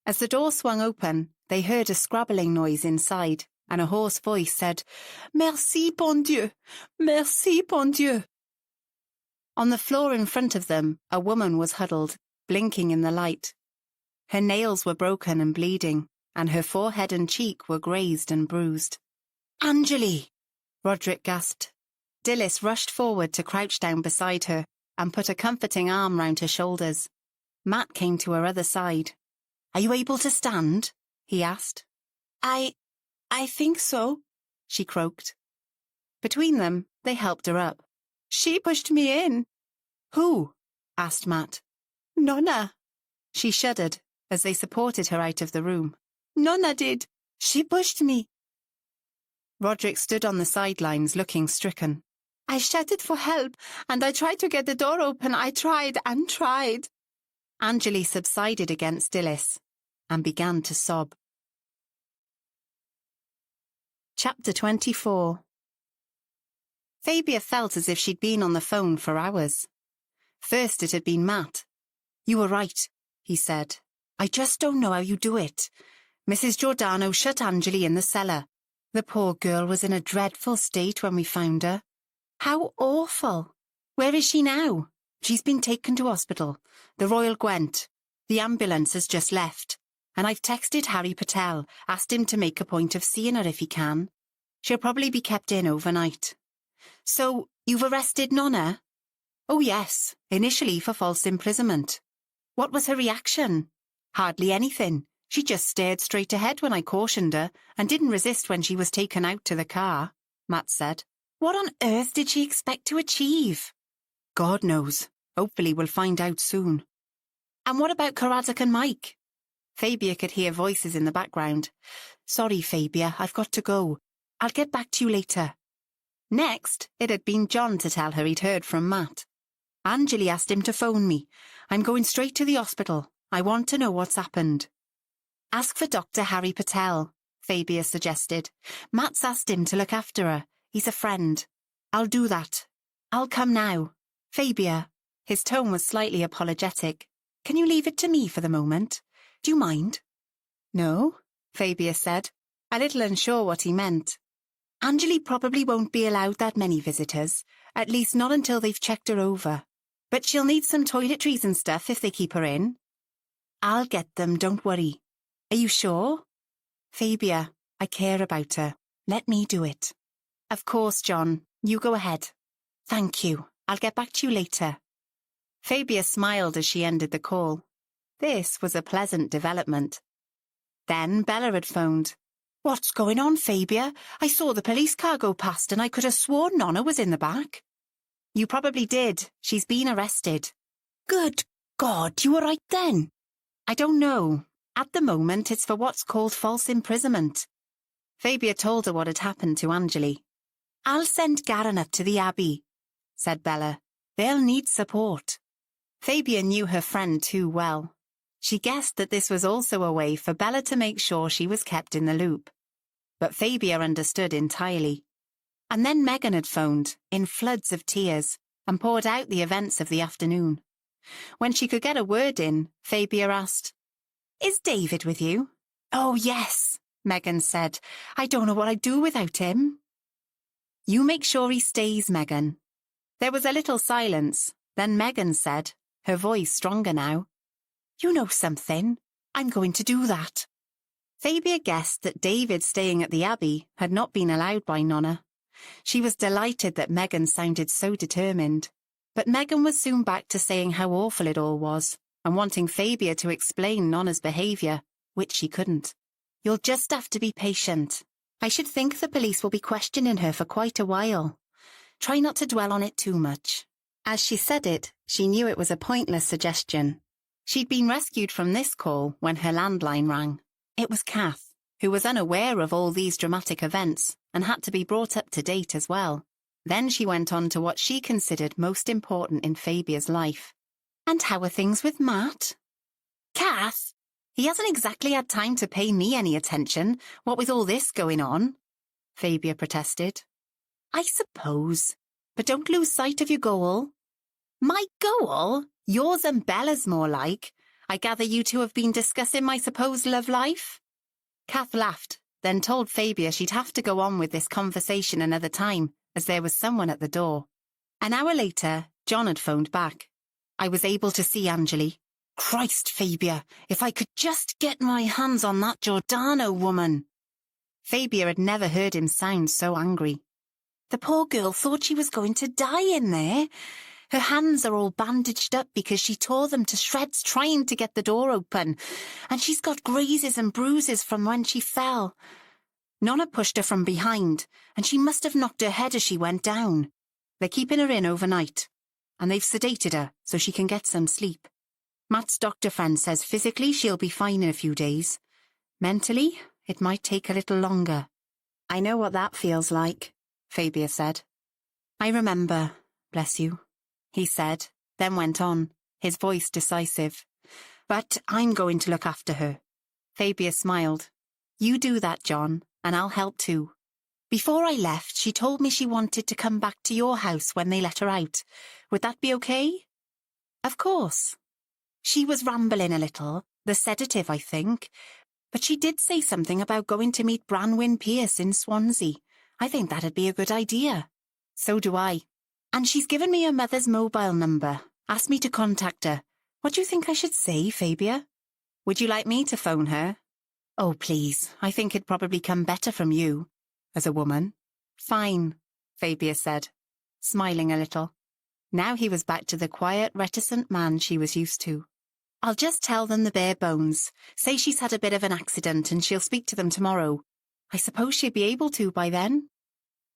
S3: As the door swung open, they heard a scrabbling noise inside, and a hoarse voice said, Merci, bon Dieu! Merci, bon Dieu! On the floor in front of them, a woman was huddled, blinking in the light. Her nails were broken and bleeding, and her forehead and cheek were grazed and bruised. Anjali! Roderick gasped. Dilys rushed forward to crouch down beside her and put a comforting arm round her shoulders. Matt came to her other side. Are you able to stand? He asked. I think so, she croaked. Between them, they helped her up. She pushed me in. Who? Asked Matt. Nonna. She shuddered as they supported her out of the room. Nonna did. She pushed me. Roderick stood on the sidelines looking stricken. I shouted for help, and I tried to get the door open. I tried and tried. Anjali subsided against Dilys and began to sob. Chapter 24. Fabia felt as if she'd been on the phone for hours. First it had been Matt. You were right, he said. I just don't know how you do it. Mrs. Giordano shut Anjali in the cellar. The poor girl was in a dreadful state when we found her. How awful. Where is she now? She's been taken to hospital. The Royal Gwent. The ambulance has just left. And I've texted Harry Patel, asked him to make a point of seeing her if he can. She'll probably be kept in overnight. So, you've arrested Nonna? Oh yes, initially for false imprisonment. What was her reaction? Hardly anything. She just stared straight ahead when I cautioned her and didn't resist when she was taken out to the car, Matt said. What on earth did she expect to achieve? God knows. Hopefully we'll find out soon. And what about Karadzik and Mike? Fabia could hear voices in the background. Sorry, Fabia, I've got to go. I'll get back to you later. Next, it had been John to tell her he'd heard from Matt. Anjali asked him to phone me. I'm going straight to the hospital. I want to know what's happened. Ask for Dr. Harry Patel, Fabia suggested. Matt's asked him to look after her. He's a friend. I'll do that. I'll come now. Fabia. His tone was slightly apologetic. Can you leave it to me for the moment? Do you mind? No, Fabia said, a little unsure what he meant. Anjali probably won't be allowed that many visitors, at least not until they've checked her over. But she'll need some toiletries and stuff if they keep her in. I'll get them, don't worry. Are you sure? Fabia, I care about her. Let me do it. Of course, John. You go ahead. Thank you. I'll get back to you later. Fabia smiled as she ended the call. This was a pleasant development. Then Bella had phoned. What's going on, Fabia? I saw the police car go past and I could have sworn Nonna was in the back. You probably did. She's been arrested. Good God, you were right then. I don't know. At the moment, it's for what's called false imprisonment. Fabia told her what had happened to Anjali. I'll send Garen up to the Abbey, said Bella. They'll need support. Fabia knew her friend too well. She guessed that this was also a way for Bella to make sure she was kept in the loop. But Fabia understood entirely. And then Megan had phoned, in floods of tears, and poured out the events of the afternoon. When she could get a word in, Fabia asked, Is David with you? Oh, yes, Megan said. I don't know what I'd do without him. You make sure he stays, Megan. There was a little silence. Then Megan said, her voice stronger now, You know something? I'm going to do that. Fabia guessed that David staying at the Abbey had not been allowed by Nonna. She was delighted that Megan sounded so determined. But Megan was soon back to saying how awful it all was, and wanting Fabia to explain Nonna's behaviour, which she couldn't. You'll just have to be patient. I should think the police will be questioning her for quite a while. Try not to dwell on it too much. As she said it, she knew it was a pointless suggestion. She'd been rescued from this call when her landline rang. It was Kath, who was unaware of all these dramatic events and had to be brought up to date as well. Then she went on to what she considered most important in Fabia's life. And how are things with Matt? Kath, he hasn't exactly had time to pay me any attention, what with all this going on, Fabia protested. I suppose, but don't lose sight of your goal. My goal? Yours and Bella's more like. I gather you two have been discussing my supposed love life? Kath laughed, then told Fabia she'd have to go on with this conversation another time, as there was someone at the door. An hour later, John had phoned back. I was able to see Anjali. Christ, Fabia, if I could just get my hands on that Giordano woman. Fabia had never heard him sound so angry. The poor girl thought she was going to die in there. Her hands are all bandaged up because she tore them to shreds trying to get the door open, and she's got grazes and bruises from when she fell. Nonna pushed her from behind, and she must have knocked her head as she went down. They're keeping her in overnight, and they've sedated her so she can get some sleep. Matt's doctor friend says physically she'll be fine in a few days. Mentally, it might take a little longer. I know what that feels like, Fabia said. I remember, bless you, he said, then went on, his voice decisive. But I'm going to look after her. Fabia smiled. You do that, John, and I'll help too. Before I left, she told me she wanted to come back to your house when they let her out. Would that be okay? Of course. She was rambling a little, the sedative, I think. But she did say something about going to meet Branwyn Pierce in Swansea. I think that'd be a good idea. So do I. And she's given me her mother's mobile number, asked me to contact her. What do you think I should say, Fabia? Would you like me to phone her? Oh, please, I think it'd probably come better from you, as a woman. Fine, Fabia said, smiling a little. Now he was back to the quiet, reticent man she was used to. I'll just tell them the bare bones. Say she's had a bit of an accident and she'll speak to them tomorrow. I suppose she'll be able to by then?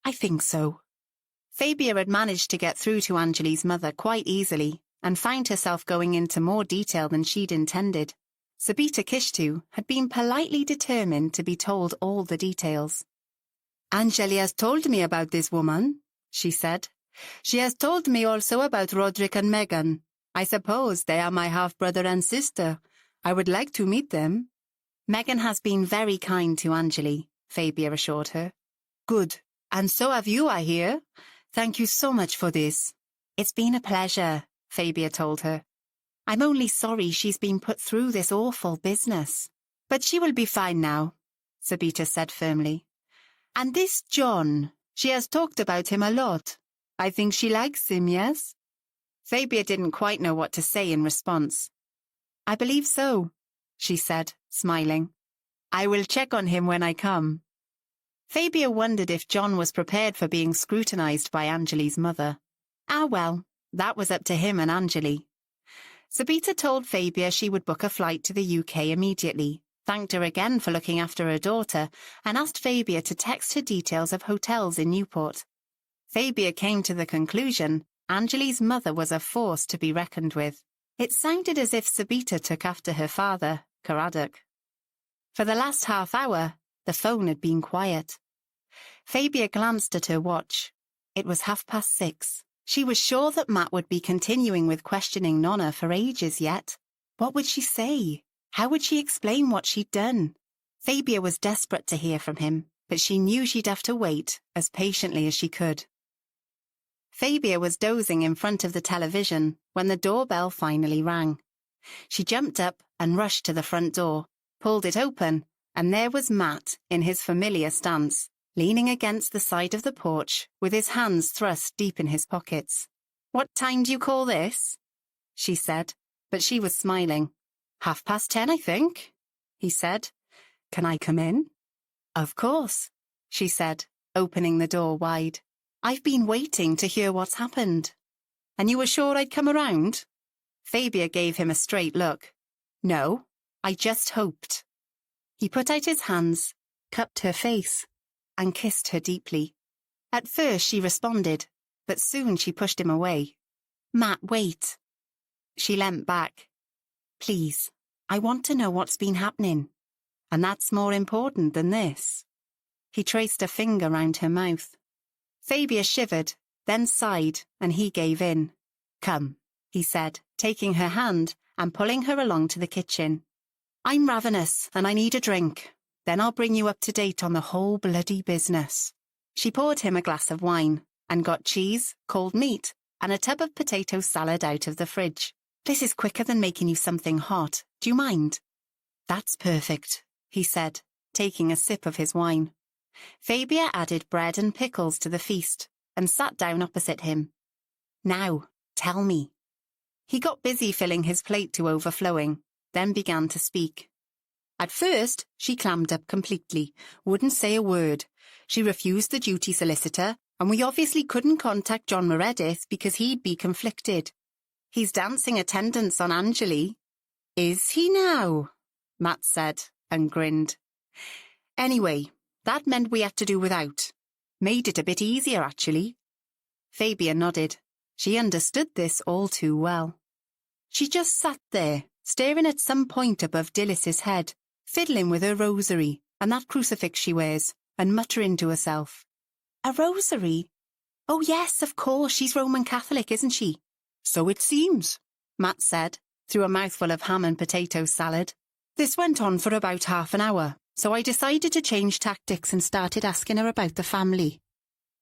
S3: I think so. Fabia had managed to get through to Anjali's mother quite easily and found herself going into more detail than she'd intended. Sabita Kishtu had been politely determined to be told all the details. Anjali has told me about this woman, she said. She has told me also about Roderick and Megan. I suppose they are my half-brother and sister. I would like to meet them. Megan has been very kind to Anjali, Fabia assured her. Good. And so have you, I hear. Thank you so much for this. It's been a pleasure, Fabia told her. I'm only sorry she's been put through this awful business. But she will be fine now, Sabita said firmly. And this John, she has talked about him a lot. I think she likes him, yes? Fabia didn't quite know what to say in response. I believe so, she said, smiling. I will check on him when I come. Fabia wondered if John was prepared for being scrutinized by Anjali's mother. Ah well, that was up to him and Anjali. Sabita told Fabia she would book a flight to the UK immediately, thanked her again for looking after her daughter, and asked Fabia to text her details of hotels in Newport. Fabia came to the conclusion Anjali's mother was a force to be reckoned with. It sounded as if Sabita took after her father, Karaduk. For the last half hour, the phone had been quiet. Fabia glanced at her watch. It was 6:30. She was sure that Matt would be continuing with questioning Nonna for ages yet. What would she say? How would she explain what she'd done? Fabia was desperate to hear from him, but she knew she'd have to wait as patiently as she could. Fabia was dozing in front of the television when the doorbell finally rang. She jumped up and rushed to the front door, pulled it open, and there was Matt in his familiar stance, leaning against the side of the porch with his hands thrust deep in his pockets. What time do you call this? She said, but she was smiling. 10:30, I think, he said. Can I come in? Of course, she said, opening the door wide. I've been waiting to hear what's happened. And you were sure I'd come around? Fabia gave him a straight look. No, I just hoped. He put out his hands, cupped her face, and kissed her deeply. At first she responded, but soon she pushed him away. Matt, wait. She leant back. Please, I want to know what's been happening. And that's more important than this. He traced a finger round her mouth. Fabia shivered, then sighed, and he gave in. Come, he said, taking her hand and pulling her along to the kitchen. I'm ravenous, and I need a drink. Then I'll bring you up to date on the whole bloody business. She poured him a glass of wine, and got cheese, cold meat, and a tub of potato salad out of the fridge. This is quicker than making you something hot. Do you mind? That's perfect, he said, taking a sip of his wine. Fabia added bread and pickles to the feast, and sat down opposite him. Now, tell me. He got busy filling his plate to overflowing, then began to speak. At first, she clammed up completely, wouldn't say a word. She refused the duty solicitor, and we obviously couldn't contact John Meredith because he'd be conflicted. He's dancing attendance on Anjali. Is he now? Matt said, and grinned. Anyway, that meant we had to do without. Made it a bit easier, actually. Fabia nodded. She understood this all too well. She just sat there, staring at some point above Dillis's head, fiddling with her rosary and that crucifix she wears, and muttering to herself. A rosary? Oh yes, of course, she's Roman Catholic, isn't she? So it seems, Matt said, through a mouthful of ham and potato salad. This went on for about half an hour, so I decided to change tactics and started asking her about the family.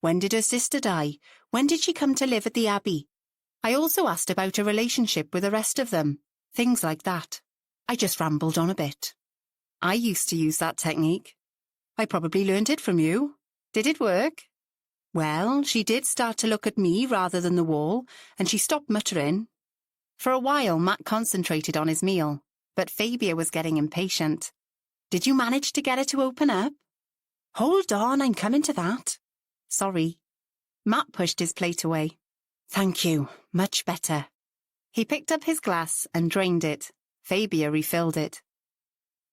S3: When did her sister die? When did she come to live at the Abbey? I also asked about her relationship with the rest of them. Things like that. I just rambled on a bit. I used to use that technique. I probably learned it from you. Did it work? Well, she did start to look at me rather than the wall, and she stopped muttering. For a while, Matt concentrated on his meal, but Fabia was getting impatient. Did you manage to get her to open up? Hold on, I'm coming to that. Sorry. Matt pushed his plate away. Thank you, much better. He picked up his glass and drained it. Fabia refilled it.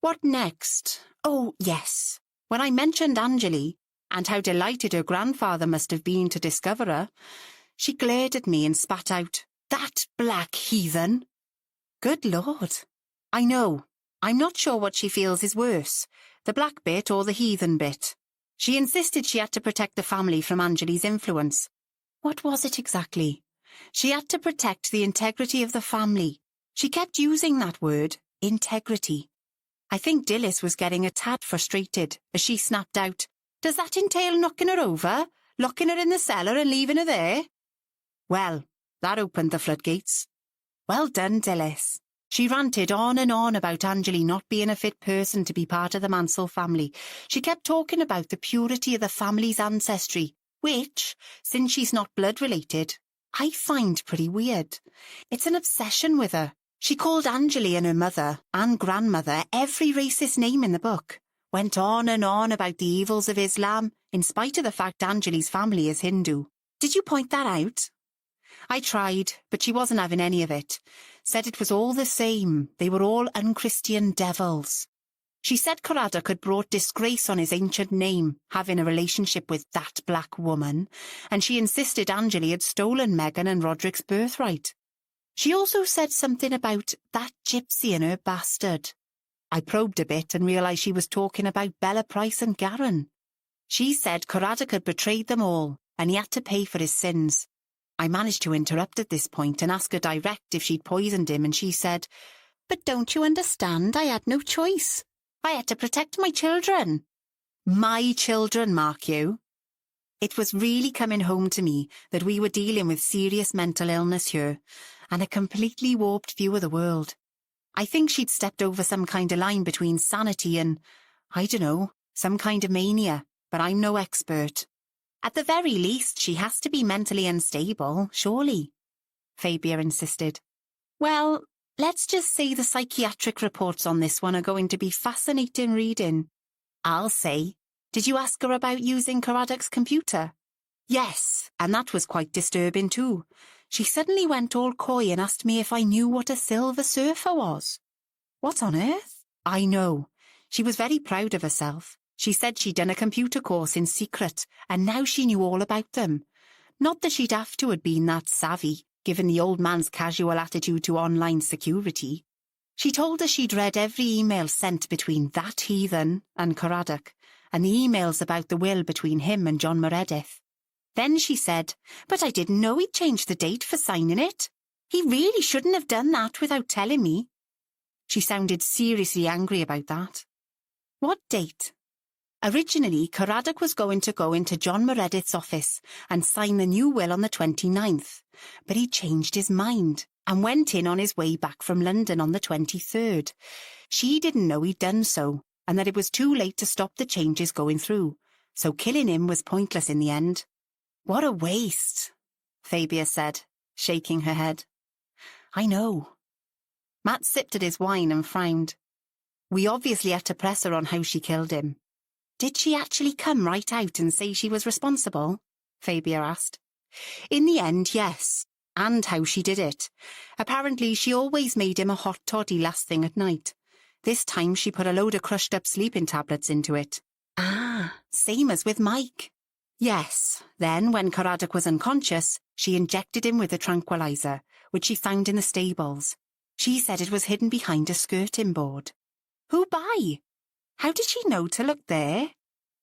S3: What next? Oh, yes. When I mentioned Anjali, and how delighted her grandfather must have been to discover her, she glared at me and spat out, That black heathen! Good Lord. I know. I'm not sure what she feels is worse, the black bit or the heathen bit. She insisted she had to protect the family from Anjali's influence. What was it exactly? She had to protect the integrity of the family. She kept using that word, integrity. I think Dilys was getting a tad frustrated as she snapped out, "Does that entail knocking her over, locking her in the cellar and leaving her there?" Well, that opened the floodgates. Well done, Dilys. She ranted on and on about Anjali not being a fit person to be part of the Mansell family. She kept talking about the purity of the family's ancestry, which, since she's not blood-related, I find pretty weird. It's an obsession with her. She called Anjali and her mother and grandmother every racist name in the book, went on and on about the evils of Islam, in spite of the fact Anjali's family is Hindu. Did you point that out? I tried, but she wasn't having any of it. Said it was all the same. They were all unchristian devils. She said Caradoc had brought disgrace on his ancient name, having a relationship with that black woman, and she insisted Anjali had stolen Meghan and Roderick's birthright. She also said something about that gypsy and her bastard. I probed a bit and realised she was talking about Bella Price and Garin. She said Caradoc had betrayed them all, and he had to pay for his sins. I managed to interrupt at this point and ask her direct if she'd poisoned him, and she said, "But don't you understand? I had no choice. I had to protect my children." My children, mark you. It was really coming home to me that we were dealing with serious mental illness here, and a completely warped view of the world. I think she'd stepped over some kind of line between sanity and, I don't know, some kind of mania, but I'm no expert. At the very least, she has to be mentally unstable, surely, Fabia insisted. Well, let's just say the psychiatric reports on this one are going to be fascinating reading. I'll say. Did you ask her about using Caradoc's computer? Yes, and that was quite disturbing too. She suddenly went all coy and asked me if I knew what a Silver Surfer was. What on earth? I know. She was very proud of herself. She said she'd done a computer course in secret, and now she knew all about them. Not that she'd have to have been that savvy, given the old man's casual attitude to online security. She told us she'd read every email sent between that heathen and Caradoc, and the emails about the will between him and John Meredith. Then she said, "But I didn't know he'd changed the date for signing it. He really shouldn't have done that without telling me." She sounded seriously angry about that. What date? Originally, Caradoc was going to go into John Meredith's office and sign the new will on the 29th, but he changed his mind and went in on his way back from London on the 23rd. She didn't know he'd done so, and that it was too late to stop the changes going through, so killing him was pointless in the end. What a waste, Fabia said, shaking her head. I know. Matt sipped at his wine and frowned. We obviously had to press her on how she killed him. Did she actually come right out and say she was responsible? Fabia asked. In the end, yes, and how she did it. Apparently she always made him a hot toddy last thing at night. This time she put a load of crushed-up sleeping tablets into it. Ah, same as with Mike. Yes, then when Caradoc was unconscious, she injected him with a tranquilizer, which she found in the stables. She said it was hidden behind a skirting board. Who by? How did she know to look there?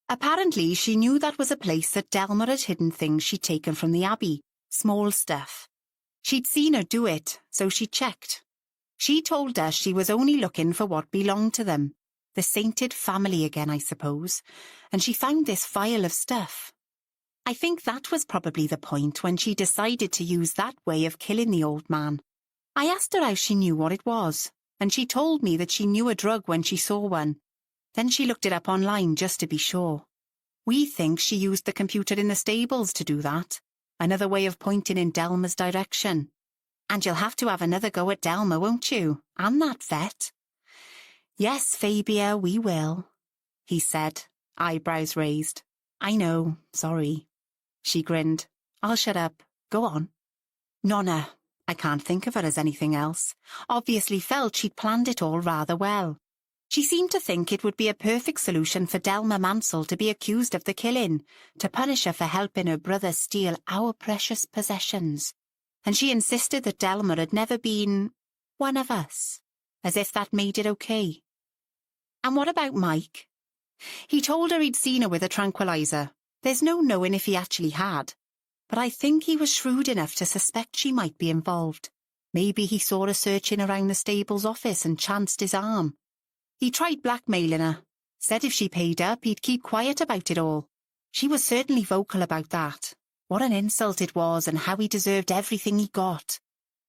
S3: Apparently she knew that was a place that Delmer had hidden things she'd taken from the Abbey, small stuff. She'd seen her do it, so she checked. She told us she was only looking for what belonged to them, the sainted family again, I suppose, and she found this vial of stuff. I think that was probably the point when she decided to use that way of killing the old man. I asked her how she knew what it was, and she told me that she knew a drug when she saw one. Then she looked it up online just to be sure. We think she used the computer in the stables to do that, another way of pointing in Delma's direction. And you'll have to have another go at Delma, won't you? And that vet. Yes, Fabia, we will, he said, eyebrows raised. I know, sorry. She grinned. I'll shut up. Go on. Nonna, I can't think of her as anything else, obviously felt she'd planned it all rather well. She seemed to think it would be a perfect solution for Delma Mansell to be accused of the killing, to punish her for helping her brother steal our precious possessions. And she insisted that Delma had never been one of us, as if that made it okay. And what about Mike? He told her he'd seen her with a tranquilizer. There's no knowing if he actually had. But I think he was shrewd enough to suspect she might be involved. Maybe he saw her searching around the stable's office and chanced his arm. He tried blackmailing her. Said if she paid up, he'd keep quiet about it all. She was certainly vocal about that. What an insult it was, and how he deserved everything he got.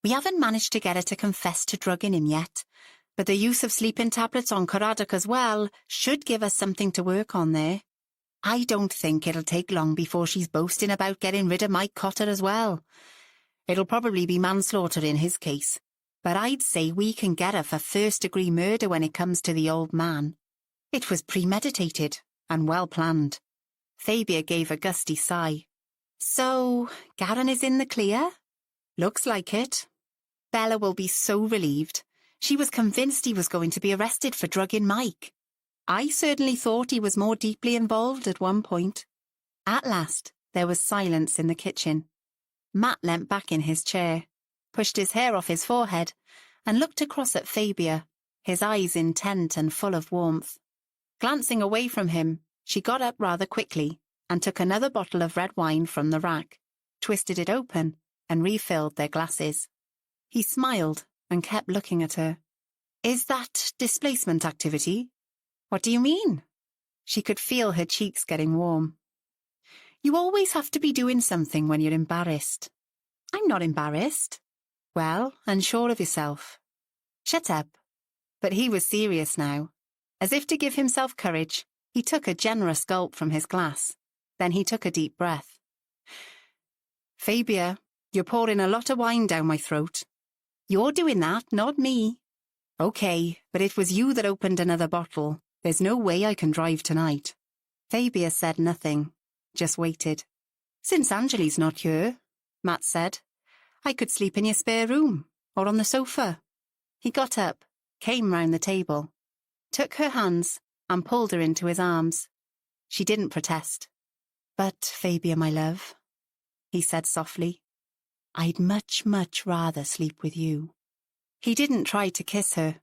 S3: We haven't managed to get her to confess to drugging him yet, but the use of sleeping tablets on Caradoc as well should give us something to work on there. I don't think it'll take long before she's boasting about getting rid of Mike Cotter as well. It'll probably be manslaughter in his case, but I'd say we can get her for first-degree murder when it comes to the old man. It was premeditated and well planned. Fabia gave a gusty sigh. So, Garen is in the clear? Looks like it. Bella will be so relieved. She was convinced he was going to be arrested for drugging Mike. I certainly thought he was more deeply involved at one point. At last, there was silence in the kitchen. Matt leant back in his chair, pushed his hair off his forehead, and looked across at Fabia, his eyes intent and full of warmth. Glancing away from him, she got up rather quickly and took another bottle of red wine from the rack, twisted it open, and refilled their glasses. He smiled and kept looking at her. Is that displacement activity? What do you mean? She could feel her cheeks getting warm. You always have to be doing something when you're embarrassed. I'm not embarrassed. Well, unsure of yourself. Shut up. But he was serious now. As if to give himself courage, he took a generous gulp from his glass. Then he took a deep breath. Fabia, you're pouring a lot of wine down my throat. You're doing that, not me. Okay, but it was you that opened another bottle. There's no way I can drive tonight. Fabia said nothing, just waited. Since Angeli's not here, Matt said, I could sleep in your spare room, or on the sofa. He got up, came round the table, took her hands, and pulled her into his arms. She didn't protest. But, Fabia, my love, he said softly, I'd much, much rather sleep with you. He didn't try to kiss her,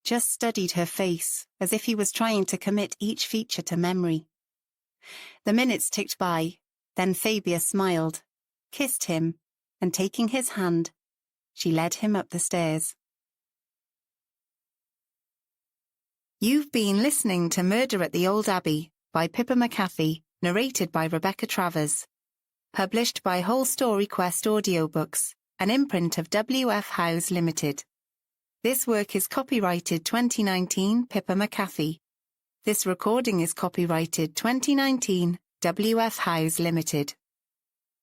S3: just studied her face as if he was trying to commit each feature to memory. The minutes ticked by, then Fabia smiled, kissed him, and taking his hand, she led him up the stairs. You've been listening to Murder at the Old Abbey by Pippa McAfee, narrated by Rebecca Travers. Published by Whole Story Quest Audiobooks, an imprint of W.F. Howes Limited. This work is copyrighted 2019 Pippa McAfee. This recording is copyrighted 2019 W.F. Howes Limited.